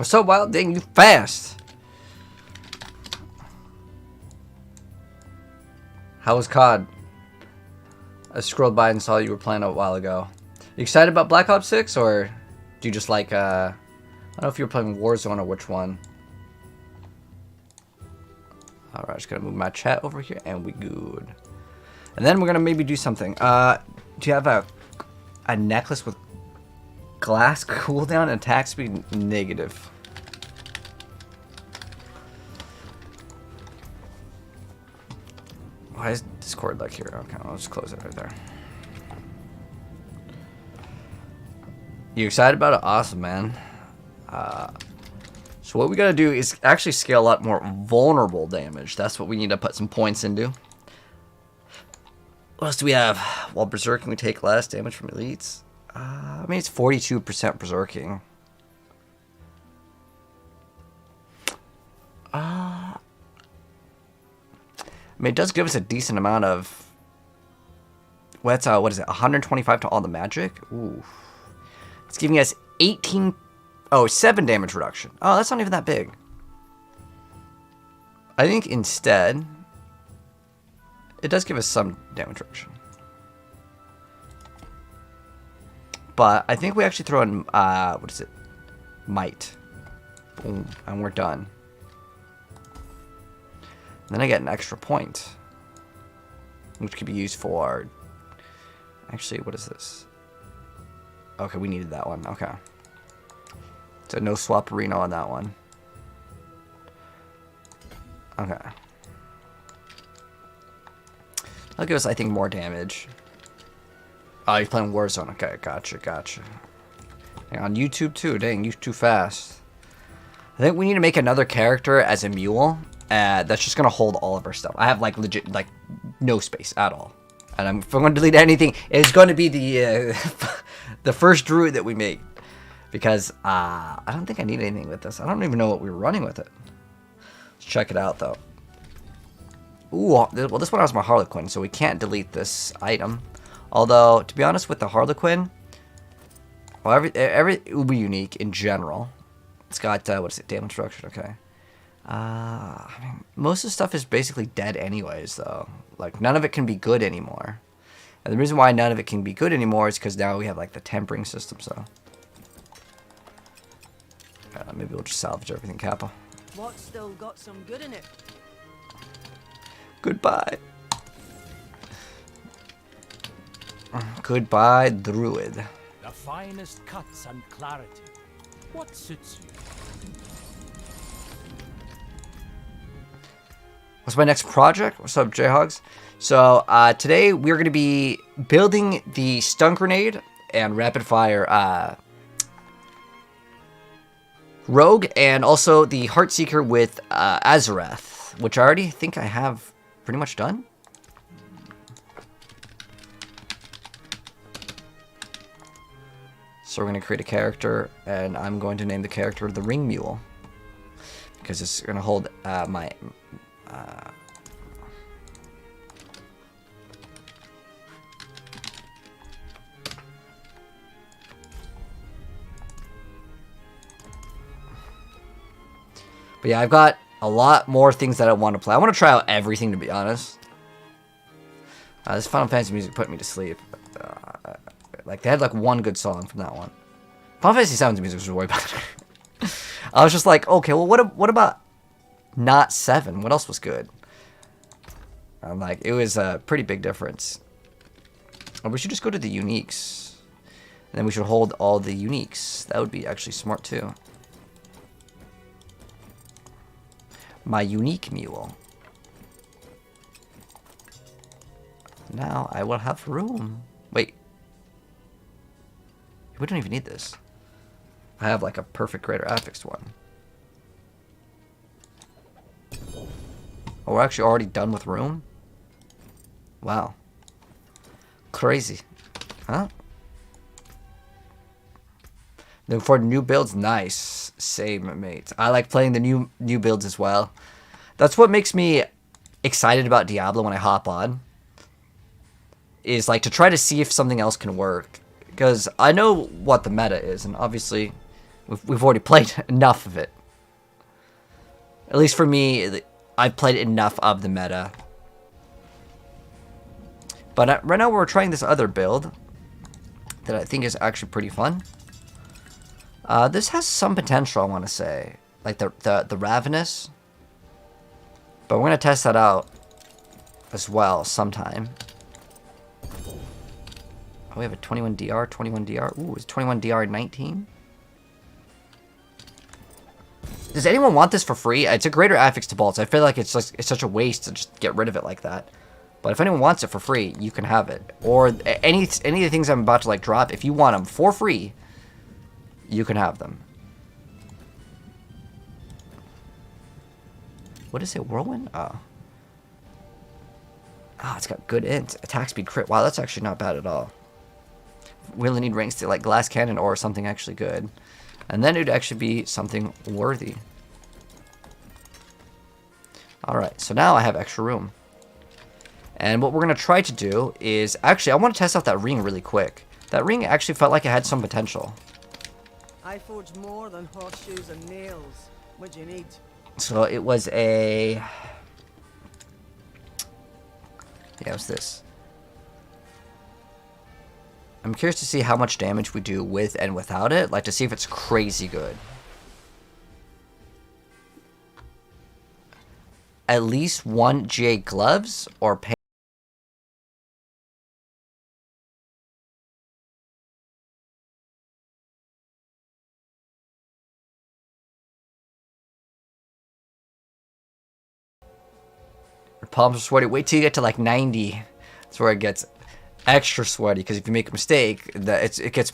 What's up, Wild? Dang, you fast. How was COD? I scrolled by and saw you were playing a while ago. You excited about Black Ops 6, or do you just like, I don't know if you were playing Warzone or which one. Alright, just gonna move my chat over here, and we good. And then we're gonna maybe do something. Do you have a necklace with glass cooldown and attack speed negative? Why is Discord like here? Okay, I'll just close it right there. You excited about it? Awesome, man. So what we gotta do is actually scale a lot more vulnerable damage. That's what we need to put some points into. What else do we have? While berserking, we take less damage from elites. I mean, it's 42% berserking. I mean, it does give us a decent amount of... Well, that's, what is it? 125 to all the magic? Ooh. It's giving us 18... Oh, 7 damage reduction. Oh, that's not even that big. I think instead... It does give us some damage reduction. But I think we actually throw in... what is it? Might. Boom. And we're done. Then I get an extra point, which could be used for... Actually, what is this? Okay, we needed that one. Okay. So no swap Reno on that one. Okay. That'll give us, I think, more damage. Oh, you're playing Warzone. Okay, gotcha. Dang, on YouTube, too. Dang, you're too fast. I think we need to make another character as a mule. That's just gonna hold all of our stuff. I have like legit like no space at all, and if I'm gonna delete anything, it's going to be the the first druid that we make, because I don't think I need anything with this. I don't even know what we were running with it. Let's check it out though. Ooh, well, this one has my Harlequin, so we can't delete this item. Although, to be honest, with the Harlequin, well, it will be unique in general. It's got what is it? Damage reduction. Okay. I mean, most of the stuff is basically dead anyways, though. Like, none of it can be good anymore. And the reason why none of it can be good anymore is because now we have, like, the tempering system, so... maybe we'll just salvage everything, Kappa. What's still got some good in it? Goodbye. Goodbye, druid. The finest cuts and clarity. What suits you? What's my next project? What's up, Jayhogs? So, today we're going to be building the stun grenade and rapid fire rogue, and also the Heartseeker with Azarath, which I already think I have pretty much done. So we're going to create a character, and I'm going to name the character the Ring Mule, because it's going to hold my... But yeah, I've got a lot more things that I want to play. I want to try out everything, to be honest. This Final Fantasy music put me to sleep. Like, they had like one good song from that one. Final Fantasy VII's music was way better. I was just like, okay, well, what about not 7? What else was good? I'm like, it was a pretty big difference. Or we should just go to the uniques. And then we should hold all the uniques. That would be actually smart too. My unique mule. Now I will have room. Wait. We don't even need this. I have like a perfect greater affixed one. Oh, we're actually already done with room? Wow. Crazy. Huh? Then for new builds, nice. Same, mate. I like playing the new builds as well. That's what makes me excited about Diablo when I hop on. Is like to try to see if something else can work. Because I know what the meta is, and obviously We've already played enough of it. At least for me, I've played enough of the meta. But right now we're trying this other build that I think is actually pretty fun. This has some potential, I want to say. Like the Ravenous. But we're going to test that out as well sometime. Oh, we have a 21 DR, 21 DR. Ooh, is 21 DR 19? Does anyone want this for free? It's a greater affix to bolts. I feel like it's such a waste to just get rid of it like that. But if anyone wants it for free, you can have it. Or any of the things I'm about to like drop, if you want them for free, you can have them. What is it? Whirlwind? Oh. Oh, it's got good int. Attack speed crit. Wow, that's actually not bad at all. We only need ranks to like glass cannon or something actually good. And then it would actually be something worthy. Alright, so now I have extra room. And what we're going to try to do is... Actually, I want to test out that ring really quick. That ring actually felt like it had some potential. I forge more than horseshoes and nails. What do you need? So it was a... Yeah, it was this. I'm curious to see how much damage we do with and without it. Like, to see if it's crazy good. At least 1 GA gloves or pay. Your palms are sweaty. Wait till you get to like 90. That's where it gets extra sweaty, because if you make a mistake, it gets...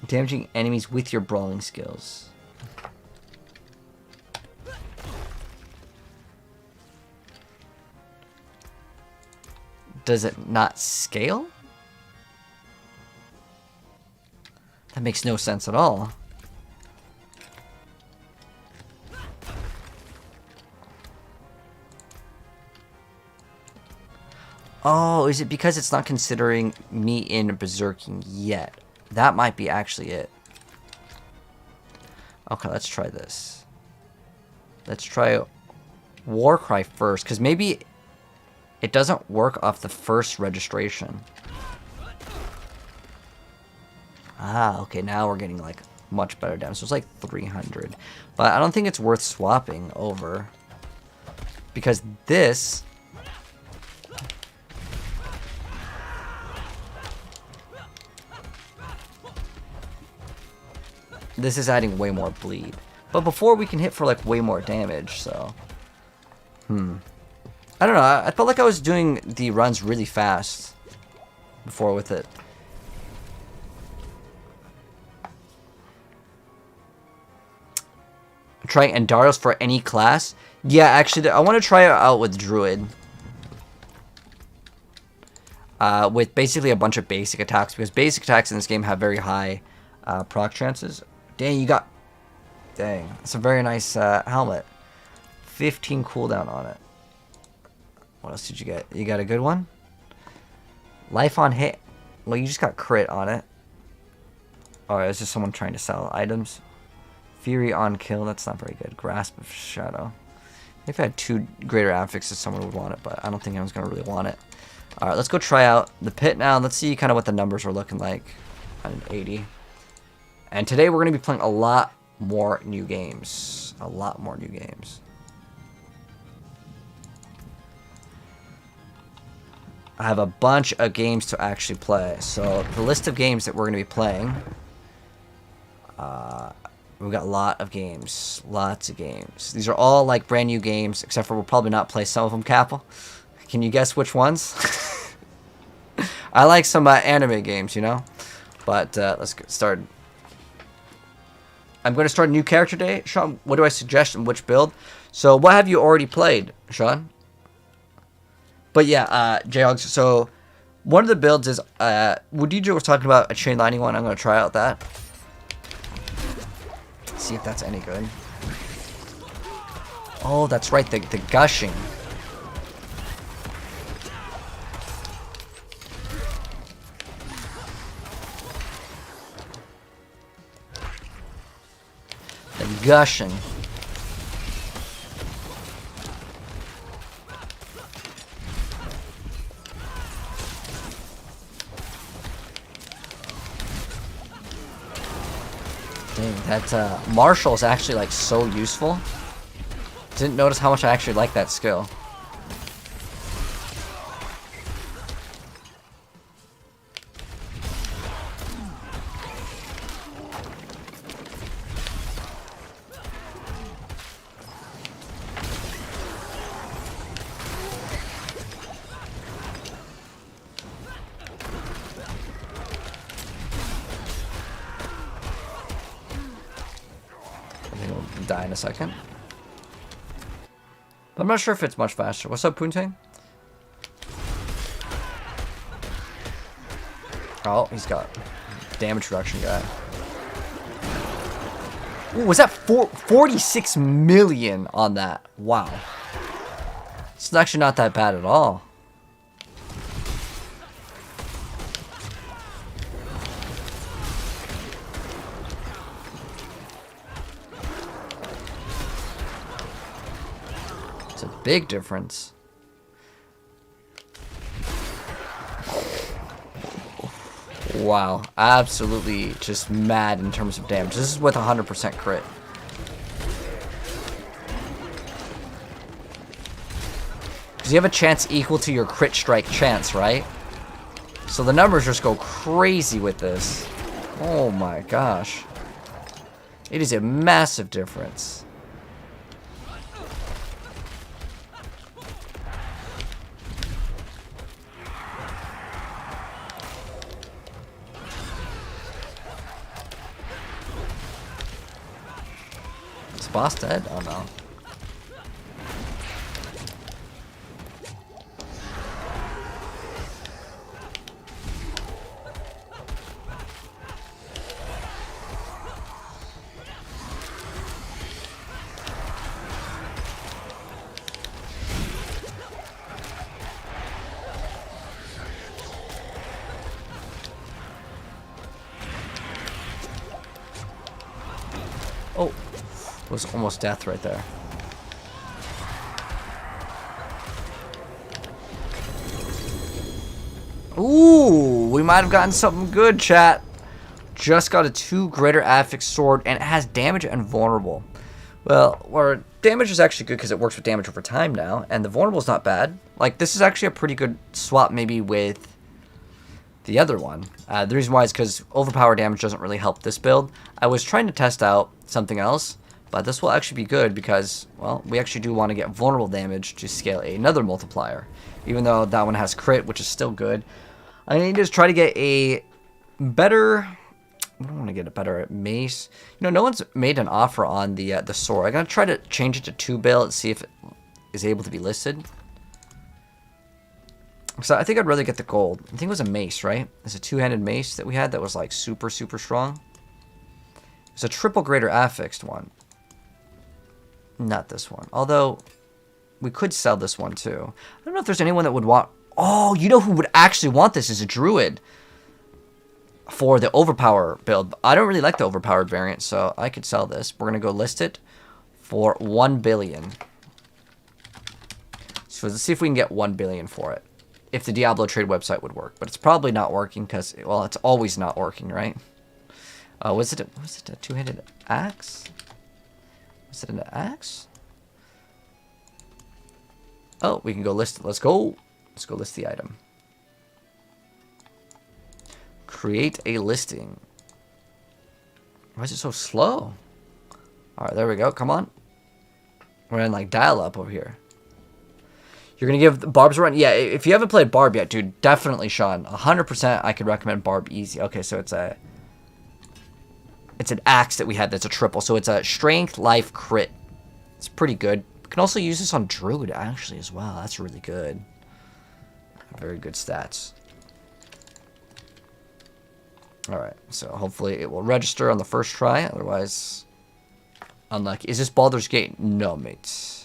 Damaging enemies with your brawling skills. Does it not scale? That makes no sense at all. Oh, is it because it's not considering me in Berserking yet? That might be actually it. Okay, let's try this. Let's try Warcry first, because maybe it doesn't work off the first registration. Ah, okay, now we're getting like much better damage. So it's like 300. But I don't think it's worth swapping over, because this... This is adding way more bleed. But before we can hit for like way more damage, so... I don't know, I felt like I was doing the runs really fast. before with it. Try Endarios for any class? Yeah, actually, I want to try it out with Druid. With basically a bunch of basic attacks, because basic attacks in this game have very high proc chances. Dang, you got... Dang, it's a very nice helmet. 15 cooldown on it. What else did you get? You got a good one? Life on hit. Well, you just got crit on it. Oh, it's just someone trying to sell items. Fury on kill, that's not very good. Grasp of Shadow. If I had 2 greater affixes, someone would want it, but I don't think anyone's going to really want it. Alright, let's go try out the pit now. Let's see kind of what the numbers are looking like on an 80. And today we're going to be playing a lot more new games. A lot more new games. I have a bunch of games to actually play. So the list of games that we're going to be playing... we've got a lot of games. Lots of games. These are all like brand new games, except for we'll probably not play some of them, Capel. Can you guess which ones? I like some anime games, you know? But let's get started. I'm going to start a new character day. Sean, what do I suggest and which build? So what have you already played, Sean? But yeah, Jayhogs, so one of the builds is, Woodija was talking about a chain lightning one. I'm going to try out that. See if that's any good. Oh, that's right, the gushing. The gushing. Dang, that Marshall is actually like so useful. Didn't notice how much I actually like that skill. Die in a second. But I'm not sure if it's much faster. What's up, Poontang? Oh, he's got damage reduction guy. Ooh, was that 46 million on that? Wow. It's actually not that bad at all. Big difference. Wow, absolutely just mad in terms of damage. This is with 100% crit. Because you have a chance equal to your crit strike chance, right? So the numbers just go crazy with this. Oh my gosh. It is a massive difference. Boss dead? Oh no. Oh. Was almost death right there. Ooh, we might have gotten something good, chat. Just got a 2 greater affix sword, and it has damage and vulnerable. Well, our damage is actually good because it works with damage over time now, and the vulnerable is not bad. Like, this is actually a pretty good swap maybe with the other one. The reason why is because overpower damage doesn't really help this build. I was trying to test out something else. But this will actually be good because, well, we actually do want to get vulnerable damage to scale another multiplier. Even though that one has crit, which is still good. I need to try to get a better. I don't want to get a better mace. You know, no one's made an offer on the sword. I'm gonna try to change it to 2 bill and see if it is able to be listed. So I think I'd rather get the gold. I think it was a mace, right? It's a 2-handed mace that we had that was like super strong. It's a triple greater affixed one. Not this one. Although we could sell this one too. I don't know if there's anyone that would want. Oh, you know who would actually want this is a druid for the overpower build. I don't really like the overpowered variant, so I could sell this. We're gonna go list it for 1 billion. So let's see if we can get 1 billion for it. If the Diablo trade website would work, but it's probably not working because, well, it's always not working, right? Was it a 2-handed axe? Was it an axe? Oh, we can go list it. Let's go list the item. Create a listing. Why is it so slow? All right, there we go. Come on. We're in like dial up over here. You're going to give Barb's a run? Yeah, if you haven't played Barb yet, dude, definitely, Sean. 100% I could recommend Barb easy. Okay, so it's an axe that we had that's a triple. So it's a strength, life, crit. It's pretty good. We can also use this on Druid, actually, as well. That's really good. Very good stats. Alright, so hopefully it will register on the first try. Otherwise, unlucky. Is this Baldur's Gate? No, mates.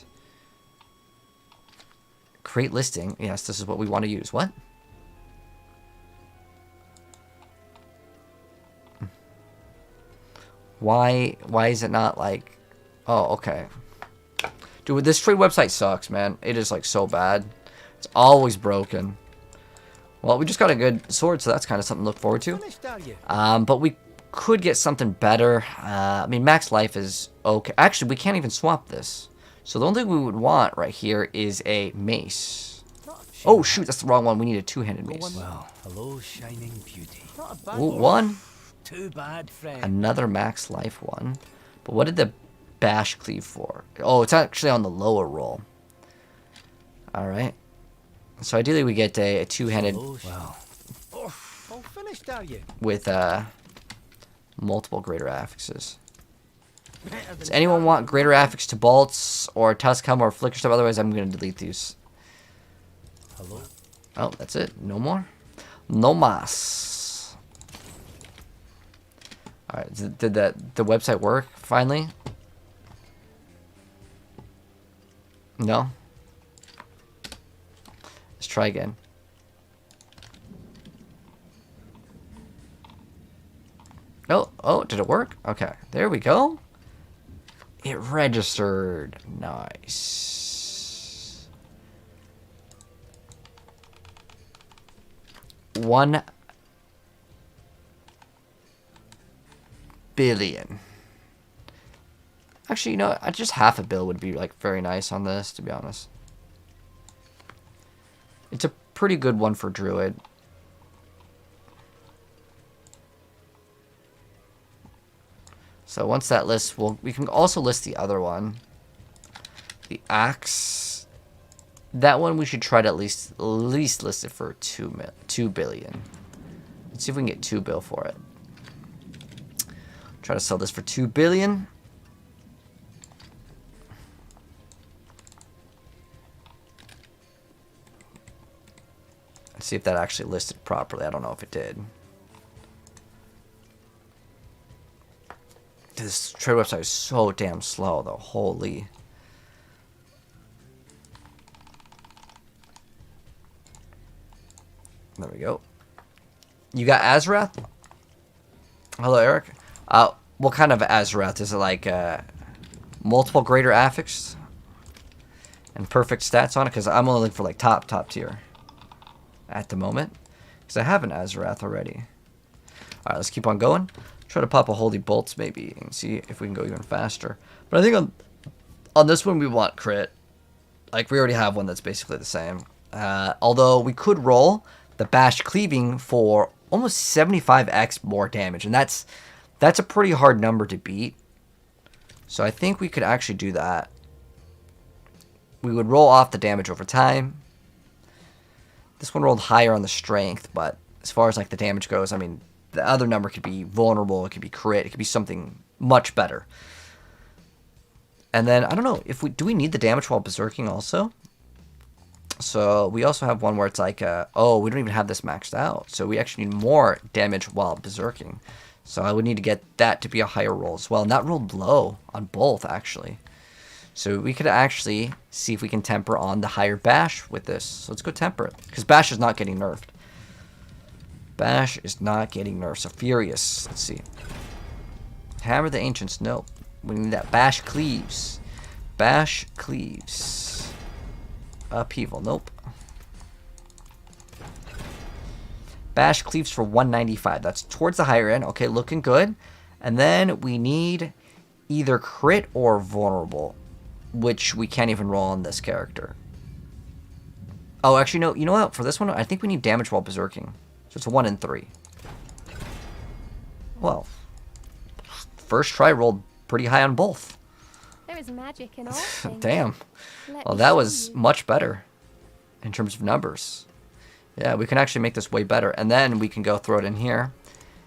Create listing. Yes, this is what we want to use. What? Why is it not like... Oh, okay. Dude, this trade website sucks, man. It is like so bad. It's always broken. Well, we just got a good sword, so that's kind of something to look forward to. But we could get something better. I mean, max life is okay. Actually, we can't even swap this. So the only thing we would want right here is a mace. Oh, shoot, that's the wrong one. We need a 2-handed mace. Well, hello, shining beauty. Ooh, one. Too bad, friend. Another max life one. But what did the bash cleave for? Oh, it's actually on the lower roll. All right. So ideally we get a 2-handed Well, all finished, are you? with multiple greater affixes. Does anyone want greater affix to bolts or Tuscum or flicker stuff? Otherwise, I'm going to delete these. Hello. Oh, that's it. No more. No mas. All right. Did the website work finally? No. Let's try again. Oh, did it work? Okay, there we go. It registered. Nice. 1 billion. Actually, you know, just half a bill would be like very nice on this, to be honest. It's a pretty good one for Druid. So once that lists, we can also list the other one. The axe. That one we should try to at least list it for 2 billion. Let's see if we can get 2 bill for it. Try to sell this for 2 billion. Let's see if that actually listed properly. I don't know if it did. This trade website is so damn slow, though. Holy. There we go. You got Azrath? Hello, Eric. What kind of Azrath? Is it like multiple greater affix and perfect stats on it? Because I'm only looking for like top tier at the moment. Because I have an Azrath already. Alright, let's keep on going. Try to pop a Holy Bolts maybe and see if we can go even faster. But I think on this one we want crit. Like we already have one that's basically the same. Although we could roll the Bash Cleaving for almost 75x more damage. And that's a pretty hard number to beat. So I think we could actually do that. We would roll off the damage over time. This one rolled higher on the strength, but as far as like the damage goes, I mean, the other number could be vulnerable, it could be crit, it could be something much better. And then, I don't know, if we do we need the damage while berserking also? So we also have one where it's like, oh, we don't even have this maxed out. So we actually need more damage while berserking. So I would need to get that to be a higher roll as well. And that rolled low on both, actually. So we could actually see if we can temper on the higher bash with this. So let's go temper it. Because bash is not getting nerfed. Bash is not getting nerfed. So furious. Let's see. Hammer the Ancients. No. We need that bash cleaves. Bash cleaves. Upheaval. Nope. Bash cleaves for 195. That's towards the higher end. Okay, looking good. And then we need either crit or vulnerable, which we can't even roll on this character. Oh, actually, no. You know what? For this one, I think we need damage while berserking. So it's a 1 in 3. Well, first try rolled pretty high on both. There is magic in all things. Damn. Let Well, me that show was you. much better in terms of numbers. Yeah, we can actually make this way better. And then we can go throw it in here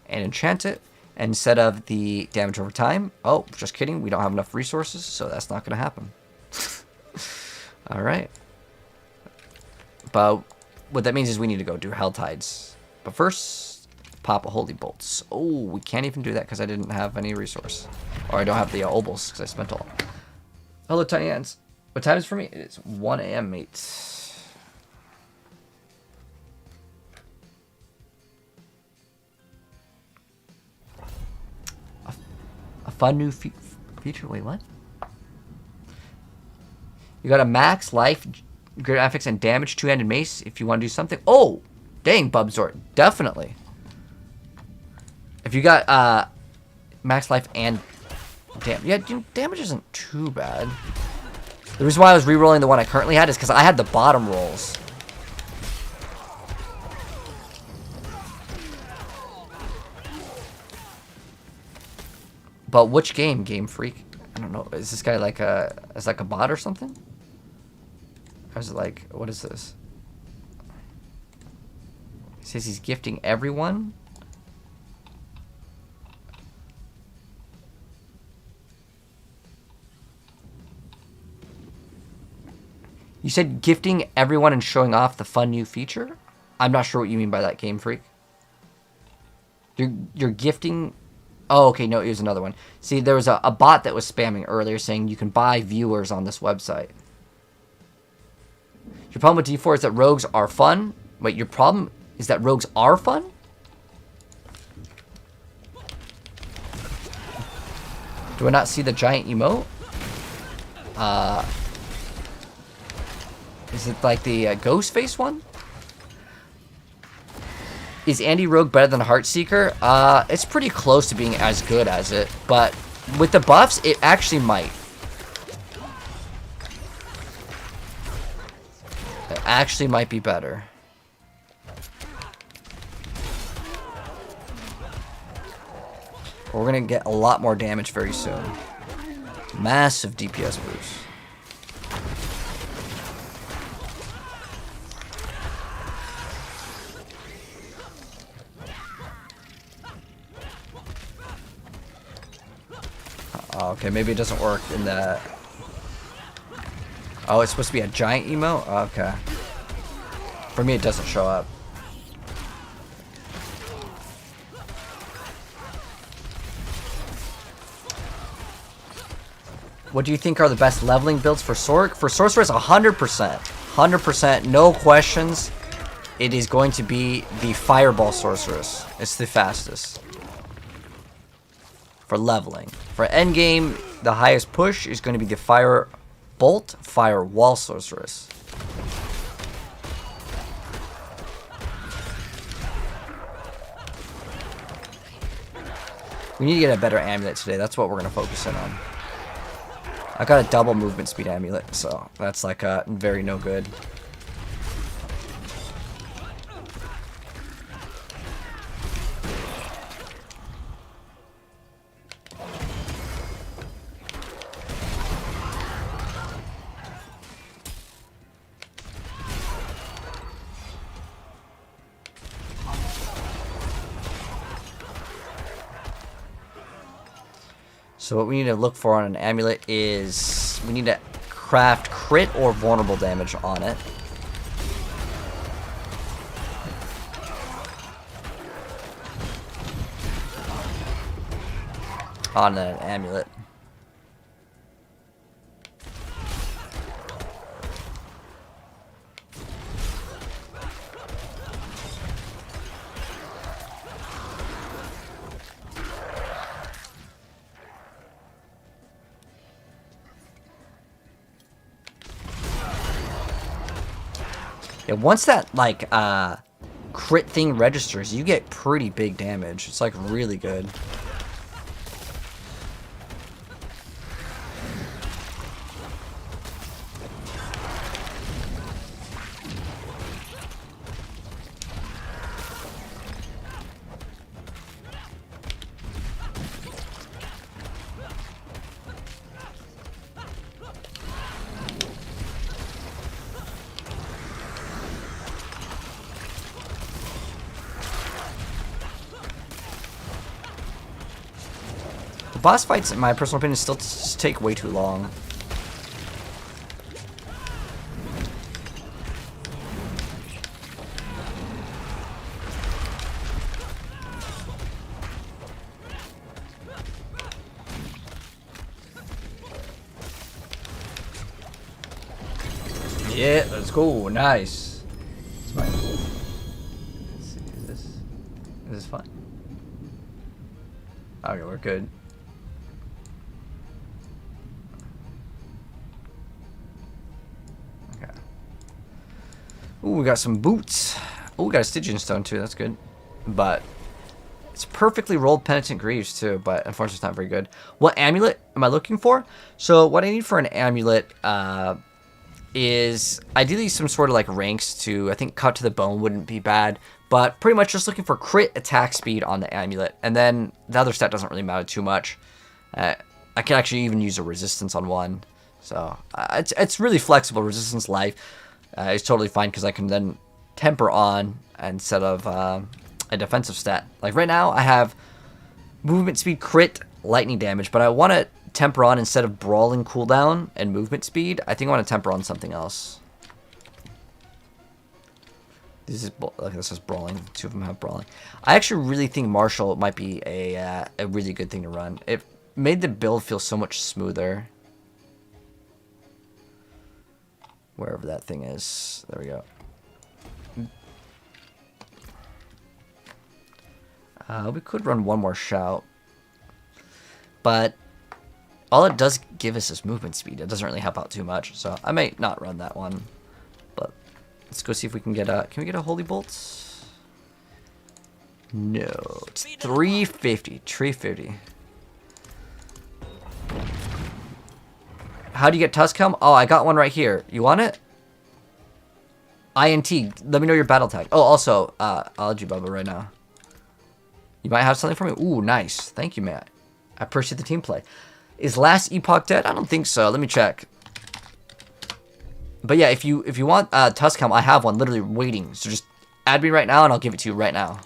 and enchant it. And instead of the damage over time, oh, just kidding. We don't have enough resources, so that's not going to happen. All right. But what that means is we need to go do Hell Tides. But first, pop a Holy Bolts. Oh, we can't even do that because I didn't have any resource. Or I don't have the Obols because I spent all. Hello, Tiny Hands. What time is it for me? It's 1 a.m., mate. A fun new feature? Wait, what? You got a max life, graphics, and damage two-handed mace if you want to do something. Oh! Dang, Bubzort. Definitely. If you got max life and damage. Yeah, damage isn't too bad. The reason why I was re-rolling the one I currently had is because I had the bottom rolls. But which game, Game Freak? I don't know. Is this guy like a bot or something? Or is it like, what is this? He says he's gifting everyone. You said gifting everyone and showing off the fun new feature? I'm not sure what you mean by that, Game Freak. You're gifting... Oh, okay, no, here's another one. See, there was a bot that was spamming earlier saying you can buy viewers on this website. Your problem with D4 is that rogues are fun? Wait, your problem is that rogues are fun? Do I not see the giant emote? Is it like the ghost face one? Is Andy Rogue better than Heartseeker? It's pretty close to being as good as it, but with the buffs, it actually might. It actually might be better. We're gonna get a lot more damage very soon. Massive DPS boost. Oh, okay, maybe it doesn't work in that. Oh, it's supposed to be a giant emote? Oh, okay. For me, it doesn't show up. What do you think are the best leveling builds for Sorc? For Sorceress, 100%. 100%, no questions. It is going to be the Fireball Sorceress. It's the fastest. For leveling. For endgame, the highest push is going to be the Fire Bolt, Fire Wall Sorceress. We need to get a better amulet today. That's what we're going to focus in on. I got a double movement speed amulet, so that's like very no good. So what we need to look for on an amulet is we need to craft crit or vulnerable damage on it. On an amulet. Yeah, once that like crit thing registers, you get pretty big damage. It's like really good. The boss fights, in my personal opinion, still just take way too long. Yeah, let's go. Nice. It's fine. Let's see. Is this fine? Okay, we're good. Okay. Ooh, we got some boots. Ooh, we got a Stygian stone too. That's good. But it's perfectly rolled penitent greaves too. But unfortunately, it's not very good. What amulet am I looking for? So what I need for an amulet, is ideally some sort of like ranks to, I think cut to the bone wouldn't be bad, but pretty much just looking for crit attack speed on the amulet, and then the other stat doesn't really matter too much. I can actually even use a resistance on one, so it's really flexible. Resistance life is totally fine because I can then temper on instead of a defensive stat. Like right now I have movement speed, crit, lightning damage, but I want to temper on instead of brawling cooldown and movement speed. I think I want to temper on something else. This is brawling. Two of them have brawling. I actually really think martial might be a really good thing to run. It made the build feel so much smoother. Wherever that thing is. There we go. We could run one more shout, but all it does give us is movement speed. It doesn't really help out too much, so I may not run that one. But let's go see if we can get a. Can we get a holy bolt? No, it's 350. 350. How do you get Tuskhelm? Oh, I got one right here. You want it? INT. Let me know your battle tag. Oh, also, I'll add you, Bubba, right now. You might have something for me. Ooh, nice. Thank you, man. I appreciate the team play. Is Last Epoch dead? I don't think so. Let me check. But yeah, if you want Tuskhelm, I have one literally waiting. So just add me right now, and I'll give it to you right now.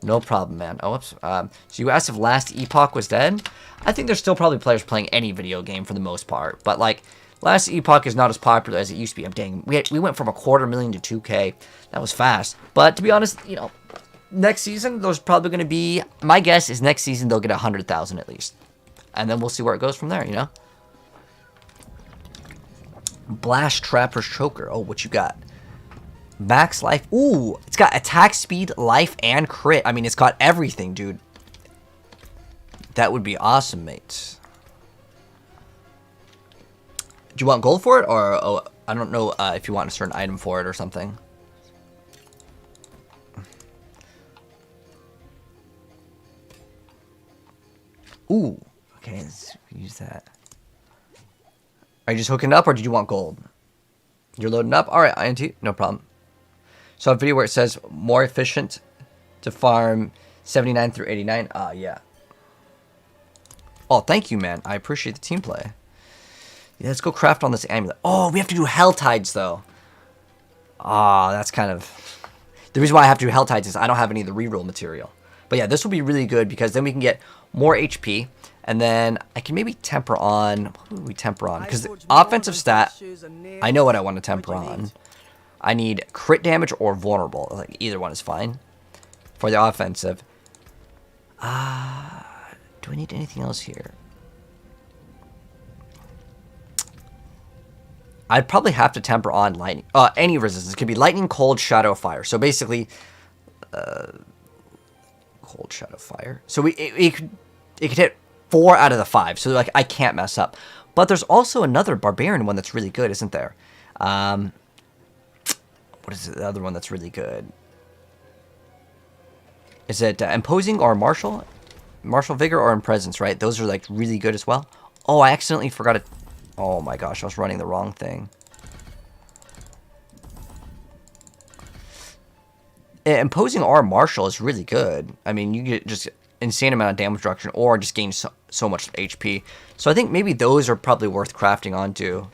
No problem, man. Oh, whoops. So you asked if Last Epoch was dead? I think there's still probably players playing any video game for the most part. But like, Last Epoch is not as popular as it used to be. Dang, we went from 250,000 to 2K. That was fast. But to be honest, you know, next season there's probably going to be. My guess is next season they'll get 100,000 at least. And then we'll see where it goes from there, you know? Blast Trapper's Choker. Oh, what you got? Max life. Ooh, it's got attack speed, life, and crit. I mean, it's got everything, dude. That would be awesome, mates. Do you want gold for it? Or, oh, I don't know if you want a certain item for it or something. Ooh. Okay, let's use that. Are you just hooking it up, or did you want gold? You're loading up? Alright, INT, no problem. So a video where it says more efficient to farm 79 through 89. Yeah. Oh, thank you, man. I appreciate the team play. Yeah, let's go craft on this amulet. Oh, we have to do Hell Tides, though. That's kind of... The reason why I have to do Hell Tides is I don't have any of the reroll material. But yeah, this will be really good because then we can get more HP. And then I can maybe temper on. What would we temper on? Because offensive stat, I know what I want to temper on. I need crit damage or vulnerable. Like either one is fine. For the offensive. Do I need anything else here? I'd probably have to temper on lightning. Any resistance. It could be lightning, cold, shadow, fire. So basically, cold, shadow, fire. So it could hit 4 out of the 5. So like I can't mess up. But there's also another barbarian one that's really good, isn't there? What is the other one that's really good? Is it imposing or martial? Martial vigor or in presence, right? Those are like really good as well. Oh, I accidentally forgot it. Oh my gosh, I was running the wrong thing. Imposing or martial is really good. I mean, you get just insane amount of damage reduction or just gain so much HP. So I think maybe those are probably worth crafting onto.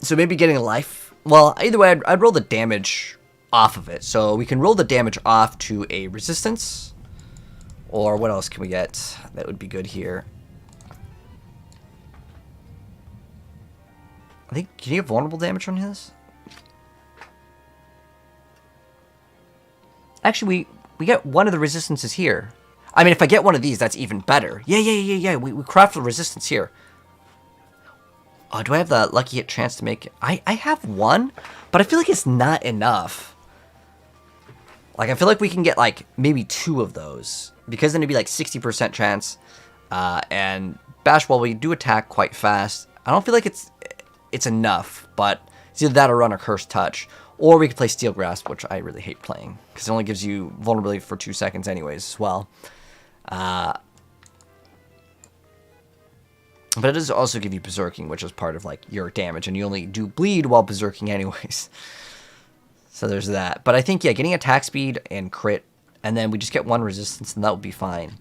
So maybe getting a life. Well, either way, I'd roll the damage off of it. So we can roll the damage off to a resistance. Or what else can we get that would be good here? I think, can you get vulnerable damage on his? Actually, we get one of the resistances here. I mean, if I get one of these, that's even better. Yeah. We craft the resistance here. Oh, do I have the lucky hit chance to make it? I have one, but I feel like it's not enough. Like, I feel like we can get, like, maybe 2 of those. Because then it'd be, like, 60% chance. And Bash, while we do attack quite fast, I don't feel like it's enough. But it's either that or run a Cursed Touch. Or we could play Steel Grasp, which I really hate playing. Because it only gives you vulnerability for 2 seconds anyways as well. But it does also give you Berserking, which is part of, like, your damage. And you only do bleed while Berserking anyways. So there's that. But I think, yeah, getting attack speed and crit, and then we just get 1 resistance, and that would be fine.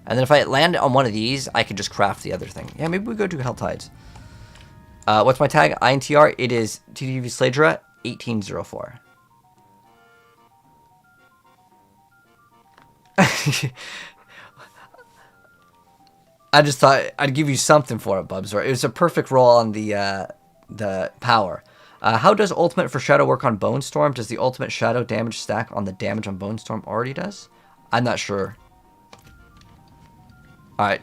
And then if I land on one of these, I could just craft the other thing. Yeah, maybe we go to Hell Tides. What's my tag? INTR. It is TTV Sladra 1804. I just thought I'd give you something for it, Bubs. It was a perfect roll on the power. How does ultimate for Shadow work on Bone Storm? Does the ultimate Shadow damage stack on the damage on Bone Storm already does? I'm not sure. Alright.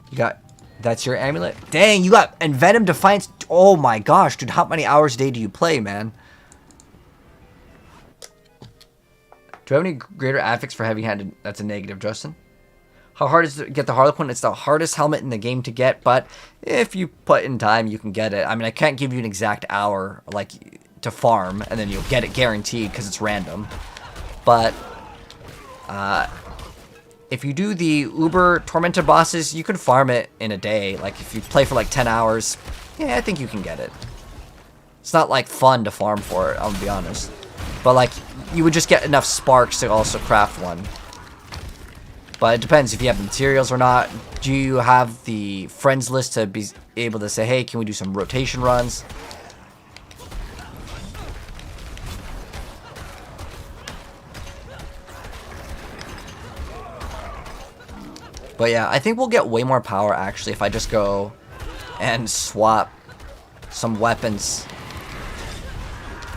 You got... That's your amulet? Dang, you got Envenom Defiance. Oh my gosh, dude. How many hours a day do you play, man? Do you have any greater affix for heavy-handed? That's a negative, Justin. How hard is it to get the Harlequin? It's the hardest helmet in the game to get, but if you put in time, you can get it. I mean, I can't give you an exact hour, like, to farm, and then you'll get it guaranteed because it's random. But, if you do the Uber Tormented bosses, you can farm it in a day. Like, if you play for, like, 10 hours, yeah, I think you can get it. It's not, like, fun to farm for it, I'll be honest. But, like, you would just get enough sparks to also craft one. But it depends if you have the materials or not. Do you have the friends list to be able to say, hey, can we do some rotation runs? But yeah, I think we'll get way more power actually if I just go and swap some weapons.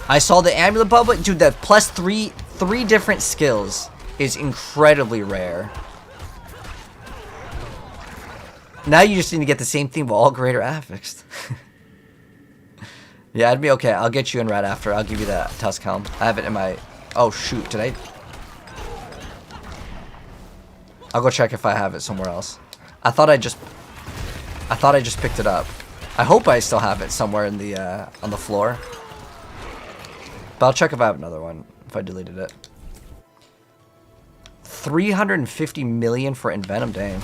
I saw the amulet bubble. Dude, that plus three different skills is incredibly rare. Now you just need to get the same thing, but all greater affixed. Yeah, it'd be okay. I'll get you in right after. I'll give you that Tusk Helm. I have it in my... Oh, shoot. Did I... I'll go check if I have it somewhere else. I thought I just picked it up. I hope I still have it somewhere in the, on the floor. But I'll check if I have another one, if I deleted it. 350 million for Envenom, dang.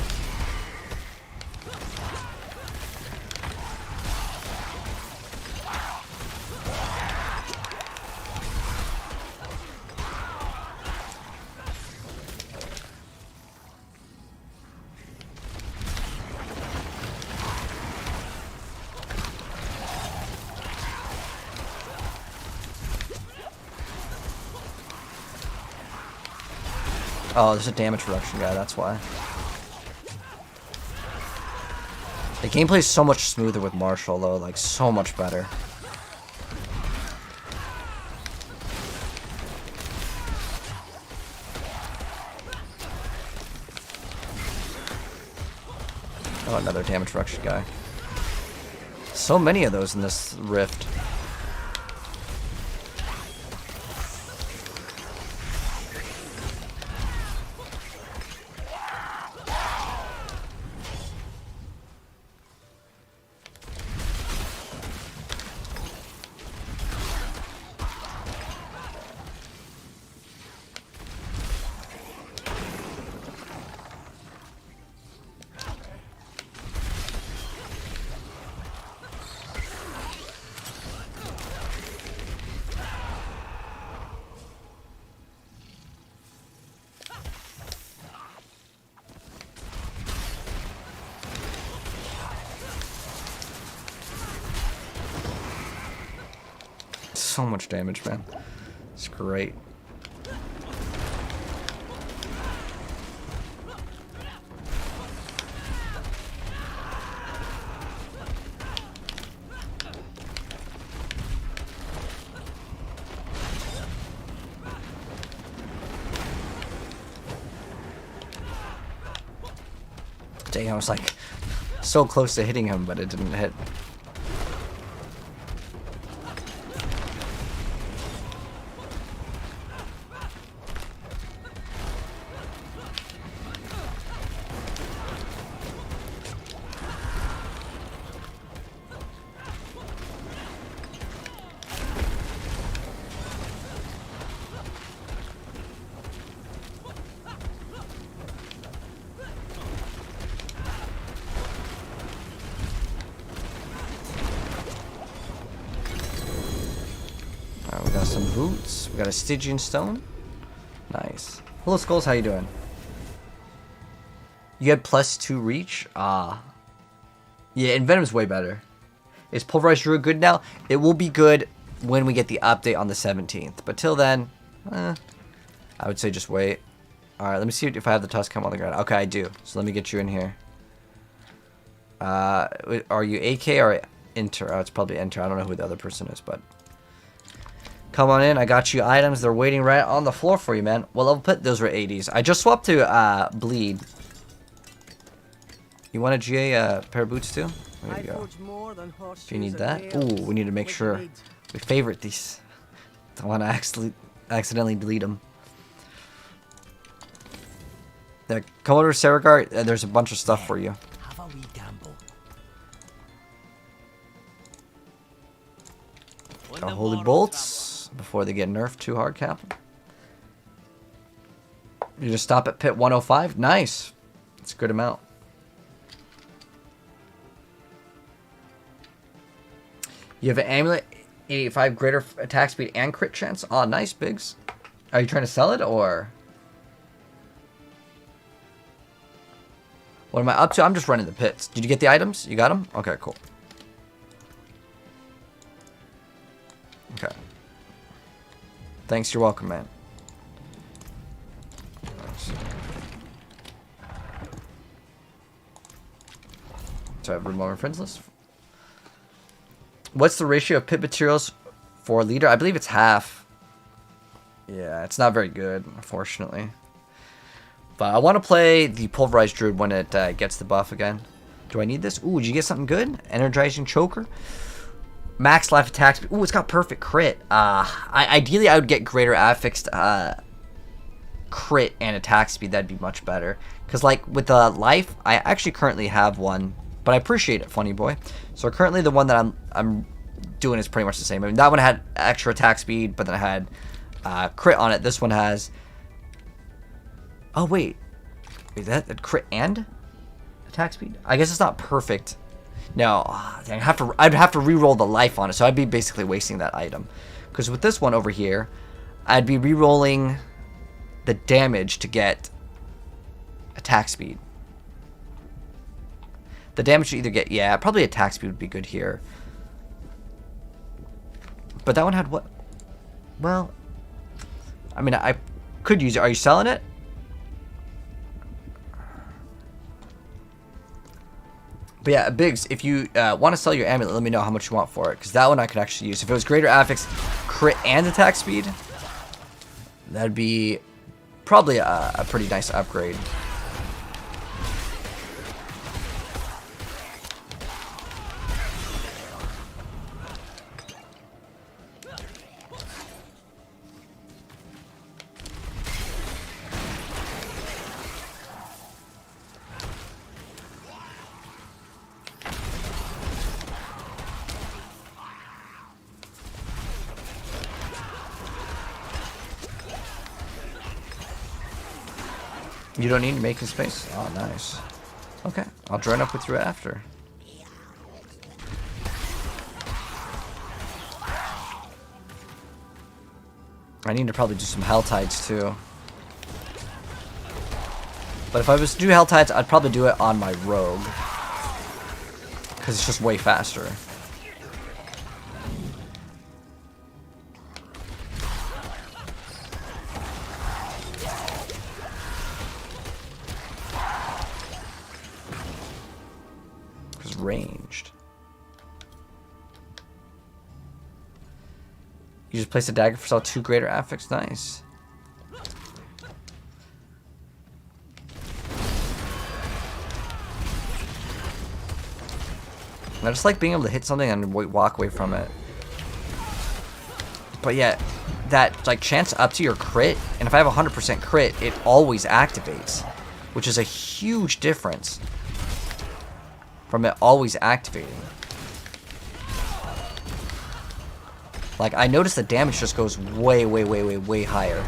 Oh, there's a damage reduction guy, that's why. The gameplay is so much smoother with Marshall, though. Like, so much better. Oh, another damage reduction guy. So many of those in this rift. So much damage, man. It's great. Dang, I was like so close to hitting him, but it didn't hit. Alright, we got some boots. We got a Stygian stone. Nice. Hello, Skulls. How you doing? You had +2 reach? Ah. Yeah, and Venom's way better. Is Pulverized Druid good now? It will be good when we get the update on the 17th. But till then, I would say just wait. Alright, let me see if I have the Tusk come on the ground. Okay, I do. So let me get you in here. Are you AK or Enter? Oh, it's probably Enter. I don't know who the other person is, but... Come on in. I got you items. They're waiting right on the floor for you, man. Well, I'll put those were 80s. I just swapped to Bleed. You want a GA pair of boots too? There you go. If you need that. Ooh, we need to make sure we favorite these. Don't want to accidentally delete them. Yeah, come over to Saragar. There's a bunch of stuff for you. Have a wee gamble. Our holy bolts before they get nerfed too hard, Cap. You just stop at pit 105. Nice. That's a good amount. You have an amulet, 85 greater attack speed and crit chance. Oh, nice, Biggs. Are you trying to sell it or? What am I up to? I'm just running the pits. Did you get the items? You got them? Okay, cool. Okay. Thanks, you're welcome, man. So I have room on my friends list. What's the ratio of pit materials for a leader? I believe it's half. Yeah, it's not very good, unfortunately. But I want to play the Pulverized Druid when it gets the buff again. Do I need this? Ooh, did you get something good? Energizing Choker? Max life attack speed. Ooh, it's got perfect crit. Ideally, I would get greater affixed crit and attack speed. That'd be much better. Because, like, with the life, I actually currently have one. But I appreciate it, funny boy. So currently the one that I'm doing is pretty much the same. I mean, that one had extra attack speed, but then I had crit on it. This one has... Oh, wait. Is that crit and attack speed? I guess it's not perfect. No, dang, I'd have to re-roll the life on it, so I'd be basically wasting that item. Because with this one over here, I'd be re-rolling the damage to get attack speed. The damage to either get, yeah, probably attack speed would be good here. But that one had what? Well, I mean, I could use it. Are you selling it? But yeah, Biggs, if you want to sell your amulet, let me know how much you want for it. Because that one I could actually use. If it was greater affix, crit, and attack speed, that'd be probably a pretty nice upgrade. You don't need to make the space? Oh, nice. Okay, I'll join up with you after. I need to probably do some Hell Tides too. But if I was to do Hell Tides, I'd probably do it on my Rogue. Because it's just way faster. Ranged. You just place a dagger for sell 2 greater affix. Nice. I just like being able to hit something and walk away from it. But yeah, that like chance up to your crit, and if I have 100% crit, it always activates, which is a huge difference from it always activating. Like, I noticed the damage just goes way, way, way, way, way higher.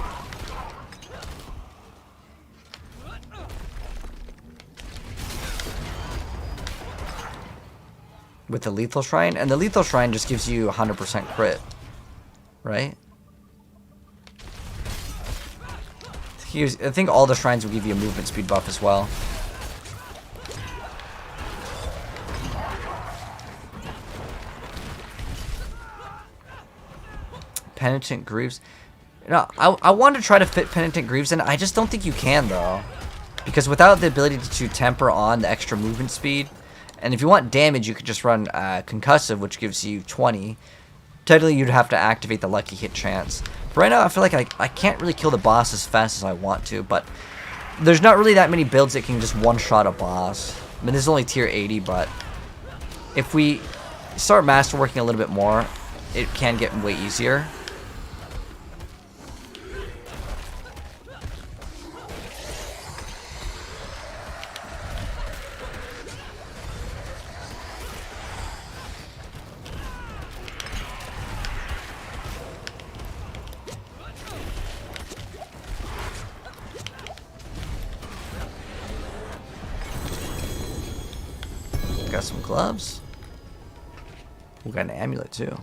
With the Lethal Shrine, and the Lethal Shrine just gives you 100% crit, right? I think all the shrines will give you a movement speed buff as well. Penitent Greaves. No, I want to try to fit Penitent Greaves in. I just don't think you can, though. Because without the ability to temper on the extra movement speed, and if you want damage, you could just run Concussive, which gives you 20. Technically, you'd have to activate the Lucky Hit chance. But right now, I feel like I can't really kill the boss as fast as I want to, but there's not really that many builds that can just one-shot a boss. I mean, this is only tier 80, but if we start masterworking a little bit more, it can get way easier. Got some gloves. We got an amulet too.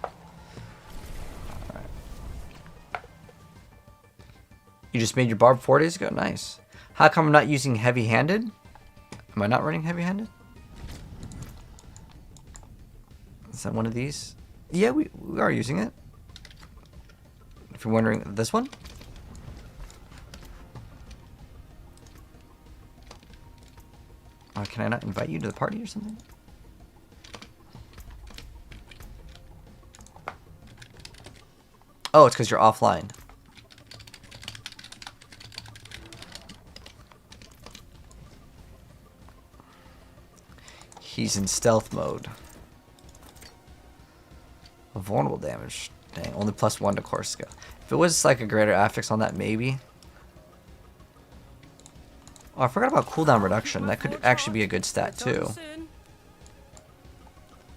Alright. You just made your barb 4 days ago? Nice. How come I'm not using heavy-handed? Am I not running heavy-handed? Is that one of these? Yeah, we are using it. If you're wondering, this one? Can I not invite you to the party or something? Oh, it's because you're offline. He's in stealth mode. Vulnerable damage. Dang, only +1 to core skill. If it was like a greater affix on that, maybe. Oh, I forgot about cooldown reduction. That could actually be a good stat too.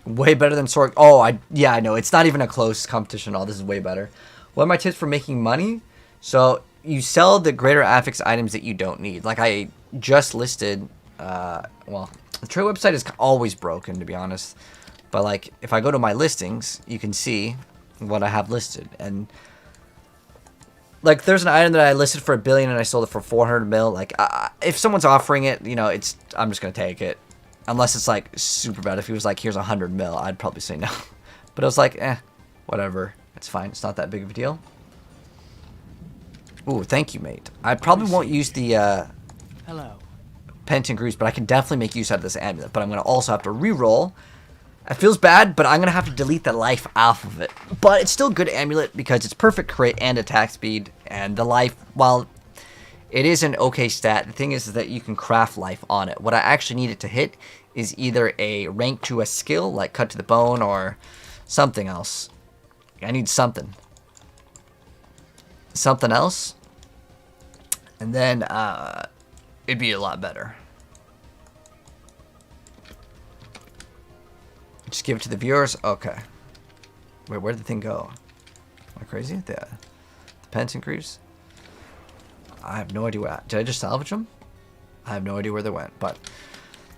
Way better than sword. Oh, yeah, I know. It's not even a close competition at all. This is way better. What are my tips for making money? So you sell the greater affix items that you don't need. Like I just listed. Well, the trade website is always broken, to be honest. But like, if I go to my listings, you can see what I have listed. And like, there's an item that I listed for $1 billion and I sold it for 400 mil. Like, if someone's offering it, you know, I'm just gonna take it. Unless it's like super bad. If he was like, here's 100 mil, I'd probably say no. But I was like, whatever. It's fine. It's not that big of a deal. Ooh, thank you, mate. I probably won't use the Hello. Penitent Greaves, but I can definitely make use out of this amulet. But I'm going to also have to re-roll. It feels bad, but I'm going to have to delete the life off of it. But it's still good amulet because it's perfect crit and attack speed. And the life, while it is an okay stat, the thing is that you can craft life on it. What I actually need it to hit is either a rank to a skill, like Cut to the Bone, or something else. I need something. Something else. And then it'd be a lot better. Just give it to the viewers? Okay. Wait, where did the thing go? Am I crazy? The Penitent Greaves? I have no idea where. Did I just salvage them? I have no idea where they went, but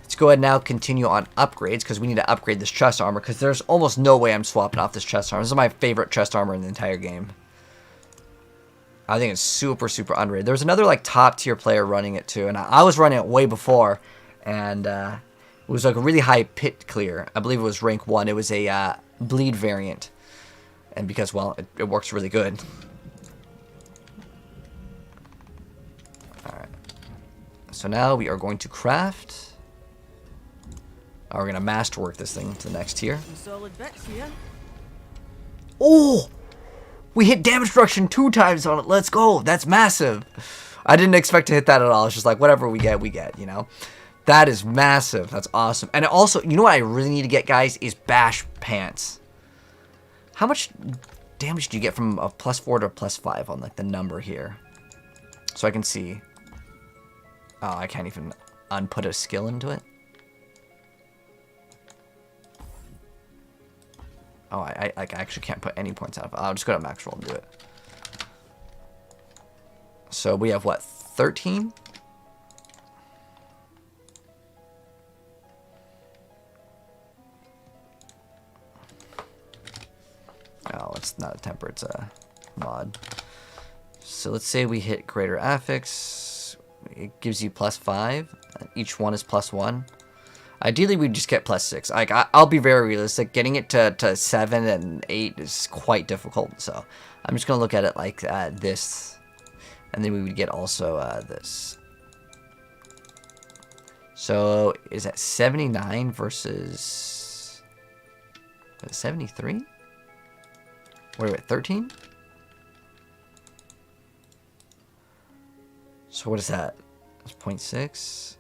let's go ahead now, continue on upgrades, because we need to upgrade this chest armor, because there's almost no way I'm swapping off this chest armor. This is my favorite chest armor in the entire game. I think it's super, super underrated. There was another, like, top-tier player running it, too, and I was running it way before, and it was, like, a really high pit clear. I believe it was rank 1. It was a bleed variant, and because, well, it works really good. Alright. So now we are going to craft. We're going to masterwork this thing to the next tier. Some solid bits here. Oh! We hit damage reduction 2 times on it. Let's go. That's massive. I didn't expect to hit that at all. It's just like, whatever we get, you know? That is massive. That's awesome. And also, you know what I really need to get, guys, is Bash Pants. How much damage do you get from a +4 to a +5 on, like, the number here? So I can see. Oh, I can't even unput a skill into it. Oh, I actually can't put any points out of it. I'll just go to max roll and do it. So we have, what, 13? Oh, it's not a temper, it's a mod. So let's say we hit Greater Affix. It gives you +5. Each one is +1. Ideally, we'd just get +6. Like, I'll be very realistic. Getting it to 7 and 8 is quite difficult. So I'm just going to look at it like this. And then we would get also this. So is that 79 versus 73? Wait, 13? So what is that? It's 0.6.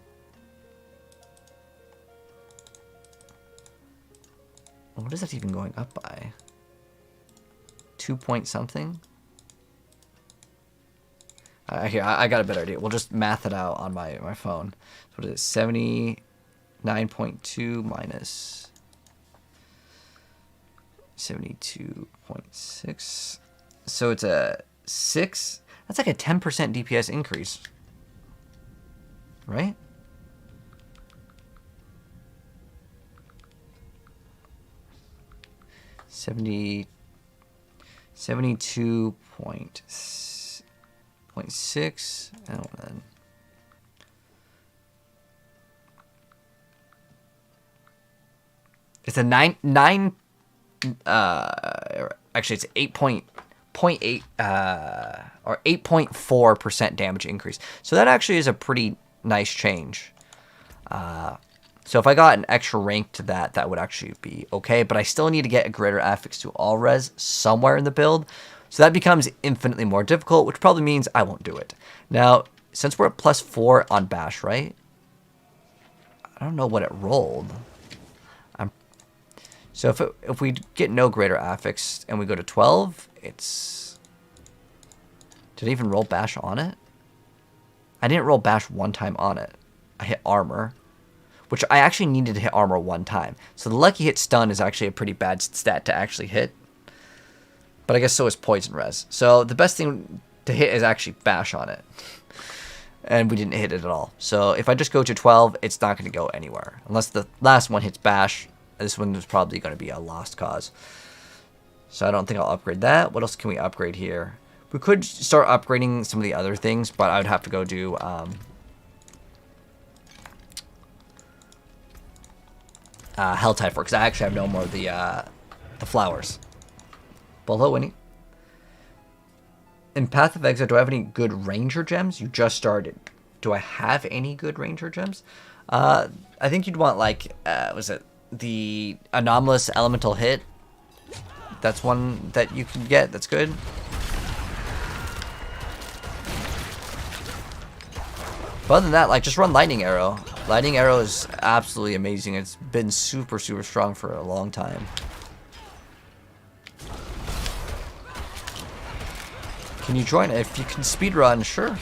What is that even going up by? 2 point something? Here, I got a better idea. We'll just math it out on my phone. So what is it? 79.2 minus 72.6. So it's a 6. That's like a 10% DPS increase. Right? $72.6. Oh, then. It's a 9 actually it's 8.8 or 8.4% damage increase. So that actually is a pretty nice change. So if I got an extra rank to that, that would actually be okay. But I still need to get a greater affix to all res somewhere in the build. So that becomes infinitely more difficult, which probably means I won't do it. Now, since we're at +4 on Bash, right? I don't know what it rolled. So if we get no greater affix and we go to 12, it's... Did I even roll Bash on it? I didn't roll Bash one time on it. I hit armor, which I actually needed to hit armor one time. So the lucky hit stun is actually a pretty bad stat to actually hit. But I guess so is poison res. So the best thing to hit is actually Bash on it. And we didn't hit it at all. So if I just go to 12, it's not going to go anywhere. Unless the last one hits Bash. This one is probably going to be a lost cause. So I don't think I'll upgrade that. What else can we upgrade here? We could start upgrading some of the other things, but I would have to go do... Helltide for, because I actually have no more of the flowers. But hello, Winnie. In Path of Exile, do I have any good Ranger gems? You just started. do I have any good ranger gems? I think you'd want like, was it the anomalous elemental hit? That's one that you can get. That's good. But other than that, like, just run lightning arrow. Lightning arrow is absolutely amazing. It's been super, super strong for a long time. Can you join? If you can speedrun, sure.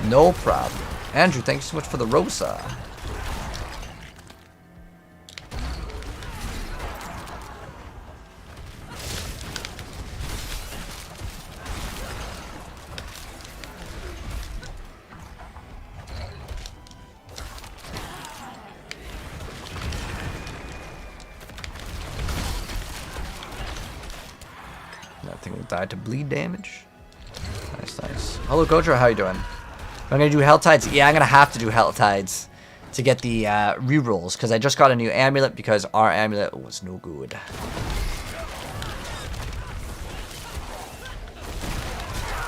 No problem. Andrew, thank you so much for the Rosa. Nothing will die to bleed damage. Nice, nice. Hello, Gojo, how you doing? I'm gonna do Hell Tides. Yeah, I'm gonna have to do Hell Tides to get the rerolls because I just got a new amulet because our amulet was no good.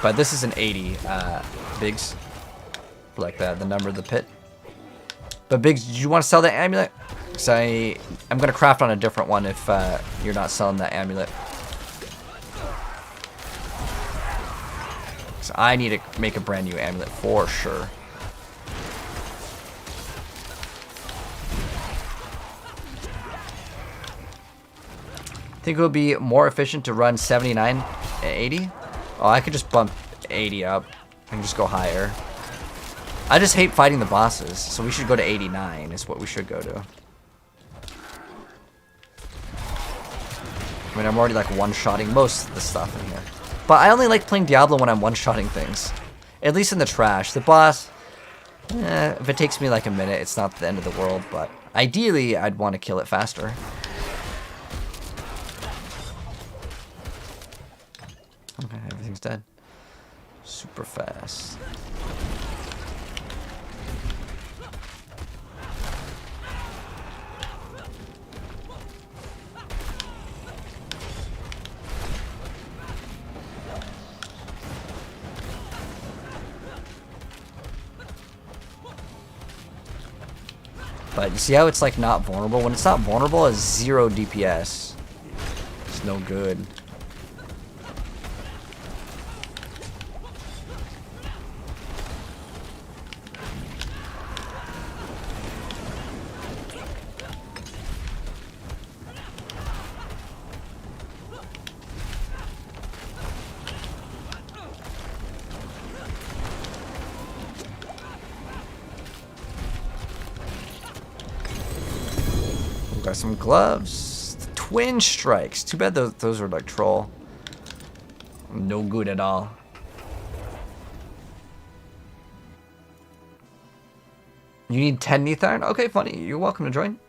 But this is an 80, Biggs. Like the number of the pit. But Biggs, did you want to sell that amulet? Because I'm gonna craft on a different one if you're not selling that amulet. So I need to make a brand new amulet for sure. Think it would be more efficient to run 79 at 80? Oh, I could just bump 80 up and just go higher. I just hate fighting the bosses, so we should go to 89 is what we should go to. I mean, I'm already like one-shotting most of the stuff in here. But I only like playing Diablo when I'm one-shotting things. At least in the trash. The boss, if it takes me like a minute, it's not the end of the world. But ideally, I'd want to kill it faster. Okay, everything's dead. Super fast. But you see how it's like not vulnerable? When it's not vulnerable, it's 0 DPS. It's no good. Got some gloves. Twin strikes. Too bad those are like troll. No good at all. You need 10 Neath-Iron? Okay, funny. You're welcome to join.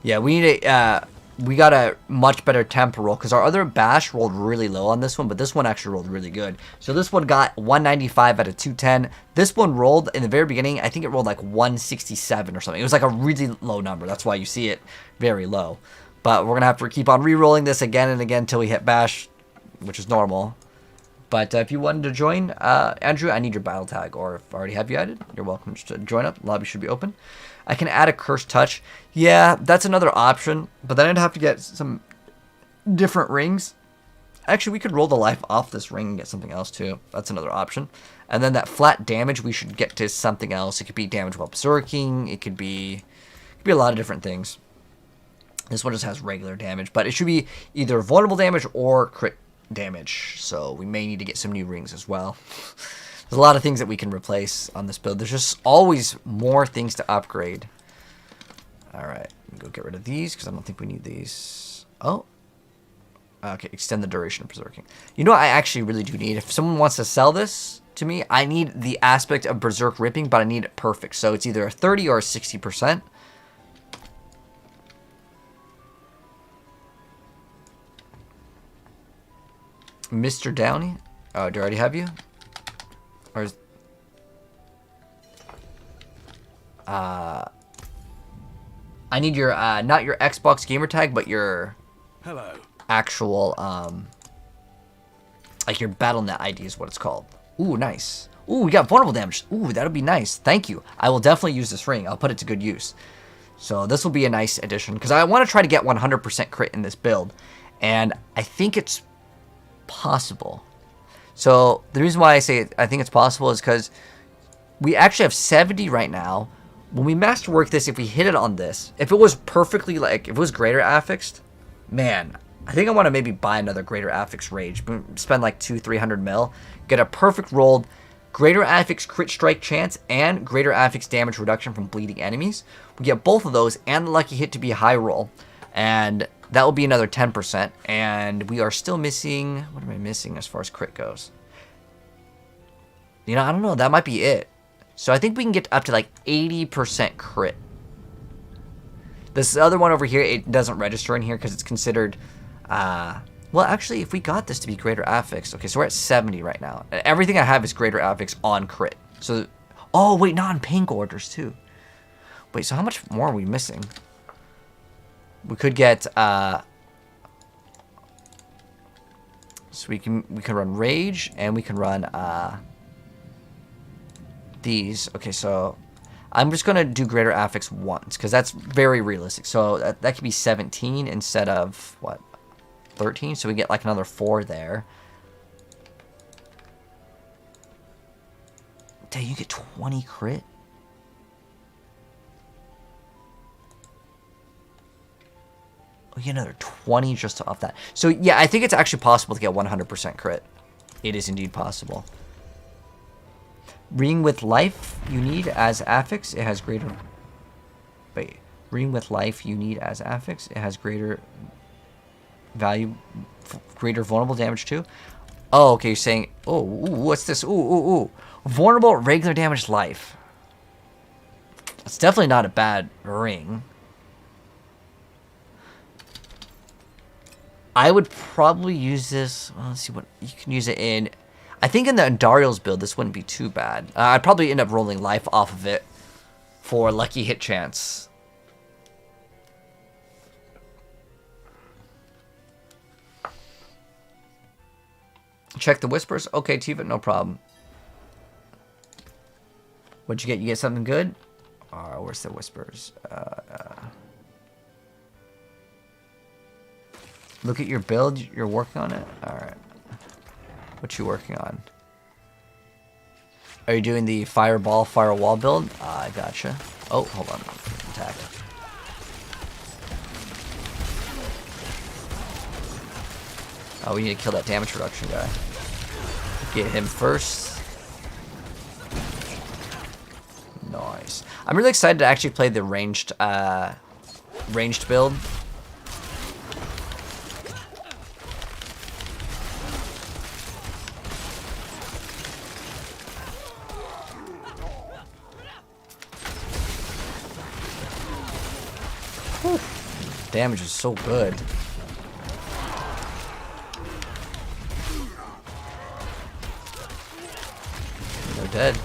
Yeah, we need a we got a much better temporal because our other bash rolled really low on this one, but this one actually rolled really good. So this one got 195 out of 210. This one rolled in the very beginning, I think it rolled like 167 or something. It was like a really low number. That's why you see it very low. But we're going to have to keep on re-rolling this again and again until we hit bash, which is normal. But if you wanted to join, Andrew, I need your battle tag, or if I already have you added, you're welcome to join up. Lobby should be open. I can add a cursed touch. Yeah, that's another option, but then I'd have to get some different rings. Actually, we could roll the life off this ring and get something else too. That's another option. And then that flat damage, we should get to something else. It could be damage while berserking. It could be a lot of different things. This one just has regular damage, but it should be either vulnerable damage or crit damage. So we may need to get some new rings as well. There's a lot of things that we can replace on this build. There's just always more things to upgrade. Alright, go get rid of these because I don't think we need these. Oh. Okay, extend the duration of berserking. You know what I actually really do need? If someone wants to sell this to me, I need the aspect of berserk ripping, but I need it perfect. So it's either a 30 or a 60%. Mr. Downey? Oh, do I already have you? Or is... I need your, not your Xbox gamer tag, but your... Hello. Actual, Like your BattleNet ID is what it's called. Ooh, nice. Ooh, we got vulnerable damage. Ooh, that'll be nice. Thank you. I will definitely use this ring. I'll put it to good use. So this will be a nice addition because I want to try to get 100% crit in this build. And I think it's possible. So the reason why I say I think it's possible is because we actually have 70 right now. When we masterwork this, if we hit it on this, if it was perfectly like, if it was greater affixed, man, I think I want to maybe buy another greater affix rage. Spend like 200-300 mil, get a perfect rolled greater affix crit strike chance and greater affix damage reduction from bleeding enemies. We get both of those and the lucky hit to be a high roll. And that will be another 10%. And we are still missing, what am I missing as far as crit goes? You know, I don't know. That might be it. So I think we can get up to like 80% crit. This other one over here, it doesn't register in here because it's considered... well, actually, if we got this to be greater affix... Okay, so we're at 70 right now. Everything I have is greater affix on crit. So... Oh, wait, not on pink orders, too. Wait, so how much more are we missing? We could get... So we can run Rage, and we can run... these. Okay, so I'm just gonna do greater affix once because that's very realistic. So that could be 17 instead of what, 13. So we get like another 4 there. Dang, you get 20 crit. Oh, you get another 20 just off that. So yeah, I think it's actually possible to get 100% crit. It is indeed possible. Ring with life you need as affix. It has greater... Wait. Ring with life you need as affix. It has greater value... Greater vulnerable damage too. Oh, okay. You're saying... Oh, ooh, what's this? Ooh. Vulnerable regular damage life. It's definitely not a bad ring. I would probably use this... Well, let's see what... You can use it in... I think in the Andariel's build, this wouldn't be too bad. I'd probably end up rolling life off of it for lucky hit chance. Check the whispers. Okay, Tiva, no problem. What'd you get? You get something good? Where's the whispers? Look at your build. You're working on it? Alright. What you working on? Are you doing the fireball, firewall build? I gotcha. Oh, hold on. Attack. Oh, we need to kill that damage reduction guy. Get him first. Nice. I'm really excited to actually play the ranged build. Damage is so good. They're dead.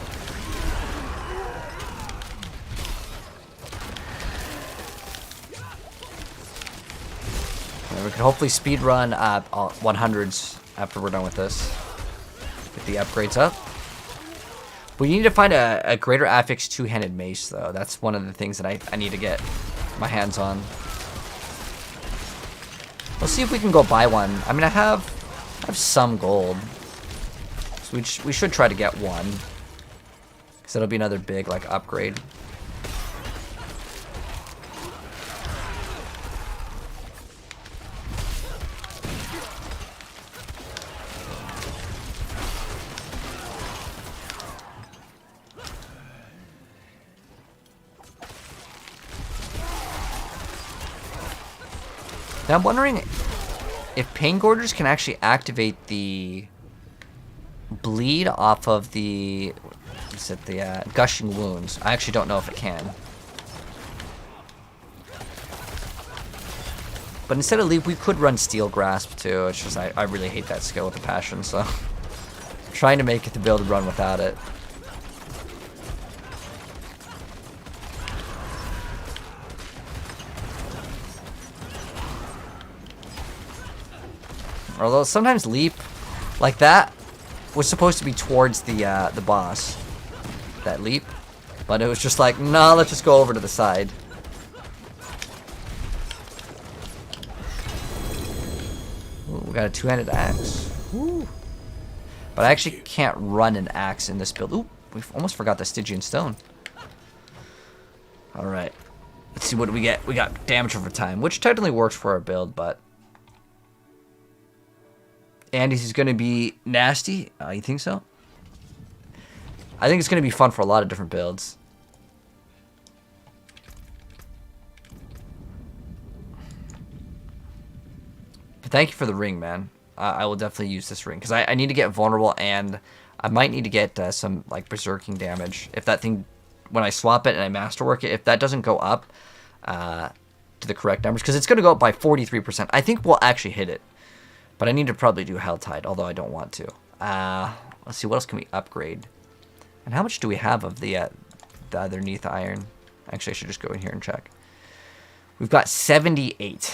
And we can hopefully speed run 100s after we're done with this. Get the upgrades up. We need to find a greater affix two-handed mace though. That's one of the things that I need to get my hands on. Let's see if we can go buy one. I mean, I have some gold, so we should try to get one, because it'll be another big like upgrade. Now I'm wondering if Pain Gorgers can actually activate the bleed off of the, is it the gushing wounds. I actually don't know if it can. But instead of leap, we could run Steel Grasp too. It's just I really hate that skill with a passion, so I'm trying to make it to be able to run without it. Although sometimes leap Like that was supposed to be towards the boss. That leap. But it was just like, nah, let's just go over to the side. Ooh, we got a two-handed axe. Ooh. But I actually can't run an axe in this build. Ooh, we almost forgot the Stygian stone. Alright. Let's see what we get. We got damage over time, which technically works for our build, but... Andy's is going to be nasty. You think so? I think it's going to be fun for a lot of different builds. But thank you for the ring, man. I will definitely use this ring, because I need to get vulnerable, and I might need to get some like berserking damage. If that thing, when I swap it and I masterwork it, if that doesn't go up to the correct numbers, because it's going to go up by 43%. I think we'll actually hit it. But I need to probably do Helltide, although I don't want to. Let's see, what else can we upgrade? And how much do we have of the underneath iron? Actually, I should just go in here and check. We've got 78.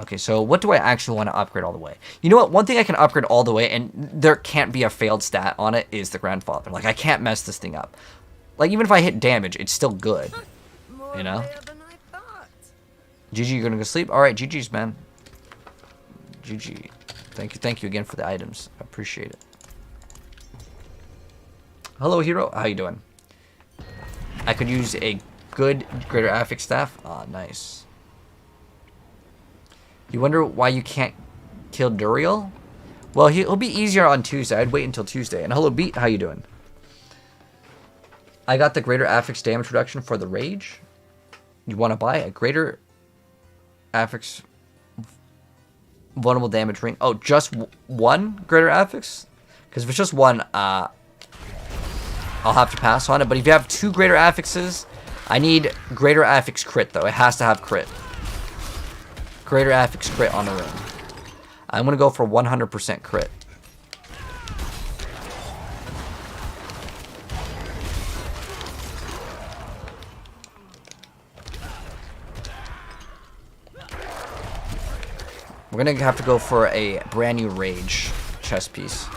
Okay, so what do I actually want to upgrade all the way? You know what? One thing I can upgrade all the way, and there can't be a failed stat on it, is the Grandfather. Like, I can't mess this thing up. Like, even if I hit damage, it's still good. More You know? rare than I thought. GG, you're gonna go sleep? Alright, GG's, man. GG. Thank you again for the items. I appreciate it. Hello, hero. How you doing? I could use a good Greater Affix staff. Ah, nice. You wonder why you can't kill Duriel? Well, he'll be easier on Tuesday. I'd wait until Tuesday. And hello, Beat. How you doing? I got the Greater Affix damage reduction for the Rage. You want to buy a Greater Affix vulnerable damage ring? Oh, just one Greater Affix? Because if it's just one, I'll have to pass on it. But if you have two Greater Affixes, I need Greater Affix crit, though. It has to have crit. Greater Affix crit on the ring. I'm going to go for 100% crit. We're going to have to go for a brand new Rage chest piece.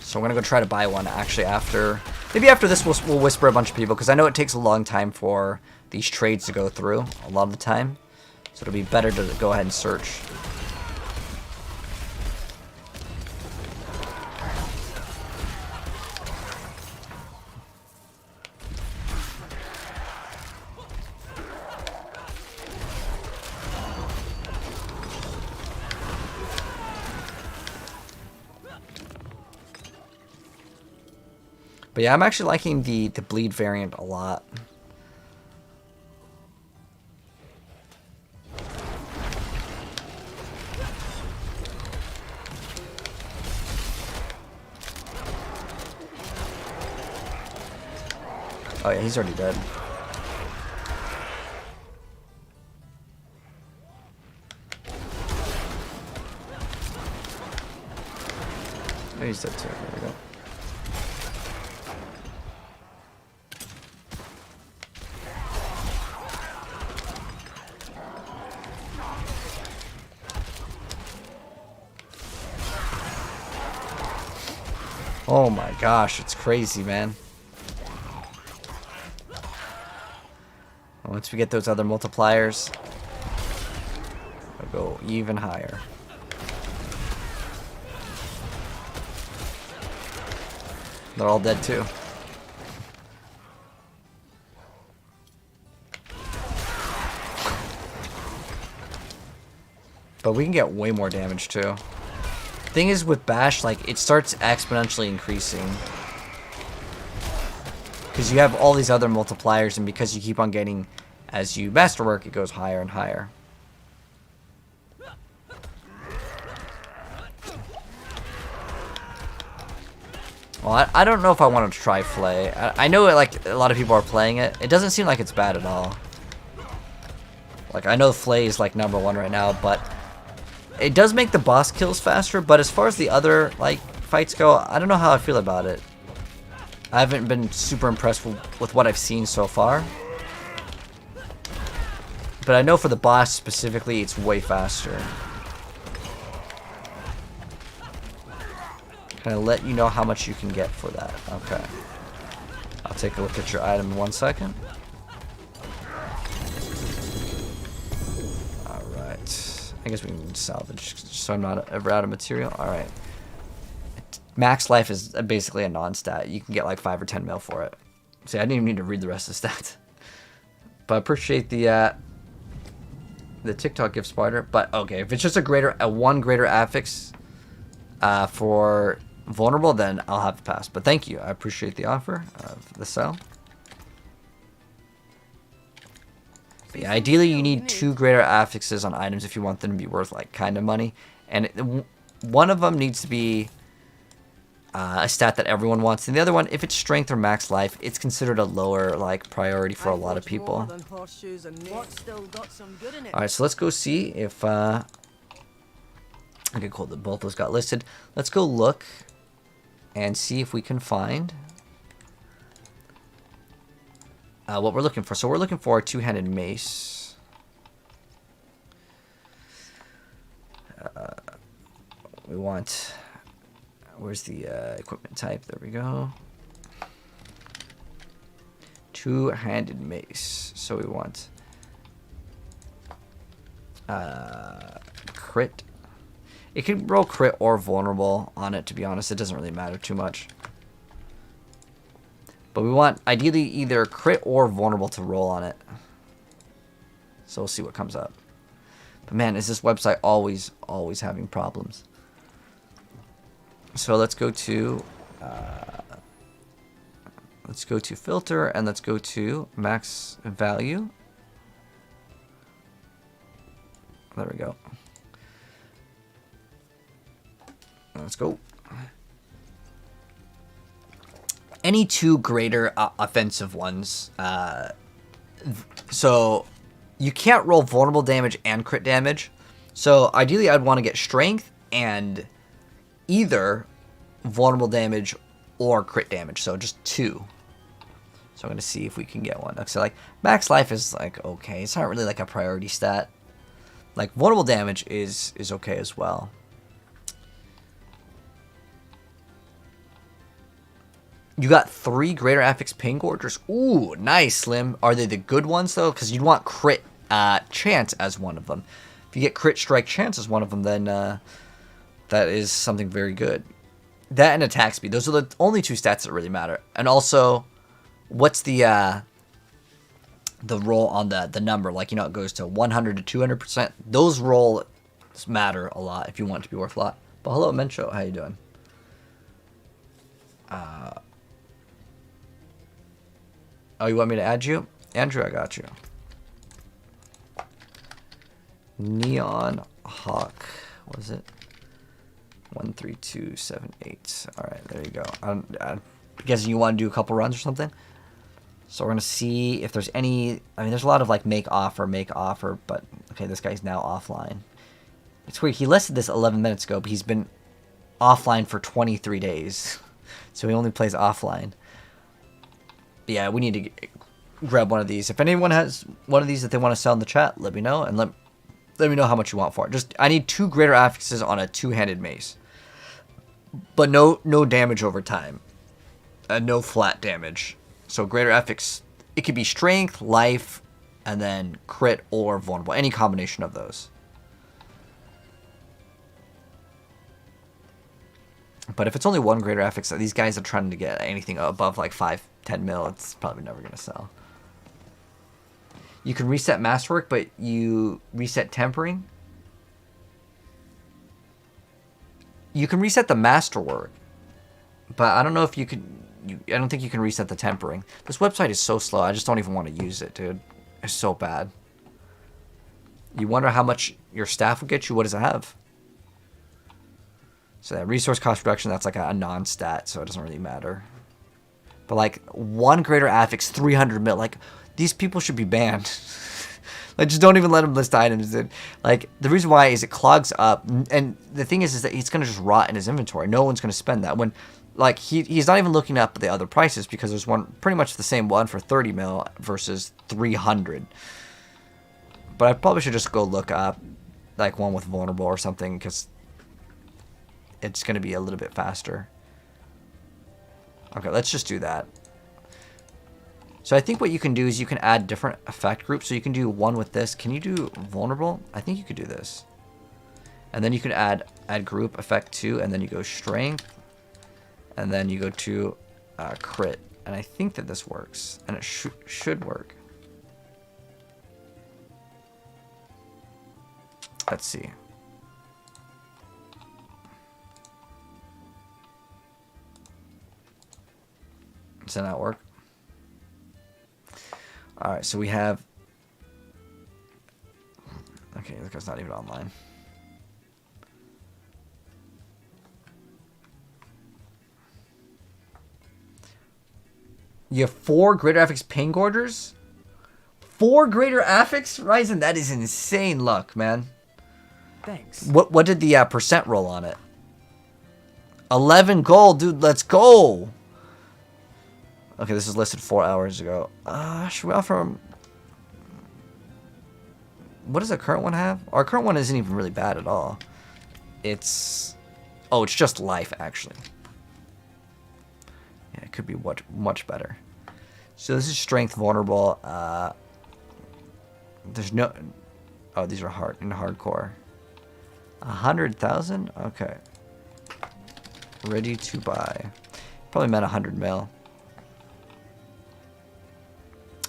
So we're going to go try to buy one actually after... Maybe after this we'll whisper a bunch of people, because I know it takes a long time for these trades to go through a lot of the time. So it'll be better to go ahead and search. But yeah, I'm actually liking the bleed variant a lot. Oh yeah, he's already dead. Oh, he's dead too. There we go. Oh my gosh, it's crazy, man. Once we get those other multipliers, we'll go even higher. They're all dead too. But we can get way more damage too. Thing is with Bash, like, it starts exponentially increasing. Because you have all these other multipliers, and because you keep on getting, as you masterwork, it goes higher and higher. Well, I don't know if I want to try Flay. I know, like, a lot of people are playing it. It doesn't seem like it's bad at all. Like, I know Flay is, like, #1 right now, but it does make the boss kills faster. But as far as the other, like, fights go, I don't know how I feel about it. I haven't been super impressed with what I've seen so far. But I know for the boss specifically, it's way faster. Can I let you know how much you can get for that? Okay. I'll take a look at your item in 1 second. Alright. I guess we can salvage just so I'm not ever out of material. Alright. Max life is basically a non-stat. You can get like 5 or 10 mil for it. See, I didn't even need to read the rest of the stats. But I appreciate the TikTok gift, Spider. But okay, if it's just a 1 greater affix for vulnerable, then I'll have to pass. But thank you. I appreciate the offer of the sell. But yeah, ideally, you need 2 greater affixes on items if you want them to be worth like kind of money. And one of them needs to be a stat that everyone wants, and the other one, if it's strength or max life, it's considered a lower like priority for a lot of people. Alright, so let's go see if okay, cool, both those got listed. Let's go look and see if we can find what we're looking for. So we're looking for a 2-handed mace. We want, where's the equipment type? There we go. 2-handed mace. So we want crit. It can roll crit or vulnerable on it, to be honest. It doesn't really matter too much. But we want, ideally, either crit or vulnerable to roll on it. So we'll see what comes up. But man, is this website always having problems. So let's go to filter, and let's go to max value. There we go. Let's go. Any 2 greater offensive ones. So you can't roll vulnerable damage and crit damage. So ideally, I'd want to get strength and either vulnerable damage or crit damage. So just 2. So I'm going to see if we can get one. So like max life is like okay. It's not really like a priority stat. Like vulnerable damage is okay as well. You got 3 greater affix pain gorgers. Ooh, nice, Slim. Are they the good ones though? Because you'd want crit chance as one of them. If you get crit strike chance as one of them, then that is something very good. That and attack speed. Those are the only 2 stats that really matter. And also, what's the roll on the number? Like, you know, it goes to 100 to 200%. Those rolls matter a lot if you want it to be worth a lot. But hello, Mencho. How you doing? Oh, you want me to add you? Andrew, I got you. Neon Hawk. What is it? 13278. Alright, there you go. I'm guessing you want to do a couple runs or something? So we're going to see if there's any... I mean, there's a lot of like make offer, but... Okay, this guy's now offline. It's weird. He listed this 11 minutes ago, but he's been offline for 23 days. So he only plays offline. Yeah, we need to grab one of these. If anyone has one of these that they want to sell in the chat, let me know, and let me know how much you want for it. I need 2 greater affixes on a 2-handed mace, but no damage over time, no flat damage. So greater affix, it could be strength, life, and then crit or vulnerable, any combination of those. But if it's only 1 greater affix, these guys are trying to get anything above like 5-10 mil. It's probably never going to sell. You can reset masterwork, but you reset tempering. You can reset the masterwork, but I don't know if you can. I don't think you can reset the tempering. This website is so slow. I just don't even want to use it, dude. It's so bad. You wonder how much your staff will get you. What does it have? So that resource cost reduction, that's like a non-stat, so it doesn't really matter. But like 1 greater affix, 300 mil. Like these people should be banned. Like just don't even let them list items. Dude. Like the reason why is it clogs up, and the thing is that he's gonna just rot in his inventory. No one's gonna spend that when, like he's not even looking up the other prices because there's one pretty much the same one for 30 mil versus 300. But I probably should just go look up like one with vulnerable or something because it's going to be a little bit faster. Okay, let's just do that. So I think what you can do is you can add different effect groups. So you can do one with this. Can you do vulnerable? I think you could do this. And then you can add group effect 2, and then you go strength, and then you go to crit. And I think that this works, and it should work. Let's see. Does that not work? Alright, so we have... Okay, this guy's not even online. You have 4 greater affix pain gorgers? 4 greater affix? Ryzen, that is insane luck, man. Thanks. What did the percent roll on it? 11 gold, dude, let's go! Okay, this is listed 4 hours ago. Should we offer him... What does the current one have? Our current one isn't even really bad at all. It's... Oh, it's just life, actually. Yeah, it could be much better. So this is strength vulnerable. There's no... Oh, these are hard in hardcore. 100,000? Okay. Ready to buy. Probably meant 100 mil.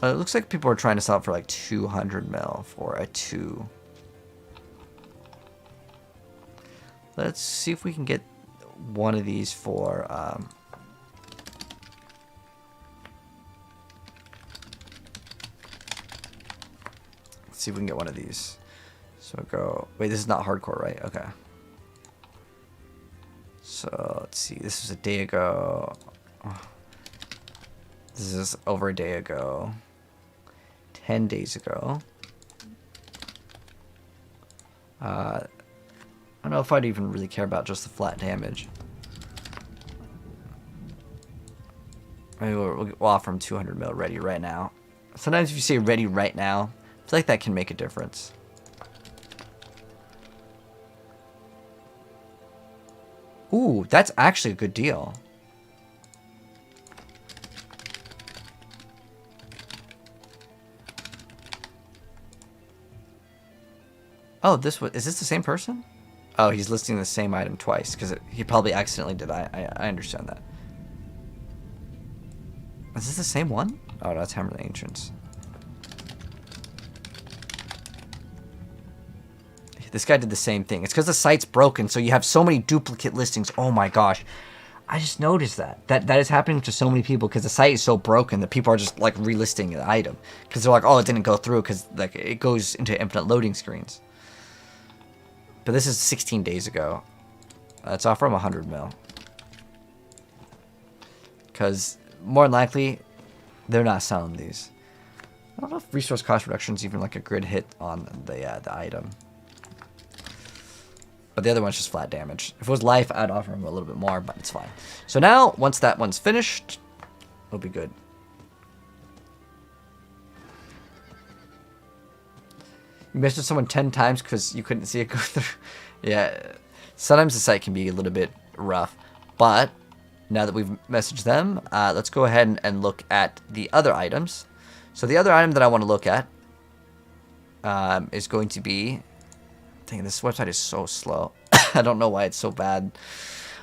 It looks like people are trying to sell it for like 200 mil for a 2. Let's see if we can get one of these for... Let's see if we can get one of these. So go... Wait, this is not hardcore, right? Okay. So, let's see. This was a day ago. This is over a day ago. 10 days ago. I don't know if I'd even really care about just the flat damage. Maybe we'll offer him 200 mil ready right now. Sometimes if you say ready right now, I feel like that can make a difference. Ooh, that's actually a good deal. Oh, is this the same person? Oh, he's listing the same item twice because he probably accidentally did. I understand that. Is this the same one? Oh, that's Hammer of the Ancients. This guy did the same thing. It's because the site's broken, so you have so many duplicate listings. Oh my gosh. I just noticed that. That is happening to so many people because the site is so broken that people are just like relisting the item. Because they're like, oh, it didn't go through because like it goes into infinite loading screens. But this is 16 days ago. Let's offer him 100 mil. Because more than likely, they're not selling these. I don't know if resource cost reduction is even like a grid hit on the item. But the other one's just flat damage. If it was life, I'd offer him a little bit more, but it's fine. So now, once that one's finished, it'll be good. You messaged someone 10 times because you couldn't see it go through. Yeah, sometimes the site can be a little bit rough. But now that we've messaged them, let's go ahead and look at the other items. So the other item that I want to look at is going to be... Dang, this website is so slow. I don't know why it's so bad.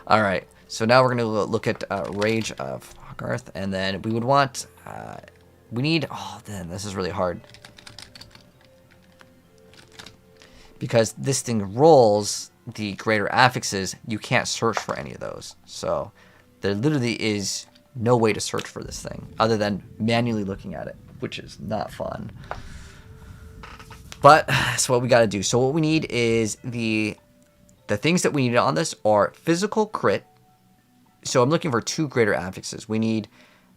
All right, so now we're going to look at Rage of Hogarth, and then we would want... we need... Oh, then this is really hard. Because this thing rolls the greater affixes, you can't search for any of those. So there literally is no way to search for this thing other than manually looking at it, which is not fun. But that's what we got to do. So what we need is the things that we need on this are physical crit. So I'm looking for 2 greater affixes. We need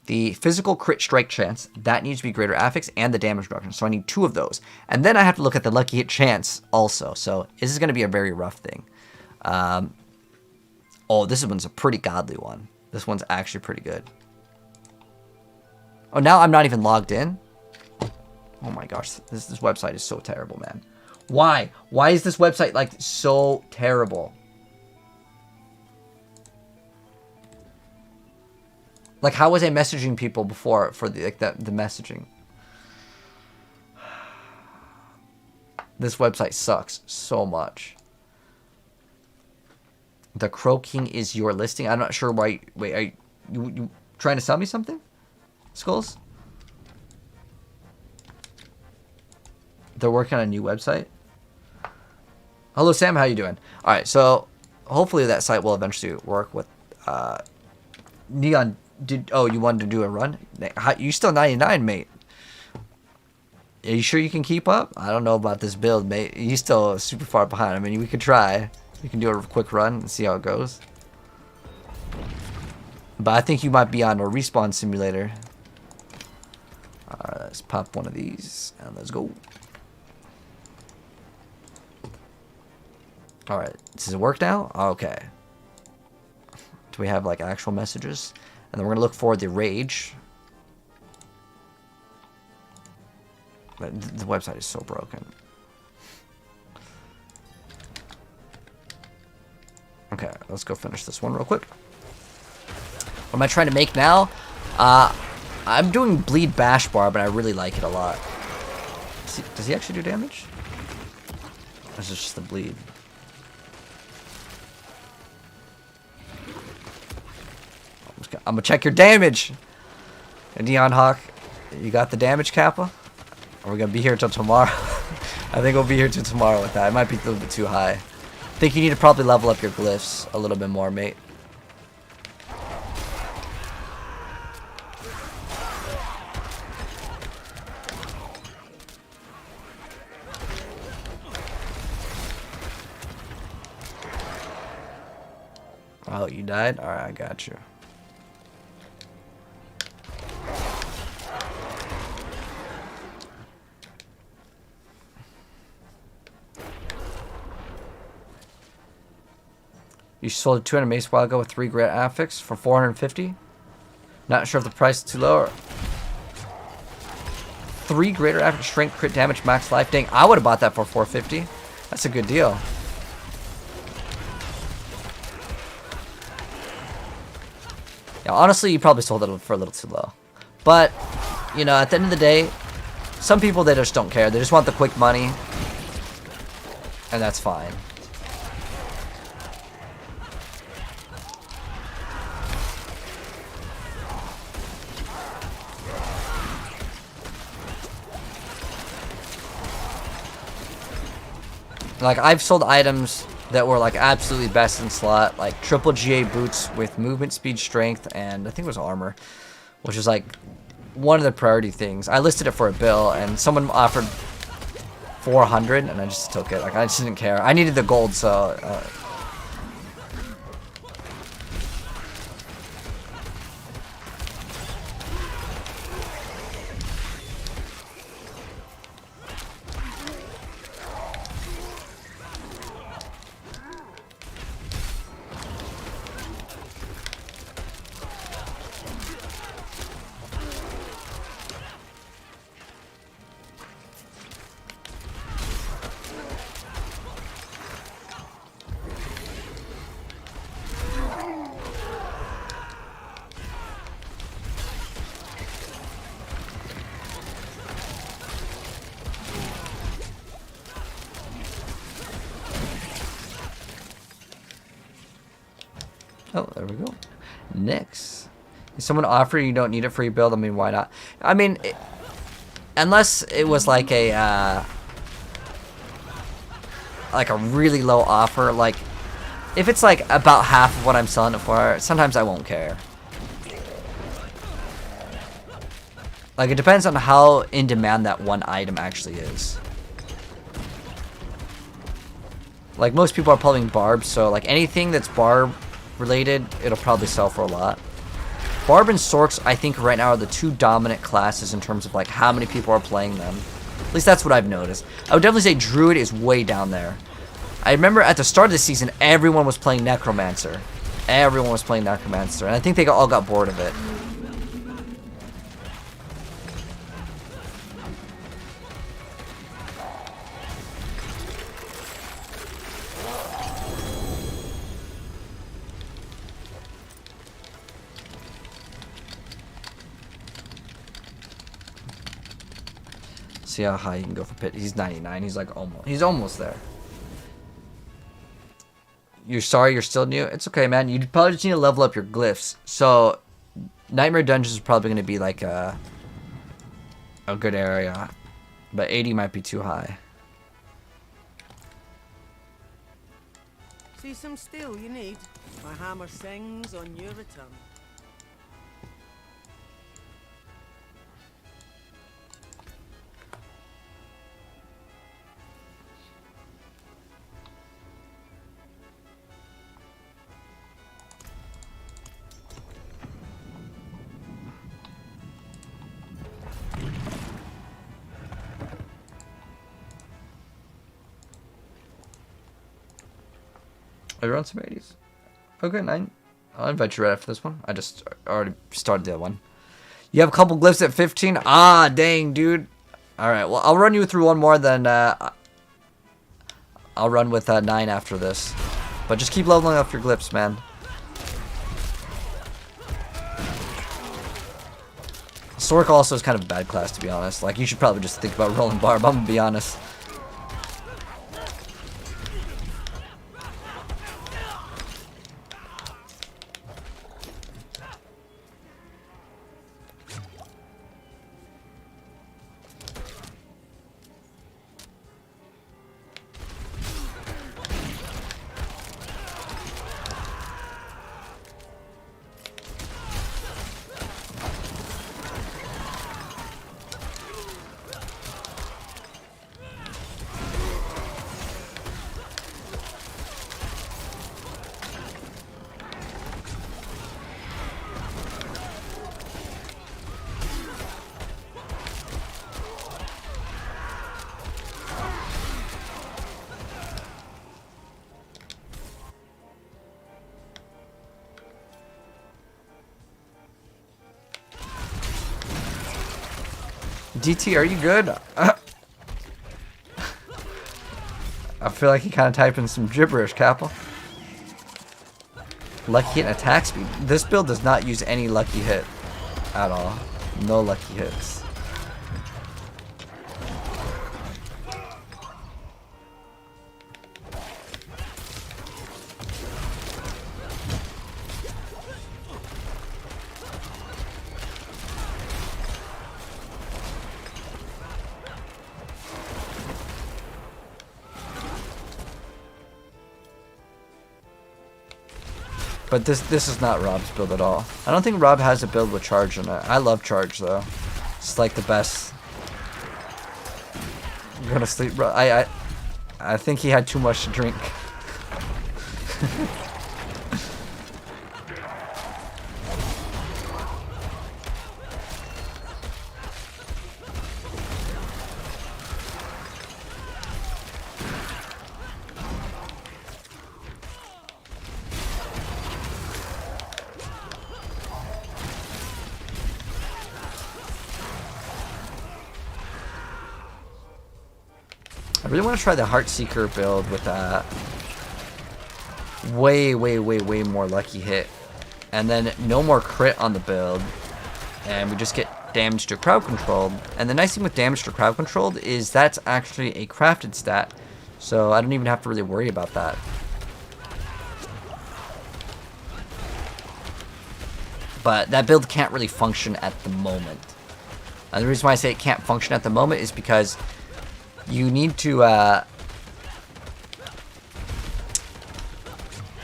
the physical crit strike chance. That needs to be greater affix, and the damage reduction. So I need 2 of those. And then I have to look at the lucky hit chance also. So this is going to be a very rough thing. Oh, this one's a pretty godly one. This one's actually pretty good. Oh, now I'm not even logged in? Oh my gosh, this website is so terrible, man. Why? Why is this website like so terrible? Like, how was I messaging people before for the the messaging? This website sucks so much. The Crow King is your listing. I'm not sure why. Wait, are you trying to sell me something? Skulls? They're working on a new website. Hello, Sam. How you doing? All right, so hopefully that site will eventually work with Neon. You wanted to do a run? You still 99, mate. Are you sure you can keep up? I don't know about this build, mate. You're still super far behind. I mean, we could try. We can do a quick run and see how it goes. But I think you might be on a respawn simulator. Alright, let's pop one of these and let's go. Alright, does it work now? Okay. Do we have like actual messages? And then we're gonna look for the rage. But the website is so broken. Okay, let's go finish this one real quick. What am I trying to make now? I'm doing Bleed Bash Bar, but I really like it a lot. Does he actually do damage? Or is it just the bleed? I'm gonna check your damage! Neon Hawk, you got the damage, Kappa? Or we gonna be here till tomorrow? I think we'll be here till tomorrow with that. It might be a little bit too high. I think you need to probably level up your glyphs a little bit more, mate. Oh, you died? Alright, I got you. You sold a 200 mace a while ago with 3 great affix for 450. Not sure if the price is too low. Or 3 greater affix, strength, crit damage, max life. Dang, I would have bought that for 450. That's a good deal. Yeah, honestly, you probably sold it for a little too low. But, you know, at the end of the day, some people, they just don't care. They just want the quick money. And that's fine. Like, I've sold items that were, like, absolutely best in slot. Like, triple GA boots with movement, speed, strength, and I think it was armor. Which is, like, one of the priority things. I listed it for a bill, and someone offered 400, and I just took it. Like, I just didn't care. I needed the gold, so... Oh, there we go. Next. If someone offer you don't need it for your build, I mean, why not? I mean, unless it was like a really low offer, like, if it's like about half of what I'm selling it for, sometimes I won't care. Like, it depends on how in demand that one item actually is. Like, most people are pulling barbs, so like anything that's barb related, it'll probably sell for a lot. Barb and Sorks, I think right now are the 2 dominant classes in terms of like how many people are playing them. At least that's what I've noticed. I would definitely say Druid is way down there. I remember at the start of the season, everyone was playing Necromancer. Everyone was playing Necromancer, and I think they all got bored of it. see how high he can go for pit. He's 99. He's like almost there. You're sorry you're still new? It's okay, man. You probably just need to level up your glyphs. So, Nightmare Dungeons is probably going to be like a good area. But 80 might be too high. See some steel you need? My hammer sings on your return. Are you on some 80s? Okay, 9. I'll invite you right after this one. I just already started the other one. You have a couple glyphs at 15? Ah, dang, dude. Alright, well, I'll run you through one more, then I'll run with 9 after this. But just keep leveling up your glyphs, man. Sork also is kind of a bad class, to be honest. Like, you should probably just think about rolling barb, I'm gonna be honest. DT, are you good? I feel like he kind of typed in some gibberish, Kappa. Lucky hit and attack speed. This build does not use any lucky hit at all. No lucky hits. But this is not Rob's build at all. I don't think Rob has a build with charge in it. I love charge though. It's like the best. Go to sleep, bro. I think he had too much to drink. I really want to try the Heartseeker build with that. Way more lucky hit. And then no more crit on the build. And we just get damage to crowd controlled. And the nice thing with damage to crowd controlled is that's actually a crafted stat. So I don't even have to really worry about that. But that build can't really function at the moment. And the reason why I say it can't function at the moment is because you need to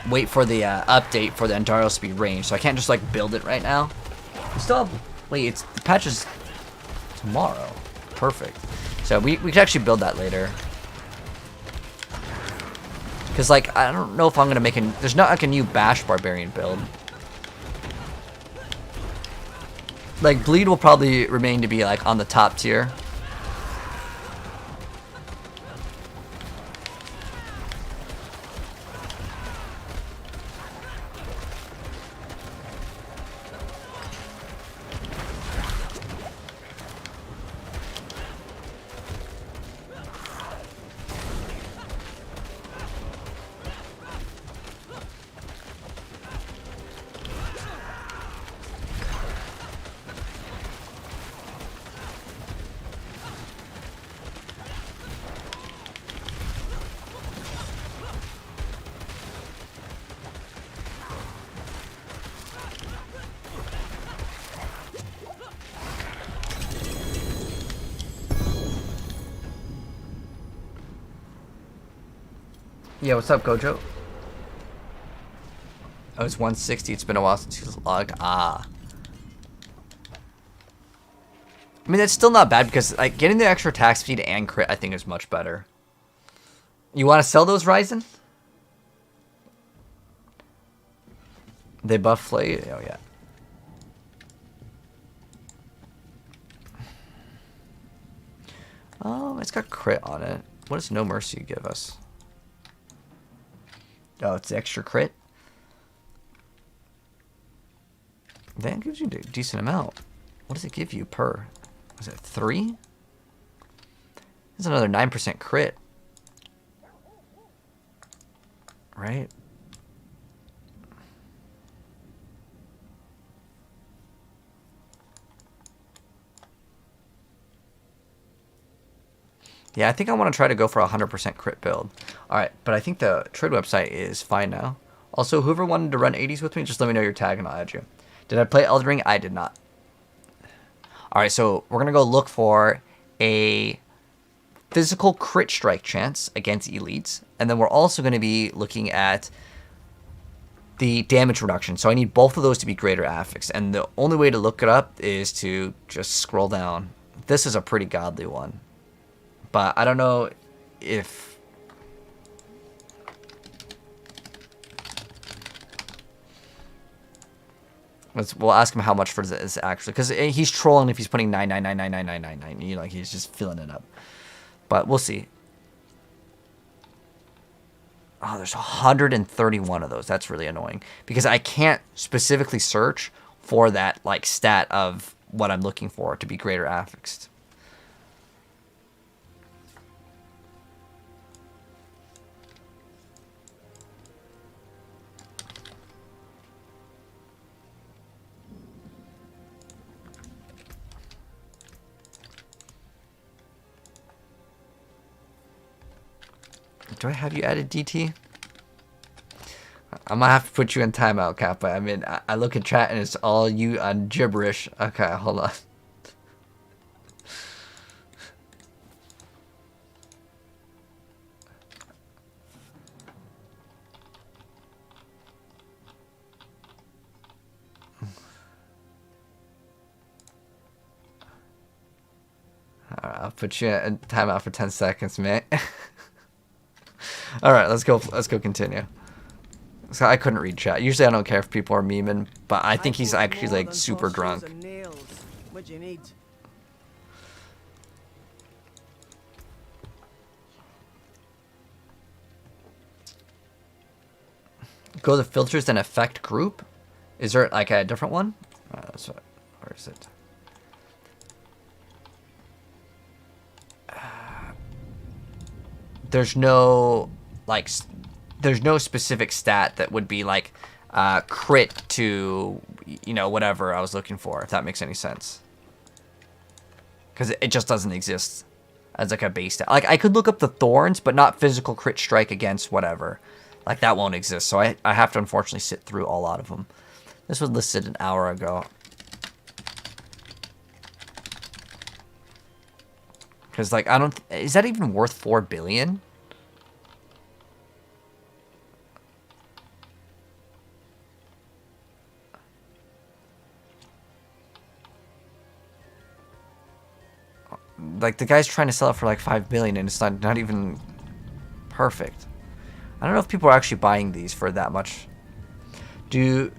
wait for the update for the Andaro speed range. So I can't just like build it right now. Still have, wait, the patch is tomorrow. Perfect. So we could actually build that later. Because like I don't know if I'm gonna make there's not like a new Bash Barbarian build. Like Bleed will probably remain to be like on the top tier. Yeah, what's up, Gojo? Oh, it's 160. It's been a while since he's logged. Ah. I mean, that's still not bad because like getting the extra attack speed and crit, I think, is much better. You want to sell those Ryzen? They buff Flay? Oh, yeah. Oh, it's got crit on it. What does No Mercy give us? Oh, it's the extra crit? That gives you a decent amount. What does it give you per? Was it 3? There's another 9% crit. Right? Yeah, I think I want to try to go for a 100% crit build. Alright, but I think the trade website is fine now. Also, whoever wanted to run 80s with me, just let me know your tag and I'll add you. Did I play Elden Ring? I did not. Alright, so we're going to go look for a physical crit strike chance against elites. And then we're also going to be looking at the damage reduction. So I need both of those to be greater affix. And the only way to look it up is to just scroll down. This is a pretty godly one. But I don't know if... We'll ask him how much for this actually. Because he's trolling if he's putting 9999999. You know, like he's just filling it up. But we'll see. Oh, there's 131 of those. That's really annoying. Because I can't specifically search for that like stat of what I'm looking for to be greater affixed. Do I have you added, DT? I'm gonna have to put you in timeout, Kappa. I mean, I look at chat and it's all you on gibberish. Okay, hold on. Alright, I'll put you in timeout for 10 seconds, mate. Alright, let's go continue. So I couldn't read chat. Usually I don't care if people are memeing, but I think he's actually like super drunk. What you need? Go to filters and effect group. Is there like a different one? Where is it? There's no like there's no specific stat that would be like crit to, you know, whatever I was looking for, if that makes any sense. Because it just doesn't exist as like a base stat. Like I could look up the thorns, but not physical crit strike against whatever. Like that won't exist. So I have to unfortunately sit through a lot of them. This was listed an hour ago. Because like I don't, is that even worth 4 billion? Like the guy's trying to sell it for like 5 billion and it's not even perfect. I don't know if people are actually buying these for that much. Do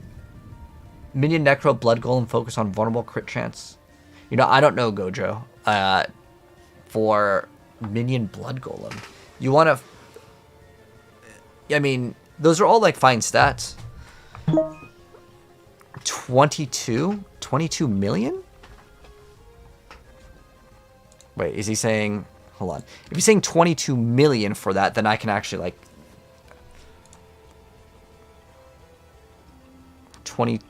Minion Necro Blood Golem focus on vulnerable crit chance? You know, I don't know, Gojo. For Minion Blood Golem, you want to... I mean, those are all like fine stats. 22 million? Wait, is he saying... Hold on. If he's saying 22 million for that, then I can actually, like... 20...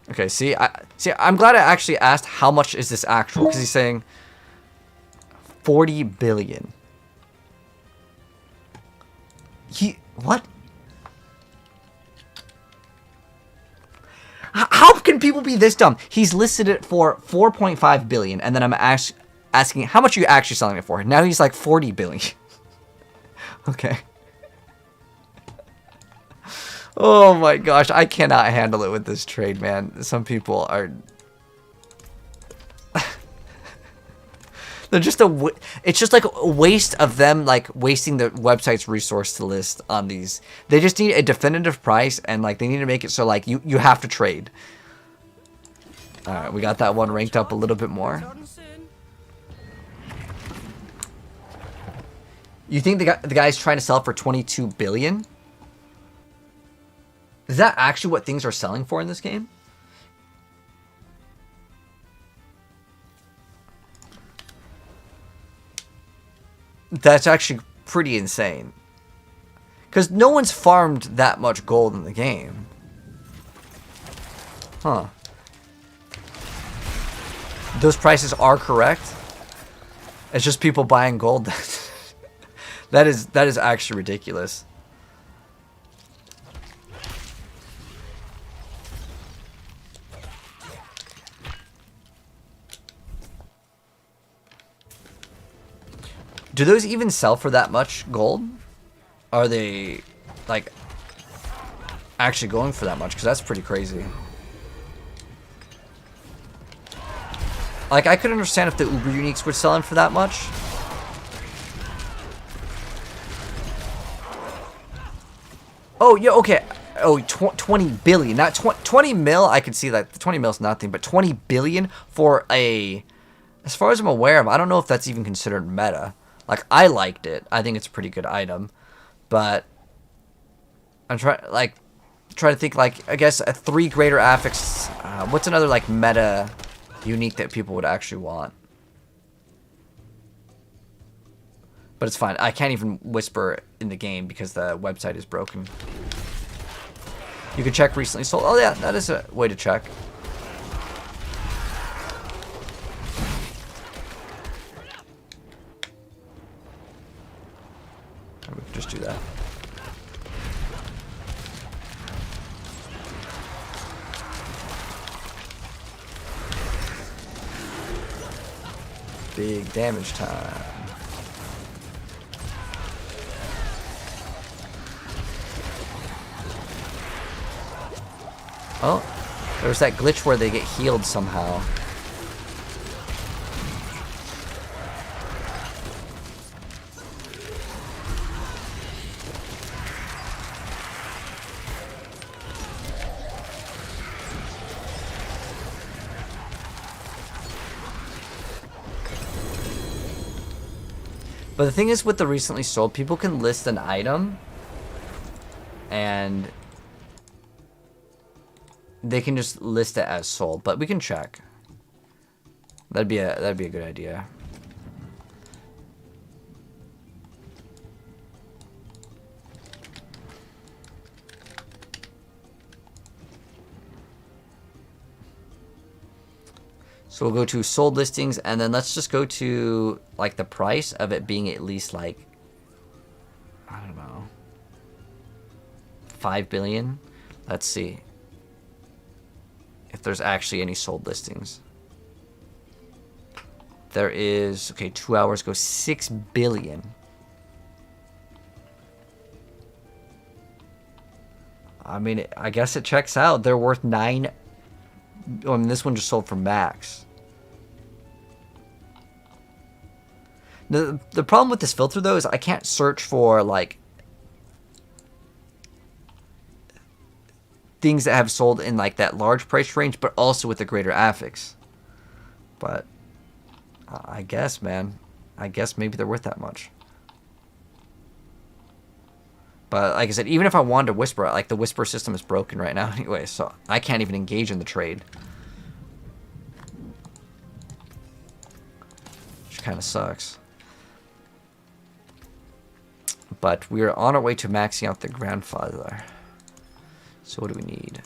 Okay, see, I'm glad I actually asked how much is this actual, because he's saying 40 billion. What? How can people be this dumb? He's listed it for 4.5 billion, and then I'm asking how much are you actually selling it for? Now he's like 40 billion. Okay. Oh my gosh, I cannot handle it with this trade, man. Some people are... They're just it's just like a waste of them, like wasting the website's resource to list on these. They just need a definitive price, and like they need to make it so like you have to trade. All right, we got that one ranked up a little bit more. You think the guy's trying to sell for 22 billion? Is that actually what things are selling for in this game? That's actually pretty insane. Because no one's farmed that much gold in the game. Huh. Those prices are correct? It's just people buying gold. That is actually ridiculous. Do those even sell for that much gold? Are they, like, actually going for that much? Because that's pretty crazy. Like, I could understand if the Uber Uniques were selling for that much. Oh, yeah, okay. Oh, 20 billion. Not 20 mil, I could see that. 20 mil's nothing, but 20 billion for a... As far as I'm aware of, I don't know if that's even considered meta. Like, I liked it. I think it's a pretty good item. But I'm trying to think, like, I guess a 3 greater affix. What's another, like, meta unique that people would actually want? But it's fine. I can't even whisper in the game because the website is broken. You can check recently sold. Oh, yeah, that is a way to check. We can just do that. Big damage time. Oh, there's that glitch where they get healed somehow. But the thing is, with the recently sold, people can list an item and they can just list it as sold, but we can check. That'd be a good idea. So we'll go to sold listings, and then let's just go to like the price of it being at least like, I don't know, 5 billion. Let's see if there's actually any sold listings. There is, okay, 2 hours ago, 6 billion. I mean, I guess it checks out. They're worth 9. Oh, I mean, this one just sold for max. The problem with this filter, though, is I can't search for, like, things that have sold in, like, that large price range, but also with a greater affix. But I guess, man. I guess maybe they're worth that much. But like I said, even if I wanted to whisper, like, the whisper system is broken right now anyway, so I can't even engage in the trade. Which kind of sucks. But we're on our way to maxing out the grandfather. So what do we need?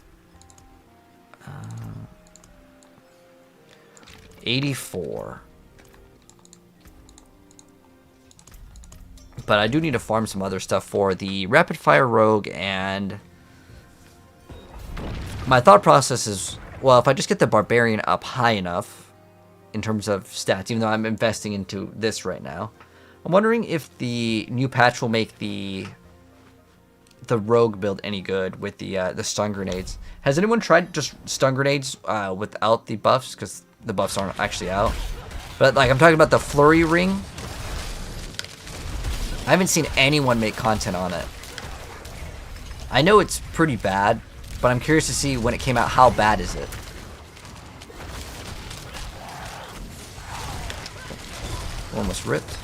84. But I do need to farm some other stuff for the Rapid Fire Rogue, and my thought process is, well, if I just get the Barbarian up high enough in terms of stats, even though I'm investing into this right now, I'm wondering if the new patch will make the Rogue build any good with the stun grenades. Has anyone tried just stun grenades without the buffs? Because the buffs aren't actually out. But like I'm talking about the flurry ring. I haven't seen anyone make content on it. I know it's pretty bad, but I'm curious to see when it came out, how bad is it? Almost ripped.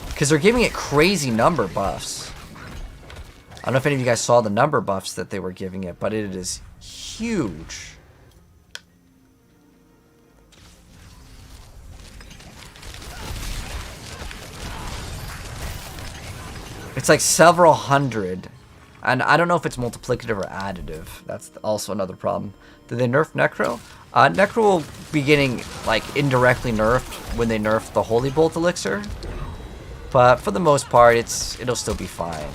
Because they're giving it crazy number buffs. I don't know if any of you guys saw the number buffs that they were giving it, but it is huge. It's like several hundred. And I don't know if it's multiplicative or additive. That's also another problem. Did they nerf Necro? Necro will be getting like indirectly nerfed when they nerf the Holy Bolt Elixir. But for the most part, it'll still be fine.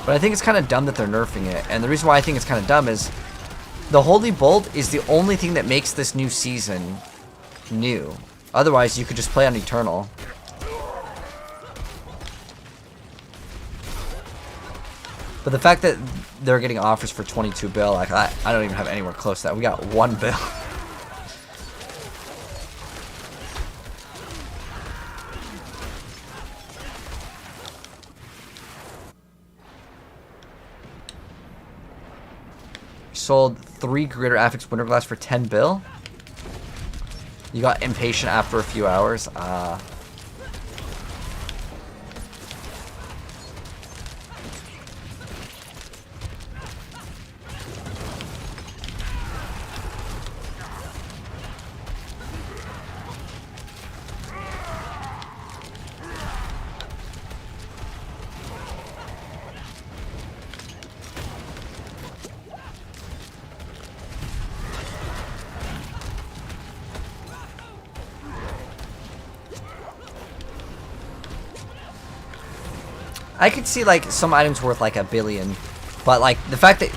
But I think it's kind of dumb that they're nerfing it. And the reason why I think it's kind of dumb is the Holy Bolt is the only thing that makes this new season new. Otherwise, you could just play on Eternal. But the fact that they're getting offers for 22 bill, like I don't even have anywhere close to that. We got 1 bill. Sold 3 Greater Affix Winterglass for 10 bill. You got impatient after a few hours. I could see like some items worth like $1 billion, but like the fact that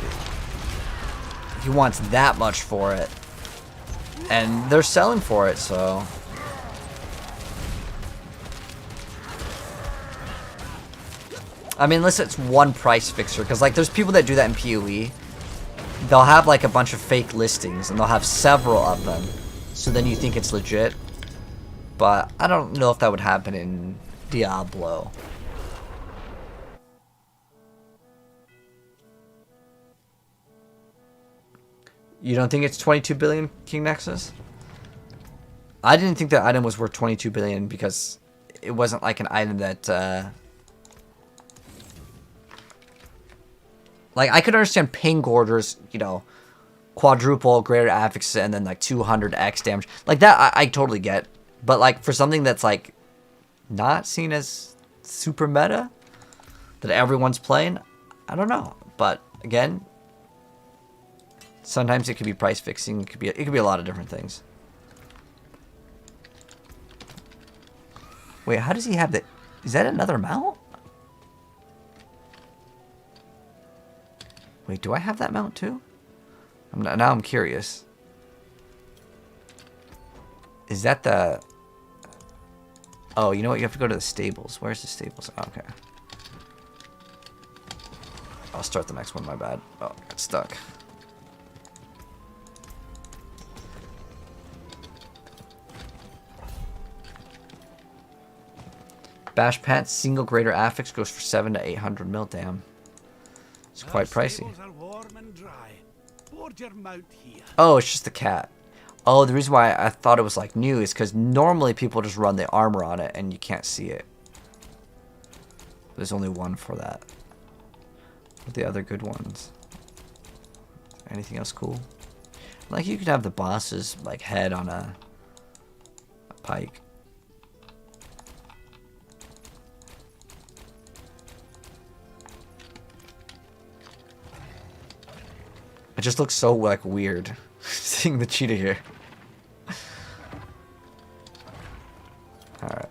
he wants that much for it, and they're selling for it, so I mean, unless it's one price fixer, because like there's people that do that in PoE. They'll have like a bunch of fake listings, and they'll have several of them, so then you think it's legit. But I don't know if that would happen in Diablo. You don't think it's 22 billion, King Nexus? I didn't think that item was worth 22 billion because it wasn't like an item that, like, I could understand ping orders, you know, quadruple greater affix and then like 200x damage. Like that, I totally get. But like for something that's like not seen as super meta, that everyone's playing, I don't know. But again, sometimes it could be price fixing. It could be a lot of different things. Wait, how does he have that? Is that another mount? Wait, do I have that mount too? Now I'm curious. Is that the... Oh, you know what? You have to go to the stables. Where's the stables? Oh, okay. I'll start the next one, my bad. Oh, I got stuck. Bash Pants single greater affix goes for 700 to 800 mil. Damn. It's quite pricey. Oh, it's just the cat. Oh, the reason why I thought it was like new is because normally people just run the armor on it and you can't see it. There's only one for that. What are the other good ones? Anything else cool? Like you could have the boss's like head on a pike. It just looks so like weird seeing the cheetah here. All right.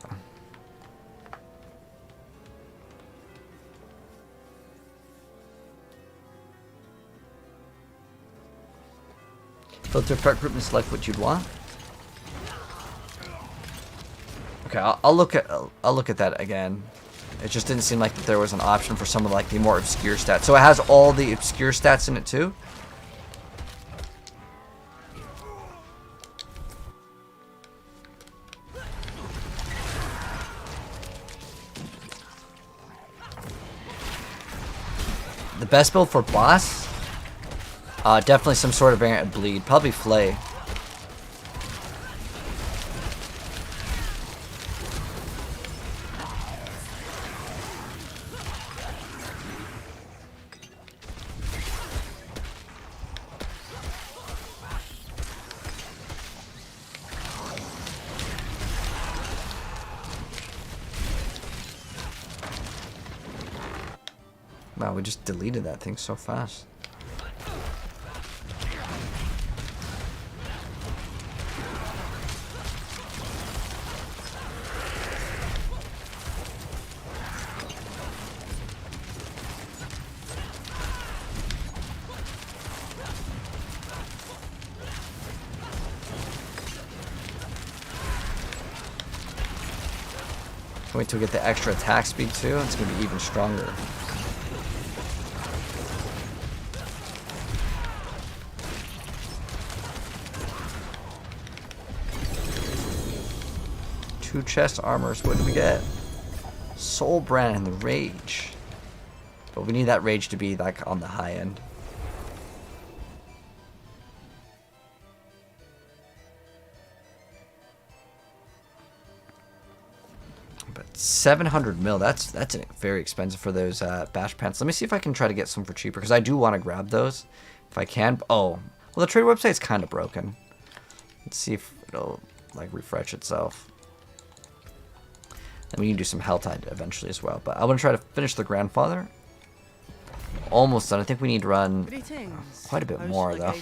Filter effect group and select what you'd want. Okay, I'll look at that again. It just didn't seem like that there was an option for some of like the more obscure stats. So it has all the obscure stats in it too. The best build for boss? Definitely some sort of variant of bleed. Probably Flay. Wow, we just deleted that thing so fast. Wait till we get the extra attack speed too. It's gonna be even stronger. Two chest armors. What did we get? Soul Brand and the Rage. But we need that Rage to be like on the high end. But 700 mil. That's very expensive for those bash pants. Let me see if I can try to get some for cheaper because I do want to grab those if I can. Oh, well, the trade website's kind of broken. Let's see if it'll like refresh itself. And we need to do some Helltide eventually as well. But I want to try to finish the Grandfather. Almost done. I think we need to run quite a bit more, though.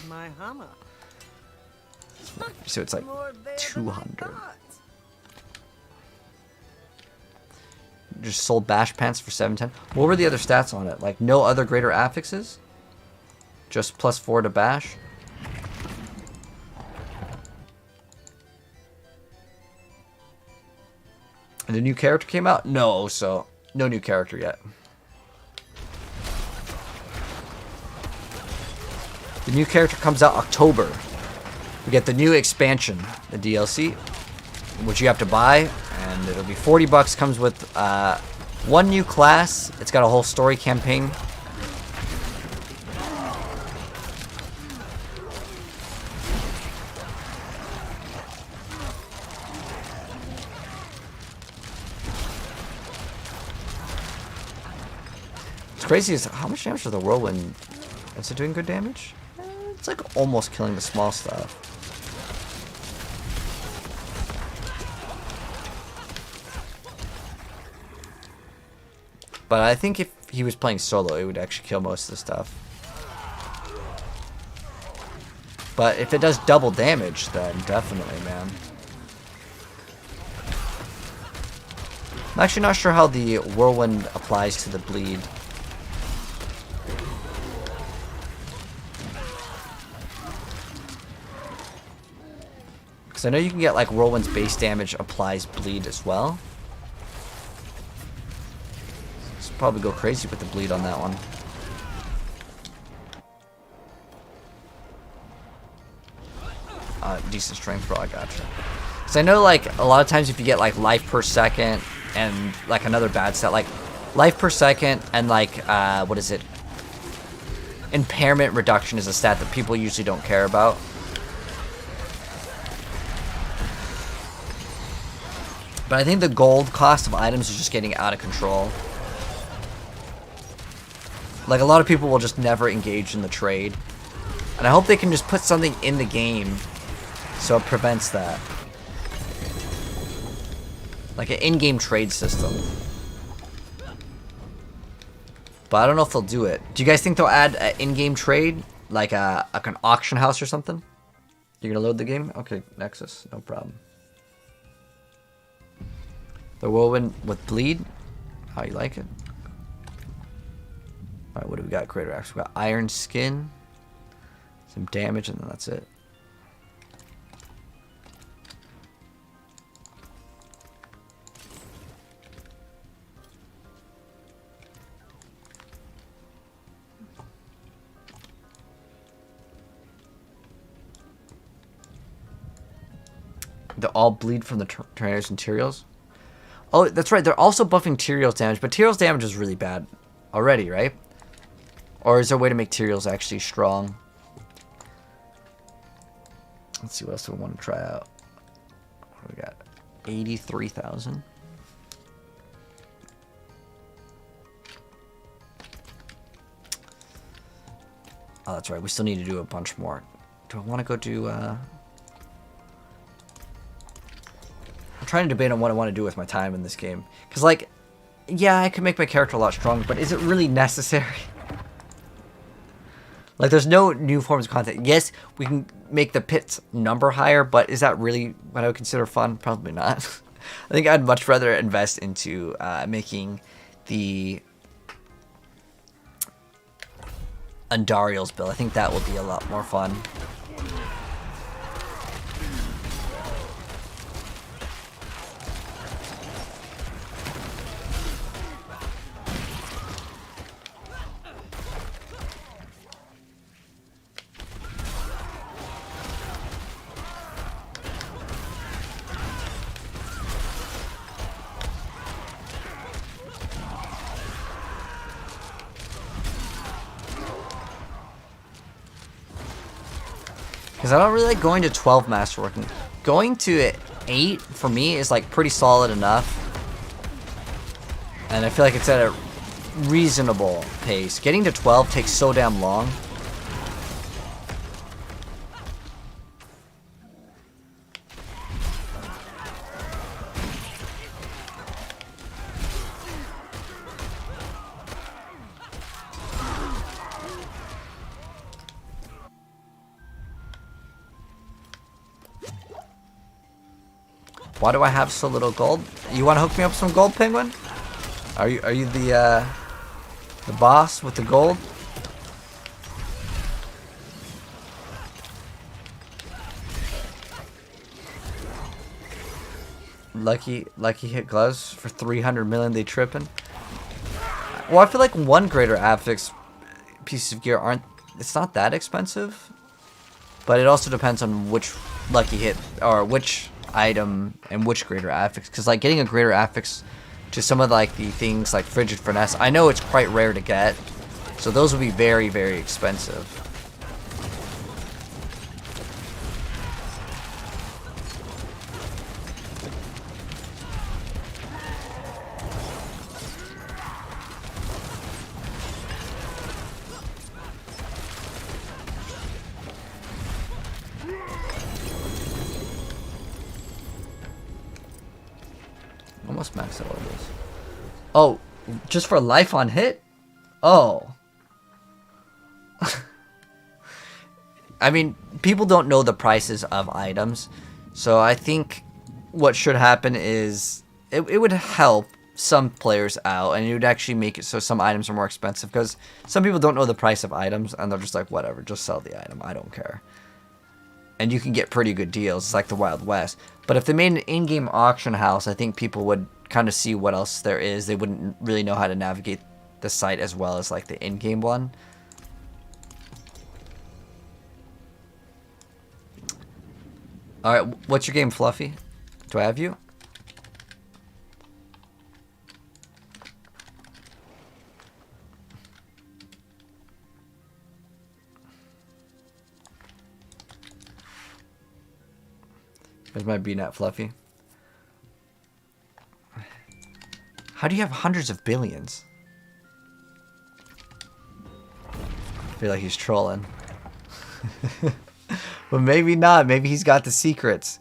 So it's like 200. Just sold Bash Pants for 710. What were the other stats on it? Like no other greater affixes? Just +4 to Bash? And the new character came out? No, so no new character yet. The new character comes out October. We get the new expansion, the DLC, which you have to buy, and it'll be 40 bucks. Comes with one new class. It's got a whole story campaign. Crazy is how much damage does the Whirlwind? Is it doing good damage? It's like almost killing the small stuff. But I think if he was playing solo, it would actually kill most of the stuff. But if it does double damage, then definitely, man. I'm actually not sure how the Whirlwind applies to the bleed. Because I know you can get like Whirlwind's base damage applies bleed as well. Let's probably go crazy with the bleed on that one. Decent strength, bro. I gotcha. Because I know like a lot of times if you get like life per second and like another bad stat, like life per second and like what is it? Impairment reduction is a stat that people usually don't care about. But I think the gold cost of items is just getting out of control. Like, a lot of people will just never engage in the trade. And I hope they can just put something in the game so it prevents that. Like an in-game trade system. But I don't know if they'll do it. Do you guys think they'll add an in-game trade like an auction house or something? You're gonna load the game? Okay, Nexus, no problem. The Whirlwind with bleed. How you like it? All right, what do we got? Greater axe. We got iron skin, some damage, and then that's it. They all bleed from the Tyrannosaurus and Tyraels. Oh, that's right. They're also buffing Tyraels damage, but Tyraels damage is really bad already, right? Or is there a way to make Tyraels actually strong? Let's see what else do we want to try out. What do we got? 83,000. Oh, that's right. We still need to do a bunch more. Do I want to go do... I'm trying to debate on what I want to do with my time in this game. Because, like, yeah, I could make my character a lot stronger, but is it really necessary? Like, there's no new forms of content. Yes, we can make the pits number higher, but is that really what I would consider fun? Probably not. I think I'd much rather invest into making the Andariel's build. I think that would be a lot more fun. Because I don't really like going to 12 masterworking. Going to 8 for me is like pretty solid enough. And I feel like it's at a reasonable pace. Getting to 12 takes so damn long. Why do I have so little gold? You want to hook me up some gold, Penguin? Are you the boss with the gold? Lucky hit gloves for 300 million. They tripping. Well, I feel like one greater affix pieces of gear aren't. It's not that expensive, but it also depends on which lucky hit or which item and which greater affix, because like getting a greater affix to some of like the things like frigid finesse, I know it's quite rare to get, so those would be very, very expensive. Almost maxed out all those. Oh, just for life on hit? Oh. I mean, people don't know the prices of items. So I think what should happen is it would help some players out, and it would actually make it so some items are more expensive, because some people don't know the price of items and they're just like, whatever, just sell the item, I don't care. And you can get pretty good deals. It's like the Wild West. But if they made an in-game auction house, I think people would kind of see what else there is. They wouldn't really know how to navigate the site as well as like the in-game one. Alright, what's your game, Fluffy? Do I have you? There's my BNet, Fluffy. How do you have hundreds of billions? I feel like he's trolling. But maybe not. Maybe he's got the secrets.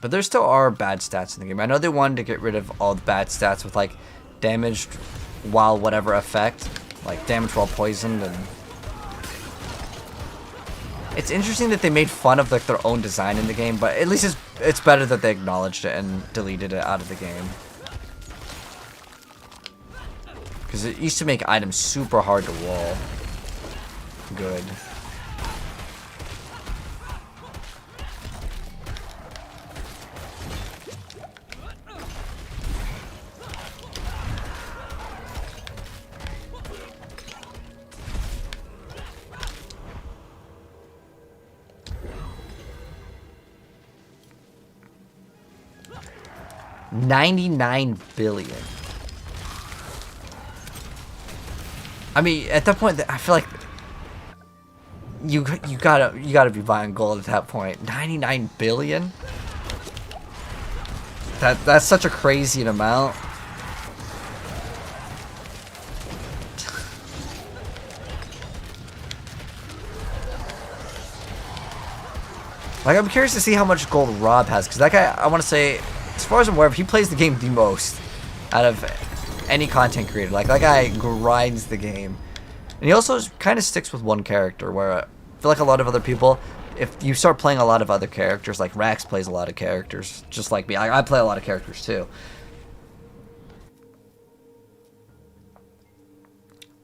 But there still are bad stats in the game. I know they wanted to get rid of all the bad stats with like damaged while whatever effect, like damage while poisoned, and it's interesting that they made fun of like their own design in the game, but at least it's better that they acknowledged it and deleted it out of the game. Because it used to make items super hard to roll. Good. $99 billion. I mean, at that point, I feel like you gotta be buying gold at that point. 99 billion. That's such a crazy amount. Like, I'm curious to see how much gold Rob has, because that guy, I want to say, as far as I'm aware, he plays the game the most out of any content creator. Like, that guy grinds the game. And he also kind of sticks with one character, where I feel like a lot of other people, if you start playing a lot of other characters, like Rax plays a lot of characters, just like me. I play a lot of characters too.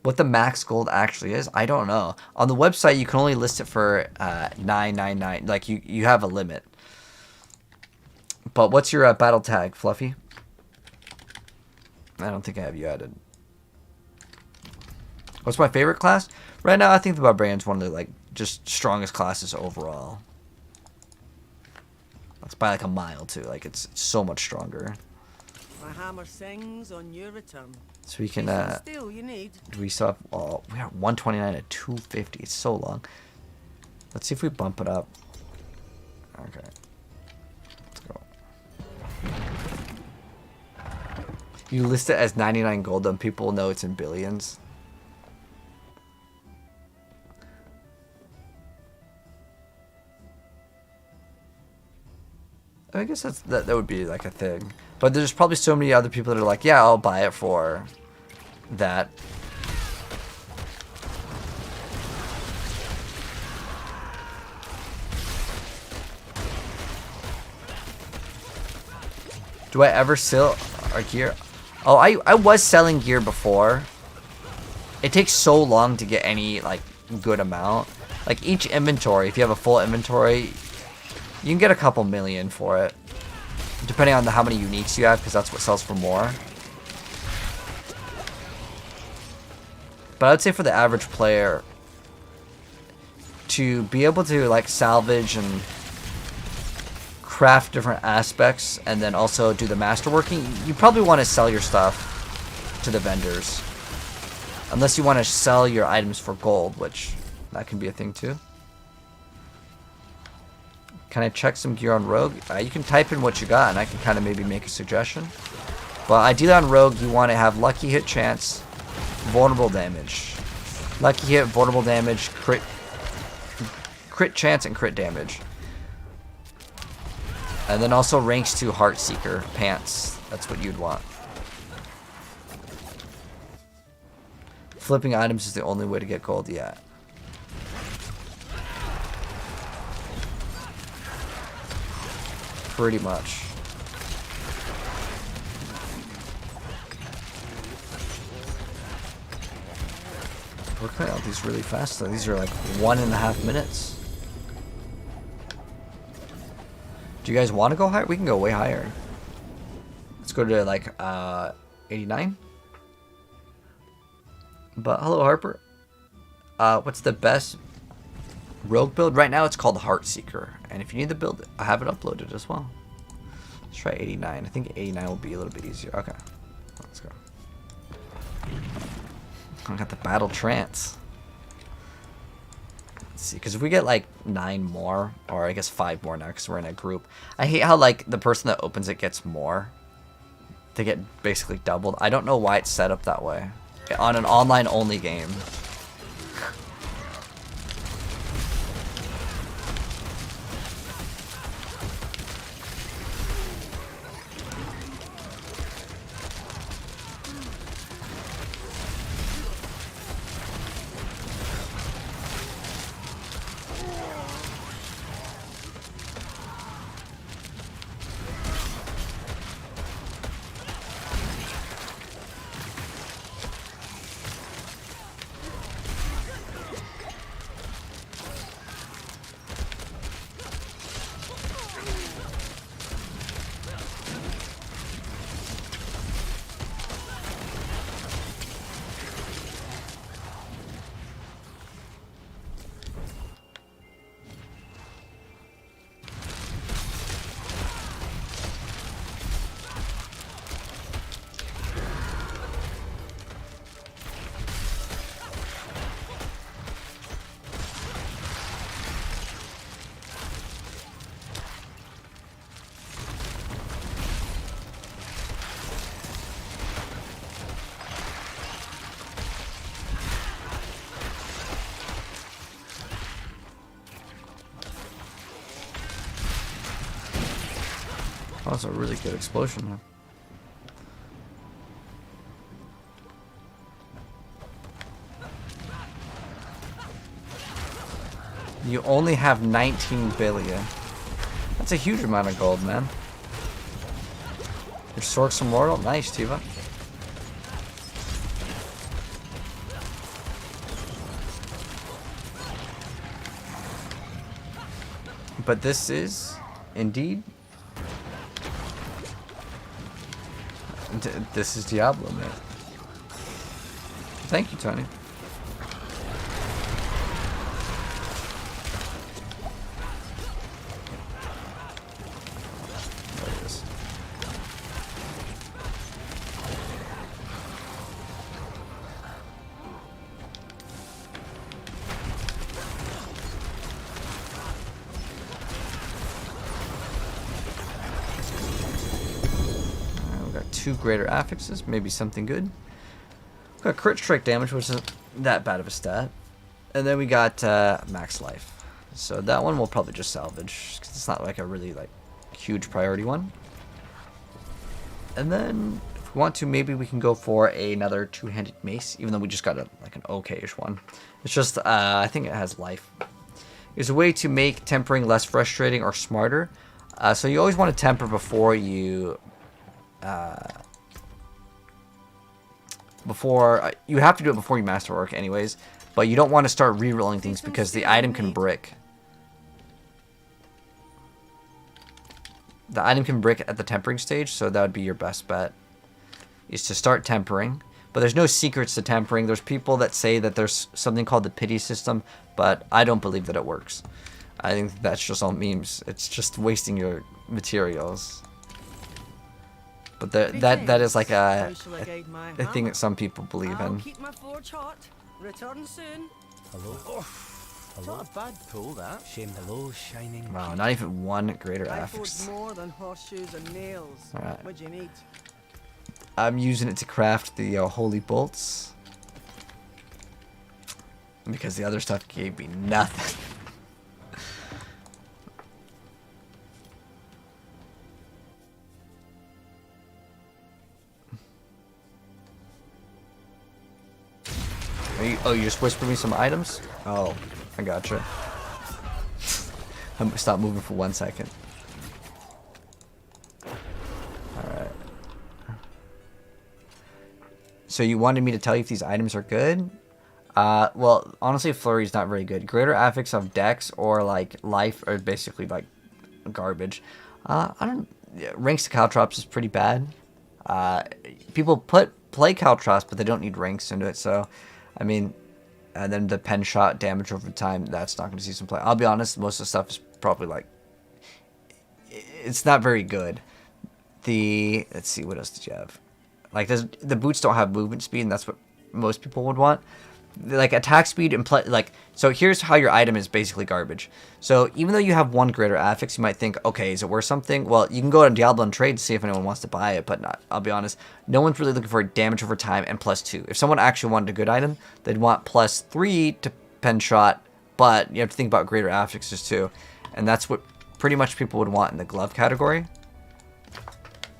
What the max gold actually is, I don't know. On the website, you can only list it for $9.99. Like, you have a limit. But what's your battle tag, Fluffy? I don't think I have you added. What's my favorite class? Right now, I think the Barbarian's one of the, like, just strongest classes overall. It's by, like, a mile, too. Like, it's so much stronger. My hammer sings on your return. So we can, Steel you need. do we still have, oh, we are 129 at 250. It's so long. Let's see if we bump it up. Okay. Let's go. You list it as 99 gold, then people know it's in billions. I guess that would be like a thing. But there's probably so many other people that are like, yeah, I'll buy it for that. Do I ever sell our gear? Oh, I was selling gear before. It takes so long to get any, like, good amount. Like, each inventory, if you have a full inventory, you can get a couple million for it. Depending on how many uniques you have, because that's what sells for more. But I would say for the average player, to be able to, like, salvage and craft different aspects and then also do the masterworking, you probably want to sell your stuff to the vendors. Unless you want to sell your items for gold, which that can be a thing too. Can I check some gear on Rogue? You can type in what you got and I can kind of maybe make a suggestion. But ideally on Rogue, you want to have lucky hit chance, vulnerable damage. Lucky hit, vulnerable damage, crit chance, and crit damage. And then also ranks 2 Heartseeker pants. That's what you'd want. Flipping items is the only way to get gold yet. Pretty much. We're cutting out these really fast though. These are like 1.5 minutes. Do you guys want to go higher? We can go way higher. Let's go to like 89. But hello Harper. What's the best Rogue build? Right now it's called Heartseeker. And if you need the build, I have it uploaded as well. Let's try 89. I think 89 will be a little bit easier. Okay. Let's go. I got the Battle Trance. Let's see, because if we get like 9 more, or I guess 5 more now because we're in a group. I hate how like the person that opens it gets more. They get basically doubled. I don't know why it's set up that way. On an online only game. Oh, that's a really good explosion there. You only have 19 billion. That's a huge amount of gold, man. Your Sork's Immortal? Nice, Tiva. But this is, indeed, this is Diablo, man. Thank you, Tony. There it is. We got 2 greater affixes, maybe something good. We got crit strike damage, which isn't that bad of a stat. And then we got max life. So that one we'll probably just salvage, because it's not like a really like huge priority one. And then if we want to, maybe we can go for another 2-handed mace, even though we just got like an okay-ish one. It's just, I think it has life. There's a way to make tempering less frustrating or smarter. So you always want to temper before you... you have to do it before you masterwork anyways, but you don't want to start re-rolling things because the item can brick. The item can brick at the tempering stage, so that would be your best bet, is to start tempering. But there's no secrets to tempering. There's people that say that there's something called the pity system, but I don't believe that it works. I think that's just all memes. It's just wasting your materials. But that is like a thing that some people believe in. Keep my forge hot. Return soon. Hello? Oh, hello? Not a bad pull, that. Shame. Hello, shining. Wow, not even one greater I forged affix. more than horseshoes and nails. Alright. What'd you need? I'm using it to craft the holy bolts. Because the other stuff gave me nothing. You just whispered me some items? Oh, I gotcha. Stop moving for 1 second. Alright. So you wanted me to tell you if these items are good? Well, honestly, Flurry's not very good. Greater affix of Dex or like life are basically like garbage. Ranks to Caltrops is pretty bad. People play Caltrops, but they don't need ranks into it, so I mean, and then the pen shot damage over time, that's not going to see some play. I'll be honest, most of the stuff is probably like, it's not very good. Let's see, what else did you have? Like, the boots don't have movement speed, and that's what most people would want. Like, attack speed and so here's how your item is basically garbage. So even though you have 1 greater affix, you might think, okay, is it worth something? Well, you can go on Diablo and trade to see if anyone wants to buy it, but I'll be honest, no one's really looking for damage over time and +2. If someone actually wanted a good item, they'd want +3 to pen shot, but you have to think about greater affixes too. And that's what pretty much people would want in the glove category.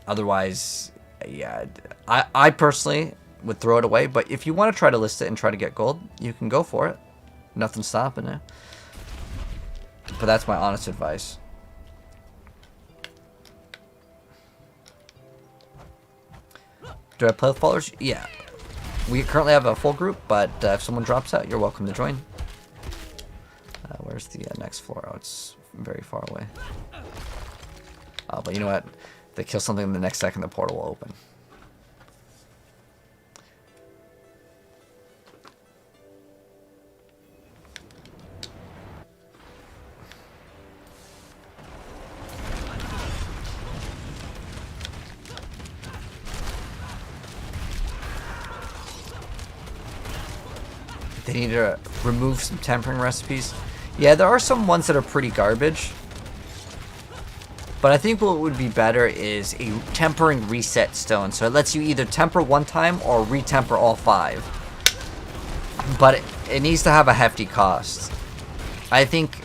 Otherwise, yeah, I personally would throw it away, but if you want to try to list it and try to get gold, you can go for it. Nothing's stopping it. But that's my honest advice. Do I play with followers? Yeah. We currently have a full group, but if someone drops out, you're welcome to join. Where's the next floor? Oh, it's very far away. Oh, but you know what? If they kill something in the next second, the portal will open. They need to remove some tempering recipes. Yeah, there are some ones that are pretty garbage. But I think what would be better is a tempering reset stone. So it lets you either temper 1 time or retemper all 5. But it needs to have a hefty cost. I think,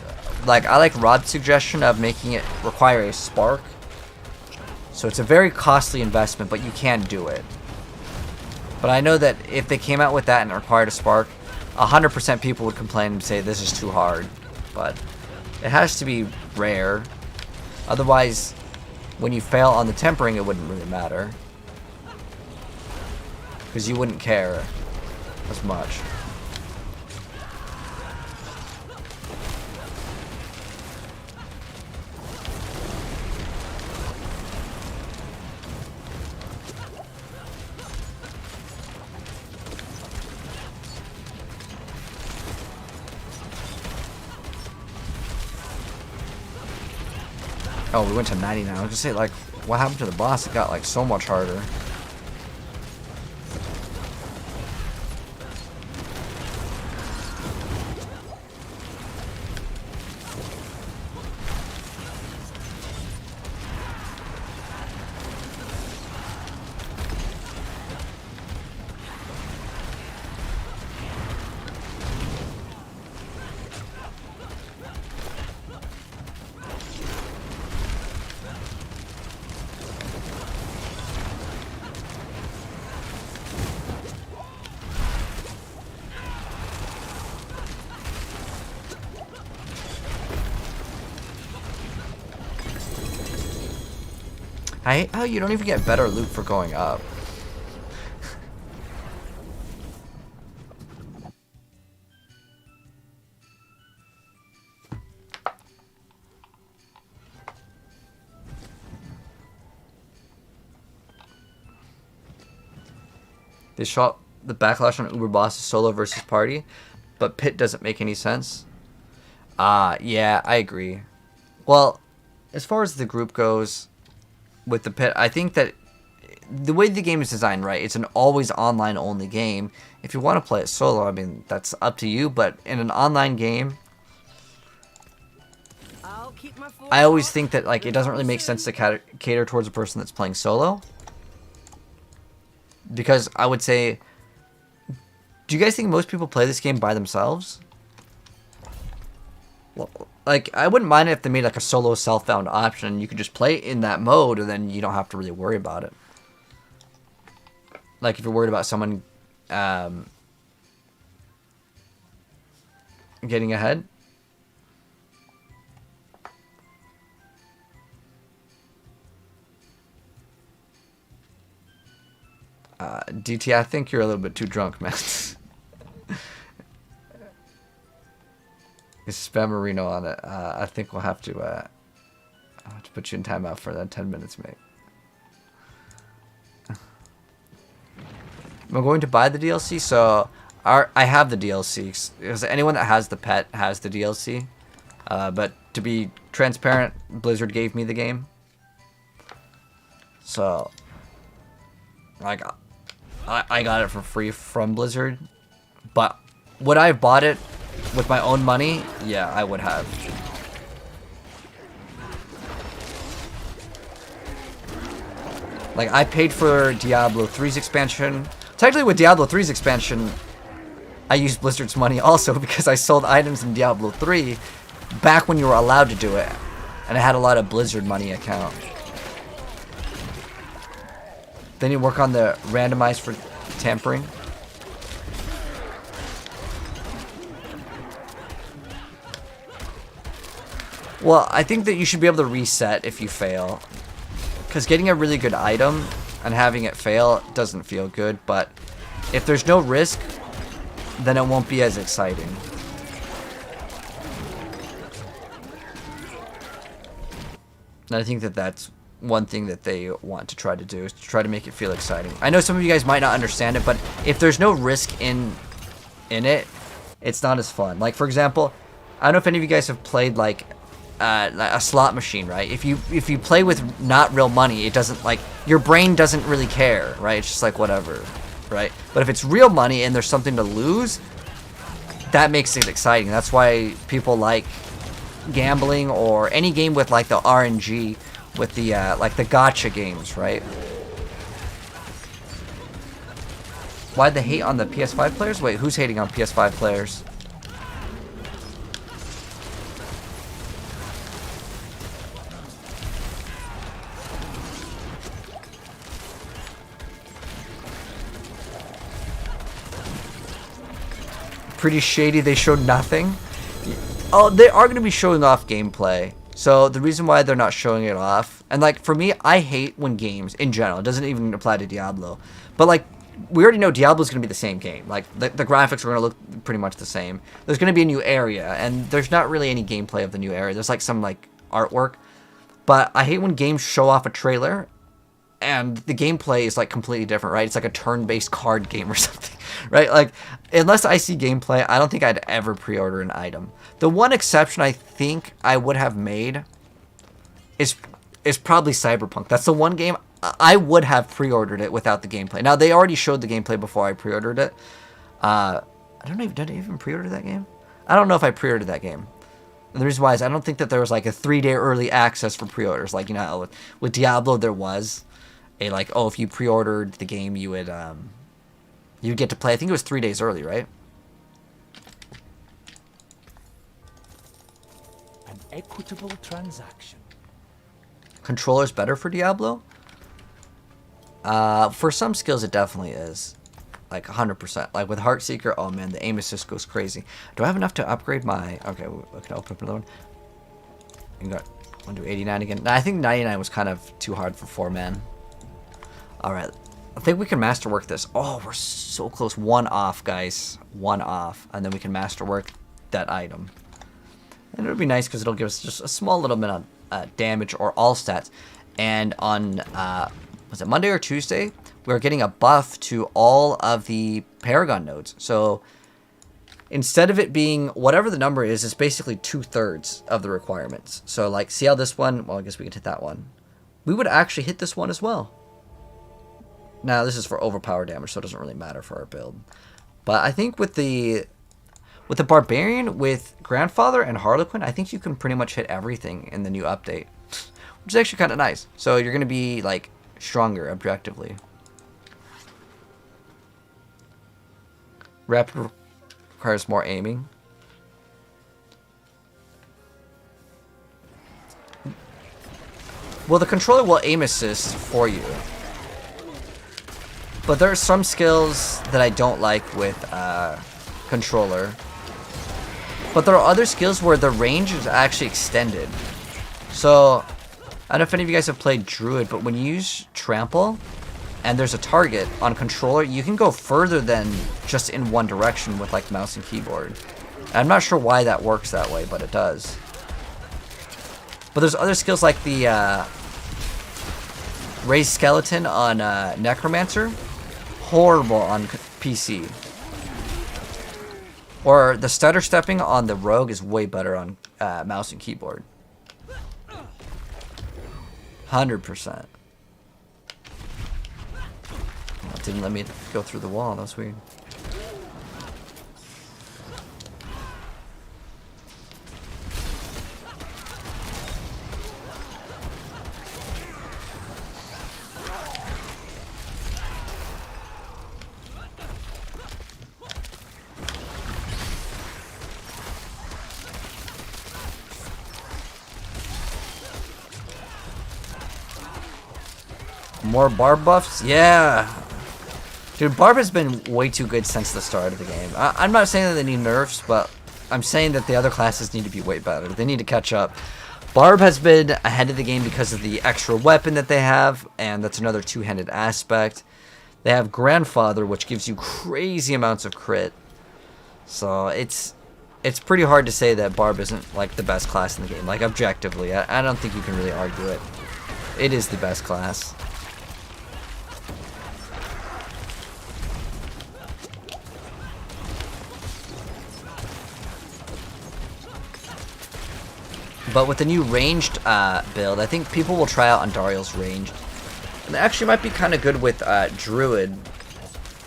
I like Rod's suggestion of making it require a spark. So it's a very costly investment, but you can do it. But I know that if they came out with that and it required a spark, 100% people would complain and say this is too hard. But it has to be rare. Otherwise, when you fail on the tempering, it wouldn't really matter. Because you wouldn't care as much. Oh, we went to 99. I was gonna say, like, what happened to the boss? It got, like, so much harder. I hate how you don't even get better loot for going up. They shot the backlash on Uber Boss's solo versus party, but pit doesn't make any sense. Yeah, I agree. Well, as far as the group goes, with the pit, I think that the way the game is designed, right, it's an always online only game. If you want to play it solo, I mean, that's up to you, but in an online game, I always think that, like, it doesn't really make sense to cater towards a person that's playing solo. Because I would say, do you guys think most people play this game by themselves? Well, like, I wouldn't mind if they made like a solo self-found option. You could just play in that mode, and then you don't have to really worry about it. Like if you're worried about someone getting ahead. DT, I think you're a little bit too drunk, man. Spammerino on it. I think we'll have to put you in timeout for that 10 minutes, mate. I'm going to buy the DLC, so I have the DLC. Because anyone that has the pet has the DLC. But to be transparent, Blizzard gave me the game. So, like, I got it for free from Blizzard. But would I have bought it with my own money? Yeah, I would have. Like, I paid for Diablo 3's expansion. Technically, with Diablo 3's expansion, I used Blizzard's money also because I sold items in Diablo 3 back when you were allowed to do it. And I had a lot of Blizzard money account. Then you work on the randomized for tampering. Well, I think that you should be able to reset if you fail. Because getting a really good item and having it fail doesn't feel good. But if there's no risk, then it won't be as exciting. And I think that that's one thing that they want to try to do, is to try to make it feel exciting. I know some of you guys might not understand it, but if there's no risk in it, it's not as fun. Like, for example, I don't know if any of you guys have played, like, a slot machine, right? If you play with not real money, it doesn't, like, your brain doesn't really care, right? It's just like whatever, right? But if it's real money and there's something to lose, that makes it exciting. That's why people like gambling or any game with like the RNG, with the like the gacha games, right? Why'd they hate on the PS5 players? Wait, who's hating on PS5 players? pretty shady. They showed nothing. Oh, they are going to be showing off gameplay. So the reason why they're not showing it off, and like for me, I hate when games in general, it doesn't even apply to Diablo, but like we already know Diablo's going to be the same game. Like the graphics are going to look pretty much the same. There's going to be a new area, and there's not really any gameplay of the new area. There's like some like artwork, but I hate when games show off a trailer and the gameplay is like completely different, right? It's like a turn-based card game or something, right? Like, unless I see gameplay, I don't think I'd ever pre-order an item. The one exception I think I would have made is probably Cyberpunk. That's the one game I would have pre-ordered it without the gameplay. Now, they already showed the gameplay before I pre-ordered it. I don't know, did I even pre-order that game? I don't know if I pre-ordered that game. And the reason why is I don't think that there was like a 3-day early access for pre-orders. Like, you know, how with Diablo there was a like, oh, if you pre-ordered the game, you would you'd get to play. I think it was 3 days early, right? An equitable transaction. Controller's better for Diablo? For some skills, it definitely is. Like 100%. Like with Heartseeker, oh man, the aim assist goes crazy. Do I have enough to upgrade my... Okay, we can open up another one. You got... Want to do 89 again? I think 99 was kind of too hard for 4-man. Alright. I think we can masterwork this. Oh, we're so close. 1 off, guys. 1 off. And then we can masterwork that item. And it'll be nice because it'll give us just a small little bit of damage or all stats. And on, was it Monday or Tuesday? We're getting a buff to all of the Paragon nodes. So instead of it being whatever the number is, it's basically 2/3 of the requirements. So like, see how this one, well, I guess we could hit that one. We would actually hit this one as well. Now, this is for overpower damage, so it doesn't really matter for our build. But I think with the Barbarian, with Grandfather and Harlequin, I think you can pretty much hit everything in the new update. Which is actually kind of nice. So you're going to be, like, stronger objectively. Rapid requires more aiming. Well, the controller will aim assist for you. But there are some skills that I don't like with controller. But there are other skills where the range is actually extended. So, I don't know if any of you guys have played Druid, but when you use Trample and there's a target on controller, you can go further than just in one direction with like mouse and keyboard. And I'm not sure why that works that way, but it does. But there's other skills like the Raised Skeleton on Necromancer. Horrible on PC. Or the stutter stepping on the Rogue is way better on mouse and keyboard. 100%. Oh, it didn't let me go through the wall. That's weird. More Barb buffs? Yeah. Dude, Barb has been way too good since the start of the game. I'm not saying that they need nerfs, but I'm saying that the other classes need to be way better. They need to catch up. Barb has been ahead of the game because of the extra weapon that they have, and that's another two-handed aspect. They have Grandfather, which gives you crazy amounts of crit. So it's pretty hard to say that Barb isn't like the best class in the game. Like objectively, I don't think you can really argue it. It is the best class. But with the new ranged build, I think people will try out Andariel's ranged. And it actually might be kind of good with Druid.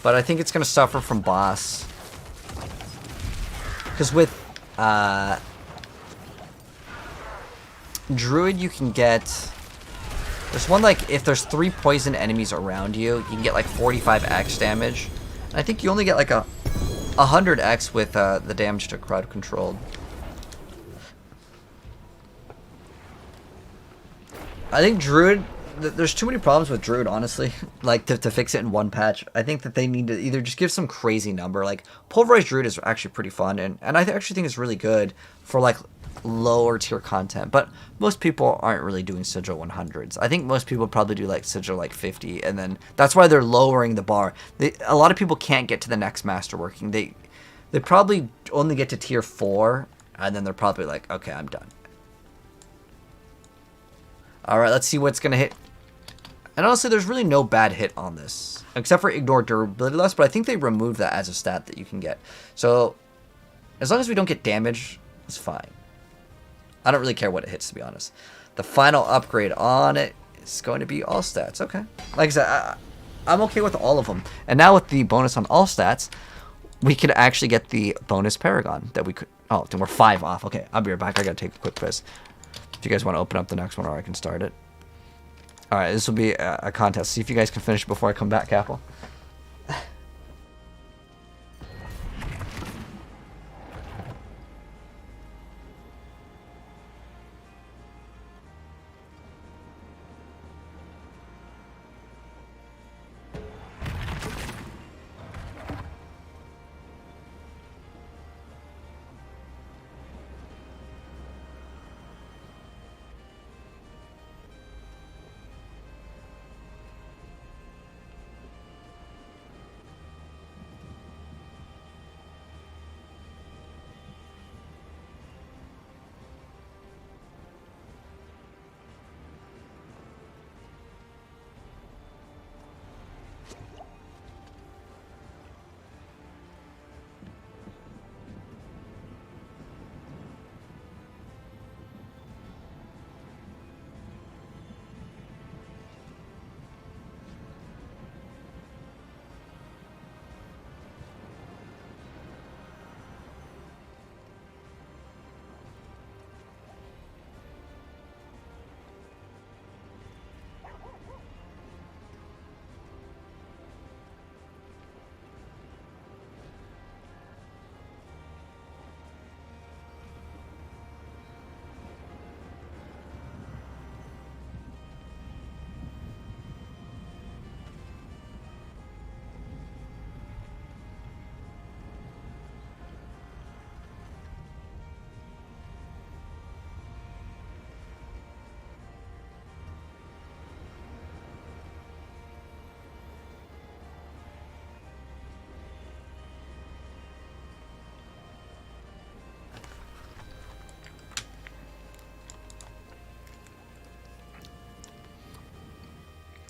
But I think it's going to suffer from boss. Because with Druid, you can get... There's one like, if there's 3 poison enemies around you, you can get like 45x damage. And I think you only get like a 100x with the damage to crowd controlled. I think Druid there's too many problems with Druid, honestly. Like, to fix it in one patch. I think that they need to either just give some crazy number. Like, Pulverized Druid is actually pretty fun, and I actually think it's really good for, like, lower tier content. But most people aren't really doing Sigil 100s. I think most people probably do, like, Sigil, like, 50, and then that's why they're lowering the bar. A lot of people can't get to the next Masterworking. They probably only get to tier 4, and then they're probably like, okay, I'm done. Alright, let's see what's going to hit. And honestly, there's really no bad hit on this. Except for Ignore Durability Loss, but I think they removed that as a stat that you can get. So, as long as we don't get damage, it's fine. I don't really care what it hits, to be honest. The final upgrade on it is going to be all stats. Okay. Like I said, I'm okay with all of them. And now with the bonus on all stats, we could actually get the bonus Paragon that we could... Oh, then we're 5 off. Okay, I'll be right back. I gotta take a quick piss. If you guys want to open up the next one, or I can start it. Alright, this will be a contest. See if you guys can finish before I come back, Apple.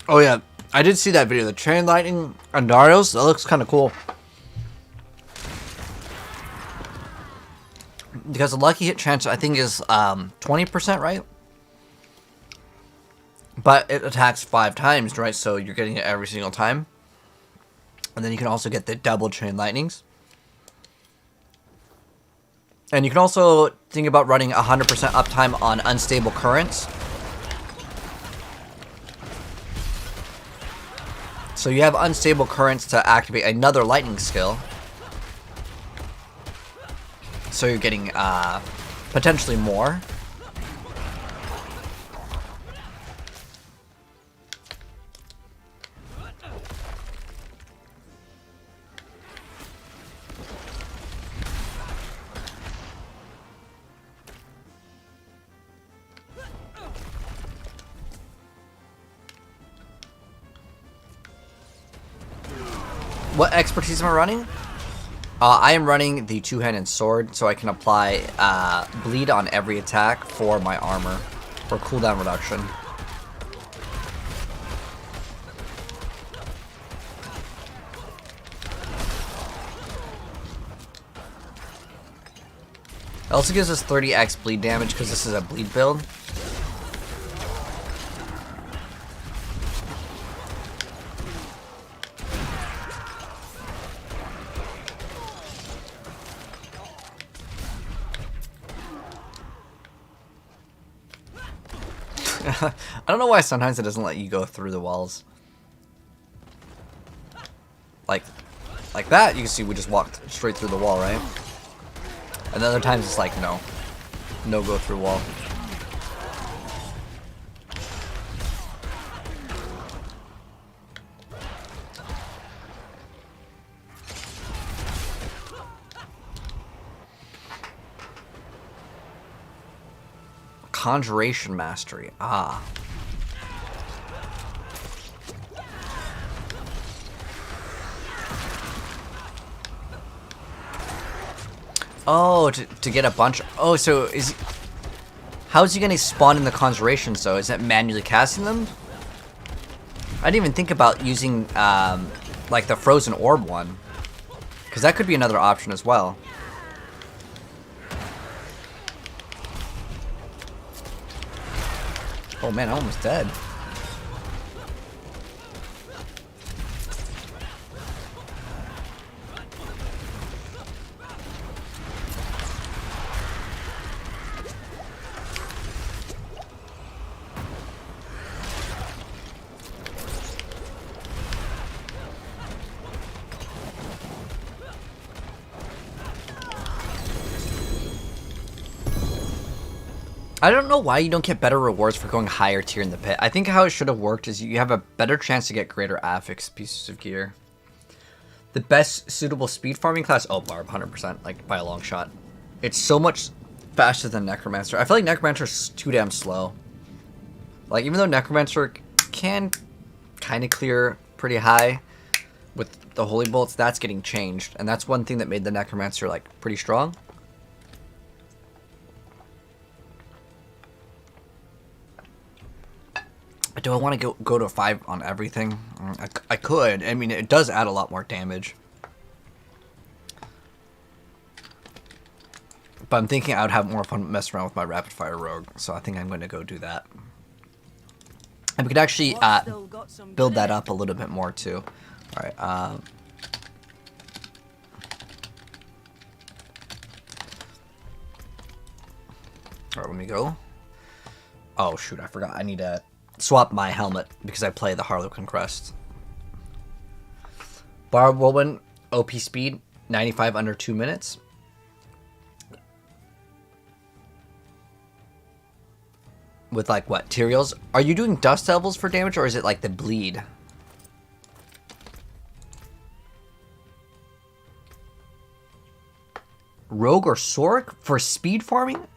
Oh yeah, I did see that video. The Chain Lightning on Darius, that looks kind of cool. Because the lucky hit chance, I think, is 20%, right? But it attacks 5 times, right? So you're getting it every single time. And then you can also get the double Chain Lightnings. And you can also think about running 100% uptime on Unstable Currents. So you have Unstable Currents to activate another lightning skill. So you're getting potentially more. What expertise am I running? I am running the two-handed sword, so I can apply bleed on every attack for my armor, for cooldown reduction. It also gives us 30x bleed damage because this is a bleed build. I don't know why sometimes it doesn't let you go through the walls. Like that, you can see we just walked straight through the wall, right? And then other times it's like, no go through wall. Conjuration Mastery. Ah. Oh, to get a bunch. Oh, so is... How is he going to spawn in the Conjuration, so? Is that manually casting them? I didn't even think about using, like, the Frozen Orb one. Because that could be another option as well. Oh man, I'm almost dead. I don't know why you don't get better rewards for going higher tier in the pit. I think how it should have worked is you have a better chance to get greater affix pieces of gear. The best suitable speed farming class? Oh, Barb, 100%, like by a long shot. It's so much faster than Necromancer. I feel like Necromancer is too damn slow. Like, even though Necromancer can kind of clear pretty high with the Holy Bolts, that's getting changed. And that's one thing that made the Necromancer, like, pretty strong. Do I want to go to 5 on everything? I could. I mean, it does add a lot more damage. But I'm thinking I would have more fun messing around with my Rapid Fire Rogue, so I think I'm going to go do that. And we could actually build that up a little bit more, too. Alright, Alright, let me go. Oh, shoot, I forgot. I need to swap my helmet because I play the Harlequin Crest. Barb Whirlwind, OP speed, 95 under 2 minutes. With like what, Tyraels? Are you doing Dust Devils for damage or is it like the bleed? Rogue or Sork for speed farming?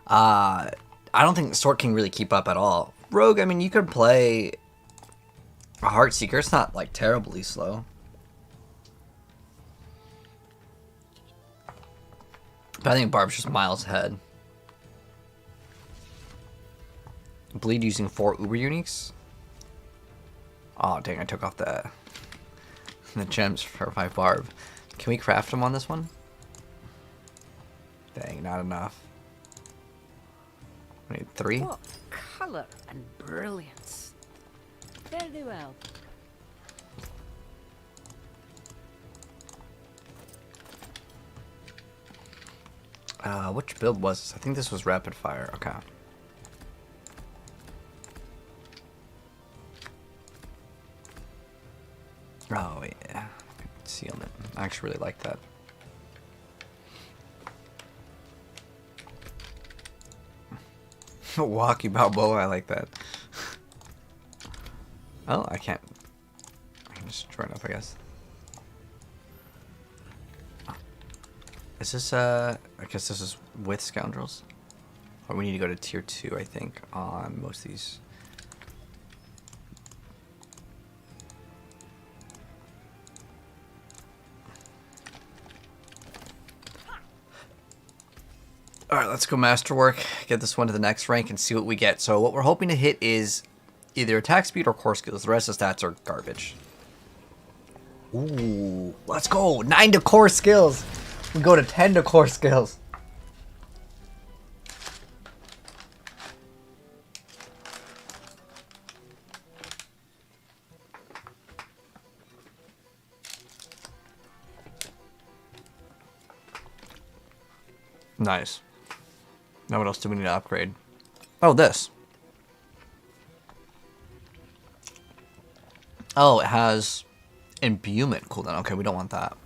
I don't think Sork can really keep up at all. Rogue, I mean, you could play a Heartseeker. It's not, like, terribly slow. But I think Barb's just miles ahead. Bleed using 4 Uber Uniques? Oh, dang, I took off the gems for my Barb. Can we craft them on this one? Dang, not enough. I need 3. What colour and brilliance. Very well. Which build was this? I think this was Rapid Fire. Okay. Oh, yeah. Concealment. I actually really like that. Walkie Balboa, I like that. Oh, I can't. I can just turn up, I guess. Is this, I guess this is with Scoundrels? Or we need to go to tier 2, I think, on most of these. Alright, let's go Masterwork, get this one to the next rank, and see what we get. So what we're hoping to hit is either attack speed or core skills. The rest of the stats are garbage. Ooh, let's go! 9 to core skills! We go to 10 to core skills. Nice. Now what else do we need to upgrade? Oh, this. Oh, it has imbuement cooldown. Okay, we don't want that.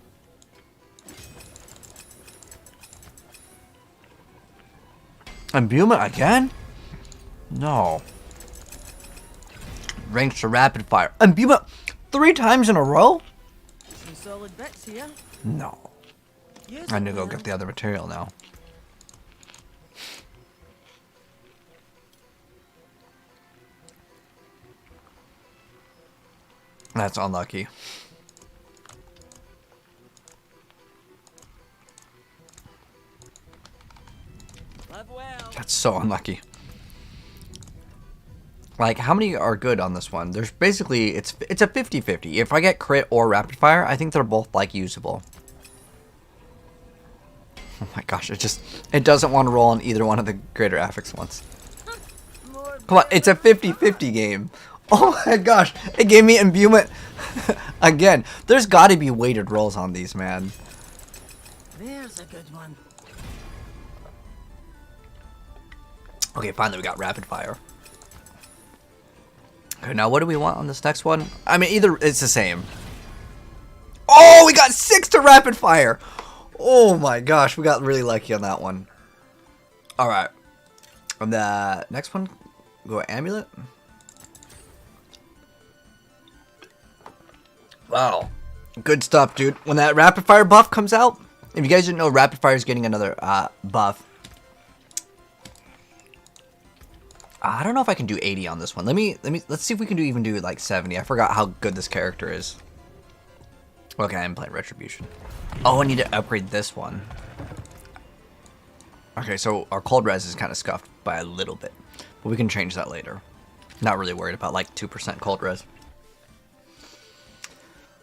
Imbuement again? No. Range to rapid fire. Imbuement 3 times in a row? Some solid bits here. No. Use I it need to go now. get the other material now. That's unlucky. Live well. That's so unlucky. Like, how many are good on this one? There's basically, it's a 50-50. If I get crit or rapid fire, I think they're both, like, usable. Oh my gosh, it doesn't want to roll on either one of the greater affix ones. Come on, it's a 50-50 game. Oh my gosh, it gave me imbuement again. There's got to be weighted rolls on these, man. There's a good one. Okay, finally we got rapid fire. Okay, now what do we want on this next one? I mean, either it's the same. Oh, we got 6 to rapid fire. Oh my gosh, we got really lucky on that one. All right, on the next one, go amulet. Wow, good stuff, dude. When that rapid fire buff comes out, if you guys didn't know, rapid fire is getting another buff. I don't know if I can do 80 on this one. Let's see if we can even do like 70. I forgot how good this character is. Okay, I'm playing Retribution. Oh, I need to upgrade this one. Okay, so our cold res is kind of scuffed by a little bit, but we can change that later. Not really worried about like 2% cold res.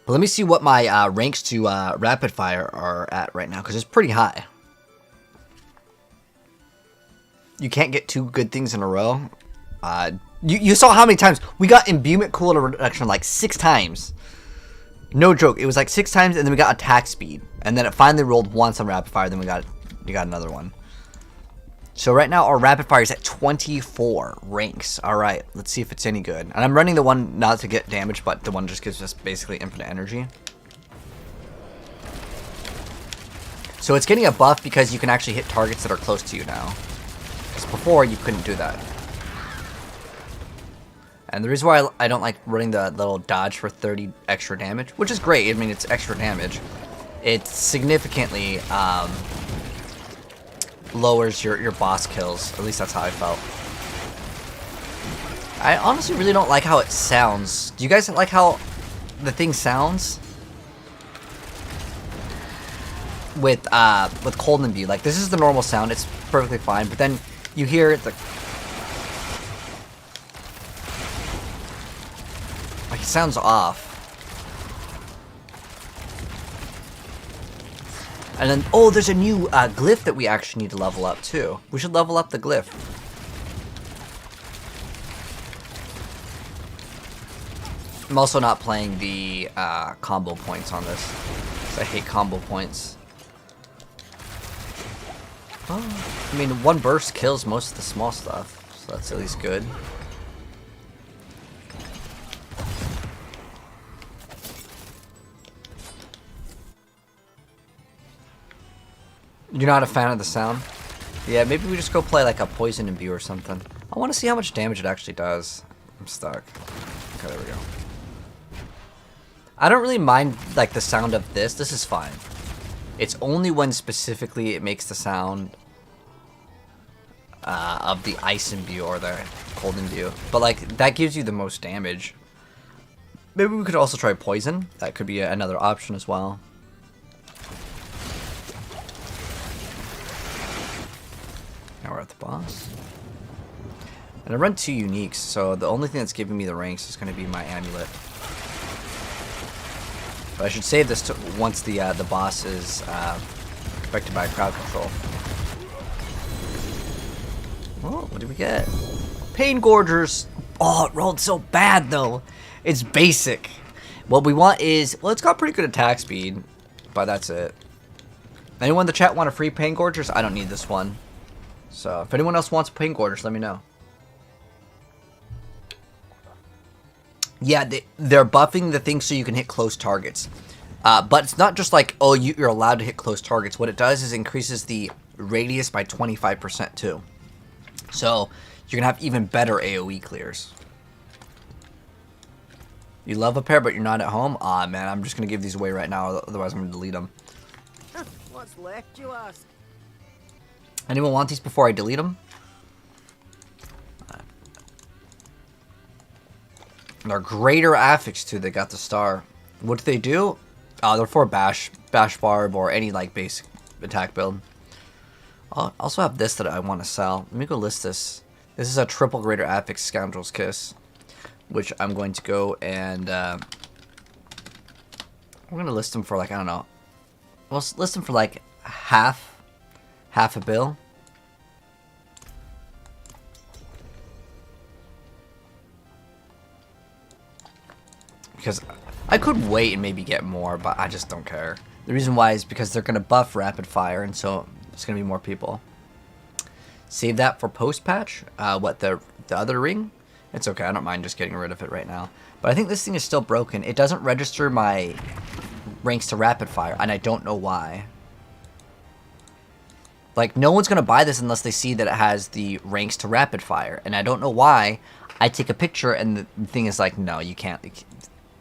But let me see what my ranks to rapid fire are at right now, because it's pretty high. You can't get 2 good things in a row. You saw how many times we got imbuement cooldown reduction, like 6 times. No joke, it was like 6 times, and then we got attack speed, and then it finally rolled once on rapid fire. Then we got another one. So right now our rapid fire is at 24 ranks. All right, let's see if it's any good. And I'm running the one not to get damage, but the one just gives us basically infinite energy. So it's getting a buff because you can actually hit targets that are close to you now. Because before you couldn't do that. And the reason why I don't like running the little dodge for 30 extra damage, which is great, I mean, it's extra damage, it significantly lowers your boss kills. At least that's how I felt. I honestly really don't like how it sounds. Do you guys like how the thing sounds? With cold imbue, like this is the normal sound, it's perfectly fine, but then you hear it like it sounds off. And then, oh, there's a new glyph that we actually need to level up too. We should level up the glyph. I'm also not playing the combo points on this, 'cause I hate combo points. Oh, I mean, one burst kills most of the small stuff, so that's at least good. You're not a fan of the sound? Yeah, maybe we just go play like a poison imbue or something. I want to see how much damage it actually does. I'm stuck. Okay, there we go. I don't really mind like the sound of this. This is fine. It's only when specifically it makes the sound of the ice imbue or the cold imbue. But like that gives you the most damage. Maybe we could also try poison. That could be another option as well. Now we're at the boss. And I run 2 uniques, so the only thing that's giving me the ranks is going to be my amulet. But I should save this to once the boss is affected by crowd control. Oh, what did we get? Pain Gorgers! Oh, it rolled so bad though. It's basic. What we want is, well, it's got pretty good attack speed, but that's it. Anyone in the chat want a free Pain Gorgers? I don't need this one. So if anyone else wants Pain Gorgers, let me know. Yeah, they're buffing the thing so you can hit close targets. But it's not just like, oh, you're allowed to hit close targets. What it does is increases the radius by 25% too. So you're going to have even better AoE clears. You love a pair, but you're not at home? Aw, man, I'm just going to give these away right now. Otherwise, I'm going to delete them. What's left, you ask? Anyone want these before I delete them? And they're greater affix too. They got the star. What do they do? They're for bash barb, or any like basic attack build. I also have this that I want to sell. Let me go list this. This is a triple greater affix Scoundrel's Kiss, which I'm going to go and we're gonna list them for like, I don't know. We'll list them for like half a bill. Because I could wait and maybe get more, but I just don't care. The reason why is because they're going to buff rapid fire, and so there's going to be more people. Save that for post-patch. What, the other ring? It's okay, I don't mind just getting rid of it right now. But I think this thing is still broken. It doesn't register my ranks to rapid fire, and I don't know why. Like, no one's going to buy this unless they see that it has the ranks to rapid fire. And I don't know why. I take a picture, and the thing is like, no, you can't.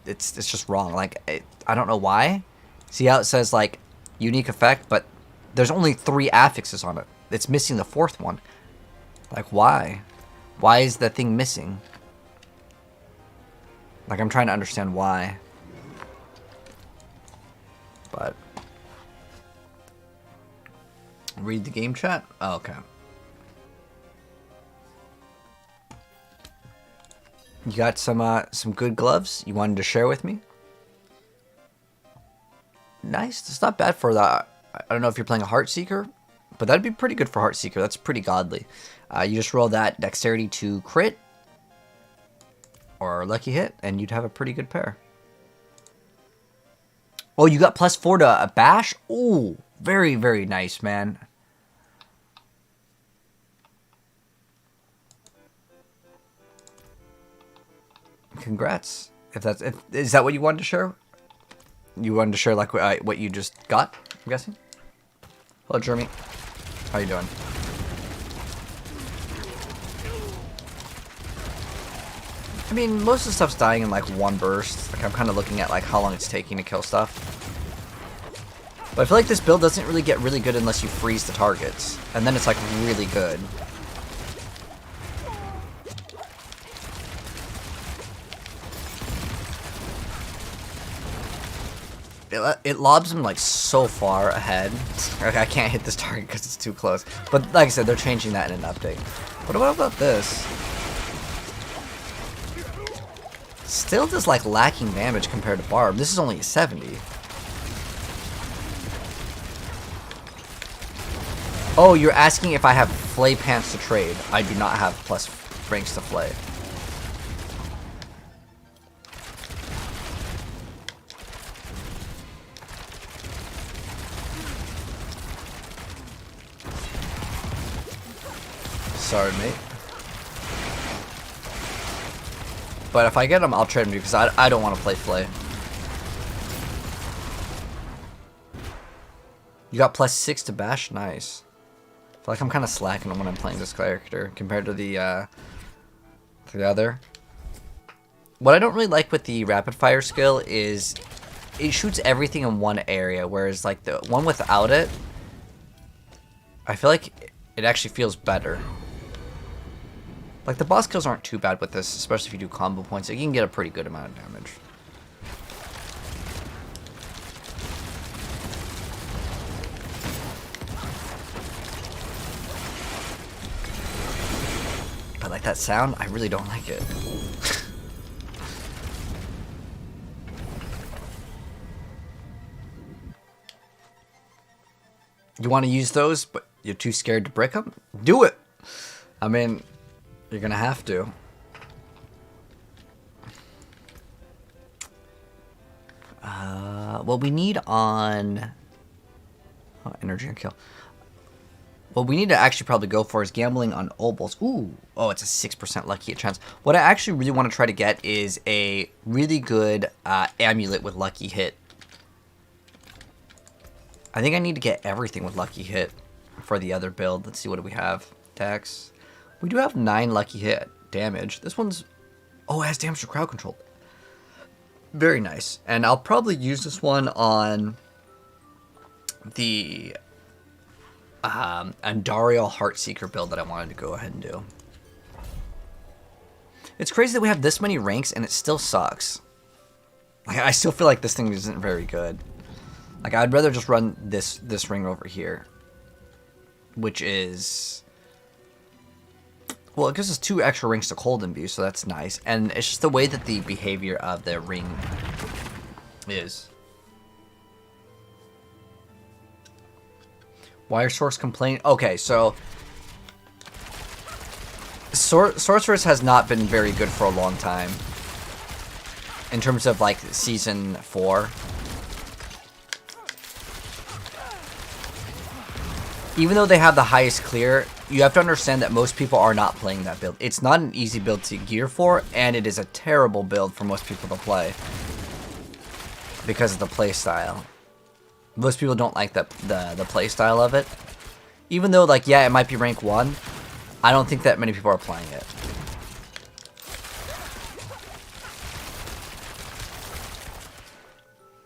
It's just wrong. Like, I don't know why. See how it says, like, unique effect, but there's only 3 affixes on it. It's missing the 4th one. Like, why? Why is that thing missing? Like, I'm trying to understand why. But read the game chat? Oh, okay. You got some good gloves you wanted to share with me? Nice. It's not bad for that. I don't know if you're playing a Heartseeker, but that'd be pretty good for Heartseeker. That's pretty godly. You just roll that dexterity to crit or lucky hit, and you'd have a pretty good pair. Oh, you got +4 to a bash? Ooh, very, very nice, man. Congrats. Is that what you wanted to share? You wanted to share like what you just got, I'm guessing? Hello, Jeremy. How you doing? I mean, most of the stuff's dying in like one burst. Like, I'm kind of looking at like how long it's taking to kill stuff. But I feel like this build doesn't really get really good unless you freeze the targets. And then it's like really good. It lobs them like so far ahead. Like, I can't hit this target because it's too close. But like I said, they're changing that in an update. But what about this? Still just like lacking damage compared to Barb. This is only a 70. Oh, you're asking if I have Flay Pants to trade. I do not have plus ranks to Flay. Sorry, mate. But if I get him, I'll trade him because I don't want to play Flay. You got +6 to bash? Nice. I feel like I'm kind of slacking when I'm playing this character compared to the other. What I don't really like with the rapid fire skill is it shoots everything in one area, whereas like the one without it, I feel like it actually feels better. Like, the boss kills aren't too bad with this, especially if you do combo points. You can get a pretty good amount of damage. But like that sound, I really don't like it. You want to use those, but you're too scared to break them? Do it! I mean, you're gonna have to. What we need on energy and kill. What we need to actually probably go for is gambling on Obels. Ooh, oh, it's a 6% lucky hit chance. What I actually really want to try to get is a really good amulet with lucky hit. I think I need to get everything with lucky hit for the other build. Let's see, what do we have? Tax. We do have 9 lucky hit damage. This one's... oh, it has damage to crowd control. Very nice. And I'll probably use this one on the Andariel Heartseeker build that I wanted to go ahead and do. It's crazy that we have this many ranks and it still sucks. Like, I still feel like this thing isn't very good. Like, I'd rather just run this ring over here. Which is... Well, it gives us 2 extra rings to cold imbue, so that's nice. And it's just the way that the behavior of the ring is. Why are Source complaining? Okay, so... Sorceress has not been very good for a long time. In terms of, like, Season 4. Even though they have the highest clear, you have to understand that most people are not playing that build. It's not an easy build to gear for, and it is a terrible build for most people to play. Because of the playstyle. Most people don't like the playstyle of it. Even though, like, yeah, it might be rank 1, I don't think that many people are playing it.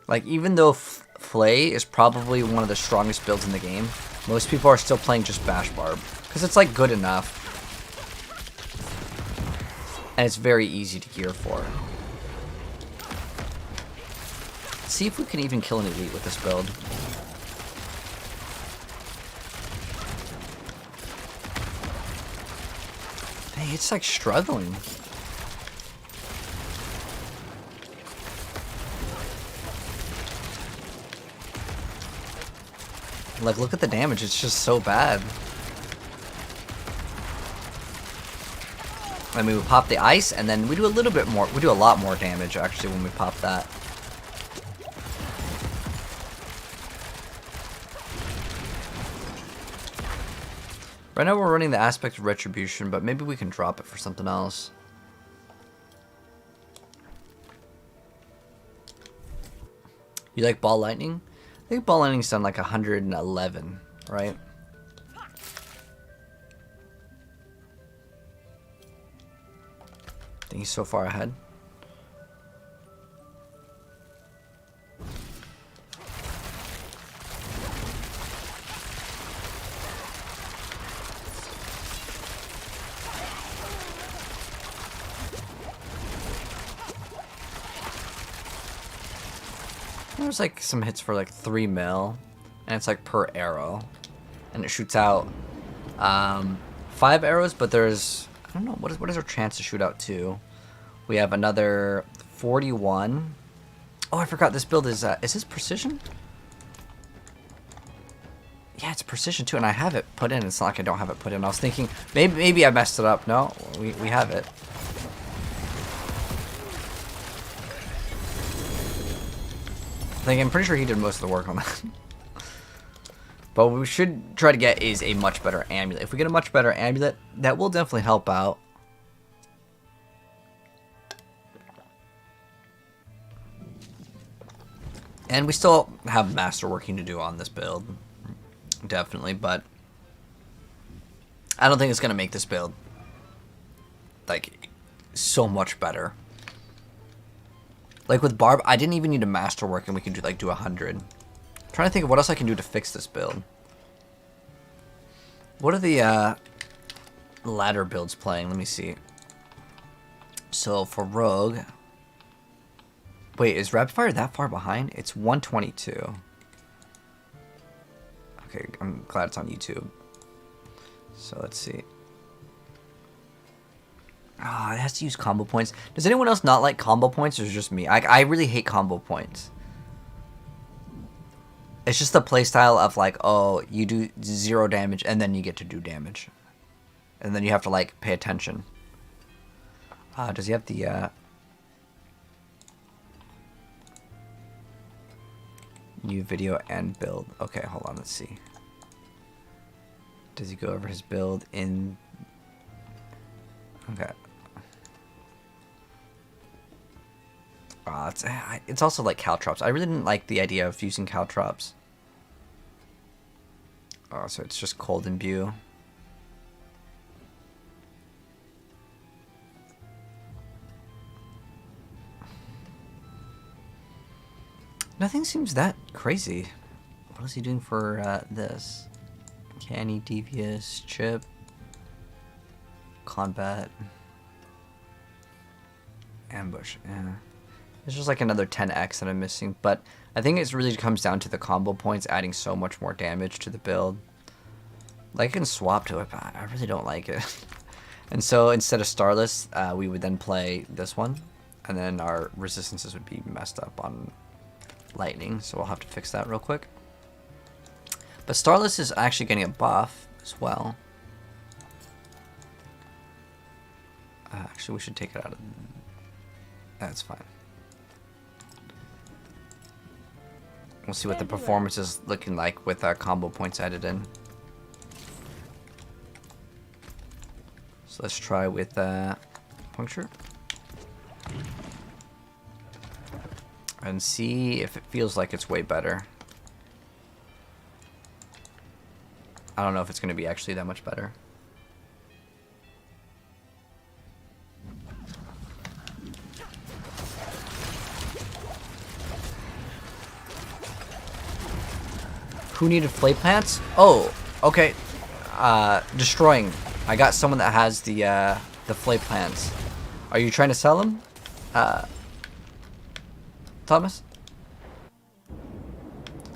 Like, even though Flay is probably one of the strongest builds in the game, most people are still playing just Bash Barb. Because it's, like, good enough. And it's very easy to gear for. Let's see if we can even kill an elite with this build. Hey, it's, like, struggling. Like, look at the damage. It's just so bad. I mean, we pop the ice, and then we do a little bit more. We do a lot more damage, actually, when we pop that. Right now, we're running the Aspect of Retribution, but maybe we can drop it for something else. You like Ball Lightning? I think Ball Lightning's done like 111, right? I think he's so far ahead. There's like some hits for like 3 mil, and it's like per arrow, and it shoots out 5 arrows, but there's, I don't know, what is our chance to shoot out 2? We have another 41. Oh, I forgot this build is this precision? Yeah, it's precision too, and I have it put in. It's not like I don't have it put in. I was thinking maybe I messed it up. No, we have it. I'm pretty sure he did most of the work on that. But what we should try to get is a much better amulet. If we get a much better amulet, that will definitely help out. And we still have masterworking to do on this build. Definitely, but I don't think it's going to make this build like so much better. Like with Barb, I didn't even need a masterwork, and we can do 100. I'm trying to think of what else I can do to fix this build. What are the ladder builds playing? Let me see. So for Rogue, wait, is Rapid Fire that far behind? It's 122. Okay, I'm glad it's on YouTube. So let's see. Ah, it has to use combo points. Does anyone else not like combo points, or is it just me? I really hate combo points. It's just the playstyle of like, oh, you do 0 damage and then you get to do damage. And then you have to like pay attention. Does he have the new video and build? Okay, hold on, let's see. Does he go over his build in... Okay. It's also like caltrops. I really didn't like the idea of using caltrops. Oh, so it's just cold imbue. Nothing seems that crazy. What is he doing for this? Canny, Devious, Chip, Combat. Ambush, yeah. It's just like another 10x that I'm missing, but I think it really comes down to the combo points adding so much more damage to the build. Like, I can swap to it, but I really don't like it. And so instead of Starless, we would then play this one, and then our resistances would be messed up on lightning, so we'll have to fix that real quick. But Starless is actually getting a buff as well. Actually, we should take it out of... That's fine. We'll see what the performance is looking like with our combo points added in. So let's try with Puncture. And see if it feels like it's way better. I don't know if it's going to be actually that much better. Who needed flay plants? Oh, okay. Destroying. I got someone that has the flay plants. Are you trying to sell them? Thomas?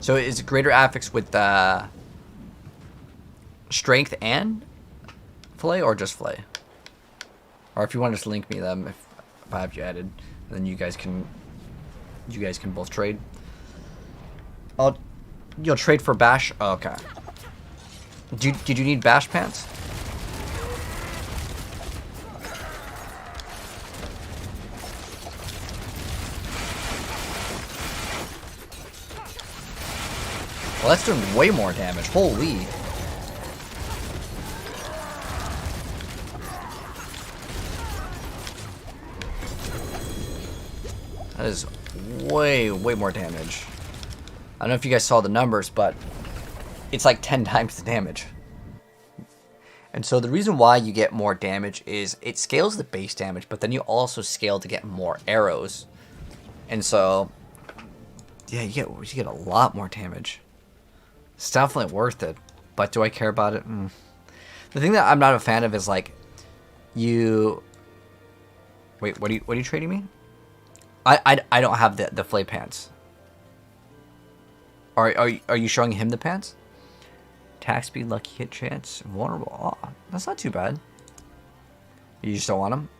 So is it greater affix with strength and flay, or just flay? Or if you want to just link me them, if I have you added, then you guys can both trade. You'll trade for bash. Oh, okay. Did you need bash pants? Well, that's doing way more damage. Holy. That is way more damage. I don't know if you guys saw the numbers, but it's like 10 times the damage. And so the reason why you get more damage is it scales the base damage, but then you also scale to get more arrows. And so, yeah, you get a lot more damage. It's definitely worth it, but do I care about it? The thing that I'm not a fan of is like, wait, what are you trading me? I don't have the flay pants. Are you showing him the pants? Attack speed, lucky hit chance, vulnerable. Oh, that's not too bad. You just don't want them?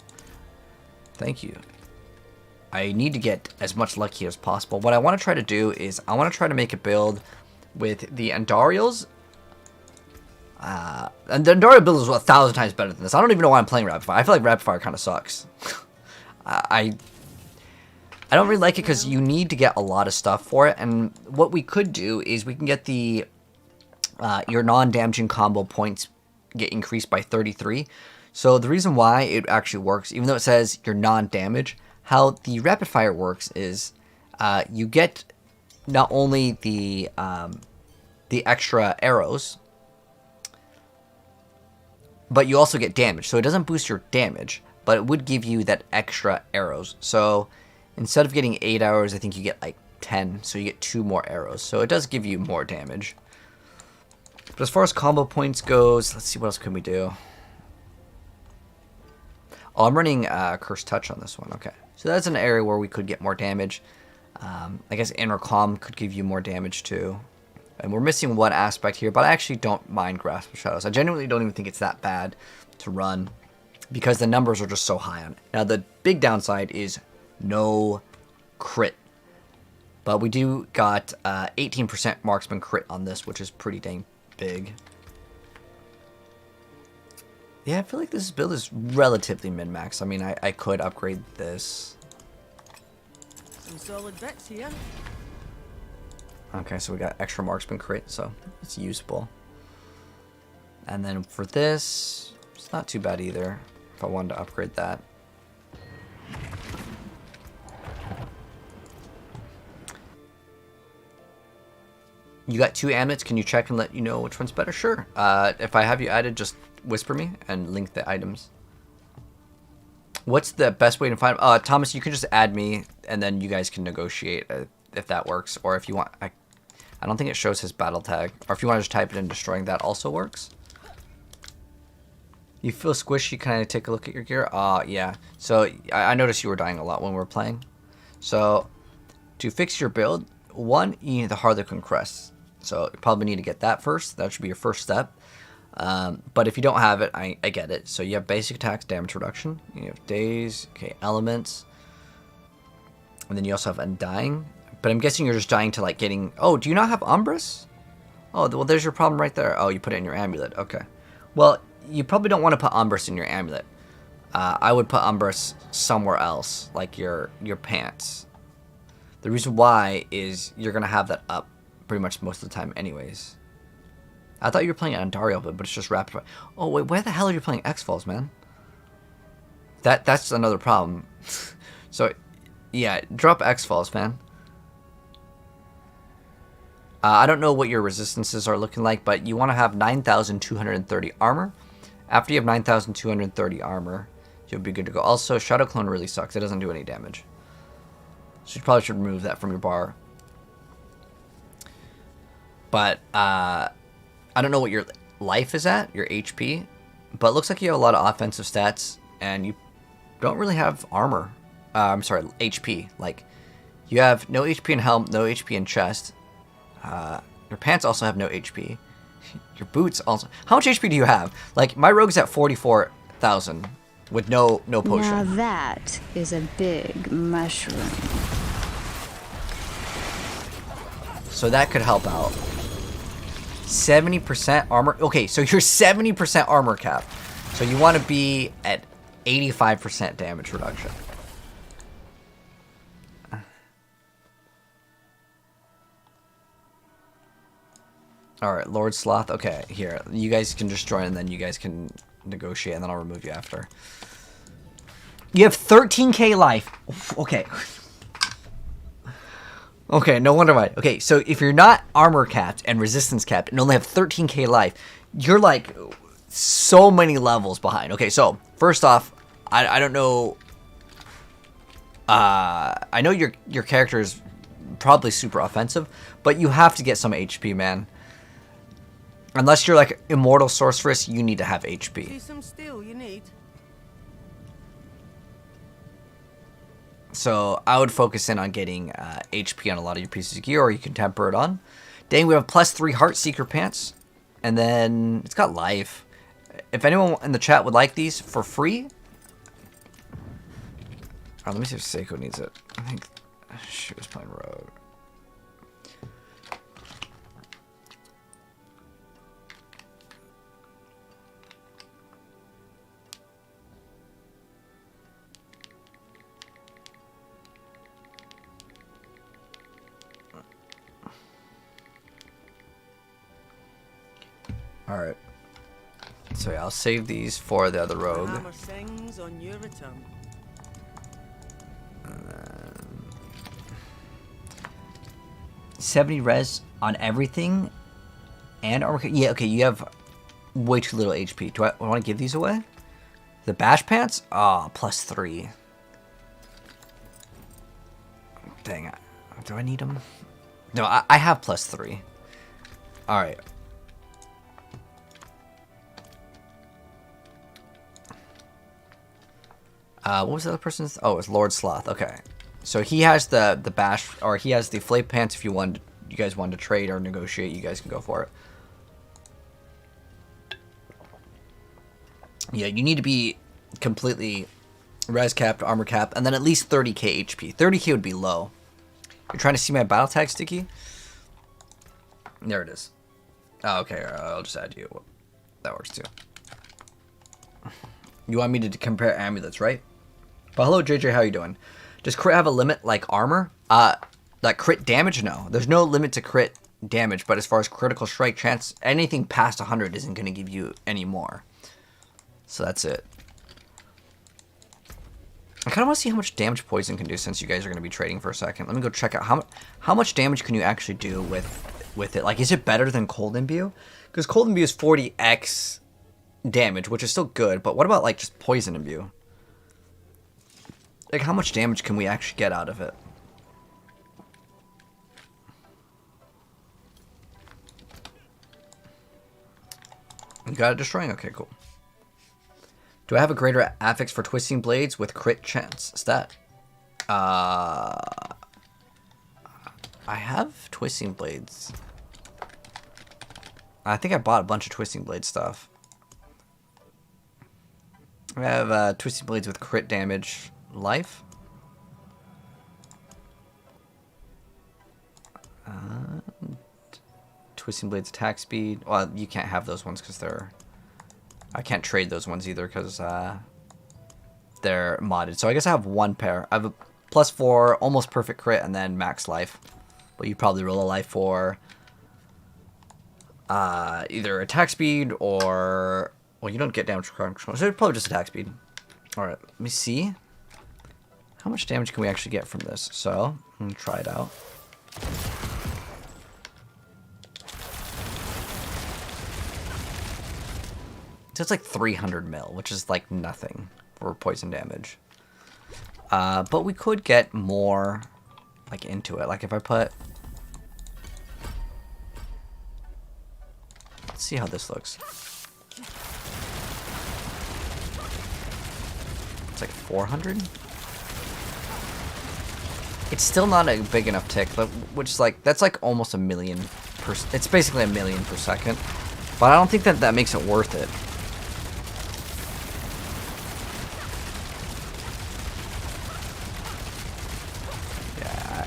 Thank you. I need to get as much lucky as possible. What I want to try to do is I want to try to make a build with the Andariels. And the Andariel build is 1,000 times better than this. I don't even know why I'm playing Rapid Fire. I feel like Rapid Fire kind of sucks. I don't really like it because you need to get a lot of stuff for it. And what we could do is we can get the your non-damaging combo points get increased by 33. So the reason why it actually works, even though it says your non-damage, how the Rapid Fire works is you get not only the extra arrows, but you also get damage. So it doesn't boost your damage, but it would give you that extra arrows. So instead of getting 8 arrows, I think you get like 10. So you get 2 more arrows. So it does give you more damage. But as far as combo points goes, let's see, what else can we do? Oh, I'm running Cursed Touch on this one. Okay. So that's an area where we could get more damage. I guess Inner Calm could give you more damage too. And we're missing one aspect here, but I actually don't mind Grasp of Shadows. I genuinely don't even think it's that bad to run because the numbers are just so high on it. Now, the big downside is no crit. But we do got 18% marksman crit on this, which is pretty dang big. Yeah, I feel like this build is relatively min-max. I mean, I could upgrade this. Some solid bits here. Okay, so we got extra marksman crit, so it's usable. And then for this, it's not too bad either, if I wanted to upgrade that. You got 2 amulets, can you check and let you know which one's better? Sure. If I have you added, just whisper me and link the items. What's the best way to find Thomas, you can just add me and then you guys can negotiate if that works. Or if you want, I don't think it shows his battle tag. Or if you want to just type it in, destroying, that also works. You feel squishy, kind of take a look at your gear? Yeah. So I noticed you were dying a lot when we were playing. So to fix your build, one, you need the Harlequin Crest. So you probably need to get that first. That should be your first step. But if you don't have it, I get it. So you have basic attacks, damage reduction. You have daze, okay, elements. And then you also have undying. But I'm guessing you're just dying to like getting... Oh, do you not have Umbris? Oh, well, there's your problem right there. Oh, you put it in your amulet. Okay. Well, you probably don't want to put Umbris in your amulet. I would put Umbris somewhere else, like your pants. The reason why is you're going to have that up pretty much most of the time anyways. I thought you were playing Andario, but it's just rapid fire. Oh, wait, where the hell are you playing X-Falls, man? That's another problem. So, yeah, drop X-Falls, man. I don't know what your resistances are looking like, but you want to have 9,230 armor. After you have 9,230 armor, you'll be good to go. Also, Shadow Clone really sucks. It doesn't do any damage. So you probably should remove that from your bar. But, I don't know what your life is at, your HP. But it looks like you have a lot of offensive stats, and you don't really have armor. I'm sorry, HP. Like, you have no HP in helm, no HP in chest. Your pants also have no HP. Your boots also... How much HP do you have? Like, my rogue's at 44,000 with no potion. Now that is a big mushroom. So that could help out. 70% armor... Okay, so you're 70% armor cap. So you want to be at 85% damage reduction. Alright, Lord Sloth. Okay, here. You guys can just join and then you guys can negotiate and then I'll remove you after. You have 13k life. Okay. Okay, no wonder why. Okay, so if you're not armor capped and resistance capped and only have 13k life, you're like so many levels behind. Okay, so first off, I don't know. I know your character is probably super offensive, but you have to get some HP, man. Unless you're like immortal sorceress, you need to have HP. See some steel you need. So I would focus in on getting HP on a lot of your pieces of gear, or you can temper it on. Dang, we have +3 Heartseeker pants. And then it's got life. If anyone in the chat would like these for free. Oh, let me see if Seiko needs it. I think she was playing Rogue. Alright. So yeah, I'll save these for the other rogue. The hammer sings on your return. 70 res on everything and armor. Yeah, okay, you have way too little HP. Do I want to give these away? The bash pants? Ah, +3. Dang it. Do I need them? No, I have +3. Alright. What was the other person's? Oh, it's Lord Sloth. Okay. So he has the bash, or he has the flame pants. If you guys wanted to trade or negotiate, you guys can go for it. Yeah, you need to be completely res capped, armor capped, and then at least 30k HP. 30k would be low. You're trying to see my battle tag, Sticky? There it is. Oh, okay. I'll just add you. That works too. You want me to compare amulets, right? But hello, JJ. How you doing? Does crit have a limit like armor? Like crit damage? No. There's no limit to crit damage, but as far as critical strike chance, anything past 100 isn't going to give you any more. So that's it. I kind of want to see how much damage poison can do since you guys are going to be trading for a second. Let me go check out how much damage can you actually do with it. Like, is it better than Cold Imbue? Because Cold Imbue is 40x damage, which is still good, but what about like just Poison Imbue? Like, how much damage can we actually get out of it? You got it destroying? Okay, cool. Do I have a greater affix for twisting blades with crit chance stat? I have twisting blades. I think I bought a bunch of twisting blade stuff. I have twisting blades with crit damage life. Twisting blades attack speed. Well, you can't have those ones because they're... I can't trade those ones either because they're modded. So I guess I have one pair. I have a +4, almost perfect crit, and then max life. But you probably roll a life for either attack speed or... Well, you don't get damage control, so it's probably just attack speed. Alright, let me see. How much damage can we actually get from this? So, I'm going to try it out. So it's like 300 mil, which is like nothing for poison damage. But we could get more like into it. Like if I put... Let's see how this looks. It's like 400. It's still not a big enough tick, but which is like, that's like almost a million per... It's basically a million per second. But I don't think that makes it worth it.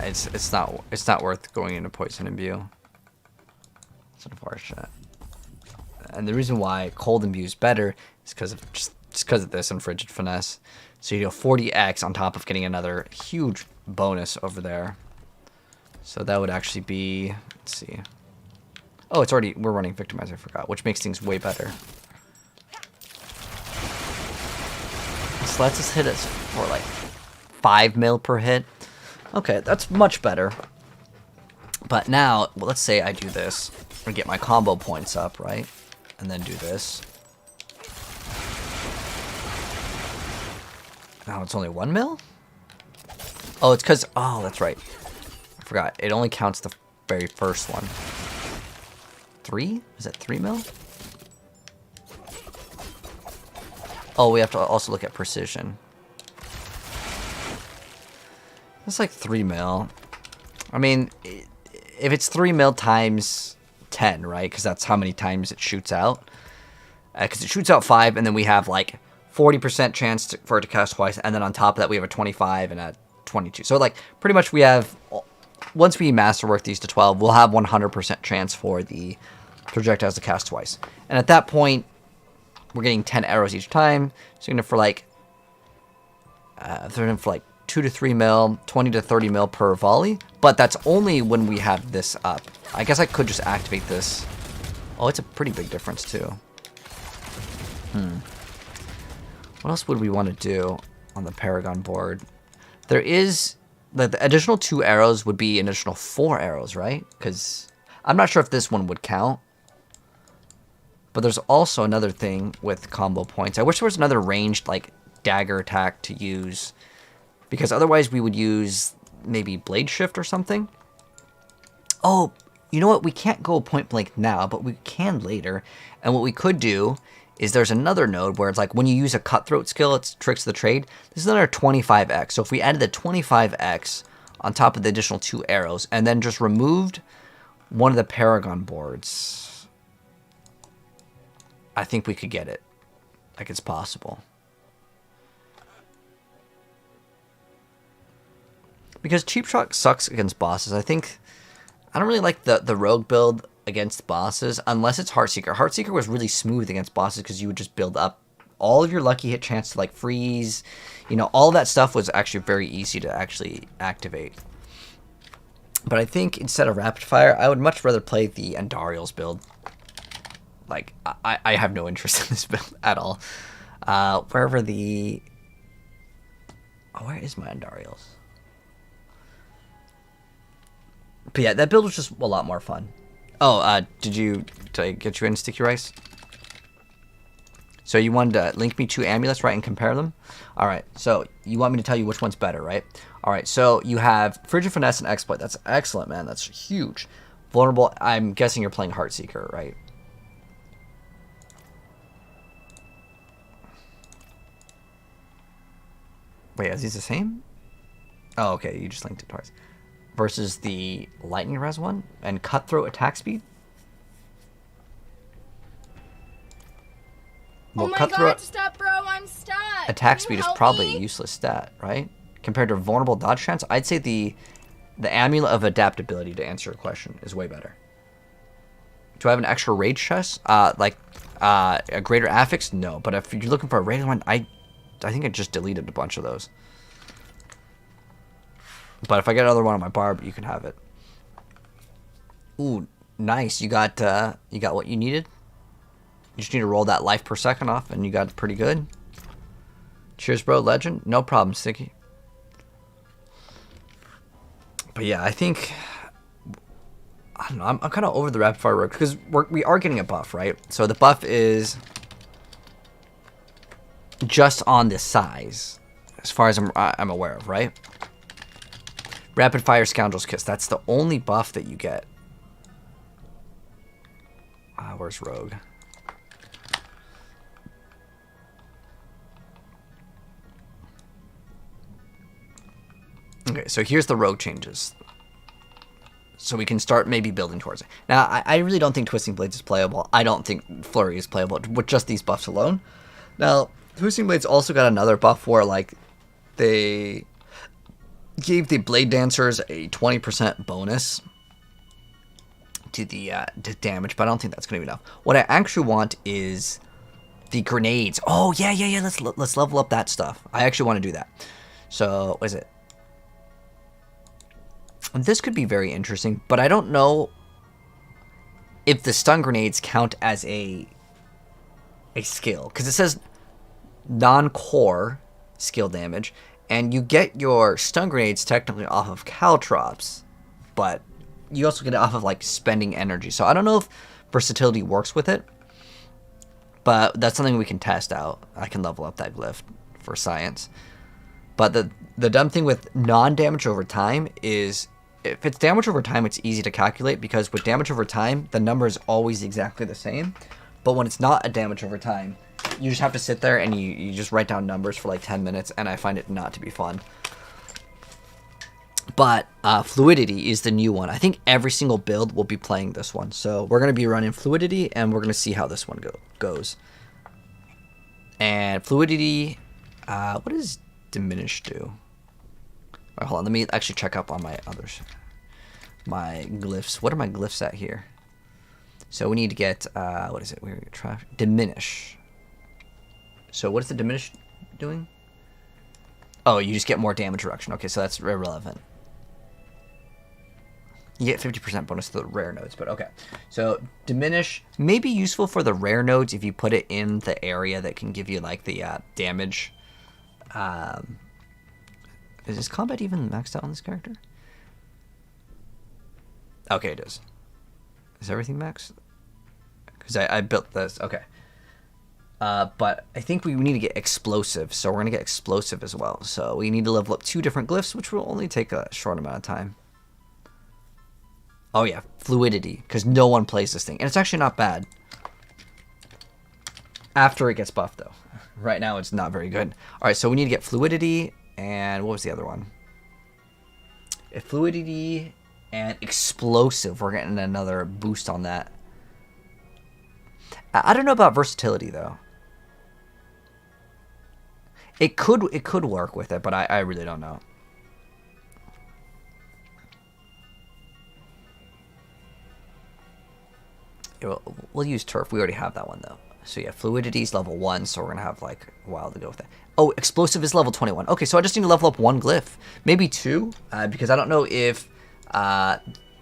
It's not worth going into poison imbue. It's unfortunate. And the reason why cold imbue is better is because of just because of this and frigid finesse. So you do 40x on top of getting another huge bonus over there. So that would actually be, let's see. Oh, it's already, we're running Victimize, I forgot, which makes things way better. So let's just hit us for like 5 mil per hit. Okay, that's much better. But now, well, let's say I do this. I get my combo points up, right? And then do this. Now it's only 1 mil? Oh, it's because... Oh, that's right. I forgot. It only counts the very first one. 3? Is it 3 mil? Oh, we have to also look at precision. It's like 3 mil. I mean, if it's 3 mil times 10, right? Because that's how many times it shoots out. Because it shoots out 5, and then we have like 40% chance for it to cast twice, and then on top of that we have a 25 and a 22. So like pretty much we have, once we masterwork these to 12, we'll have 100% chance for the projectiles to cast twice. And at that point, we're getting 10 arrows each time. So you're gonna for like, they're gonna for like 2 to 3 mil, 20 to 30 mil per volley. But that's only when we have this up. I guess I could just activate this. Oh, it's a pretty big difference too. What else would we want to do on the Paragon board? There is... The additional 2 arrows would be an additional 4 arrows, right? Because I'm not sure if this one would count. But there's also another thing with combo points. I wish there was another ranged, like, dagger attack to use. Because otherwise we would use maybe Blade Shift or something. Oh, you know what? We can't go point blank now, but we can later. And what we could do is there's another node where it's like when you use a cutthroat skill, it's Tricks of the Trade. This is another 25x. So if we added the 25x on top of the additional 2 arrows and then just removed one of the Paragon boards, I think we could get it. Like it's possible. Because Cheap Shot sucks against bosses. I don't really like the rogue build against bosses unless it's Heartseeker. Heartseeker was really smooth against bosses because you would just build up all of your lucky hit chance to like freeze. You know, all that stuff was actually very easy to actually activate. But I think instead of Rapid Fire, I would much rather play the Andariel's build. Like, I have no interest in this build at all. Wherever the... Oh, where is my Andariel's? But yeah, that build was just a lot more fun. Oh, did I get you in Sticky Rice? So you wanted to link me 2 amulets, right, and compare them? Alright, so you want me to tell you which one's better, right? Alright, so you have Frigid Finesse and Exploit. That's excellent, man. That's huge. Vulnerable, I'm guessing you're playing Heartseeker, right? Wait, is these the same? Oh, okay, you just linked it twice. Versus the lightning res one and cutthroat attack speed. Well, oh my cutthroat god, stop, bro, I'm stuck. attack Can speed you is help probably me? a useless stat, right? Compared to vulnerable dodge chance, I'd say the amulet of adaptability, to answer your question, is way better. Do I have an extra rage chest? Like a greater affix? No, but if you're looking for a rage one, I think I just deleted a bunch of those. But if I get another one on my barb, you can have it. Ooh, nice. You got what you needed. You just need to roll that life per second off, and you got it pretty good. Cheers, bro. Legend. No problem, Sticky. But yeah, I think... I don't know. I'm kind of over the rapid fire rogue because we are getting a buff, right? So the buff is just on the size, as far as I'm aware of, right? Rapid fire scoundrel's kiss. That's the only buff that you get. Where's rogue? Okay, so here's the rogue changes. So we can start maybe building towards it. Now, I really don't think Twisting Blades is playable. I don't think Flurry is playable with just these buffs alone. Now, Twisting Blades also got another buff where, like, they gave the Blade Dancers a 20% bonus to the to damage, but I don't think that's going to be enough. What I actually want is the grenades. Oh, yeah. Let's level up that stuff. I actually want to do that. So, what is it? This could be very interesting, but I don't know if the stun grenades count as a skill. Because it says non-core skill damage, and you get your stun grenades technically off of caltrops, but you also get it off of like spending energy. So I don't know if versatility works with it, but that's something we can test out. I can level up that glyph for science. But the dumb thing with non-damage over time is if it's damage over time, it's easy to calculate because with damage over time, the number is always exactly the same. But when it's not a damage over time, you just have to sit there and you just write down numbers for like 10 minutes, and I find it not to be fun. But Fluidity is the new one. I think every single build will be playing this one. So we're going to be running Fluidity, and we're going to see how this one goes. And Fluidity, what does Diminish do? Right, hold on, let me actually check up on my others. My glyphs. What are my glyphs at here? So we need to get, what is it? We're going to try Diminish. So what is the Diminish doing? Oh, you just get more damage reduction. Okay, so that's irrelevant. You get 50% bonus to the rare nodes, but okay. So Diminish may be useful for the rare nodes if you put it in the area that can give you like the damage. Is this combat even maxed out on this character? Okay, it is. Is everything maxed? Because I built this. Okay. But I think we need to get explosive, so we're going to get explosive as well. So we need to level up 2 different glyphs, which will only take a short amount of time. Oh yeah, Fluidity, because no one plays this thing. And it's actually not bad. After it gets buffed, though. Right now, it's not very good. Alright, so we need to get Fluidity, and what was the other one? Fluidity and Explosive. We're getting another boost on that. I don't know about versatility, though. It could work with it, but I really don't know. We'll use Turf. We already have that one, though. So yeah, Fluidity is level 1, so we're going to have like a while to go with that. Oh, Explosive is level 21. Okay, so I just need to level up 1 glyph. Maybe 2, because I don't know if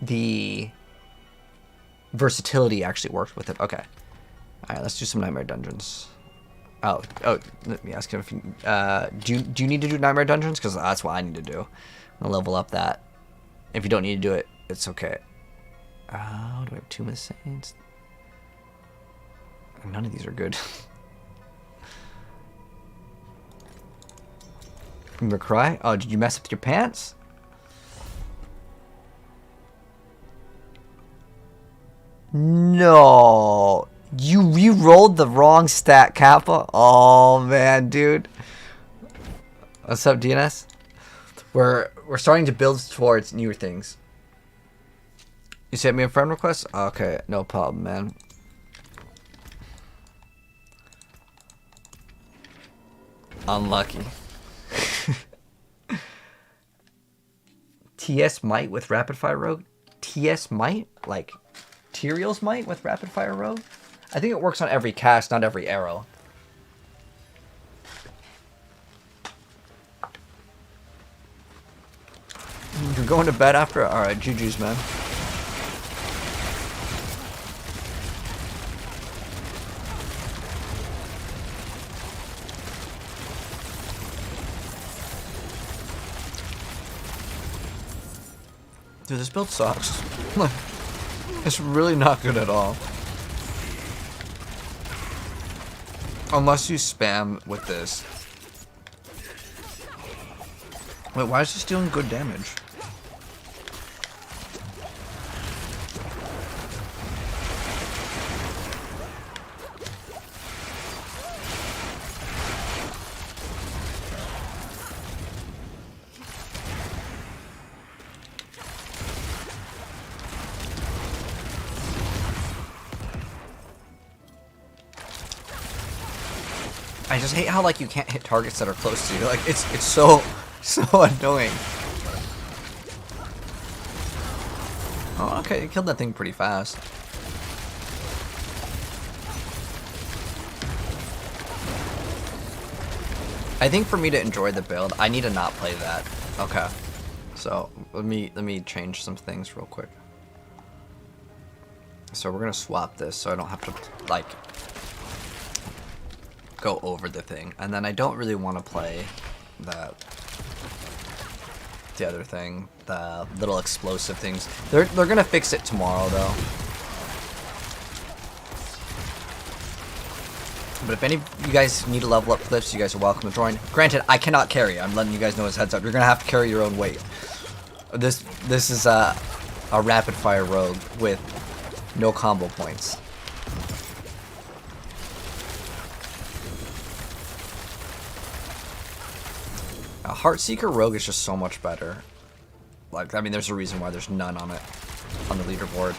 the versatility actually works with it. Okay. Alright, let's do some Nightmare Dungeons. Oh, let me ask him if you, do you need to do Nightmare Dungeons? Because that's what I need to do. I'm going to level up that. If you don't need to do it, it's okay. Do I have Tomb of Saints? None of these are good. Your cry? Oh, did you mess up your pants? No. You re-rolled the wrong stat, Kappa? Oh, man, dude. What's up, DNS? We're starting to build towards newer things. You sent me a friend request? Okay, no problem, man. Unlucky. TS Might with Rapid Fire Rogue? TS Might? Like, Tyrael's Might with Rapid Fire Rogue? I think it works on every cast, not every arrow. You're going to bed after? Alright, GG's, man. Dude, this build sucks. It's really not good at all. Unless you spam with this. Wait, why is this doing good damage? I just hate how, like, you can't hit targets that are close to you. Like, it's so annoying. Oh, okay, you killed that thing pretty fast. I think for me to enjoy the build, I need to not play that. Okay. So, let me change some things real quick. So, we're gonna swap this so I don't have to, like, go over the thing. And then I don't really want to play the other thing, the little explosive things. They're gonna fix it tomorrow though. But if any of you guys need to level up cliffs, you guys are welcome to join. Granted, I cannot carry. I'm letting you guys know as heads up. You're gonna have to carry your own weight. This is a rapid fire rogue with no combo points. A Heartseeker Rogue is just so much better. Like, I mean, there's a reason why there's none on it, on the leaderboard.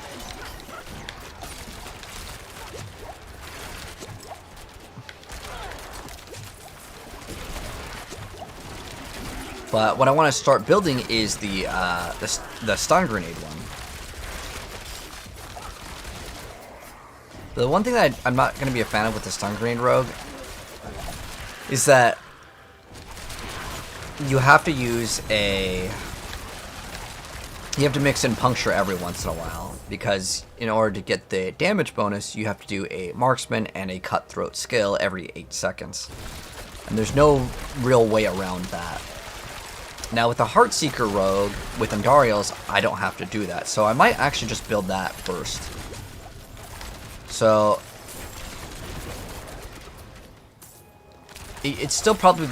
But what I want to start building is the stun grenade one. The one thing that I'm not going to be a fan of with the stun grenade rogue is that you have to use you have to mix in puncture every once in a while, because in order to get the damage bonus, you have to do a marksman and a cutthroat skill every 8 seconds. And there's no real way around that. Now with the Heartseeker Rogue, with Andariel's, I don't have to do that. So I might actually just build that first. So it's still probably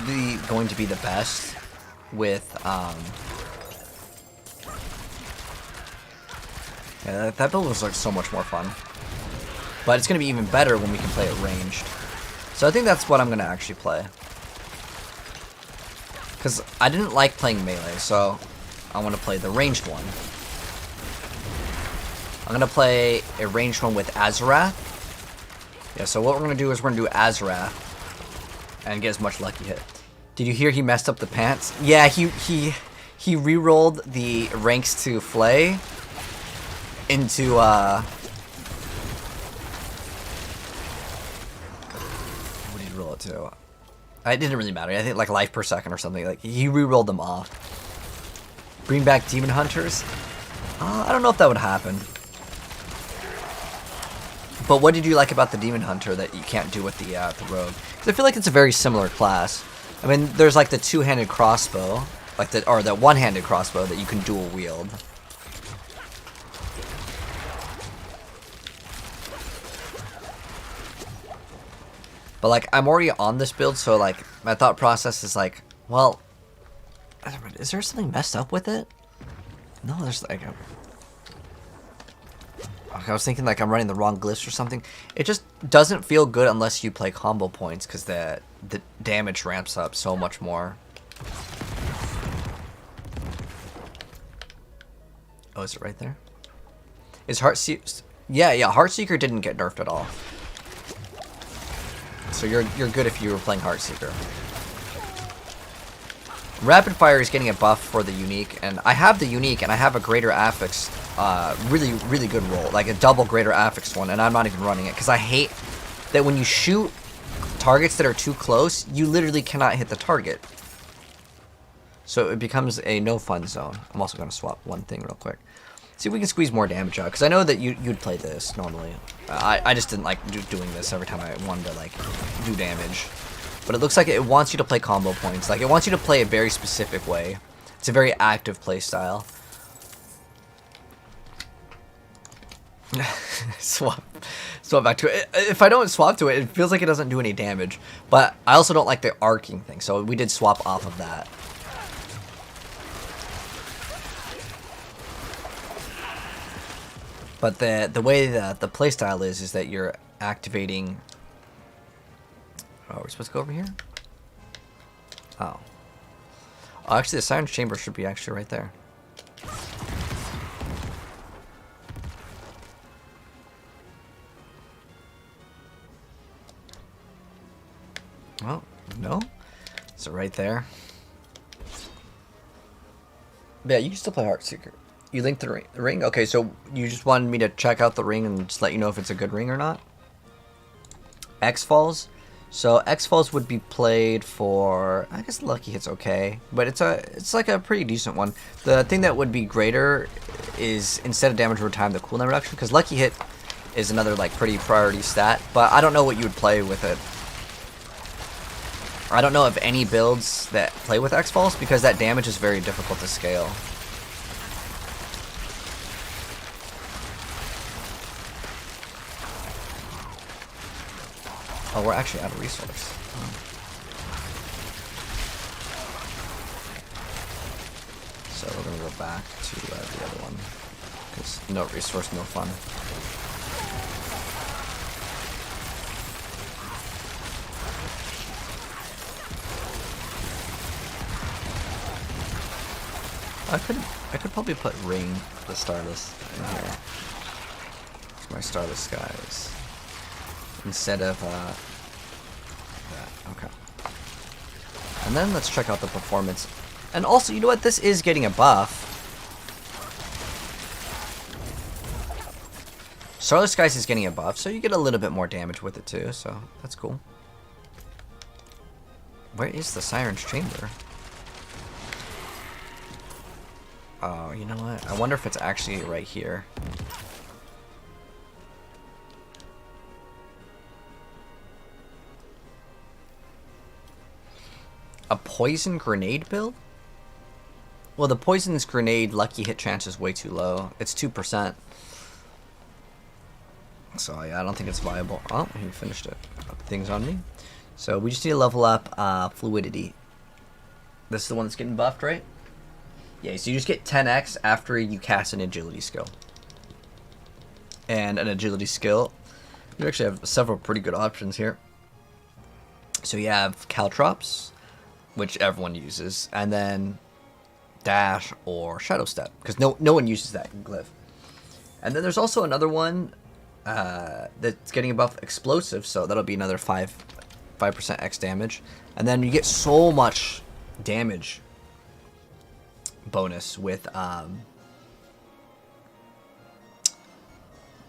going to be the best with, yeah, that build was like so much more fun. But it's going to be even better when we can play it ranged. So I think that's what I'm going to actually play. Because I didn't like playing melee, so I want to play the ranged one. I'm going to play a ranged one with Azarath. Yeah, so what we're going to do is we're going to do Azarath and get as much lucky hit. Did you hear he messed up the pants? Yeah, he re-rolled the ranks to Flay into what did he roll it to? It didn't really matter. I think like life per second or something. Like he re-rolled them off. Bring back Demon Hunters? I don't know if that would happen. But what did you like about the Demon Hunter that you can't do with the Rogue? Because I feel like it's a very similar class. I mean, there's like the two-handed crossbow, like the one-handed crossbow that you can dual wield. But like, I'm already on this build, so like, my thought process is like, well, is there something messed up with it? No, there's like, I was thinking like I'm running the wrong glyphs or something. It just doesn't feel good unless you play combo points, because the damage ramps up so much more. Oh, is it right there? Is Heartseeker... Yeah, Heartseeker didn't get nerfed at all. So you're good if you were playing Heartseeker. Rapid Fire is getting a buff for the unique, and I have the unique, and I have a Greater Affix, really good roll, like a double Greater Affix one, and I'm not even running it, because I hate that when you shoot targets that are too close, you literally cannot hit the target. So it becomes a no fun zone. I'm also going to swap one thing real quick. See if we can squeeze more damage out, because I know that you'd play this normally. I just didn't like doing this every time I wanted to like do damage. But it looks like it wants you to play combo points. Like, it wants you to play a very specific way. It's a very active play style. Swap back to it. If I don't swap to it, it feels like it doesn't do any damage. But I also don't like the arcing thing, so we did swap off of that. But the way that the playstyle is that you're activating... Oh, we're supposed to go over here? Oh. Oh, actually, the Siren's Chamber should be actually right there. Oh, no? Is it right there? Yeah, you can still play Heartseeker. You linked the ring? Okay, so you just wanted me to check out the ring and just let you know if it's a good ring or not? X-Falls? So X-Falls would be played for, I guess Lucky Hit's okay, but it's like a pretty decent one. The thing that would be greater is instead of damage over time, the cooldown reduction, because Lucky Hit is another like pretty priority stat, but I don't know what you would play with it. I don't know of any builds that play with X-Falls because that damage is very difficult to scale. Oh, we're actually out of resource. So we're gonna go back to the other one. Because no resource, no fun. I could probably put Ring, the Starless, in here. My Starless Skies. Instead of that. Okay. And then let's check out the performance. And also, you know what? This is getting a buff. Starless Skies is getting a buff, so you get a little bit more damage with it too, so that's cool. Where is the Siren's Chamber? Oh, you know what? I wonder if it's actually right here. A poison grenade build? Well, the poison's grenade lucky hit chance is way too low. It's 2%. So yeah, I don't think it's viable. Oh, he finished it. Things on me. So we just need to level up fluidity. This is the one that's getting buffed, right? Yeah, so you just get 10x after you cast an agility skill. And an agility skill. You actually have several pretty good options here. So you have Caltrops, which everyone uses, and then Dash or Shadow Step, because no one uses that in Glyph. And then there's also another one that's getting a buff, Explosive, so that'll be another 5% X damage. And then you get so much damage bonus with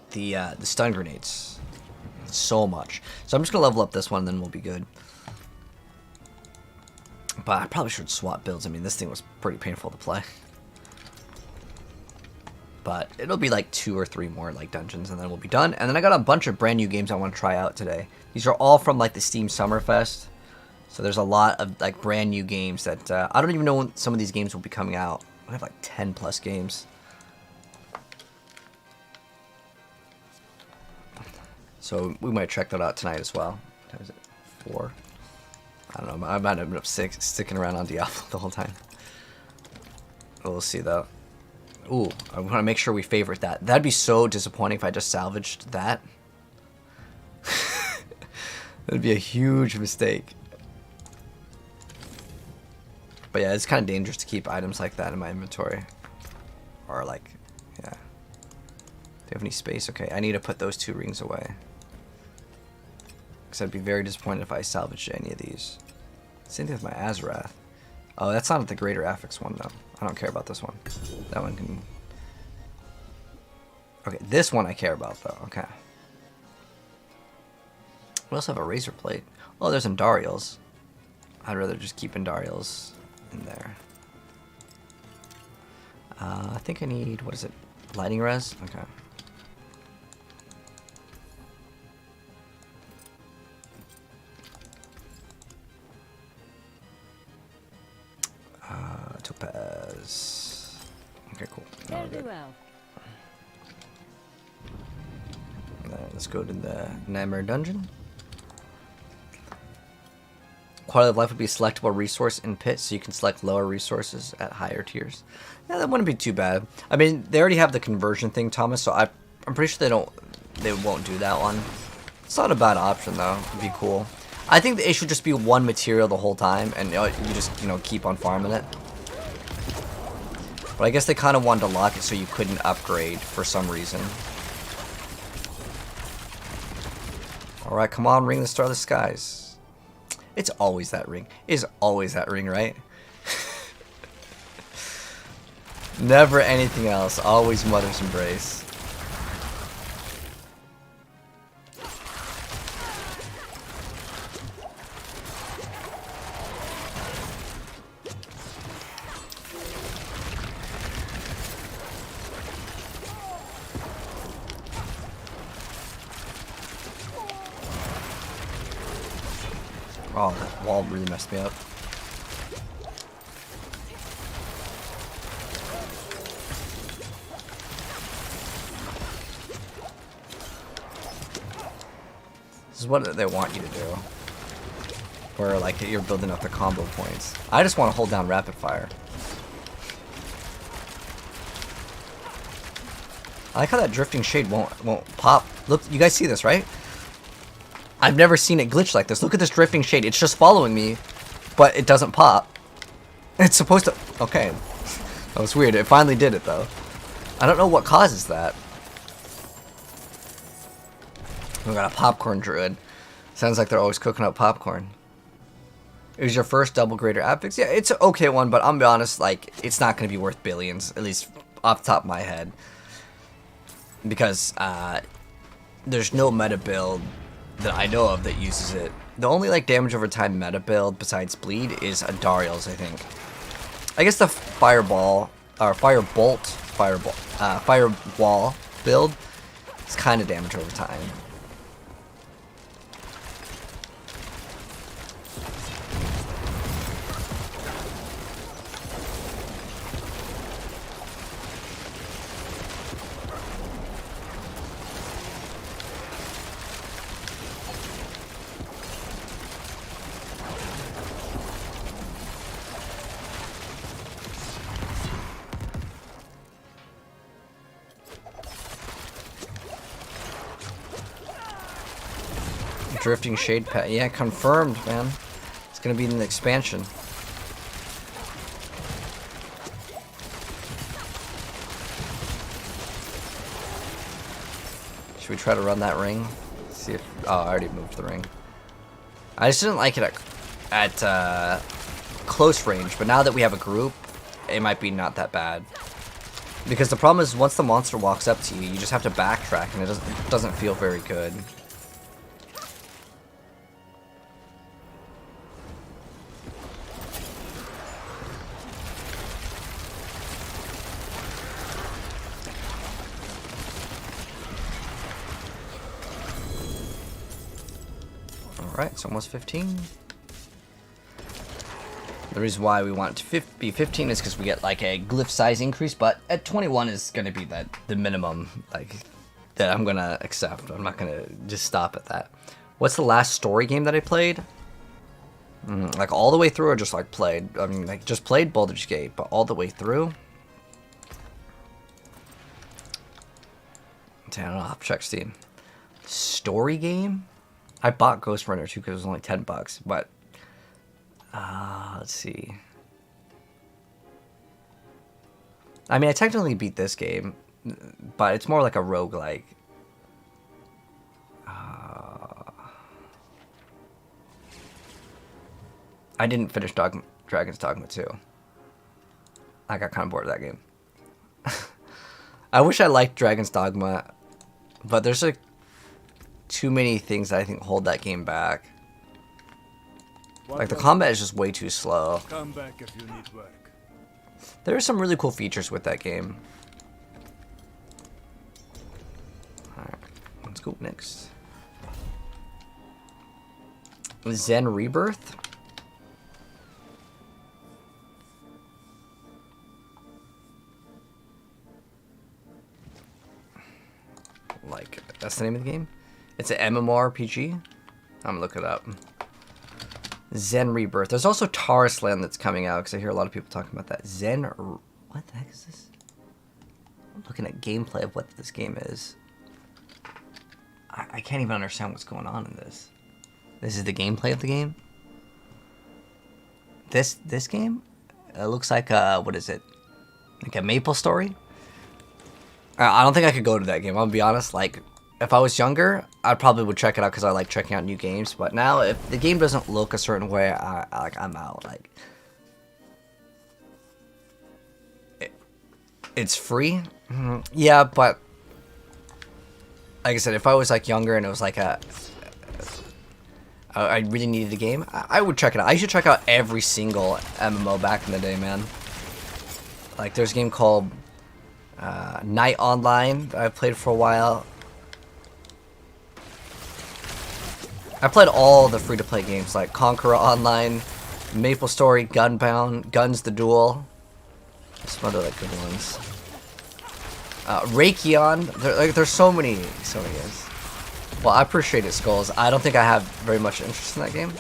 the stun grenades. So much. So I'm just gonna level up this one, and then we'll be good. But I probably should swap builds. I mean, this thing was pretty painful to play. But it'll be like 2 or 3 more like dungeons, and then we'll be done. And then I got a bunch of brand new games I want to try out today. These are all from like the Steam Summerfest. So there's a lot of like brand new games that I don't even know when some of these games will be coming out. I have like 10 plus games. So we might check that out tonight as well. What time is it? 4? I don't know. I might have been up sticking around on Diablo the whole time. We'll see though. Ooh, I want to make sure we favorite that. That'd be so disappointing if I just salvaged that. That'd be a huge mistake. But yeah, it's kind of dangerous to keep items like that in my inventory. Or like you have any space? Okay, I need to put those 2 rings away. Because I'd be very disappointed if I salvaged any of these. Same thing with my Azarath. Oh, that's not the Greater Affix one, though. I don't care about this one. That one can... Okay, this one I care about, though. Okay. We also have a Razor Plate. Oh, there's Andariel's. I'd rather just keep Andariel's in there. I think I need... What is it? Lightning Res? Okay. Topaz. Okay, cool. Now we're good. well. Let's go to the Nightmare Dungeon. Quality of life would be a selectable resource in pit, so you can select lower resources at higher tiers. Yeah, that wouldn't be too bad. I mean, they already have the conversion thing, Thomas, so I'm pretty sure they won't do that one. It's not a bad option though. It'd be cool. I think it should just be one material the whole time, and you just keep on farming it. But I guess they kind of wanted to lock it so you couldn't upgrade for some reason. Alright, come on, ring the Star of the Skies. It's always that ring. It is always that ring, right? Never anything else. Always Mother's Embrace. Oh, that wall really messed me up. This is what they want you to do. Where, like, you're building up the combo points. I just want to hold down rapid fire. I like how that drifting shade won't pop. Look, you guys see this, right? I've never seen it glitch like this. Look at this drifting shade. It's just following me, but it doesn't pop. It's supposed to... Okay. That was weird. It finally did it, though. I don't know what causes that. We got a popcorn druid. Sounds like they're always cooking up popcorn. It was your first double greater affix? Yeah, it's an okay one, but I'm be honest, like, it's not going to be worth billions, at least off the top of my head. Because, there's no meta build that I know of that uses it. The only like damage over time meta build besides bleed is Andariel's, I think. I guess the firewall build is kind of damage over time. Drifting Shade Pet. Yeah, confirmed, man. It's gonna be in the expansion. Should we try to run that ring? See if... Oh, I already moved the ring. I just didn't like it at close range, but now that we have a group, it might be not that bad. Because the problem is, once the monster walks up to you, you just have to backtrack, and it doesn't feel very good. Alright, it's almost 15. The reason why we want it to be 15 is because we get like a glyph size increase, but at 21 is going to be the minimum like that I'm going to accept. I'm not going to just stop at that. What's the last story game that I played? Like all the way through or just like played? I mean, like just played Baldur's Gate, but all the way through? I don't know, I'll check Steam. Story game? I bought Ghost Runner too because it was only $10, but let's see. I mean, I technically beat this game. but it's more like a roguelike. I didn't finish Dragon's Dogma 2. I got kind of bored of that game. I wish I liked Dragon's Dogma, but there's like too many things that I think hold that game back. Like the combat is just way too slow. Come back if you need work. There are some really cool features with that game. Alright, let's go next. Zen Rebirth? Like, that's the name of the game? It's an MMORPG? I'm gonna look it up. Zen Rebirth. There's also Taurus Land that's coming out, because I hear a lot of people talking about that. What the heck is this? I'm looking at gameplay of what this game is. I can't even understand what's going on in this. This is the gameplay of the game? This game? It looks like what is it? Like a Maple Story? I don't think I could go to that game. I'm gonna be honest. Like, if I was younger, I probably would check it out because I like checking out new games. But now, if the game doesn't look a certain way, I'm out. Like, it's free. Yeah, but like I said, if I was like younger and it was like I really needed the game, I would check it out. I used to check out every single MMO back in the day, man. Like, there's a game called Night Online that I played for a while. I played all the free-to-play games like Conqueror Online, Maple Story, Gunbound, Guns the Duel. Some other like good ones. Raytheon. There's so many games. Well, I appreciate it, Skulls. I don't think I have very much interest in that game.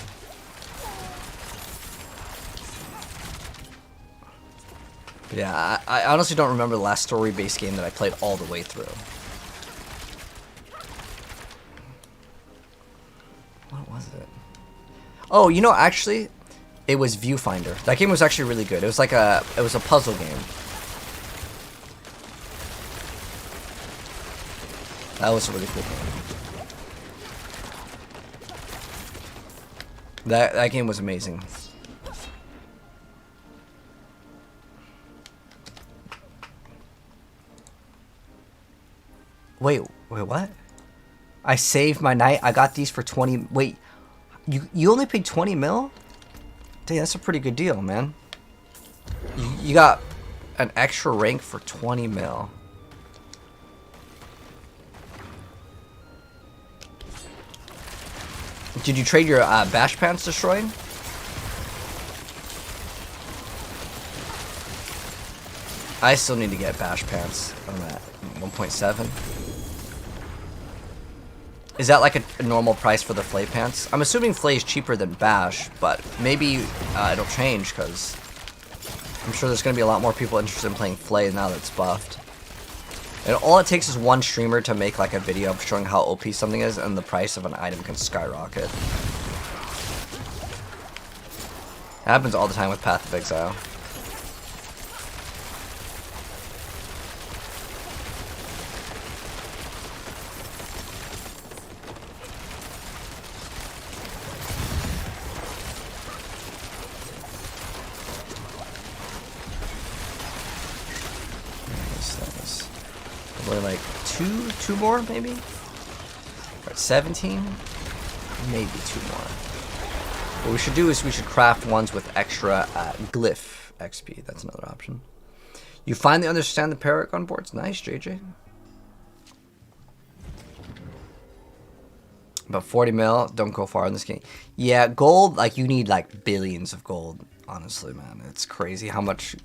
But yeah, I honestly don't remember the last story-based game that I played all the way through. What was it? Oh, you know, actually, it was Viewfinder. That game was actually really good. It was like it was a puzzle game. That was a really cool game. That game was amazing. Wait, what? I saved my night. I got these for 20. Wait, you only paid 20 mil? Dang, that's a pretty good deal, man. You got an extra rank for 20 mil. Did you trade your Bash Pants Destroyed? I still need to get Bash Pants. I'm at 1.7. Is that like a normal price for the Flay Pants? I'm assuming Flay is cheaper than Bash, but maybe it'll change because I'm sure there's going to be a lot more people interested in playing Flay now that it's buffed. And all it takes is one streamer to make like a video showing how OP something is, and the price of an item can skyrocket. It happens all the time with Path of Exile. Like two more maybe? Or 17? Maybe 2 more. What we should do is we should craft ones with extra glyph XP. That's another option. You finally understand the Paragon boards? Nice, JJ. But 40 mil, don't go far in this game. Yeah, gold, like you need like billions of gold. Honestly, man, it's crazy how much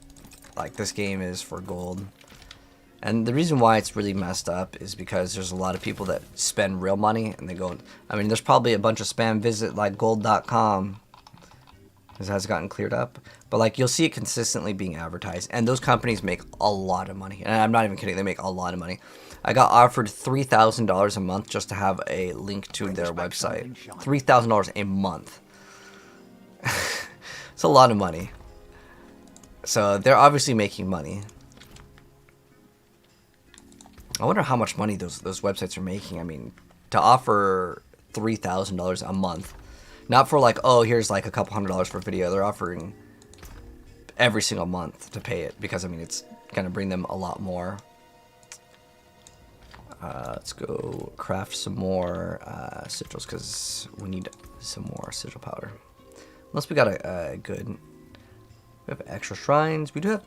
like this game is for gold. And the reason why it's really messed up is because there's a lot of people that spend real money and they go, I mean, there's probably a bunch of spam visit like gold.com. This has gotten cleared up. But like you'll see it consistently being advertised. And those companies make a lot of money. And I'm not even kidding, they make a lot of money. I got offered $3,000 a month just to have a link to their website. $3,000 a month. It's a lot of money. So they're obviously making money. I wonder how much money those websites are making. I mean, to offer $3,000 a month, not for like, oh, here's like a couple $100s for video. They're offering every single month to pay it because I mean it's gonna bring them a lot more. Let's go craft some more sigils because we need some more sigil powder. Unless we got a good. We have extra shrines. We do have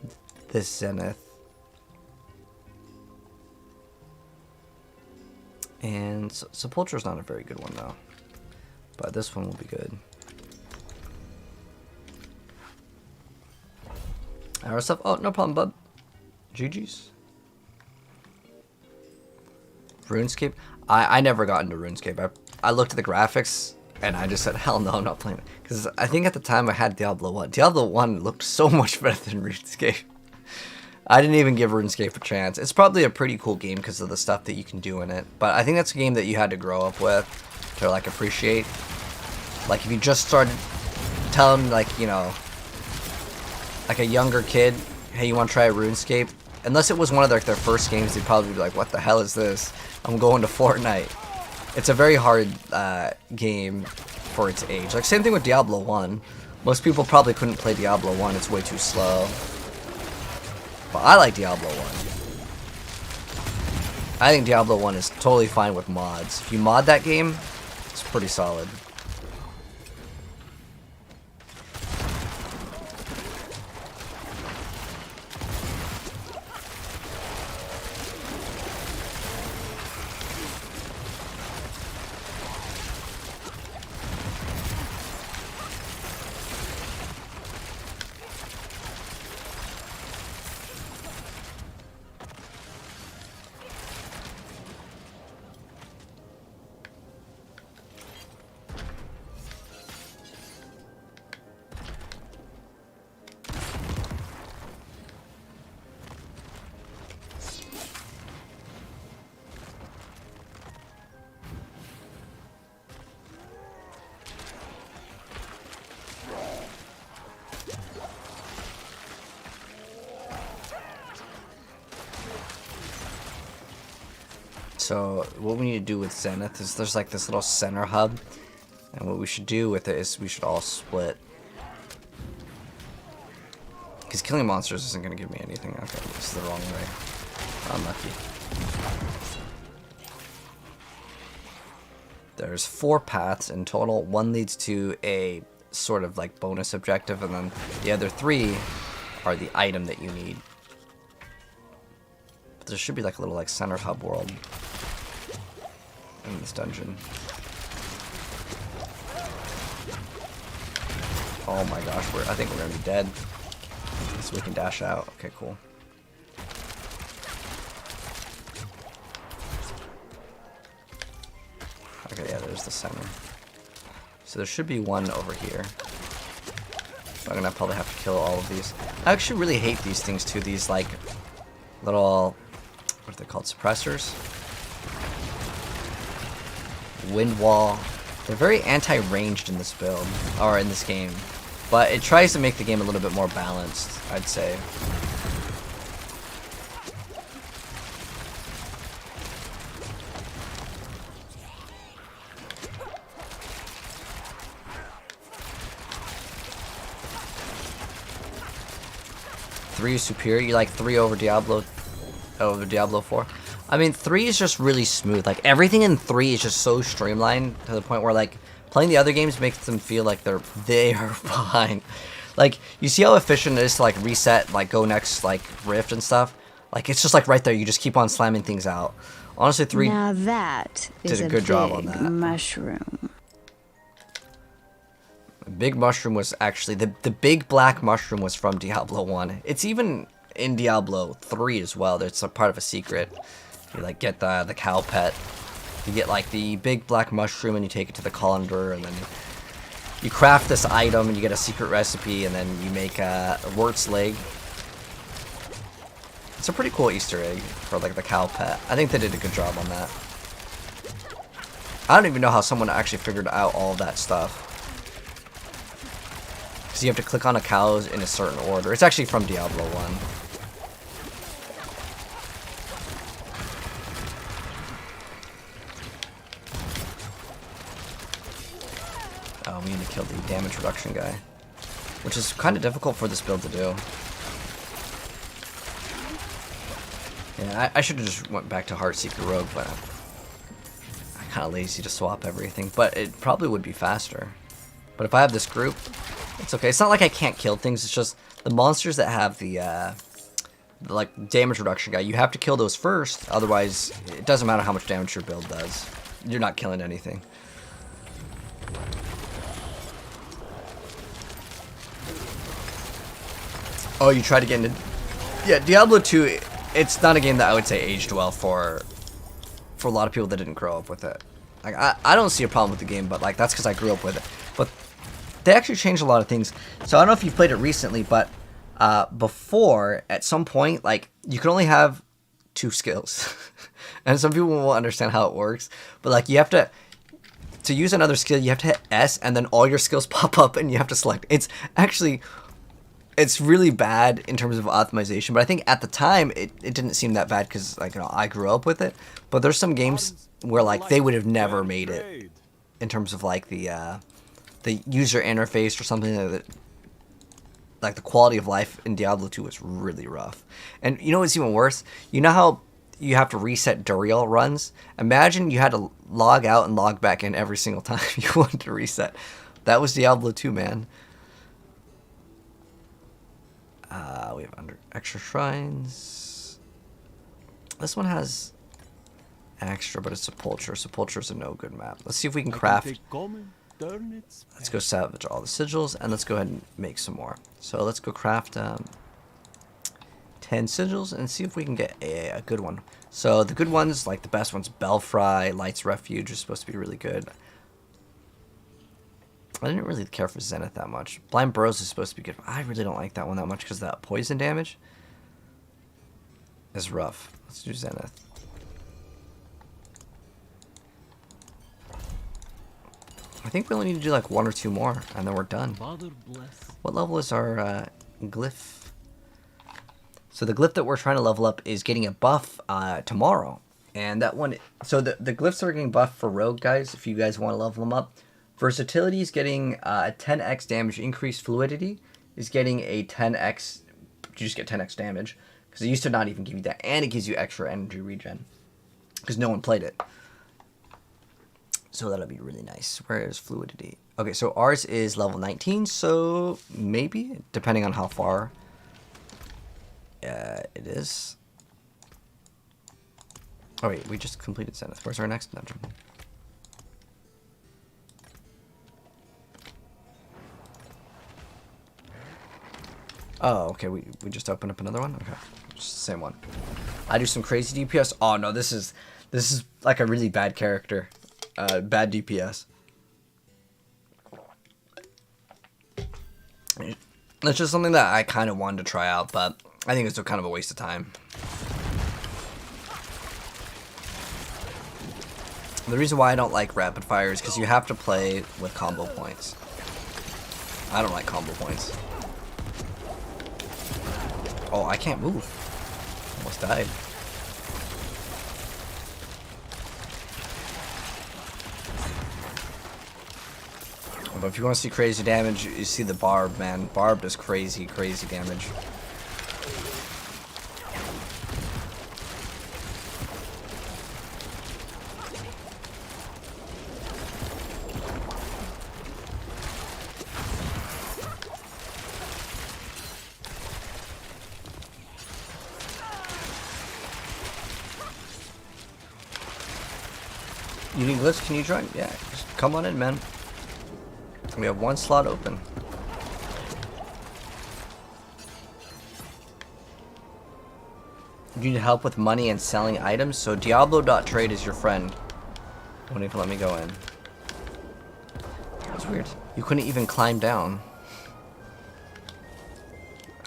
this Zenith. And Sepulchre's not a very good one though. But this one will be good. Our stuff. Oh, no problem, bud. GG's. RuneScape. I never got into RuneScape. I looked at the graphics and I just said, hell no, I'm not playing it. Because I think at the time I had Diablo 1. Diablo 1 looked so much better than RuneScape. I didn't even give RuneScape a chance. It's probably a pretty cool game because of the stuff that you can do in it. But I think that's a game that you had to grow up with to like appreciate. Like if you just started telling like, you know, like a younger kid, hey, you want to try RuneScape? Unless it was one of their first games, they'd probably be like, what the hell is this? I'm going to Fortnite. It's a very hard game for its age. Like same thing with Diablo 1. Most people probably couldn't play Diablo 1. It's way too slow. But I like Diablo 1. I think Diablo 1 is totally fine with mods. If you mod that game, it's pretty solid. So what we need to do with Zenith is there's like this little center hub, and what we should do with it is we should all split. Because killing monsters isn't going to give me anything. Okay, this is the wrong way. Unlucky. There's 4 paths in total. One leads to a sort of like bonus objective, and then the other 3 are the item that you need. But there should be like a little like center hub world in this dungeon. Oh my gosh, I think we're gonna be dead. So we can dash out. Okay, cool. Okay, yeah, there's the center. So there should be one over here. So I'm gonna probably have to kill all of these. I actually really hate these things too. These like little, what are they called? Suppressors? Wind wall. They're very anti-ranged in this build, or in this game. But it tries to make the game a little bit more balanced, I'd say. Three is superior. You like 3 over Diablo 4? I mean, 3 is just really smooth. Like, everything in 3 is just so streamlined to the point where, like, playing the other games makes them feel like they are behind. Like, you see how efficient it is to, like, reset, like, go next, like, rift and stuff? Like, it's just, like, right there. You just keep on slamming things out. Honestly, 3 now that is did a good job on big that. mushroom. The big mushroom was actually... The big black mushroom was from Diablo 1. It's even in Diablo 3 as well. It's a part of a secret. You, like, get the cow pet. You get, like, the big black mushroom and you take it to the colander, and then you craft this item and you get a secret recipe, and then you make a Wirt's leg. It's a pretty cool Easter egg for, like, the cow pet. I think they did a good job on that. I don't even know how someone actually figured out all of that stuff. Because you have to click on a cow in a certain order. It's actually from Diablo 1. kill the damage reduction guy, which is kind of difficult for this build to do. Yeah, I should have just went back to Heartseeker Rogue, but I'm kind of lazy to swap everything. But it probably would be faster. But if I have this group, it's okay. It's not like I can't kill things. It's just the monsters that have the like damage reduction guy. You have to kill those first, otherwise it doesn't matter how much damage your build does. You're not killing anything. Oh, you tried to get into... Yeah, Diablo 2, it's not a game that I would say aged well for a lot of people that didn't grow up with it. Like, I don't see a problem with the game, but like that's because I grew up with it. But they actually changed a lot of things. So I don't know if you've played it recently, but before, at some point, like, you could only have 2 skills. And some people won't understand how it works. But like, you have to use another skill, you have to hit S, and then all your skills pop up, and you have to select. It's actually... It's really bad in terms of optimization, but I think at the time it didn't seem that bad because, like, you know, I grew up with it. But there's some games where like they would have never made it in terms of like the user interface or something that, like, the quality of life in Diablo 2 was really rough. And you know what's even worse? You know how you have to reset Duriel runs? Imagine you had to log out and log back in every single time you wanted to reset. That was Diablo 2, man. We have extra shrines. This one has extra, but it's Sepulchre. Sepulchre's a no good map. Let's see if we can craft. Let's go salvage all the sigils, and let's go ahead and make some more. So let's go craft 10 sigils and see if we can get a good one. So the good ones, like the best ones, Belfry, Light's Refuge, are supposed to be really good. I didn't really care for Zenith that much. Blind Burrows is supposed to be good. I really don't like that one that much because that poison damage is rough. Let's do Zenith. I think we only need to do like 1 or 2 more, and then we're done. What level is our glyph? So the glyph that we're trying to level up is getting a buff tomorrow. And that one... So the glyphs are getting buffed for rogue guys, if you guys want to level them up. Versatility is getting a 10x damage increase. Fluidity is getting a 10x... You just get 10x damage. Because it used to not even give you that. And it gives you extra energy regen. Because no one played it. So that'll be really nice. Where is Fluidity? Okay, so ours is level 19. So maybe, depending on how far it is. Oh wait, we just completed Zenith. Where's our next dungeon? Oh, okay, we just opened up another one? Okay, just the same one. I do some crazy DPS. Oh no, this is like a really bad character. Bad DPS. It's just something that I kind of wanted to try out, but I think it's kind of a waste of time. The reason why I don't like rapid fire is because you have to play with combo points. I don't like combo points. Oh, I can't move. Almost died. But if you want to see crazy damage, you see the Barb, man. Barb does crazy, crazy damage. You need glyphs? Can you join? Yeah, just come on in, man. We have 1 slot open. You need help with money and selling items? So Diablo.trade is your friend. Won't even let me go in. That's weird. You couldn't even climb down.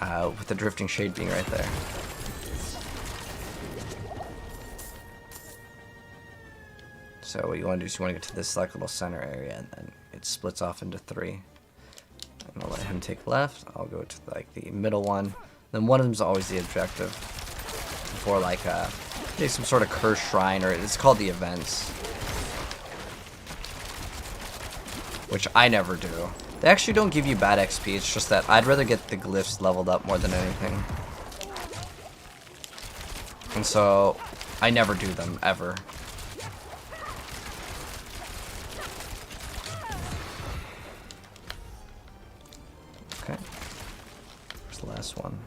With the Drifting Shade being right there. So what you want to do is you want to get to this like little center area, and then it splits off into 3. And I'll let him take left. I'll go to like the middle one. Then one of them is always the objective. For like some sort of cursed shrine, or it's called the events. which I never do. They actually don't give you bad XP, it's just that I'd rather get the glyphs leveled up more than anything. And so, I never do them, ever. Okay. Where's the last one?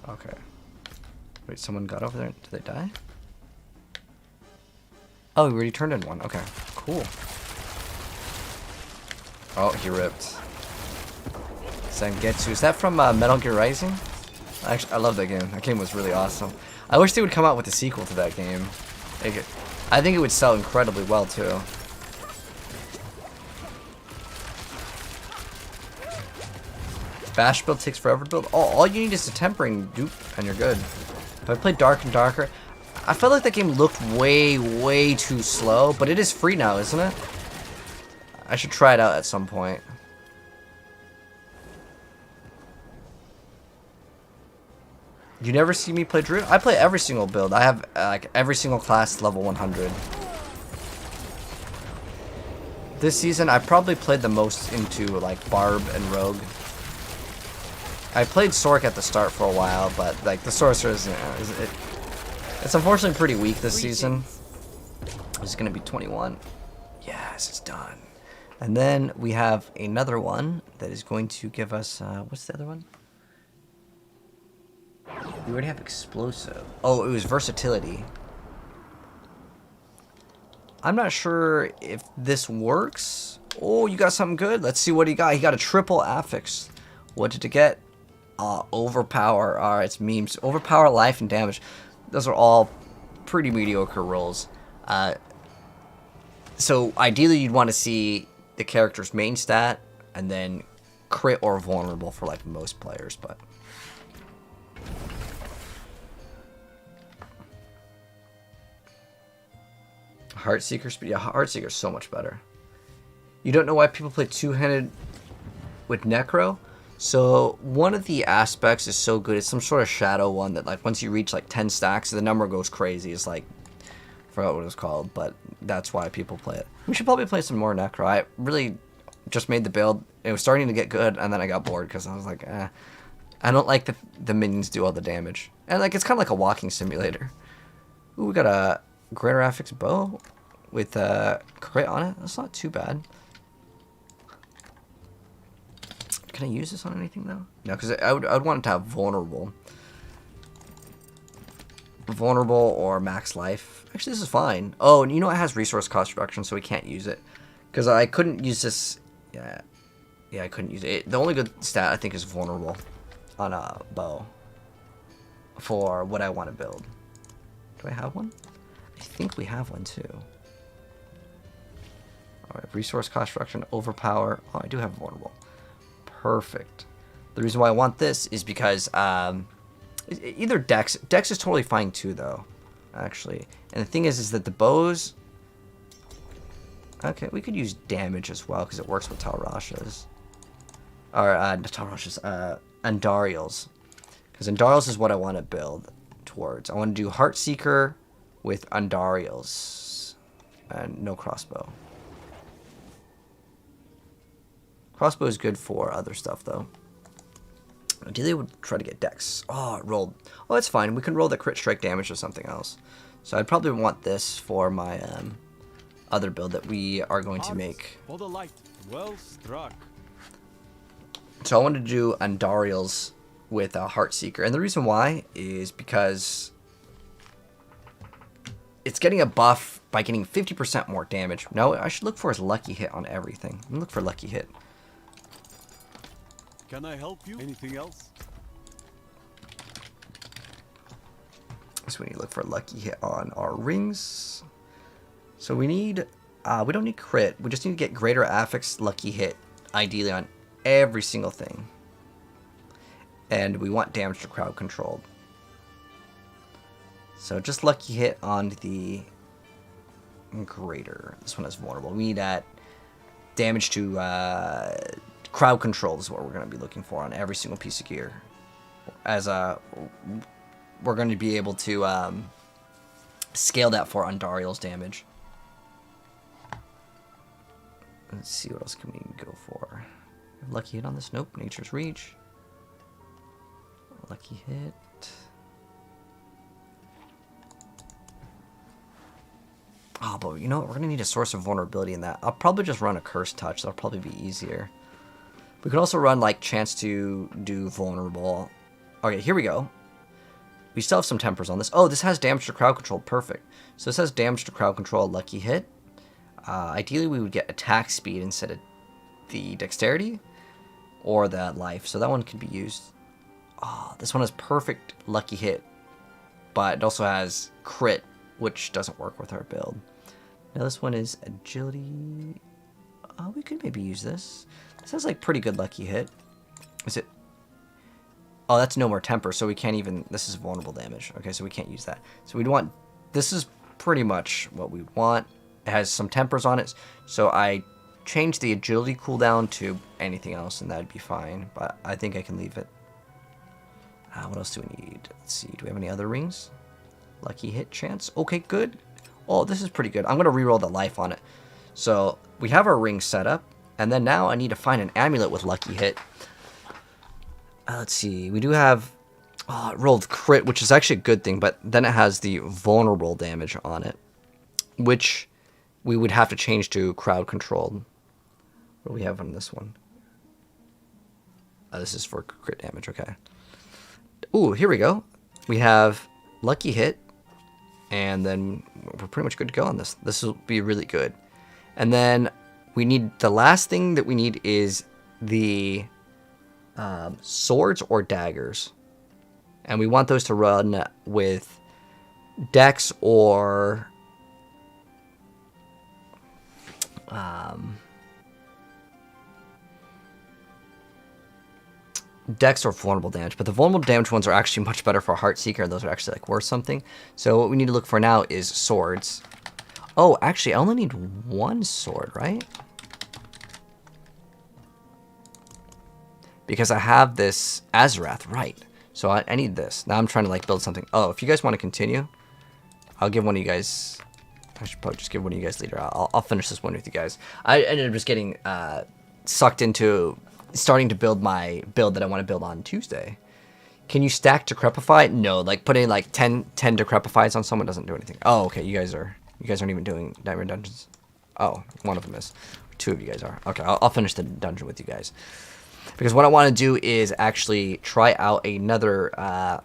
Okay. Wait, someone got over there? Did they die? Oh, we already turned in one. Okay, cool. Oh, he ripped. Zangetsu. Is that from Metal Gear Rising? Actually, I love that game. That game was really awesome. I wish they would come out with a sequel to that game. I think it would sell incredibly well, too. Bash build takes forever to build. Oh, all you need is a tempering dupe, and you're good. If I play Dark and Darker, I felt like that game looked way, way too slow, but it is free now, isn't it? I should try it out at some point. You never see me play Druid? I play every single build. I have like every single class level 100. This season, I probably played the most into like Barb and Rogue. I played Sork at the start for a while, but like the Sorcerer it's unfortunately pretty weak this season. It's gonna be 21. Yes, it's done. And then we have another one that is going to give us what's the other one? We already have Explosive. Oh, it was Versatility. I'm not sure if this works. Oh, you got something good? Let's see what he got. He got a triple affix. What did it get? Overpower. Alright, it's memes. Overpower, life, and damage. Those are all pretty mediocre rolls. So ideally you'd want to see the character's main stat and then crit or vulnerable for like most players, but Heartseeker speed. Yeah, Heartseeker's so much better. You don't know why people play two-handed with Necro? So one of the aspects is so good. It's some sort of shadow one that like once you reach like 10 stacks, the number goes crazy. It's like, I forgot what it was called, but that's why people play it. We should probably play some more Necro. I really just made the build. It was starting to get good, and then I got bored because I was like, I don't like the minions do all the damage. And like it's kind of like a walking simulator. Ooh, we got a Greater Affix bow with a crit on it. That's not too bad. Can I use this on anything though? No, because I would want it to have vulnerable. Vulnerable or max life. Actually, this is fine. Oh, and you know it has resource cost reduction, so we can't use it. Because I couldn't use this. Yeah, I couldn't use it. The only good stat I think is vulnerable on a bow for what I want to build. Do I have one? I think we have one too. Alright, resource cost reduction, overpower. Oh, I do have vulnerable. Perfect. The reason why I want this is because either Dex is totally fine too though, actually. And the thing is that the bows, okay, we could use damage as well because it works with Talrashas. Or not Talrashas, Andariels. Because Andariels is what I want to build towards. I want to do Heartseeker with Andariels and no crossbow. Crossbow is good for other stuff, though. Ideally, would try to get Dex. Oh, it rolled. Oh, that's fine. We can roll the crit strike damage or something else. So I'd probably want this for my other build that we are going to make. For the light. Well struck. So I wanted to do Andariels with a Heartseeker. And the reason why is because it's getting a buff by getting 50% more damage. No, I should look for his lucky hit on everything. Let me look for lucky hit. Can I help you? Anything else? So we need to look for a lucky hit on our rings. So we need, we don't need crit. We just need to get greater affix lucky hit, ideally on every single thing. And we want damage to crowd controlled. So just lucky hit on the greater. This one is vulnerable. We need that damage to crowd control is what we're going to be looking for on every single piece of gear. As we're going to be able to scale that for Andariel's damage. Let's see what else can we go for. Lucky hit on this. Nope. Nature's Reach. Lucky hit. Oh, but you know what? We're gonna need a source of vulnerability in that. I'll probably just run a Curse Touch. That'll probably be easier. We could also run like chance to do vulnerable. Okay, here we go. We still have some tempers on this. Oh, this has damage to crowd control. Perfect. So this has damage to crowd control. Lucky hit. Ideally, we would get attack speed instead of the dexterity or that life. So that one could be used. Oh, this one has perfect lucky hit, but it also has crit, which doesn't work with our build. Now this one is agility. Oh, we could maybe use this. This has like pretty good lucky hit. Is it? Oh, that's no more temper, so we can't even. This is vulnerable damage. Okay, so we can't use that. So we'd want. This is pretty much what we want. It has some tempers on it, so I changed the agility cooldown to anything else, and that'd be fine. But I think I can leave it. What else do we need? Let's see. Do we have any other rings? Lucky hit chance. Okay, good. Oh, this is pretty good. I'm going to reroll the life on it. So we have our ring set up. And then now I need to find an amulet with lucky hit. Let's see. We do have... Oh, it rolled crit, which is actually a good thing. But then it has the vulnerable damage on it. Which we would have to change to crowd controlled. What do we have on this one? This is for crit damage. Okay. Ooh, here we go. We have lucky hit, and then we're pretty much good to go on this. This will be really good. And then we need, the last thing that we need is the swords or daggers. And we want those to run with dex or dex or vulnerable damage, but the vulnerable damage ones are actually much better for Heartseeker, and those are actually like worth something. So what we need to look for now is swords. Oh, actually, I only need one sword, right? Because I have this Azarath, right? So I need this. Now I'm trying to like build something. Oh, if you guys want to continue, I'll give one of you guys. I should probably just give one of you guys leader. I'll finish this one with you guys. I ended up just getting sucked into starting to build my build that I want to build on Tuesday. Can you stack Decrepify? No, like putting like 10 Decrepifies on someone doesn't do anything. Oh, okay, you guys aren't even doing Nightmare Dungeons. Oh, one of them is. Two of you guys are. Okay, I'll finish the dungeon with you guys. Because what I want to do is actually try out another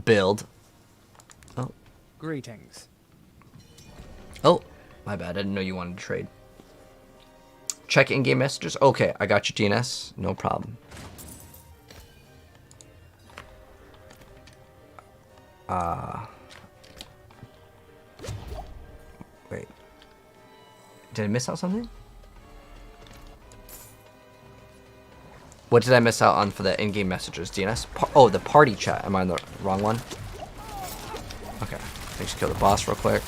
build. Oh. Greetings. Oh, my bad. I didn't know you wanted to trade. Check in-game messages. Okay, I got you, DNS. No problem. Wait. Did I miss out something? What did I miss out on for the in-game messages? DNS? Oh, the party chat. Am I on the wrong one? Okay. Let's kill the boss real quick.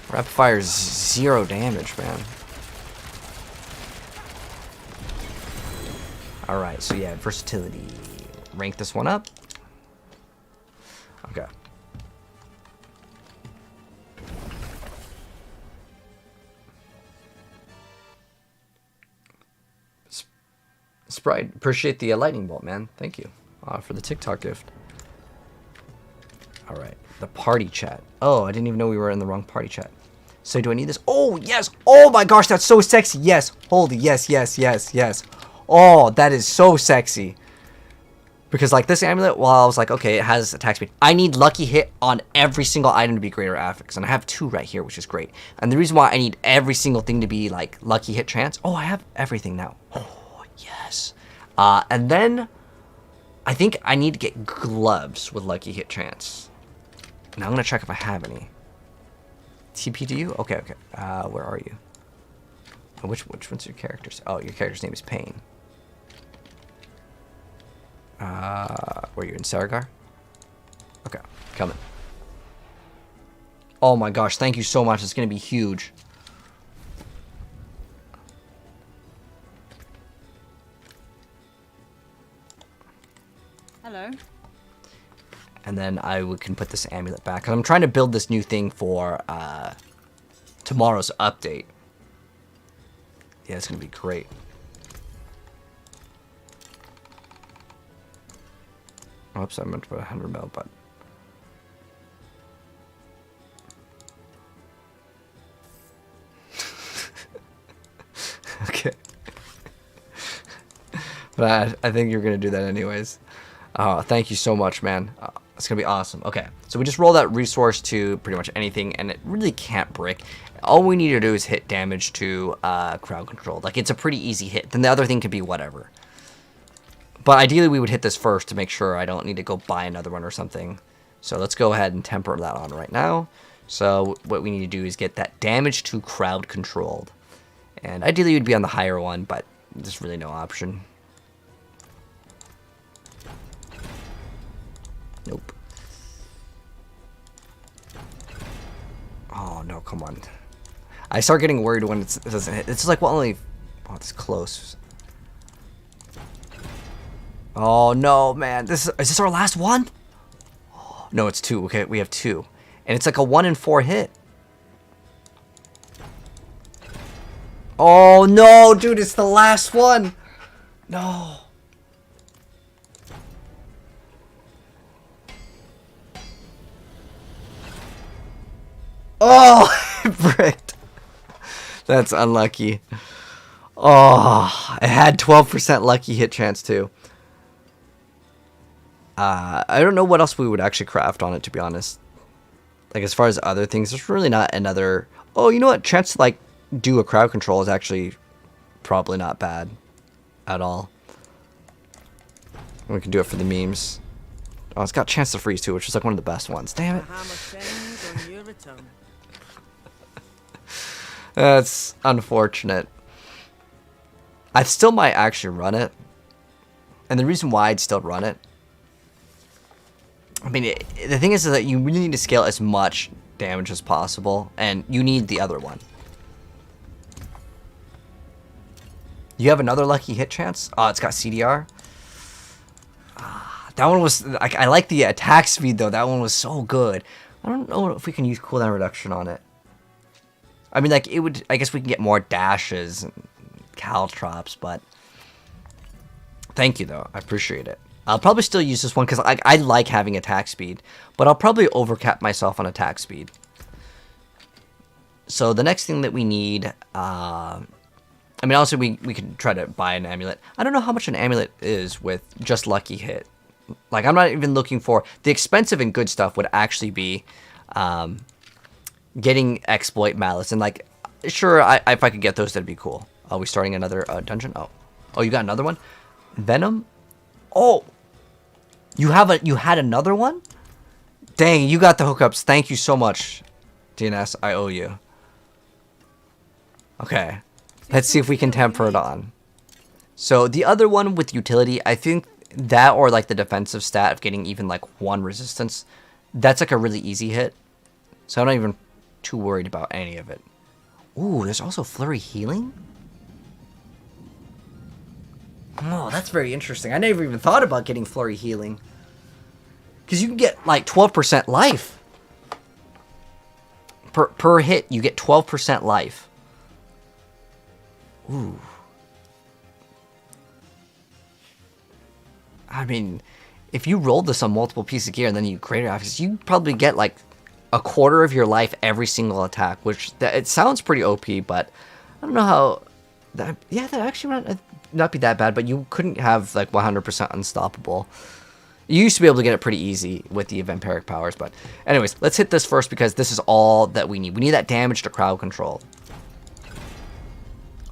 Rapid fire is 0 damage, man. Alright, so yeah, versatility. Rank this one up. Okay. Sprite, appreciate the lightning bolt, man. Thank you for the TikTok gift. Alright, the party chat. Oh, I didn't even know we were in the wrong party chat. So do I need this? Oh, yes. Oh my gosh, that's so sexy. Yes. Holy, yes, yes, yes, yes. Oh, that is so sexy. Because like this amulet, well, I was like, okay, it has attack speed. I need lucky hit on every single item to be greater affix. And I have 2 right here, which is great. And the reason why I need every single thing to be like lucky hit chance. Oh, I have everything now. Oh, yes. And then I think I need to get gloves with lucky hit chance. Now I'm going to check if I have any. TP to you? Okay, okay. Where are you? Oh, which one's your character's? Oh, your character's name is Pain. Were you in Saragar? Okay, coming. Oh my gosh, thank you so much. It's gonna be huge. Hello. And then can put this amulet back. Cause I'm trying to build this new thing for tomorrow's update. Yeah, it's gonna be great. Oops, I meant to put 100 mil, but okay. But I think you're gonna do that anyways. Thank you so much, man. It's gonna be awesome. Okay, so we just roll that resource to pretty much anything, and it really can't brick. All we need to do is hit damage to crowd control. Like, it's a pretty easy hit. Then the other thing could be whatever. But ideally, we would hit this first to make sure I don't need to go buy another one or something. So let's go ahead and temper that on right now. So what we need to do is get that damage to crowd controlled. And ideally, you'd be on the higher one, but there's really no option. Nope. Oh, no, come on. I start getting worried when it doesn't hit. It's like, well, only... Oh, it's close. Oh, no, man. Is this our last one? Oh, no, it's 2. Okay, we have 2. And it's like a 1 in 4 hit. Oh, no, dude, it's the last one. No. Oh, it bricked. That's unlucky. Oh, it had 12% lucky hit chance too. I don't know what else we would actually craft on it, to be honest. Like, as far as other things, there's really not another... Oh, you know what? Chance to, like, do a crowd control is actually probably not bad at all. We can do it for the memes. Oh, it's got chance to freeze too, which is like one of the best ones. Damn it. The hammer sings on your return. That's unfortunate. I still might actually run it. And the reason why I'd still run it, I mean, the thing is that you really need to scale as much damage as possible, and you need the other one. You have another lucky hit chance? Oh, it's got CDR. That one was... I like the attack speed, though. That one was so good. I don't know if we can use cooldown reduction on it. I mean, like, it would... I guess we can get more dashes and caltrops, but... Thank you, though. I appreciate it. I'll probably still use this one because I like having attack speed, but I'll probably overcap myself on attack speed. So the next thing that we need... I mean, also, we could try to buy an amulet. I don't know how much an amulet is with just lucky hit. Like, I'm not even looking for... The expensive and good stuff would actually be getting exploit malice. And, like, sure, if I could get those, that'd be cool. Are we starting another dungeon? Oh, you got another one? Venom? Oh! You had another one? Dang, you got the hookups. Thank you so much, DNS. I owe you. Okay. Let's see if we can temper it on. So the other one with utility, I think that or like the defensive stat of getting even like 1 resistance, that's like a really easy hit. So I'm not even too worried about any of it. Ooh, there's also flurry healing? Oh, that's very interesting. I never even thought about getting flurry healing. Because you can get like 12% life. Per hit, you get 12% life. Ooh. I mean, if you rolled this on multiple pieces of gear and then you create it, you probably get like a quarter of your life every single attack, which it sounds pretty OP, but I don't know how... that actually might not be that bad, but you couldn't have like 100% unstoppable. You used to be able to get it pretty easy with the vampiric powers, but anyways, let's hit this first because this is all that we need. We need that damage to crowd control.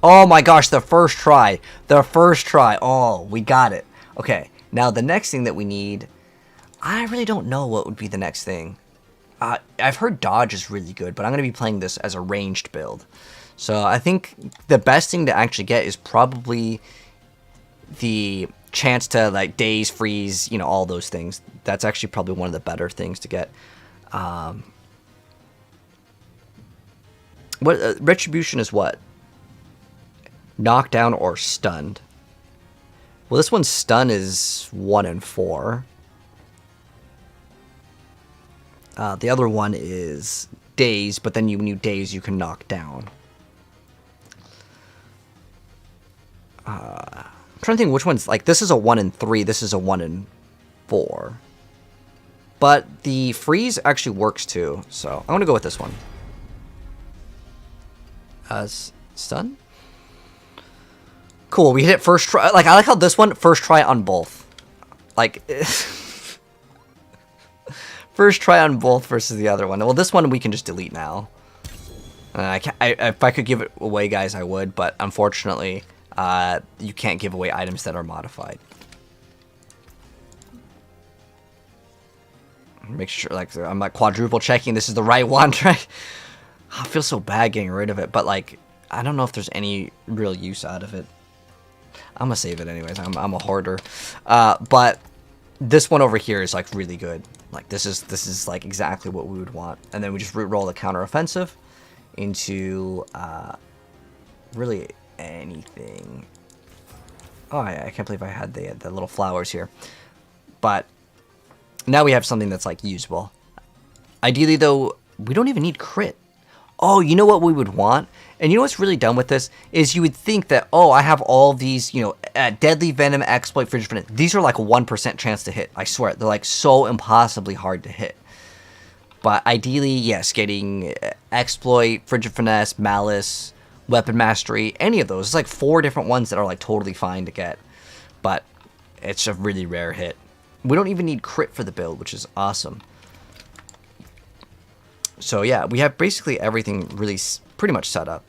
Oh my gosh, the first try. The first try. Oh, we got it. Okay, now the next thing that we need, I really don't know what would be the next thing. I've heard dodge is really good, but I'm going to be playing this as a ranged build. So I think the best thing to actually get is probably the chance to like daze, freeze, you know, all those things. That's actually probably one of the better things to get. What retribution is what? Knockdown or stunned. Well, this one's stun is 1 in 4. The other one is daze, but then when you daze, you can knock down. I'm trying to think which one's, like, this is a 1 in 3, this is a 1 in 4. But the freeze actually works too, so I'm gonna go with this one. Stun? Cool, we hit it first try. Like, I like how this one, first try on both. Like, first try on both versus the other one. Well, this one we can just delete now. If I could give it away, guys, I would, but unfortunately, you can't give away items that are modified. Make sure, like, I'm like quadruple checking this is the right one. I feel so bad getting rid of it, but like, I don't know if there's any real use out of it. I'm gonna save it anyways. I'm a hoarder. But this one over here is like really good. Like this is like exactly what we would want. And then we just roll the counteroffensive into really anything. Oh, I can't believe I had the little flowers here. But now we have something that's like usable. Ideally though, we don't even need crit. Oh, you know what we would want? And you know what's really dumb with this? Is you would think that, oh, I have all these, you know, Deadly Venom, Exploit, Frigid Finesse. These are like a 1% chance to hit. I swear. They're like so impossibly hard to hit. But ideally, yes, getting Exploit, Frigid Finesse, Malice, Weapon Mastery, any of those. It's like 4 different ones that are like totally fine to get. But it's a really rare hit. We don't even need crit for the build, which is awesome. So yeah, we have basically everything really pretty much set up.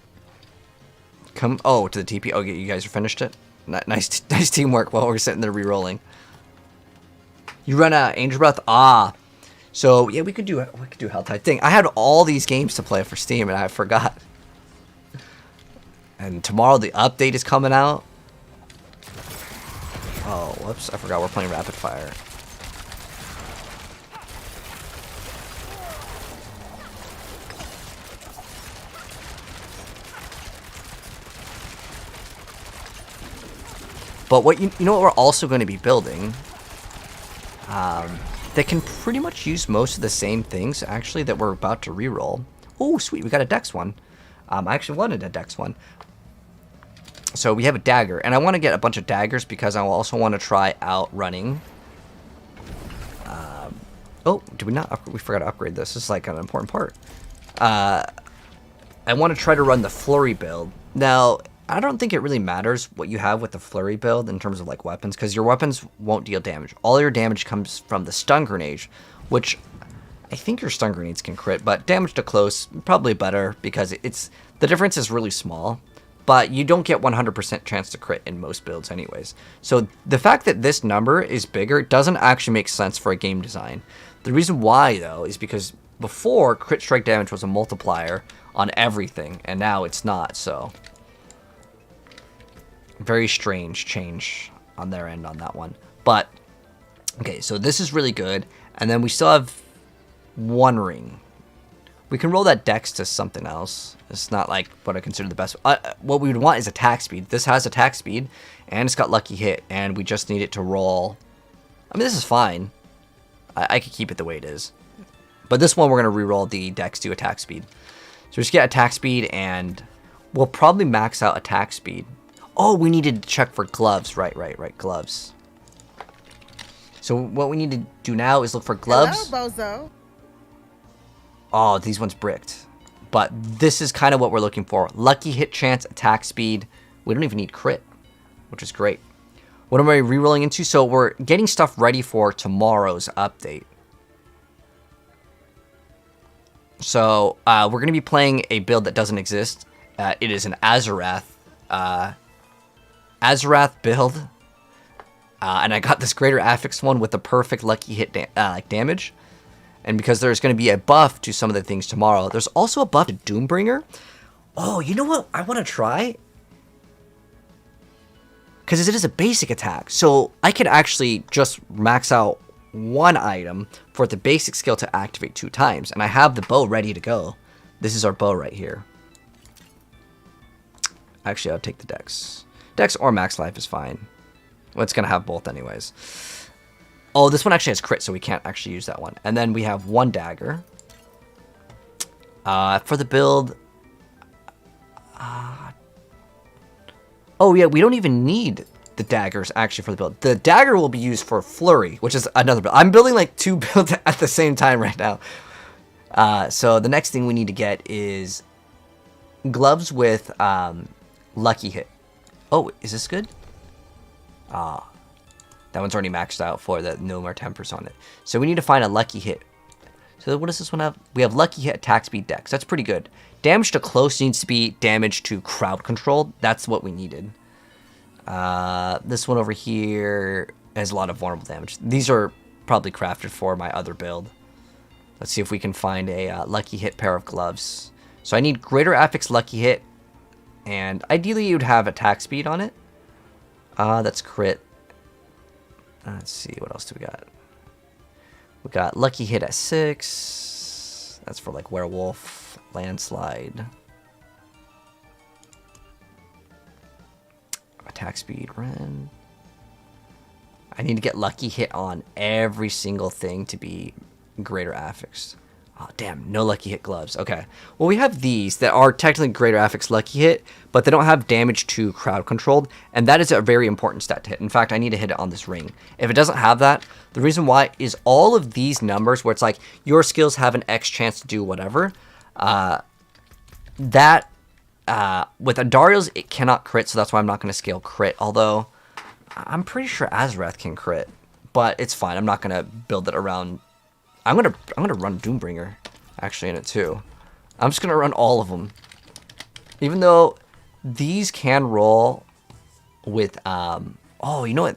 Come, oh, to the TP. Oh, you guys are finished it. Nice teamwork while we're sitting there re-rolling. You run Angel Breath. Ah, so yeah, we could do Helltide thing. I had all these games to play for Steam and I forgot. And tomorrow the update is coming out. Oh, whoops! I forgot we're playing Rapid Fire. But what you know what we're also going to be building that can pretty much use most of the same things actually that we're about to reroll. Oh, sweet, we got a Dex one. I actually wanted a Dex one. So we have a dagger, and I want to get a bunch of daggers because I also want to try out running. Oh, did we not? We forgot to upgrade this. This is like an important part. I want to try to run the flurry build. Now, I don't think it really matters what you have with the flurry build in terms of like weapons, because your weapons won't deal damage. All your damage comes from the stun grenade, which I think your stun grenades can crit, but damage to close probably better because it's the difference is really small, but you don't get 100% chance to crit in most builds anyways. So the fact that this number is bigger doesn't actually make sense for a game design. The reason why though is because before crit strike damage was a multiplier on everything, and now it's not. So very strange change on their end on that one. But okay, so this is really good, and then we still have 1 ring. We can roll that dex to something else. It's not like what I consider the best. What we would want is attack speed. This has attack speed, and it's got lucky hit, and we just need it to roll. I mean, this is fine. I could keep it the way it is, but this one we're gonna re-roll the dex to attack speed. So we just get attack speed, and we'll probably max out attack speed. Oh, we needed to check for gloves. Right, gloves. So what we need to do now is look for gloves. Hello, Bozo. Oh, these ones bricked. But this is kind of what we're looking for. Lucky hit chance, attack speed. We don't even need crit, which is great. What am I re-rolling into? So we're getting stuff ready for tomorrow's update. So we're going to be playing a build that doesn't exist. It is an Azarath. Azarath build, and I got this Greater Affix one with the perfect lucky hit damage, and because there's going to be a buff to some of the things tomorrow, there's also a buff to Doombringer. Oh, you know what I want to try? Because it is a basic attack, so I could actually just max out 1 item for the basic skill to activate 2 times, and I have the bow ready to go. This is our bow right here. Actually, I'll take the dex. Dex or max life is fine. Well, it's going to have both anyways. Oh, this one actually has crit, so we can't actually use that one. And then we have 1 dagger. For the build... oh yeah, we don't even need the daggers actually for the build. The dagger will be used for flurry, which is another build. I'm building like 2 builds at the same time right now. So the next thing we need to get is gloves with lucky hit. Oh, is this good? That one's already maxed out for the no more tempers on it. So we need to find a lucky hit. So what does this one have? We have lucky hit, attack speed, dex. That's pretty good. Damage to close needs to be damage to crowd control. That's what we needed. This one over here has a lot of vulnerable damage. These are probably crafted for my other build. Let's see if we can find a lucky hit pair of gloves. So I need greater affix lucky hit, and ideally you'd have attack speed on it. That's crit. Let's see, what else do we got? We got lucky hit at 6. That's for like werewolf, landslide. Attack speed, Ren. I need to get lucky hit on every single thing to be greater affix. Oh, damn, no lucky hit gloves. Okay. Well, we have these that are technically greater affix lucky hit, but they don't have damage to crowd controlled, and that is a very important stat to hit. In fact, I need to hit it on this ring. If it doesn't have that, the reason why is all of these numbers where it's like your skills have an X chance to do whatever, with Andariel's, it cannot crit, so that's why I'm not going to scale crit, although I'm pretty sure Azrath can crit, but it's fine. I'm not going to build it around... I'm gonna run Doombringer, actually, in it too. I'm just gonna run all of them, even though these can roll with. Oh, you know what?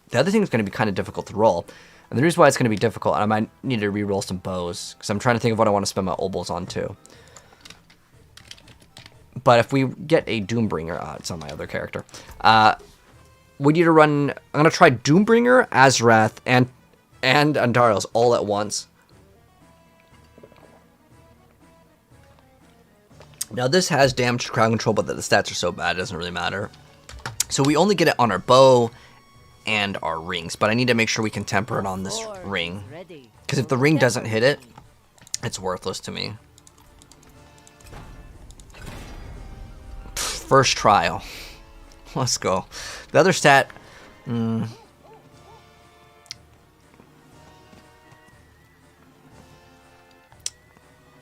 The other thing is gonna be kind of difficult to roll, and the reason why it's gonna be difficult, I might need to re-roll some bows because I'm trying to think of what I want to spend my obols on too. But if we get a Doombringer, it's on my other character. We need to run. I'm gonna try Doombringer, Azrath, and Andariel's all at once. Now this has damage to crowd control, but the stats are so bad it doesn't really matter. So we only get it on our bow and our rings, but I need to make sure we can temper it on this ring. Because if the ring doesn't hit it, it's worthless to me. First trial. Let's go. The other stat...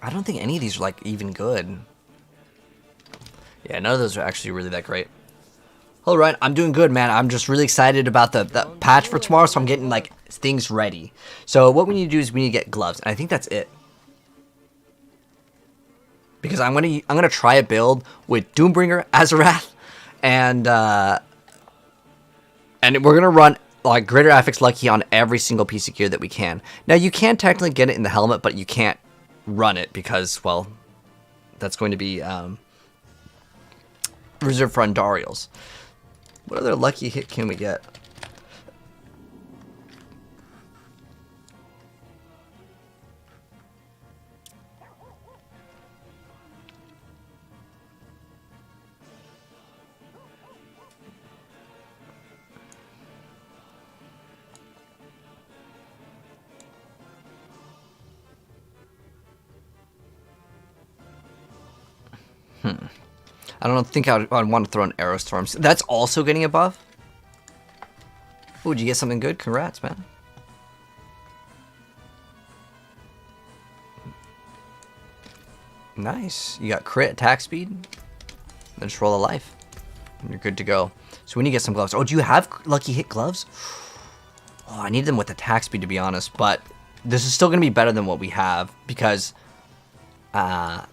I don't think any of these are like even good. Yeah, none of those are actually really that great. All right, I'm doing good, man. I'm just really excited about the patch for tomorrow, so I'm getting like things ready. So what we need to do is we need to get gloves, and I think that's it. Because I'm gonna try a build with Doombringer, Azarath, and we're gonna run like greater affix lucky on every single piece of gear that we can. Now you can technically get it in the helmet, but you can't run it because, well, that's going to be reserved for Andariel's. What other lucky hit can we get? I don't think I'd want to throw an arrow storm. That's also getting a buff? Oh, did you get something good? Congrats, man. Nice. You got crit, attack speed. Then just roll a life. And you're good to go. So we need to get some gloves. Oh, do you have lucky hit gloves? Oh, I need them with attack speed, to be honest. But this is still going to be better than what we have. Because... oh,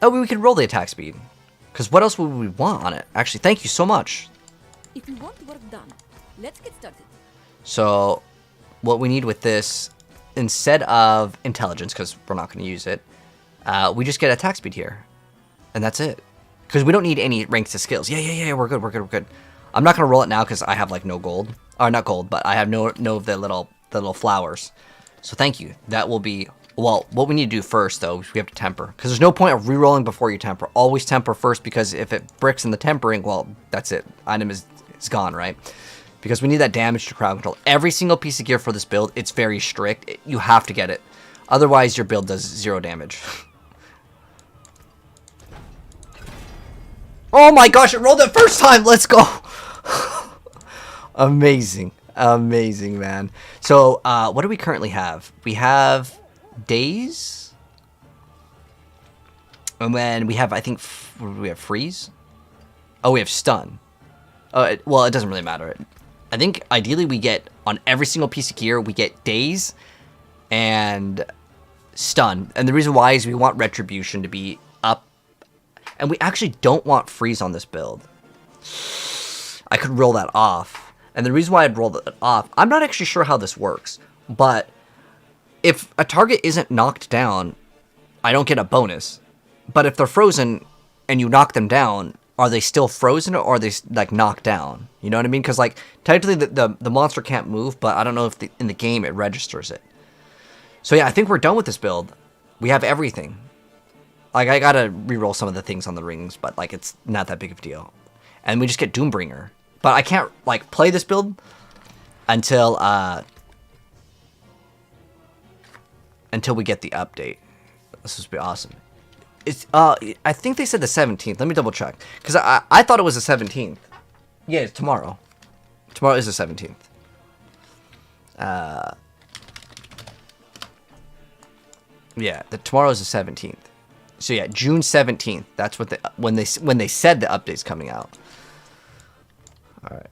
we can roll the attack speed. Because what else would we want on it? Actually, thank you so much. If you want work done, let's get started. So, what we need with this, instead of intelligence, because we're not going to use it, we just get attack speed here. And that's it. Because we don't need any ranks to skills. Yeah, we're good. I'm not going to roll it now because I have, like, no gold. Or, not gold, but I have no of the little flowers. So, thank you. That will be... Well, what we need to do first, though, is we have to temper. Because there's no point of re-rolling before you temper. Always temper first, because if it bricks in the tempering, well, that's it. Item is gone, right? Because we need that damage to crowd control. Every single piece of gear for this build, it's very strict. You have to get it. Otherwise, your build does 0 damage. Oh my gosh, it rolled it first time. Let's go. Amazing. Amazing, man. So, what do we currently have? We have days. And then we have, I think, what do we have? Freeze? Oh, we have stun. Well, it doesn't really matter. I think ideally we get, on every single piece of gear, we get days and stun. And the reason why is we want retribution to be up. And we actually don't want freeze on this build. I could roll that off. And the reason why I'd roll it off, I'm not actually sure how this works. But if a target isn't knocked down, I don't get a bonus. But if they're frozen and you knock them down, are they still frozen or are they like knocked down? You know what I mean? Because like technically the monster can't move, but I don't know if in the game it registers it. So yeah, I think we're done with this build. We have everything. Like I gotta reroll some of the things on the rings, but like it's not that big of a deal. And we just get Doombringer. But I can't like play this build until we get the update. This would be awesome. It's I think they said the 17th. Let me double check because I thought it was the 17th. Yeah, it's tomorrow. Tomorrow is the 17th. Yeah, tomorrow is the 17th. So yeah, June 17th. That's what when they said the update's coming out. All right.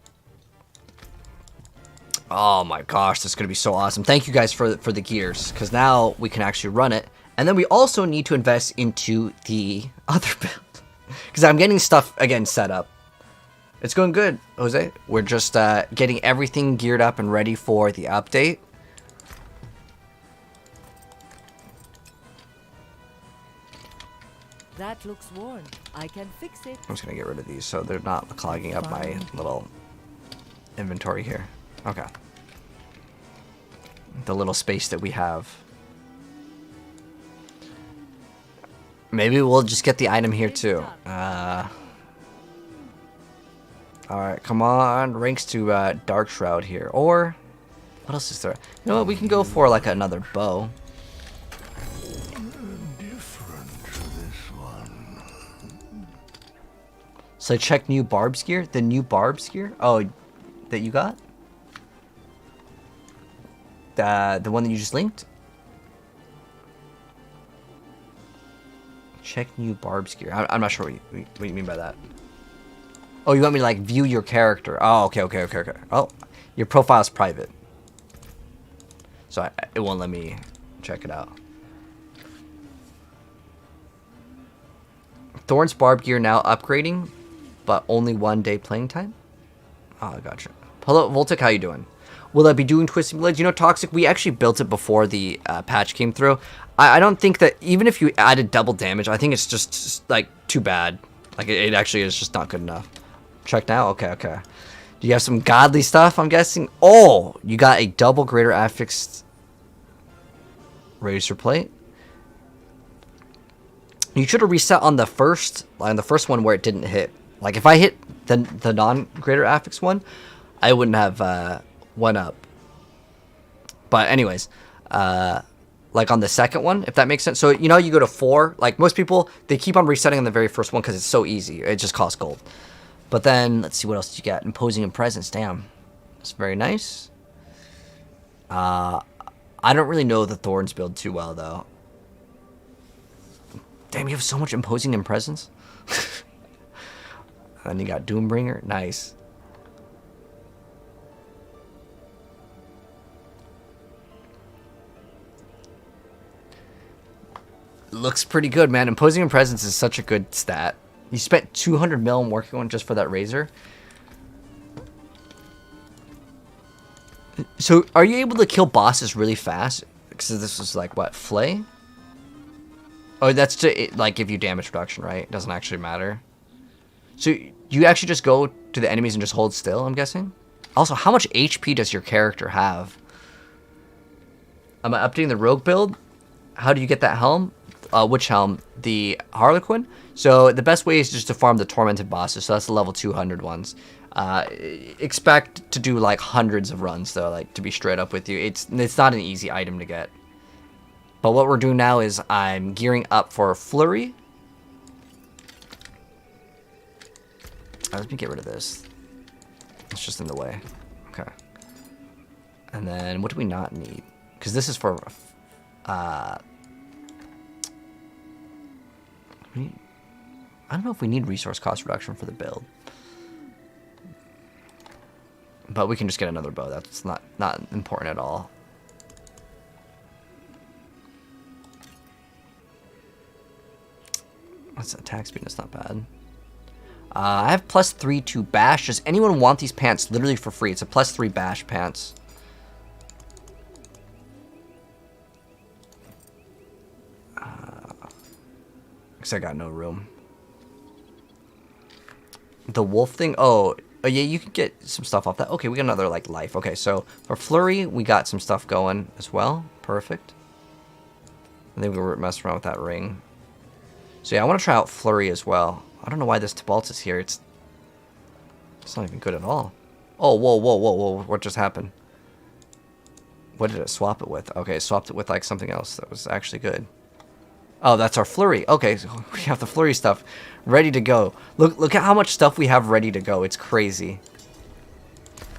Oh my gosh, this is gonna be so awesome. Thank you guys for the gears, because now we can actually run it. And then we also need to invest into the other build, because I'm getting stuff again set up. It's going good, Jose. We're just getting everything geared up and ready for the update. That looks worn. I can fix it. I'm just gonna get rid of these so they're not clogging up my little inventory here. Okay. The little space that we have. Maybe we'll just get the item here too. Alright, come on. Ranks to Dark Shroud here. Or, what else is there? You know what, we can go for like another bow. So check new Barb's gear? The new Barb's gear? Oh, that you got? The one that you just linked? Check new Barb's gear. I'm not sure what you mean by that. Oh, you want me to like view your character? Oh, okay. Oh, your profile's private. So it won't let me check it out. Thorn's Barb gear now upgrading, but only 1 day playing time? Oh, gotcha. Hello, Voltic, how you doing? Will I be doing Twisting Blades? You know, Toxic, we actually built it before the patch came through. I don't think that, even if you added double damage, I think it's just like, too bad. Like, it actually is just not good enough. Check now? Okay. Do you have some godly stuff, I'm guessing? Oh, you got a double greater affixed razor plate. You should have reset on the first one where it didn't hit. Like, if I hit the non-greater affix one, I wouldn't have one up. But anyways, like on the second one, if that makes sense. So, you know, you go to 4. Like, most people, they keep on resetting on the very first one because it's so easy. It just costs gold. But then, let's see what else you got. Imposing in presence, damn. That's very nice. I don't really know the Thorns build too well, though. Damn, you have so much imposing in presence. And you got Doombringer. Nice. Looks pretty good, man. Imposing in presence is such a good stat. You spent 200 mil working on just for that razor. So, are you able to kill bosses really fast? Because this is like, what, Flay? Oh, that's to, like, give you damage reduction, right? It doesn't actually matter. So, you actually just go to the enemies and just hold still, I'm guessing? Also, how much HP does your character have? Am I updating the rogue build? How do you get that helm? Which helm? The Harlequin? So, the best way is just to farm the tormented bosses. So, that's the level 200 ones. Expect to do, like, hundreds of runs, though, like, to be straight up with you. It's not an easy item to get. But what we're doing now is I'm gearing up for Flurry. Let me get rid of this. It's just in the way. Okay. And then what do we not need? Because this is for... I don't know if we need resource cost reduction for the build. But we can just get another bow. That's not important at all. That's attack speed. That's not bad. I have +3 to bash. Does anyone want these pants literally for free? It's a +3 bash pants. Because I got no room. The wolf thing. Oh yeah, you could get some stuff off that. Okay, we got another like life. Okay, so for flurry, we got some stuff going as well. Perfect. And then we were messing around with that ring. So yeah, I want to try out flurry as well. I don't know why this Tybalt is here. It's not even good at all. Oh, whoa, whoa, whoa, whoa. What just happened? What did it swap it with? Okay, it swapped it with like something else that was actually good. Oh, that's our flurry. Okay, so we have the flurry stuff ready to go. Look at how much stuff we have ready to go. It's crazy.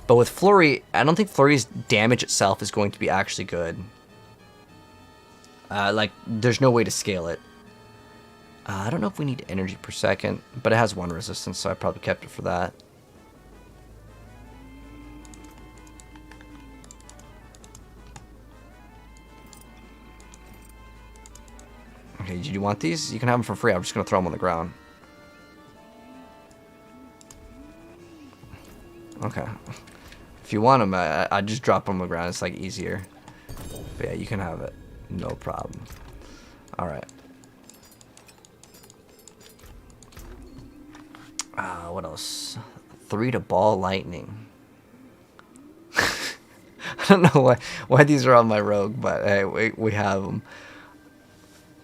But with flurry, I don't think flurry's damage itself is going to be actually good. Like, there's no way to scale it. I don't know if we need energy per second, but it has 1 resistance, so I probably kept it for that. Okay, do you want these? You can have them for free. I'm just going to throw them on the ground. Okay. If you want them, I just drop them on the ground. It's like easier. But yeah, you can have it. No problem. Alright. What else? 3 to ball lightning. I don't know why these are on my rogue, but hey, we have them.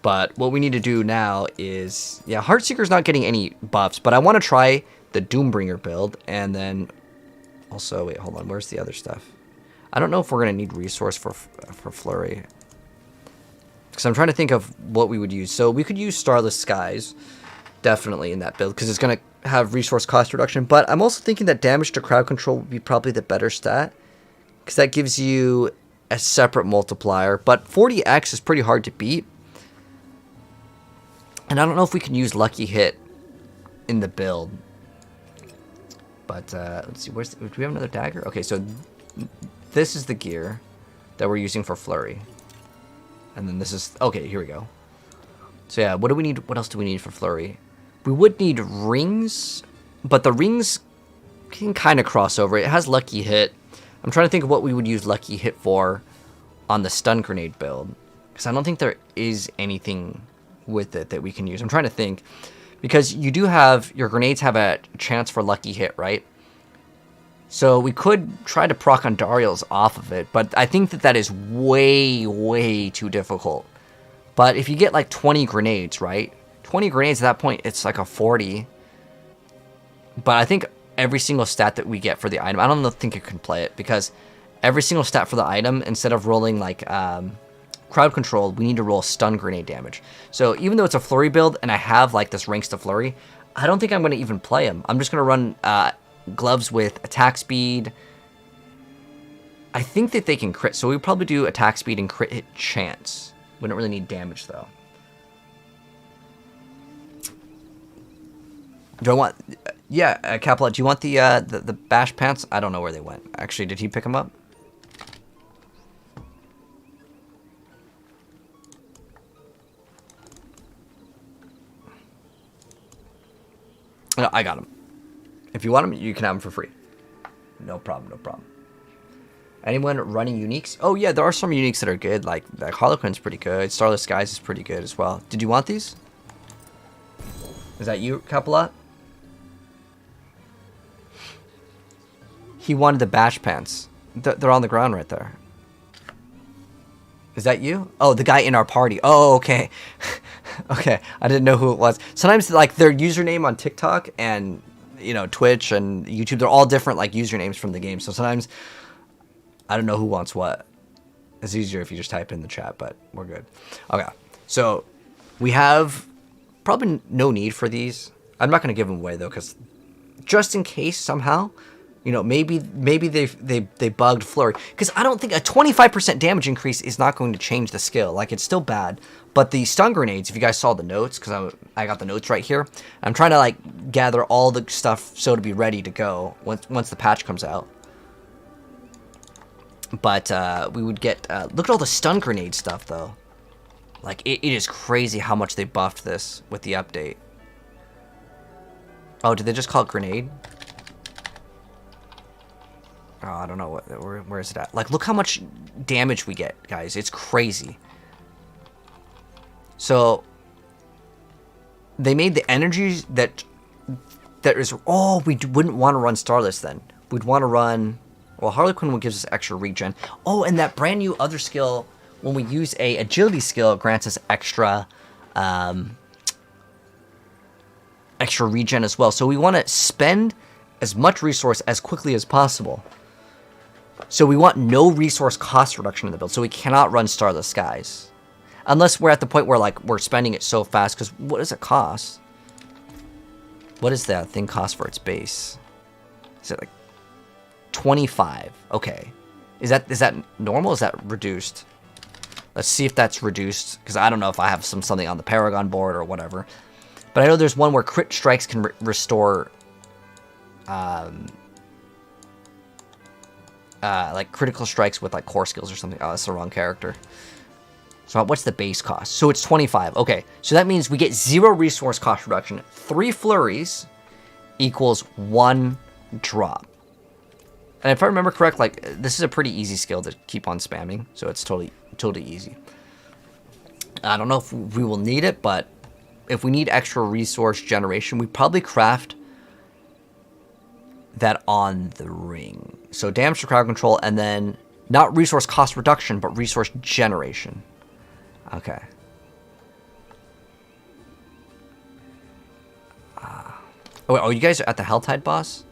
But what we need to do now is... Yeah, Heartseeker's not getting any buffs, but I want to try the Doombringer build, and then... Also, wait, hold on, where's the other stuff? I don't know if we're going to need resource for Flurry. Because I'm trying to think of what we would use. So we could use Starless Skies, definitely, in that build, because it's going to have resource cost reduction. But I'm also thinking that damage to crowd control would be probably the better stat, because that gives you a separate multiplier. But 40x is pretty hard to beat. And I don't know if we can use Lucky Hit in the build. But let's see, do we have another dagger? Okay, so this is the gear that we're using for Flurry. And then this is... Okay, here we go. So yeah, what do we need? What else do we need for Flurry? We would need rings, but the rings can kind of cross over. It has Lucky Hit. I'm trying to think of what we would use Lucky Hit for on the Stun Grenade build. Because I don't think there is anything with it that we can use. I'm trying to think. Because you do have... Your grenades have a chance for Lucky Hit, right? So we could try to proc on Dariel's off of it. But I think that is way, way too difficult. But if you get like 20 grenades, right? 20 grenades at that point, it's like a 40. But I think every single stat that we get for the item... I don't think you can play it. Because every single stat for the item, instead of rolling like... crowd control, we need to roll stun grenade damage. So even though it's a flurry build and I have like this ranks to flurry, I don't think I'm going to even play him. I'm just going to run gloves with attack speed. I think that they can crit, so we probably do attack speed and crit hit chance. We don't really need damage though. Do I want... Yeah, Capella, do you want the bash pants? I don't know where they went. Actually, did he pick them up? No, I got them. If you want them, you can have them for free. No problem, no problem. Anyone running uniques? Oh yeah, there are some uniques that are good. Like Harlequin's pretty good. Starless Skies is pretty good as well. Did you want these? Is that you, Capella? He wanted the bash pants. They're on the ground right there. Is that you? Oh, the guy in our party. Oh, okay. Okay, I didn't know who it was. Sometimes, like, their username on TikTok and, you know, Twitch and YouTube, they're all different, like, usernames from the game. So sometimes I don't know who wants what. It's easier if you just type in the chat, but we're good. Okay, so we have probably no need for these. I'm not going to give them away, though, because just in case somehow, you know, maybe they bugged Flurry, because I don't think a 25% damage increase is not going to change the skill. Like, it's still bad. But the stun grenades, if you guys saw the notes, because I got the notes right here, I'm trying to like gather all the stuff so to be ready to go once the patch comes out. But we would get look at all the stun grenade stuff though. Like, it is crazy how much they buffed this with the update. Oh, did they just call it grenade? Oh, I don't know where is it at. Like, look how much damage we get, guys. It's crazy. So they made the energies that is. Oh, we wouldn't want to run Starless then. We'd want to run. Well, Harley Quinn gives us extra regen. Oh, and that brand new other skill, when we use a agility skill, it grants us extra extra regen as well. So we want to spend as much resource as quickly as possible. So we want no resource cost reduction in the build. So we cannot run Starless Skies. Unless we're at the point where, like, we're spending it so fast. Because what does it cost? What does that thing cost for its base? Is it like 25? Okay. Is that normal? Is that reduced? Let's see if that's reduced. Because I don't know if I have something on the Paragon board or whatever. But I know there's one where crit strikes can restore... like critical strikes with like core skills or something. Oh, that's the wrong character. So what's the base cost? So it's 25. Okay, so that means we get 0 resource cost reduction. 3 flurries equals 1 drop. And if I remember correct, like, this is a pretty easy skill to keep on spamming. So it's totally easy. I don't know if we will need it, but if we need extra resource generation, we probably craft that on the ring. So damage to crowd control, and then not resource cost reduction, but resource generation. Okay. Oh, you guys are at the Helltide boss?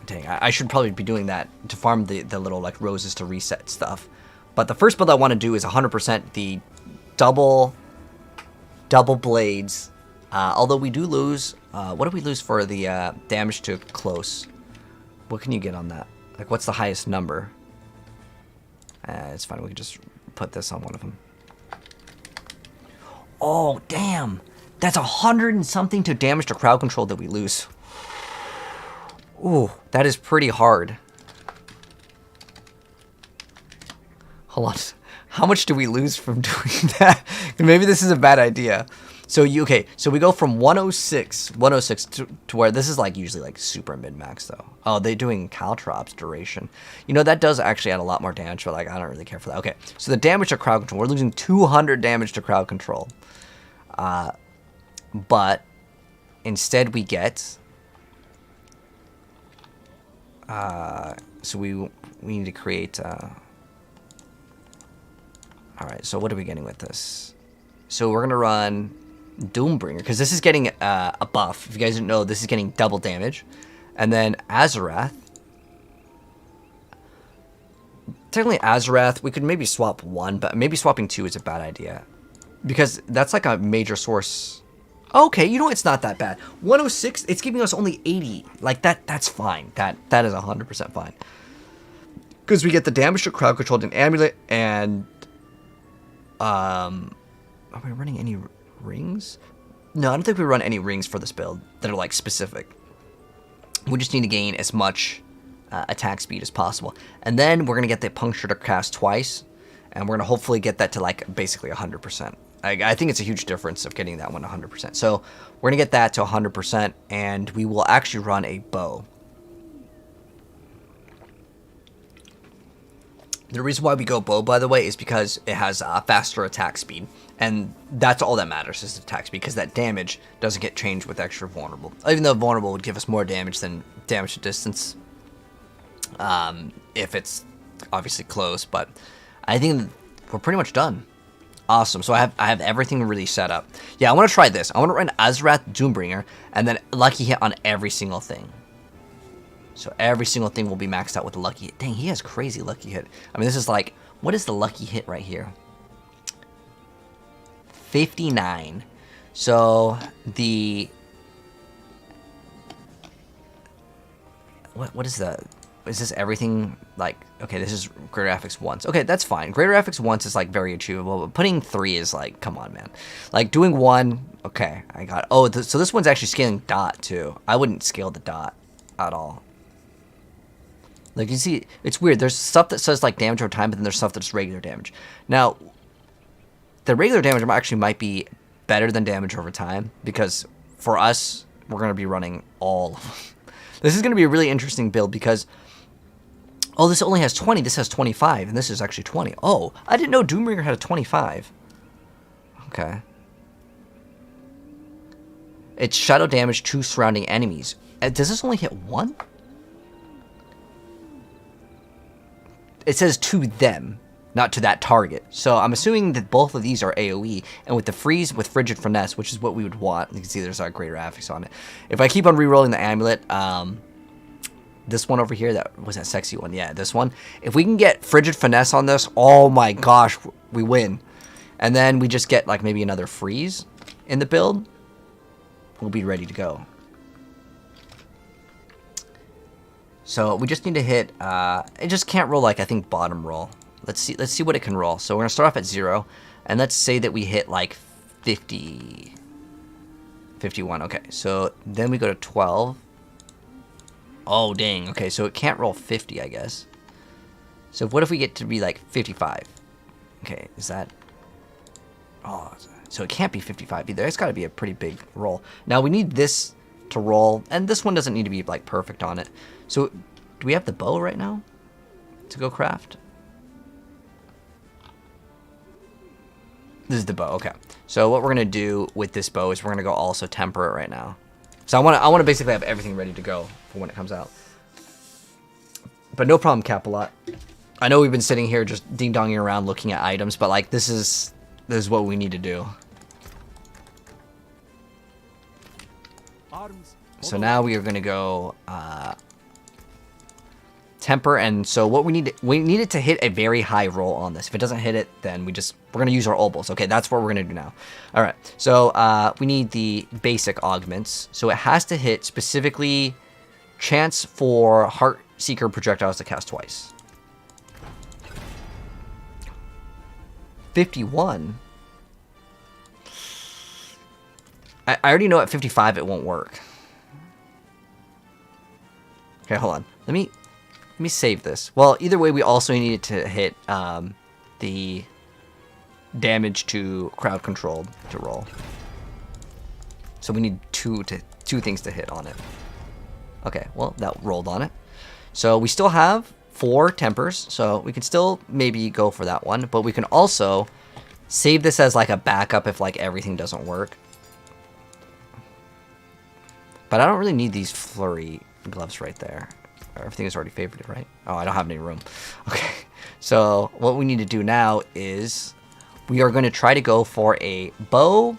Dang, I should probably be doing that to farm the little like roses to reset stuff. But the first build I want to do is 100% the double blades. Although we do lose, what do we lose for the damage to close? What can you get on that? Like, what's the highest number? It's fine, we can just put this on one of them. Oh, damn! That's 100 and something to damage to crowd control that we lose. Ooh, that is pretty hard. Hold on. How much do we lose from doing that? Maybe this is a bad idea. So so we go from 106 to where this is like usually like super min-max though. Oh, they're doing Caltrops duration. You know, that does actually add a lot more damage, but like I don't really care for that. Okay, so the damage to crowd control, we're losing 200 damage to crowd control. But instead we get so we need to create alright, so what are we getting with this? So we're gonna run Doombringer, because this is getting a buff. If you guys didn't know, this is getting double damage. And then Azarath. Technically Azarath, we could maybe swap 1, but maybe swapping 2 is a bad idea. Because that's like a major source. Okay, you know, it's not that bad. 106, it's giving us only 80. Like, that's fine. That is 100% fine. Because we get the damage to crowd controlled and amulet, and... are we running any rings? No, I don't think we run any rings for this build that are like specific. We just need to gain as much attack speed as possible. And then we're going to get the puncture to cast twice, and we're going to hopefully get that to like basically 100%. I think it's a huge difference of getting that one 100%. So we're going to get that to 100%, and we will actually run a bow. The reason why we go bow, by the way, is because it has faster attack speed. And that's all that matters is attack speed, because that damage doesn't get changed with extra vulnerable. Even though vulnerable would give us more damage than damage to distance. If it's obviously close. But I think we're pretty much done. Awesome. So I have everything really set up. Yeah, I want to try this. I want to run Azarath Doombringer and then Lucky Hit on every single thing. So every single thing will be maxed out with a Lucky Hit. Dang, he has crazy Lucky Hit. I mean, this is like, what is the Lucky Hit right here? 59. So the what is the, is this everything? Like, okay, this is greater affix once. Okay, that's fine. Greater affix once is like very achievable, but putting 3 is like, come on, man. Like doing 1, okay, I got, oh, so this one's actually scaling dot too. I wouldn't scale the dot at all. Like you see, it's weird. There's stuff that says like damage over time, but then there's stuff that's regular damage. Now, the regular damage actually might be better than damage over time, because for us, we're going to be running all of them. This is going to be a really interesting build because, oh, this only has 20, this has 25, and this is actually 20. Oh, I didn't know Doombringer had a 25. Okay. It's shadow damage to surrounding enemies. Does this only hit 1? It says to them, not to that target. So I'm assuming that both of these are AoE, and with the freeze with Frigid Finesse, which is what we would want, you can see there's our greater affix on it. If I keep on re-rolling the amulet, this one over here, that was that sexy one, yeah, this one. If we can get Frigid Finesse on this, oh my gosh, we win. And then we just get like maybe another freeze in the build, we'll be ready to go. So we just need to hit, it just can't roll like, I think, bottom roll. Let's see what it can roll. So we're gonna start off at 0, and let's say that we hit like 50, 51. Okay, so then we go to 12. Oh dang. Okay, so it can't roll 50, I guess. So what if we get to be like 55? Okay, is that? Oh, so it can't be 55 either. It's got to be a pretty big roll. Now we need this to roll, and this one doesn't need to be like perfect on it. So do we have the bow right now to go craft? This is the bow, okay. So what we're gonna do with this bow is we're gonna go also temper it right now. So I wanna basically have everything ready to go for when it comes out. But no problem, Capalot. I know we've been sitting here just ding-donging around looking at items, but like this is what we need to do. So now we are gonna go temper, and so what we need it to hit a very high roll on this. If it doesn't hit it, then we're gonna use our obols. Okay, that's what we're gonna do now. All right, so we need the basic augments. So it has to hit specifically chance for Heartseeker projectiles to cast twice. 51. I already know at 55 it won't work. Okay, hold on. Let me save this. Well, either way, we also need it to hit the damage to crowd controlled to roll. So we need two things to hit on it. Okay, well, that rolled on it. So we still have 4 tempers, so we can still maybe go for that one, but we can also save this as like a backup if like everything doesn't work. But I don't really need these flurry gloves right there. Everything is already favorited, right? Oh, I don't have any room. Okay, so what we need to do now is we are going to try to go for a bow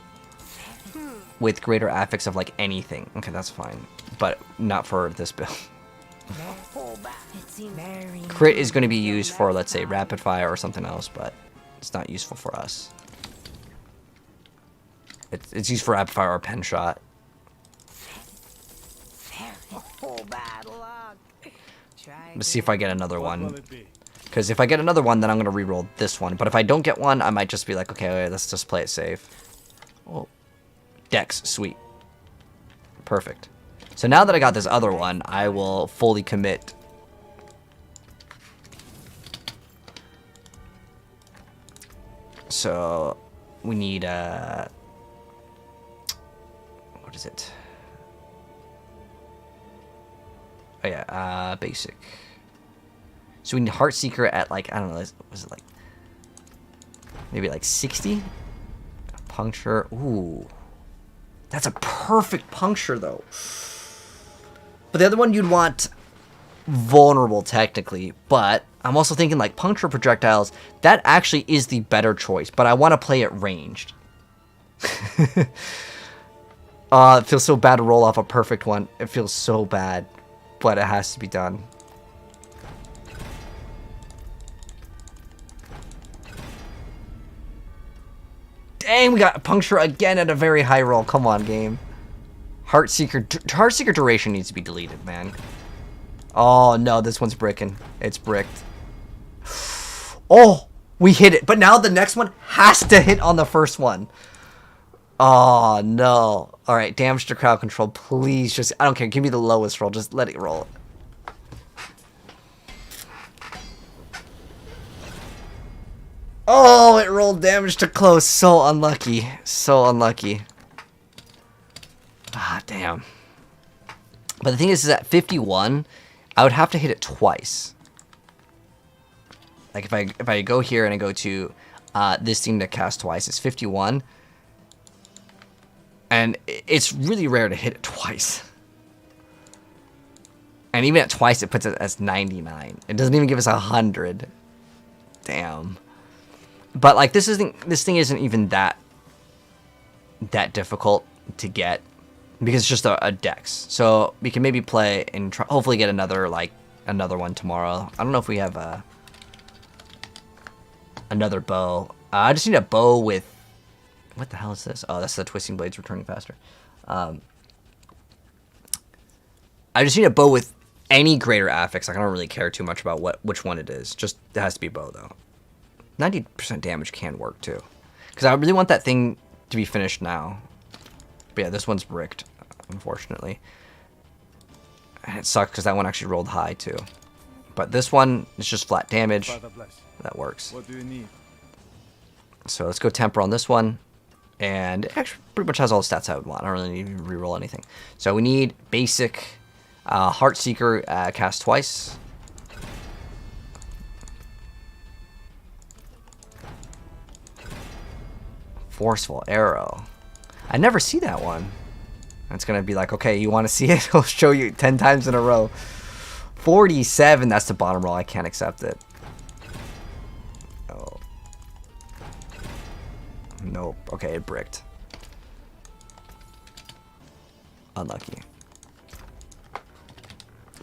with greater affix of like anything. Okay, that's fine, but not for this build. Crit is going to be used for, let's say, rapid fire or something else, but it's not useful for us. It's used for rapid fire or pen shot. Let's see if I get another one. Because if I get another one, then I'm going to reroll this one. But if I don't get one, I might just be like, okay, let's just play it safe. Oh, Dex, sweet. Perfect. So now that I got this other one, I will fully commit. So we need what is it? Oh yeah, basic. So we need Heartseeker at like, I don't know, was it like maybe like 60? Puncture. Ooh. That's a perfect puncture though. But the other one you'd want vulnerable technically, but I'm also thinking like puncture projectiles, that actually is the better choice, but I want to play it ranged. It feels so bad to roll off a perfect one. It feels so bad, but it has to be done. Dang, we got Puncture again at a very high roll. Come on, game. Heartseeker duration needs to be deleted, man. Oh, no, this one's bricking. It's bricked. Oh, we hit it. But now the next one has to hit on the first one. Oh, no. All right, damage to crowd control. Please just, I don't care. Give me the lowest roll. Just let it roll. Oh, it rolled damage to close. So unlucky. So unlucky. Ah, damn. But the thing is at 51, I would have to hit it twice. Like if I go here and I go to this thing to cast twice, it's 51. And it's really rare to hit it twice. And even at twice, it puts it as 99. It doesn't even give us 100. Damn. But like this thing isn't even that difficult to get because it's just a dex. So we can maybe play and hopefully get another one tomorrow. I don't know if we have another bow. I just need a bow with, what the hell is this? Oh, that's the twisting blades returning faster. I just need a bow with any greater affix. Like, I don't really care too much about which one it is. Just it has to be bow though. 90% damage can work too, because I really want that thing to be finished now. But yeah, this one's bricked, unfortunately, and it sucks because that one actually rolled high too. But this one is just flat damage. That works. What do you need? So let's go temper on this one, and it actually pretty much has all the stats I would want. I don't really need to reroll anything. So we need basic Heartseeker cast twice. Forceful arrow. I never see that one. It's gonna be like, okay, you want to see it? I'll show you 10 times in a row. 47. That's the bottom roll. I can't accept it. Oh. Nope. Okay, it bricked. Unlucky.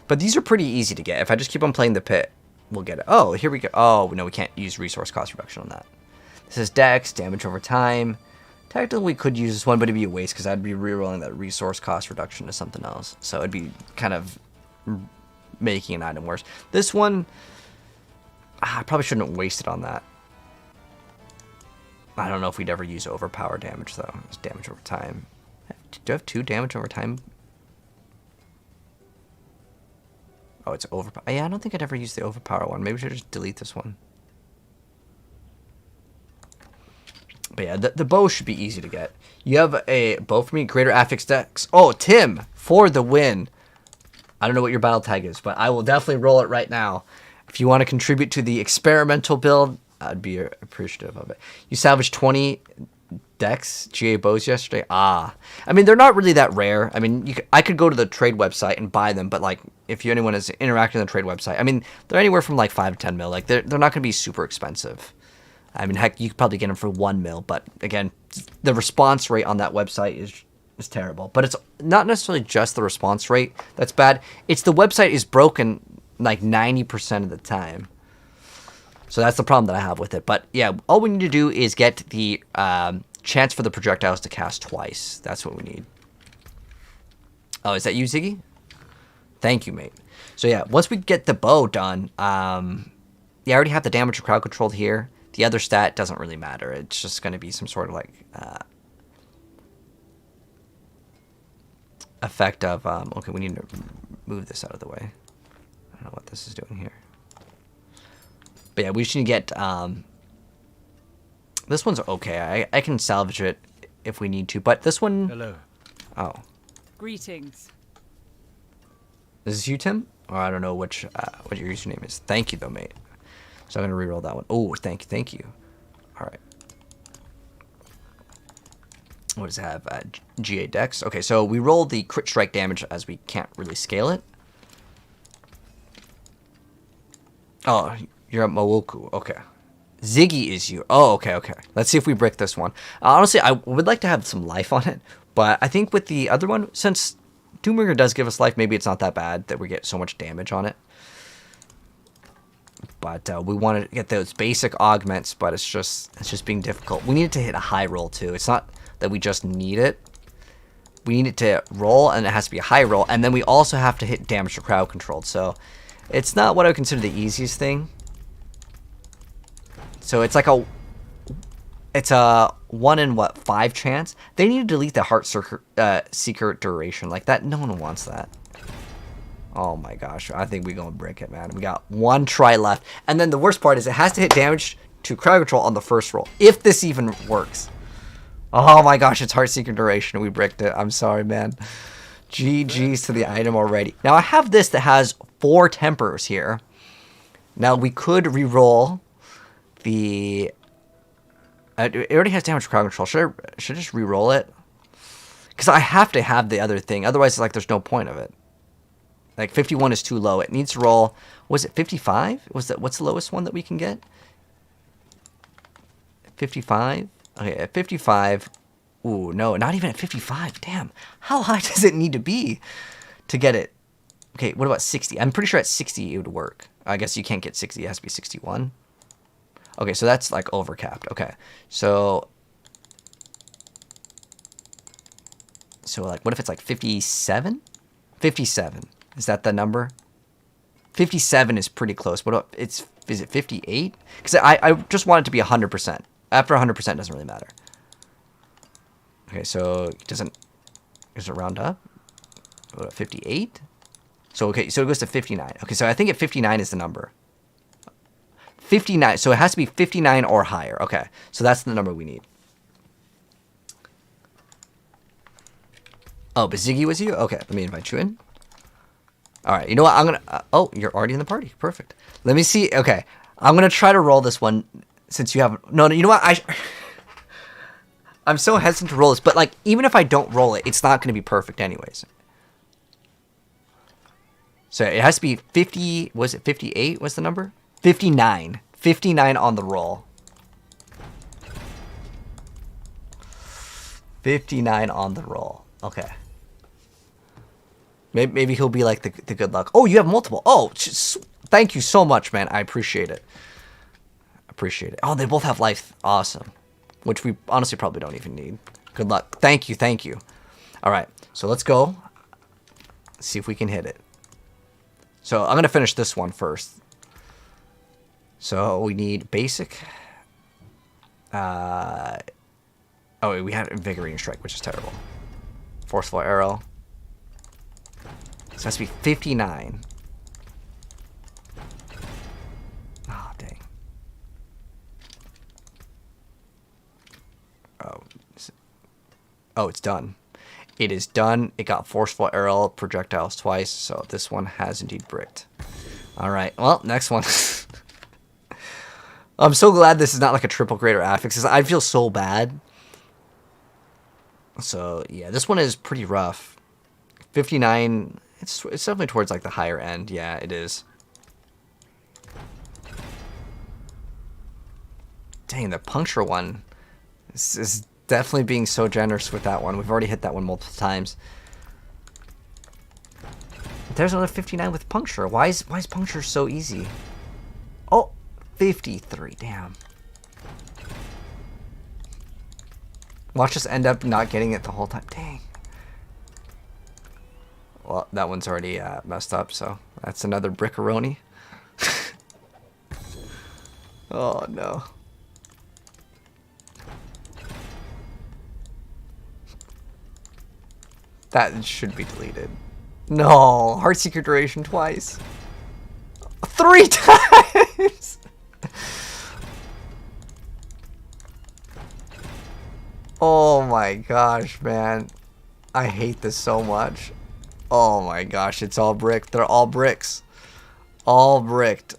But these are pretty easy to get. If I just keep on playing the pit, we'll get it. Oh, here we go. Oh, no, we can't use resource cost reduction on that. This is dex, damage over time. Technically, we could use this one, but it'd be a waste because I'd be rerolling that resource cost reduction to something else. So it'd be kind of making an item worse. This one, I probably shouldn't have wasted on that. I don't know if we'd ever use overpower damage, though. It's damage over time. Do I have 2 damage over time? Oh, it's overpower. Yeah, I don't think I'd ever use the overpower one. Maybe we should just delete this one. But yeah, the bow should be easy to get. You have a bow for me, greater affix dex. Oh, Tim, for the win. I don't know what your battle tag is, but I will definitely roll it right now. If you want to contribute to the experimental build, I'd be appreciative of it. You salvaged 20 dex GA bows yesterday. Ah, I mean, they're not really that rare. I mean, I could go to the trade website and buy them, but like, if anyone is interacting on the trade website, I mean, they're anywhere from like 5 to 10 mil. Like, they're not going to be super expensive. I mean, heck, you could probably get them for 1 mil, but again, the response rate on that website is terrible. But it's not necessarily just the response rate that's bad. It's the website is broken like 90% of the time. So that's the problem that I have with it. But yeah, all we need to do is get the chance for the projectiles to cast twice. That's what we need. Oh, is that you, Ziggy? Thank you, mate. So yeah, once we get the bow done, yeah, I already have the damage to crowd controlled here. The other stat doesn't really matter. It's just going to be some sort of like effect of, okay, we need to move this out of the way. I don't know what this is doing here. But yeah, we just need to get, this one's okay. I can salvage it if we need to, but this one... Hello. Oh. Greetings. Is this you, Tim? Or I don't know what your username is. Thank you, though, mate. So I'm going to reroll that one. Oh, thank you. All right. What does it have? GA Dex. Okay, so we roll the crit strike damage as we can't really scale it. Oh, you're at Mowoku. Okay. Ziggy is you. Oh, okay. Let's see if we brick this one. Honestly, I would like to have some life on it, but I think with the other one, since Doombringer does give us life, maybe it's not that bad that we get so much damage on it. But we want to get those basic augments, but it's just being difficult. We need it to hit a high roll too. It's not that we just need it. We need it to roll, and it has to be a high roll, and then we also have to hit damage to crowd controlled. So it's not what I would consider the easiest thing. So it's like it's a 1 in 5 chance. They need to delete the Heart Seeker duration like that. No one wants that. Oh my gosh, I think we're gonna break it, man. We got 1 try left, and then the worst part is it has to hit damage to crowd control on the first roll, if this even works. Oh my gosh, it's Heart Seeker duration. We bricked it. I'm sorry, man. GG's to the item already. Now I have this that has 4 tempers here. Now we could re-roll the. It already has damage to crowd control. Should I just re-roll it? Because I have to have the other thing. Otherwise, it's like there's no point of it. Like 51 is too low. It needs to roll. Was it 55? What's the lowest one that we can get? 55. Okay, at 55. Ooh, no, not even at 55. Damn. How high does it need to be to get it? Okay, what about 60? I'm pretty sure at 60 it would work. I guess you can't get 60. It has to be 61. Okay, so that's like overcapped. Okay, so like, what if it's like 57? 57. Is that the number? 57 is pretty close. What is it 58? Because I just want it to be 100%. After 100% doesn't really matter. Okay, so does it round up? What, 58? So okay, so it goes to 59. Okay, so I think at 59 is the number. 59. So it has to be 59 or higher. Okay, so that's the number we need. Oh, but Ziggy was you? Okay, let me invite you in. All right, you know what? I'm going to... oh, you're already in the party. Perfect. Let me see. Okay, I'm going to try to roll this one since you have... No, you know what? I'm so hesitant to roll this, but like, even if I don't roll it, it's not going to be perfect anyways. So it has to be 50... Was it 58? What's the number? 59. 59 on the roll. 59 on the roll. Okay. Maybe he'll be like the good luck. Oh, you have multiple. Oh, thank you so much, man. I appreciate it. Appreciate it. Oh, they both have life. Awesome. Which we honestly probably don't even need. Good luck. Thank you. Thank you. All right. So let's go. Let's see if we can hit it. So I'm going to finish this one first. So we need basic. Oh, we had Invigorating Strike, which is terrible. Forceful Arrow. So it has to be 59. Oh, dang. Oh, it's done. It is done. It got Forceful Arrow projectiles twice, so this one has indeed bricked. All right. Well, next one. I'm so glad this is not like a triple greater affix, because I feel so bad. So, yeah, this one is pretty rough. 59, it's definitely towards like the higher end. Yeah, it is. Dang, the puncture one is definitely being so generous with that one. We've already hit that one multiple times. There's another 59 with puncture. Why is puncture so easy? Oh, 53. Damn. Watch us end up not getting it the whole time. Dang. Well, that one's already messed up, so that's another brickaroni. Oh, no. That should be deleted. No, Heartseeker duration twice. 3 times! Oh my gosh, man. I hate this so much. Oh my gosh, it's all bricked. They're all bricks. All bricked.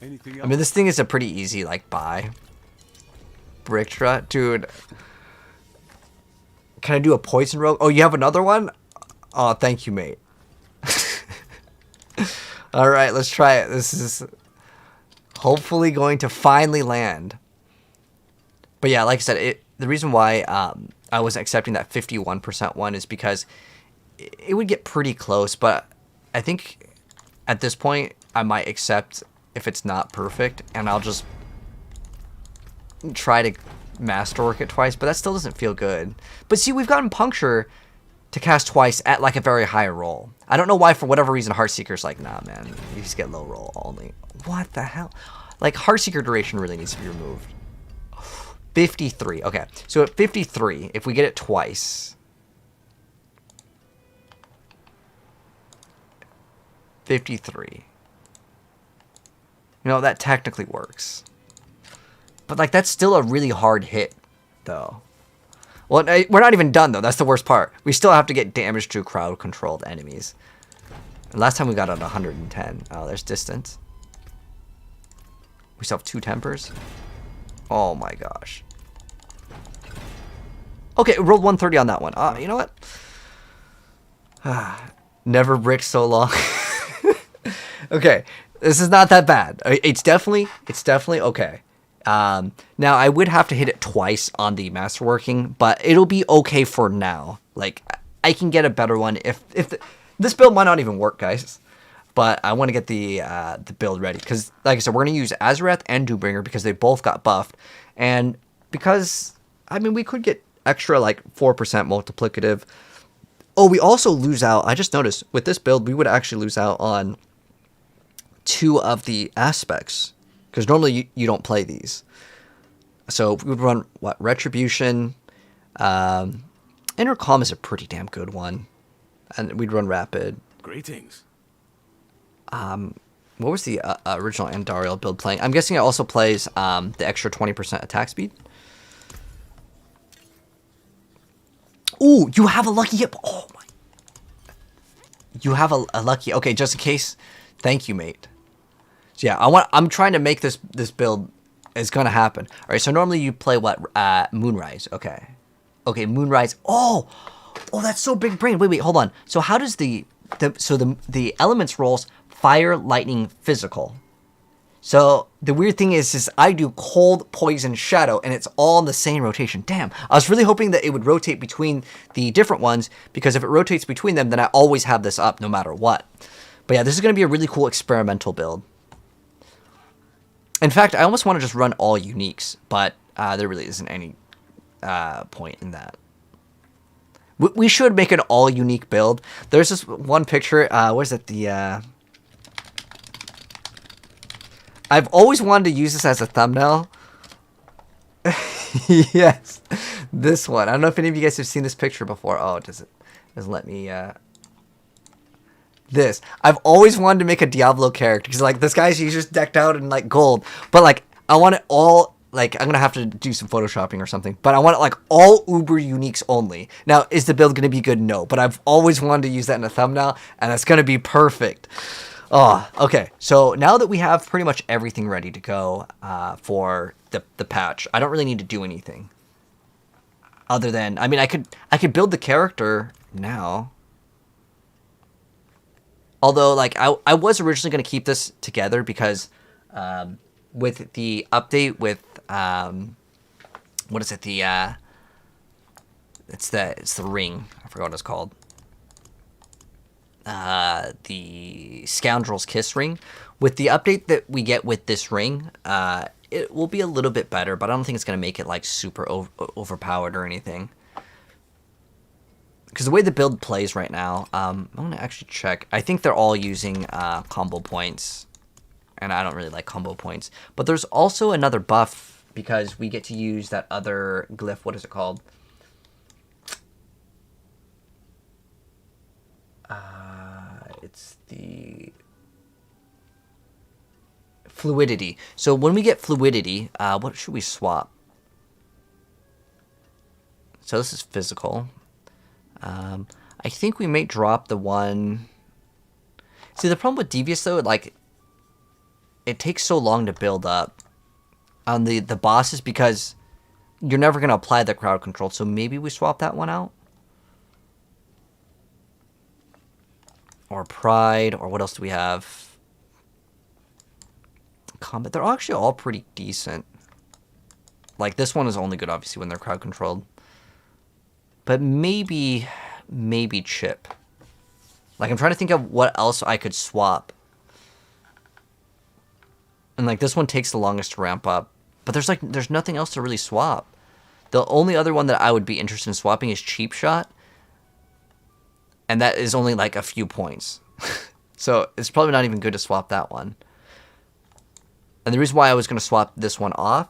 I mean, this thing is a pretty easy, like, buy. Brick trut. Dude. Can I do a poison rogue? Oh, you have another one? Oh, thank you, mate. Alright, let's try it. This is hopefully going to finally land. But yeah, like I said, the reason why I was accepting that 51% one is because it would get pretty close, but I think at this point, I might accept if it's not perfect, and I'll just try to masterwork it twice, but that still doesn't feel good. But see, we've gotten Puncture to cast twice at like a very high roll. I don't know why, for whatever reason, Heartseeker's like, nah, man, you just get low roll only. What the hell? Like, Heartseeker duration really needs to be removed. 53. Okay, so at 53, if we get it twice... 53. You know, that technically works. But, like, that's still a really hard hit, though. Well, we're not even done, though. That's the worst part. We still have to get damage to crowd-controlled enemies. And last time we got it at 110. Oh, there's distance. We still have 2 tempers. Oh, my gosh. Okay, rolled 130 on that one. You know what? Never bricked so long. Okay, this is not that bad. It's definitely okay. Now, I would have to hit it twice on the masterworking, but it'll be okay for now. Like, I can get a better one if this build might not even work, guys. But I want to get the build ready because, like I said, we're going to use Azarath and Doombringer because they both got buffed, and because I mean we could get extra like 4% multiplicative. Oh, we also lose out. I just noticed with this build we would actually lose out on 2 of the aspects because normally you don't play these. So we would run what Retribution, Inner Calm is a pretty damn good one, and we'd run Rapid. Greetings. What was the original Andariel build playing? I'm guessing it also plays the extra 20% attack speed. Ooh, you have a lucky hit. Oh my! You have a lucky. Okay, just in case. Thank you, mate. So yeah, I'm trying to make this build. It's gonna happen. All right. So normally you play what? Moonrise. Okay. Okay, Moonrise. Oh, that's so big brain. Wait, hold on. So how does the elements rolls? Fire, lightning, physical. So the weird thing is I do cold, poison, shadow, and it's all in the same rotation. Damn, I was really hoping that it would rotate between the different ones, because if it rotates between them, then I always have this up no matter what. But yeah, this is going to be a really cool experimental build. In fact, I almost want to just run all uniques, but there really isn't any point in that. We should make an all unique build. There's this one picture. What is it? I've always wanted to use this as a thumbnail. Yes, this one. I don't know if any of you guys have seen this picture before. Oh, doesn't let me. This. I've always wanted to make a Diablo character because like this guy's he's just decked out in like gold, but like I want it all. Like I'm gonna have to do some photoshopping or something, but I want it like all Uber uniques only. Now, is the build gonna be good? No, but I've always wanted to use that in a thumbnail, and it's gonna be perfect. Oh, okay. So now that we have pretty much everything ready to go for the patch, I don't really need to do anything. Other than, I mean, I could build the character now. Although, like, I was originally going to keep this together because with the update with, what is it? It's the ring. I forgot what it's called. The Scoundrel's Kiss ring. With the update that we get with this ring, it will be a little bit better, but I don't think it's going to make it like super overpowered or anything. Because the way the build plays right now, I'm going to actually check. I think they're all using combo points, and I don't really like combo points. But there's also another buff because we get to use that other glyph. What is it called? It's the fluidity. So when we get fluidity, what should we swap? So this is physical. I think we may drop the one. See, the problem with Devious though, like it takes so long to build up on the bosses because you're never gonna apply the crowd control. So maybe we swap that one out. Or Pride, or what else do we have? Combat. They're actually all pretty decent. Like, this one is only good, obviously, when they're crowd controlled. But maybe Chip. Like, I'm trying to think of what else I could swap And like this one takes the longest to ramp up. But there's nothing else to really swap. The only other one that I would be interested in swapping is Cheap Shot. And that is only like a few points. So it's probably not even good to swap that one. And the reason why I was going to swap this one off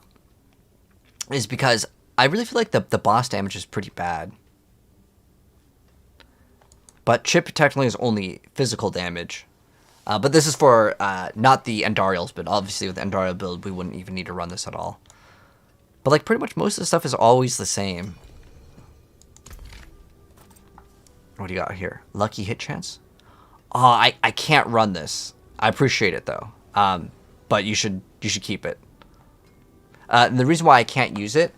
is because I really feel like the boss damage is pretty bad. But Chip technically is only physical damage. But this is for not the Andariel's build. Obviously with the Andariel build, we wouldn't even need to run this at all. But like pretty much most of the stuff is always the same. What do you got here? Lucky hit chance? Oh, I can't run this. I appreciate it though. But you should keep it. And the reason why I can't use it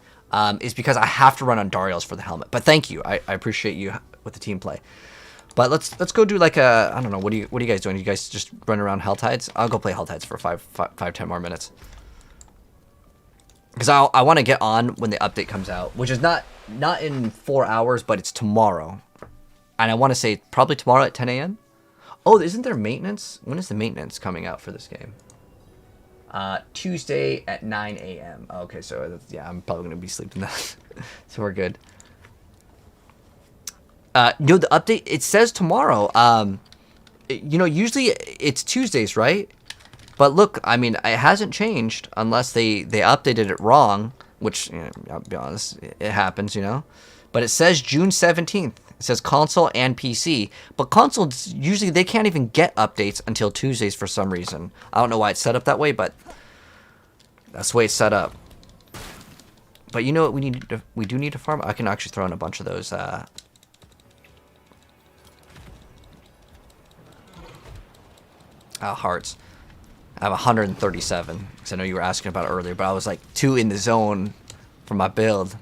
is because I have to run on Dariel's for the helmet. But thank you. I appreciate you with the team play. But let's go do like a, I don't know, what are you guys doing? You guys just run around Helltides? I'll go play Helltides for 10 more minutes. Because I want to get on when the update comes out, which is not in 4 hours, but it's tomorrow. And I want to say probably tomorrow at 10 a.m. Oh, isn't there maintenance? When is the maintenance coming out for this game? Tuesday at 9 a.m. Okay, so yeah, I'm probably going to be sleeping that. So we're good. The update, it says tomorrow. Usually it's Tuesdays, right? But look, I mean, it hasn't changed unless they updated it wrong, which, I'll be honest, it happens, But it says June 17th. It says console and PC. But consoles, usually they can't even get updates until Tuesdays for some reason. I don't know why it's set up that way, but that's the way it's set up. But you know what we do need to farm? I can actually throw in a bunch of those, hearts. I have 137, because I know you were asking about it earlier, but I was like 2 in the zone for my build.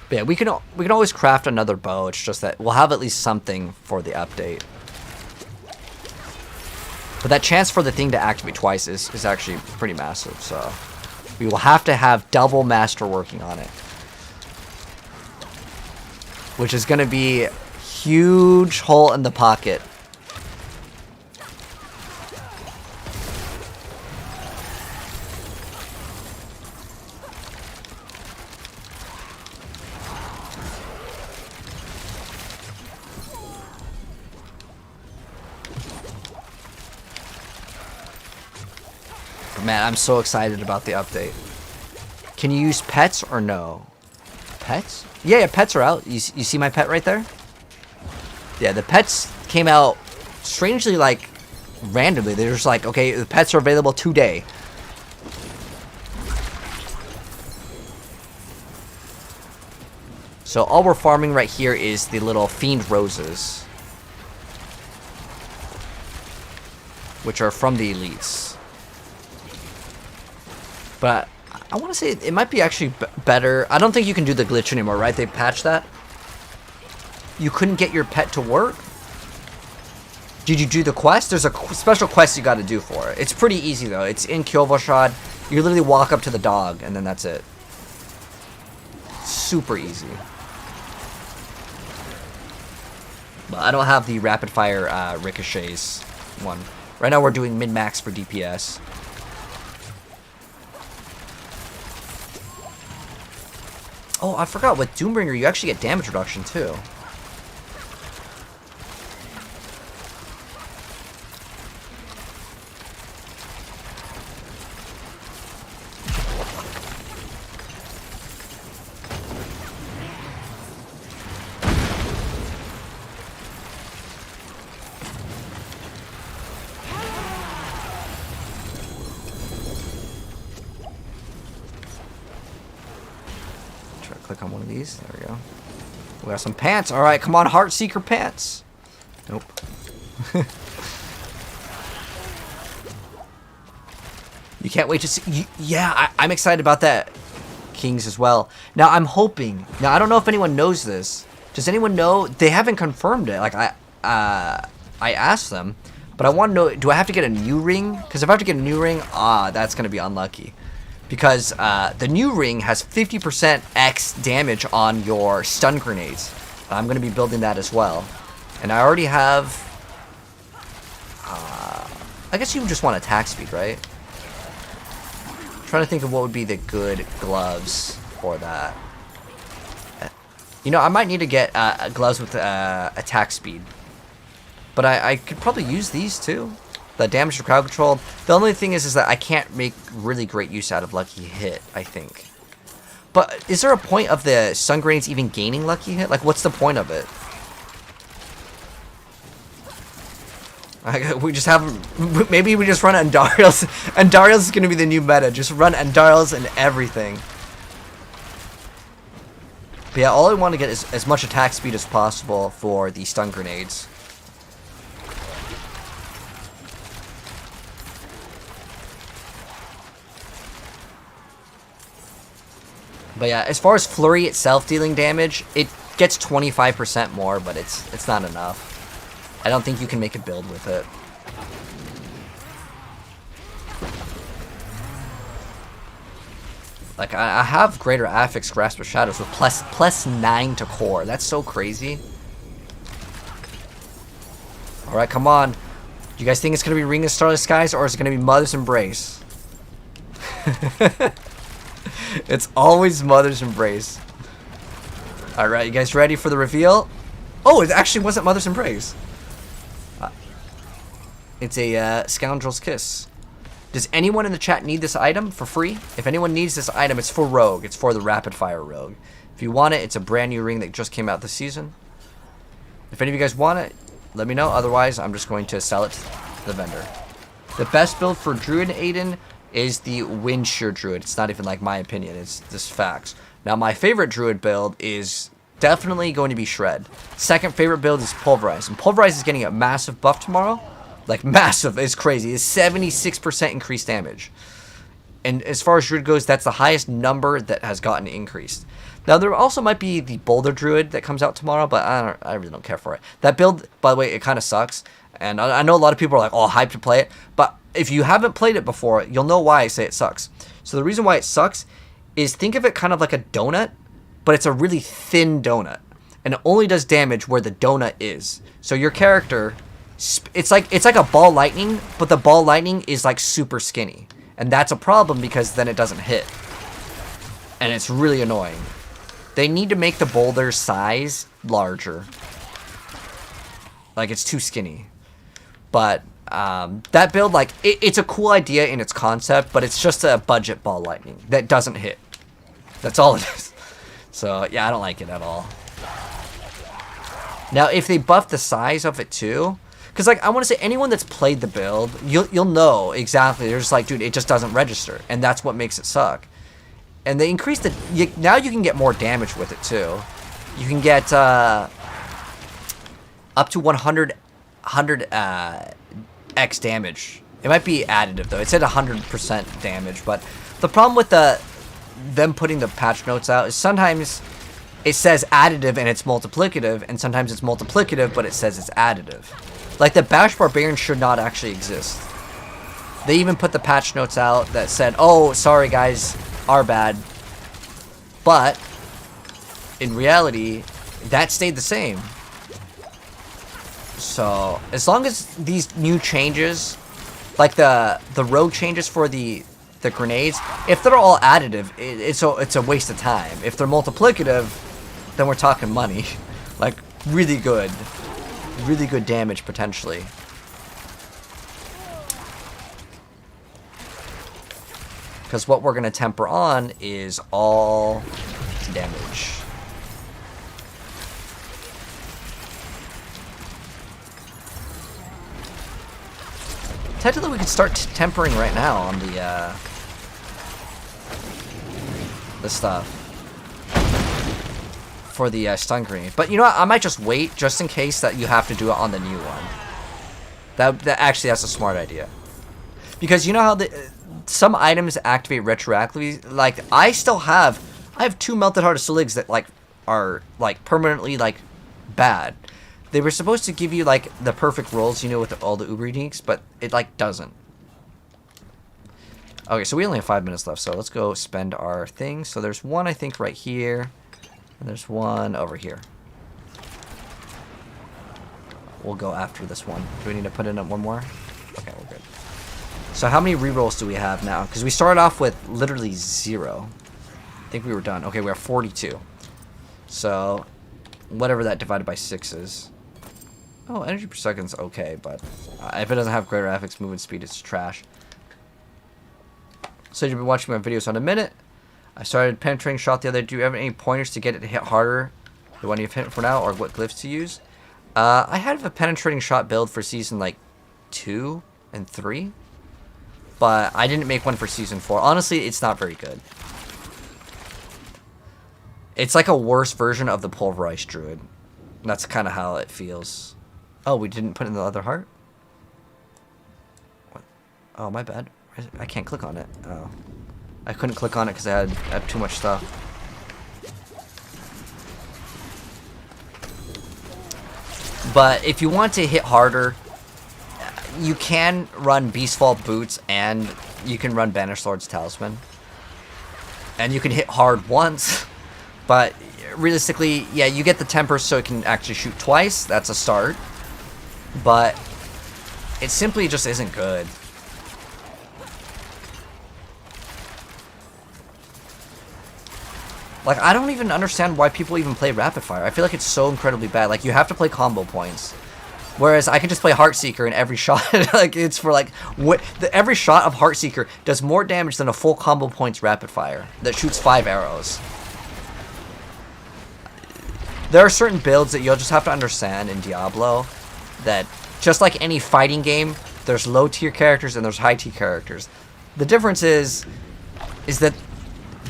But yeah, we can always craft another bow. It's just that we'll have at least something for the update. But that chance for the thing to activate twice is actually pretty massive, so we will have to have double master working on it. Which is going to be a huge hole in the pocket. Man, I'm so excited about the update. Can you use pets or no? Pets? Yeah, pets are out. You see my pet right there? Yeah, the pets came out strangely, like, randomly. They're just like, okay, the pets are available today. So all we're farming right here is the little fiend roses, which are from the elites. But I want to say it might be actually better. I don't think you can do the glitch anymore, right? They patched that. You couldn't get your pet to work? Did you do the quest? There's a special quest you got to do for it. It's pretty easy, though. It's in Kyovoshad. You literally walk up to the dog, and then that's it. Super easy. But I don't have the rapid-fire ricochets one. Right now we're doing min-max for DPS. Oh, I forgot, with Doombringer, you actually get damage reduction, too. Click on one of these. There we go. We got some pants. All right, come on, Heartseeker pants. Nope. You can't wait to see. Yeah, I'm excited about that. Kings as well. Now I'm hoping. Now I don't know if anyone knows this. Does anyone know? They haven't confirmed it. Like I asked them, but I want to know. Do I have to get a new ring? Because if I have to get a new ring, that's gonna be unlucky. because the new ring has 50% X damage on your stun grenades. I'm going to be building that as well. And I already have... I guess you just want attack speed, right? I'm trying to think of what would be the good gloves for that. You know, I might need to get gloves with attack speed. But I could probably use these too. The damage to crowd control. The only thing is that I can't make really great use out of Lucky Hit, I think. But is there a point of the stun grenades even gaining Lucky Hit? Like, what's the point of it? We just have... Maybe we just run Andariels. Andariels is going to be the new meta. Just run Andariels and everything. But yeah, all I want to get is as much attack speed as possible for the stun grenades. But yeah, as far as Flurry itself dealing damage, it gets 25% more, but it's not enough. I don't think you can make a build with it. Like, I have Greater Affix Grasp of Shadows with plus 9 to core. That's so crazy. Alright, come on. Do you guys think it's going to be Ring of Starless Skies, or is it going to be Mother's Embrace? It's always Mother's Embrace. Alright, you guys ready for the reveal? Oh, it actually wasn't Mother's Embrace. It's a Scoundrel's Kiss. Does anyone in the chat need this item for free? If anyone needs this item, it's for Rogue. It's for the Rapid Fire Rogue. If you want it, it's a brand new ring that just came out this season. If any of you guys want it, let me know. Otherwise, I'm just going to sell it to the vendor. The best build for Druid Aiden is the Wind Shear Druid. It's not even like my opinion. It's just facts. Now, my favorite Druid build is definitely going to be Shred. Second favorite build is Pulverize. And Pulverize is getting a massive buff tomorrow. Like, massive. It's crazy. It's 76% increased damage. And as far as Druid goes, that's the highest number that has gotten increased. Now, there also might be the Boulder Druid that comes out tomorrow, but I really don't care for it. That build, by the way, it kind of sucks. And I know a lot of people are like, oh, hyped to play it. But if you haven't played it before, you'll know why I say it sucks. So the reason why it sucks is think of it kind of like a donut, but it's a really thin donut. And it only does damage where the donut is. So your character... It's like a ball lightning, but the ball lightning is like super skinny. And that's a problem because then it doesn't hit. And it's really annoying. They need to make the boulder size larger. Like, it's too skinny. But that build, like, it's a cool idea in its concept, but it's just a budget ball lightning that doesn't hit. That's all it is. So, yeah, I don't like it at all. Now, if they buff the size of it too... Because, like, I want to say, anyone that's played the build, you'll know exactly. They're just like, dude, it just doesn't register. And that's what makes it suck. And they increase the... now you can get more damage with it, too. You can get up to 100 X damage. It might be additive, though. It said 100% damage. But the problem with them putting the patch notes out is sometimes it says additive and it's multiplicative. And sometimes it's multiplicative, but it says it's additive. Like, the Bash Barbarian should not actually exist. They even put the patch notes out that said, oh, sorry guys, our bad. But, in reality, that stayed the same. So, as long as these new changes, like the rogue changes for the grenades, if they're all additive, it's a waste of time. If they're multiplicative, then we're talking money. Like, really good. Really good damage, potentially. Because what we're going to temper on is all damage. Technically, we could start tempering right now on the stuff. For the stun grenade. But you know what? I might just wait just in case that you have to do it on the new one. Actually, that's a smart idea. Because you know how some items activate retroactively? Like, I have 2 Melted Heart of Saligs that like are like permanently like bad. They were supposed to give you like the perfect rolls, you know, with all the Uber uniques, but it like doesn't. Okay, so we only have 5 minutes left, so let's go spend our things. So there's one, I think, right here. And there's one over here. We'll go after this one. Do we need to put in one more? Okay, we're good. So how many rerolls do we have now? Because we started off with literally 0. I think we were done. Okay, we have 42. So whatever that divided by 6 is. Oh, energy per second's okay, but if it doesn't have greater graphics, movement speed, it's trash. So you've been watching my videos on a minute. I started penetrating shot the other day. Do you have any pointers to get it to hit harder? The one you've hit for now, or what glyphs to use? I had a penetrating shot build for season like 2 and 3, but I didn't make one for season 4. Honestly, it's not very good. It's like a worse version of the Pulverized Druid. That's kind of how it feels. Oh, we didn't put in the other heart? What? Oh, my bad. I can't click on it. Oh. I couldn't click on it because I had too much stuff. But if you want to hit harder, you can run Beastfall Boots and you can run Banished Lord's Talisman. And you can hit hard once, but realistically, yeah, you get the temper so it can actually shoot twice. That's a start. But it simply just isn't good. Like, I don't even understand why people even play Rapid Fire. I feel like it's so incredibly bad. Like, you have to play combo points. Whereas I can just play Heartseeker and every shot, like, it's for, like, every shot of Heartseeker does more damage than a full combo points Rapid Fire that shoots 5 arrows. There are certain builds that you'll just have to understand in Diablo that, just like any fighting game, there's low-tier characters and there's high-tier characters. The difference is that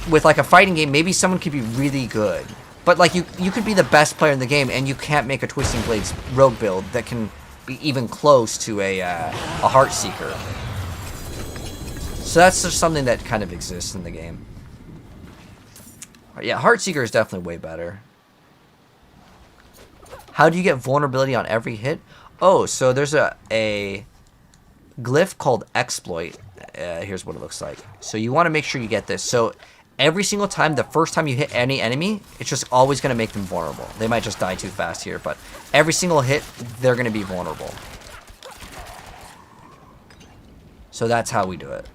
with like a fighting game, maybe someone could be really good, but like you could be the best player in the game and you can't make a Twisting Blades rogue build that can be even close to a Heartseeker. So that's just something that kind of exists in the game. Yeah, Heartseeker is definitely way better. How do you get vulnerability on every hit? Oh, so there's a glyph called Exploit. Here's what it looks like. So you want to make sure you get this. So every single time, the first time you hit any enemy, it's just always going to make them vulnerable. They might just die too fast here, but every single hit, they're going to be vulnerable. So that's how we do it.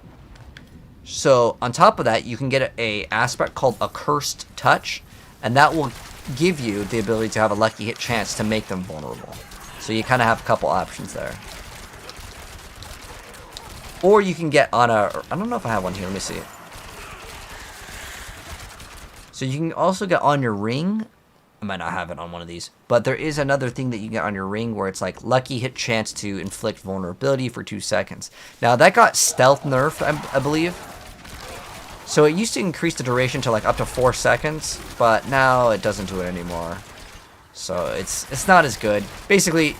So on top of that, you can get a aspect called Accursed Touch, and that will give you the ability to have a lucky hit chance to make them vulnerable. So you kind of have a couple options there. Or you can get on a... I don't know if I have one here. Let me see. So you can also get on your ring. I might not have it on one of these. But there is another thing that you get on your ring where it's like lucky hit chance to inflict vulnerability for 2 seconds. Now that got stealth nerfed, I believe. So it used to increase the duration to like up to 4 seconds. But now it doesn't do it anymore. So it's not as good. Basically,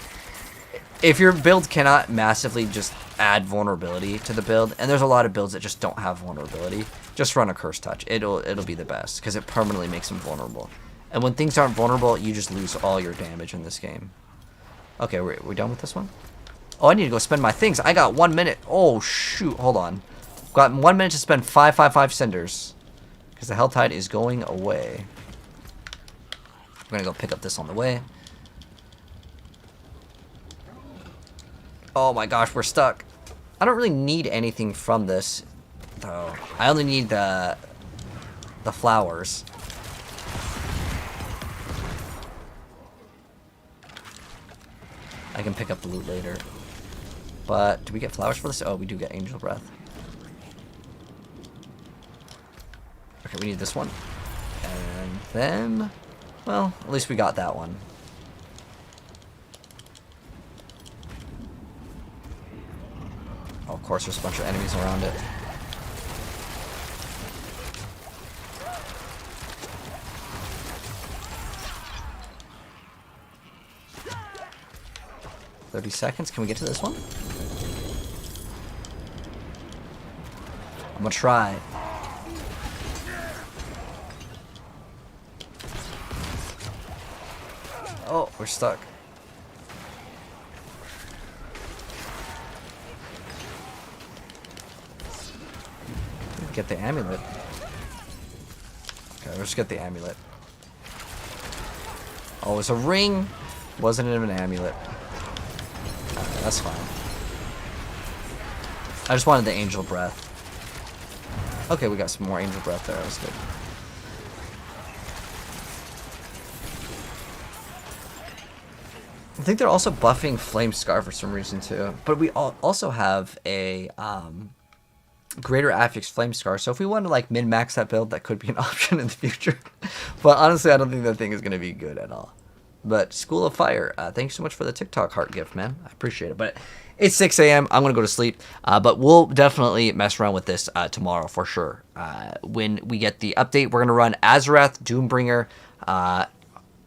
if your build cannot massively just add vulnerability to the build, and there's a lot of builds that just don't have vulnerability, just run Accursed Touch. It'll be the best because it permanently makes them vulnerable. And when things aren't vulnerable, you just lose all your damage in this game. Okay, we're done with this one. Oh, I need to go spend my things. I got 1 minute. Oh shoot, hold on. Got 1 minute to spend 555 cinders because the Hell Tide is going away. I'm gonna go pick up this on the way. Oh my gosh, we're stuck. I don't really need anything from this, though. I only need the flowers. I can pick up the loot later. But do we get flowers for this? Oh, we do get Angel Breath. Okay, we need this one. And then, well, at least we got that one. Oh, of course, there's a bunch of enemies around it. $30 seconds. Can we get to this one? I'm gonna try. Oh, we're stuck. get the amulet. Okay, let's get the amulet. Oh, it's a ring. Wasn't it an amulet? Okay, that's fine. I just wanted the angel breath. Okay, we got some more angel breath there. That's good. I think they're also buffing Flame Scar for some reason too. But we also have a Greater Affix Flame Scar. So if we want to like min-max that build, that could be an option in the future. But honestly, I don't think that thing is going to be good at all. But School of Fire, thanks so much for the TikTok heart gift, man. I appreciate it. But it's 6 a.m. I'm going to go to sleep. But we'll definitely mess around with this tomorrow for sure. When we get the update, we're going to run Azarath, Doombringer,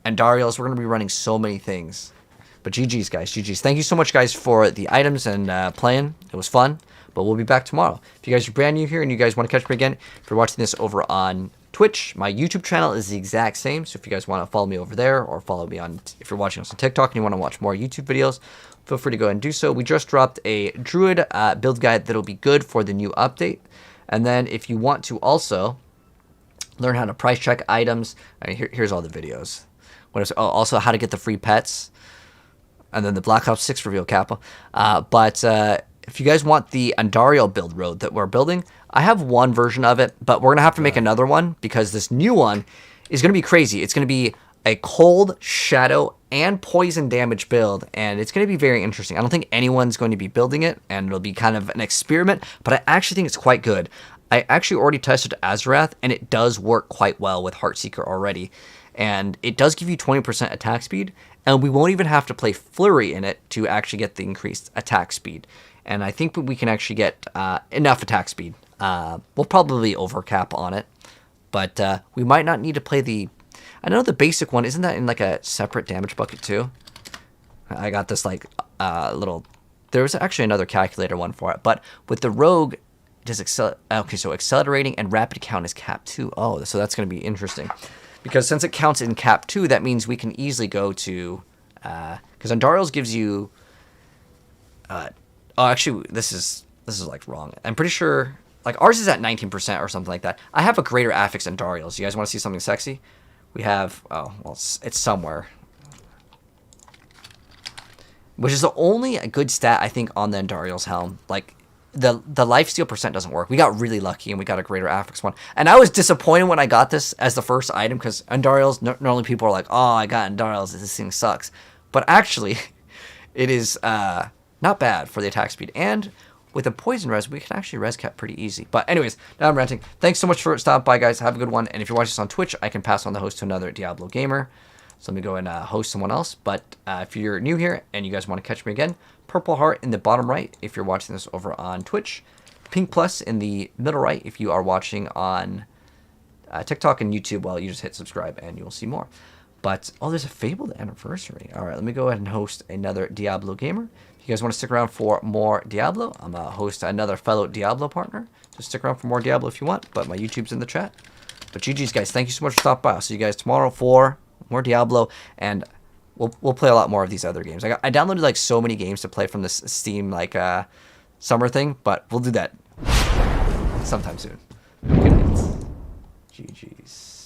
and Darius. We're going to be running so many things. But GG's, guys. GG's. Thank you so much, guys, for the items and playing. It was fun. But we'll be back tomorrow. If you guys are brand new here and you guys want to catch me again, if you're watching this over on Twitch, my YouTube channel is the exact same. So if you guys want to follow me over there or follow me on, if you're watching us on TikTok and you want to watch more YouTube videos, feel free to go ahead and do so. We just dropped a Druid build guide that'll be good for the new update. And then if you want to also learn how to price check items, here's all the videos. Also how to get the free pets. And then the Black Ops 6 reveal Kappa. But if you guys want the Andariel build road that we're building, I have one version of it, but we're going to have to make another one because this new one is going to be crazy. It's going to be a cold, shadow, and poison damage build, and it's going to be very interesting. I don't think anyone's going to be building it, and it'll be kind of an experiment, but I actually think it's quite good. I actually already tested Azarath, and it does work quite well with Heartseeker already, and it does give you 20% attack speed, and we won't even have to play Flurry in it to actually get the increased attack speed. And I think we can actually get enough attack speed. We'll probably overcap on it, but we might not need to play the... I know the basic one, isn't that in like a separate damage bucket too? I got this like little... There was actually another calculator one for it, but with the Rogue, does okay, so accelerating and rapid count is cap 2. Oh, so that's going to be interesting. Because since it counts in cap 2, that means we can easily go to... Because Andariel's gives you... Oh, actually, this is like wrong. I'm pretty sure, like ours is at 19% or something like that. I have a Greater Affix and Darius. You guys want to see something sexy? We have, oh, well, it's somewhere. Which is the only good stat, I think, on the Darius helm. Like, the lifesteal percent doesn't work. We got really lucky and we got a Greater Affix one. And I was disappointed when I got this as the first item because Andariel's, normally people are like, oh, I got Andariel's, this thing sucks. But actually, it is... not bad for the attack speed. And with a poison res, we can actually res cap pretty easy. But anyways, now I'm ranting. Thanks so much for stopping by, guys. Have a good one. And if you're watching this on Twitch, I can pass on the host to another Diablo gamer. So let me go and host someone else. But if you're new here and you guys want to catch me again, purple heart in the bottom right if you're watching this over on Twitch. Pink plus in the middle right if you are watching on TikTok and YouTube. Well, you just hit subscribe and you'll see more. But, oh, there's a Fabled Anniversary. All right, let me go ahead and host another Diablo gamer. If you guys want to stick around for more Diablo, I'm going to host another fellow Diablo partner. Just stick around for more Diablo if you want, but my YouTube's in the chat. But GG's, guys. Thank you so much for stopping by. I'll see you guys tomorrow for more Diablo, and we'll play a lot more of these other games. I downloaded, like, so many games to play from this Steam, like, summer thing, but we'll do that sometime soon. Good night. GG's.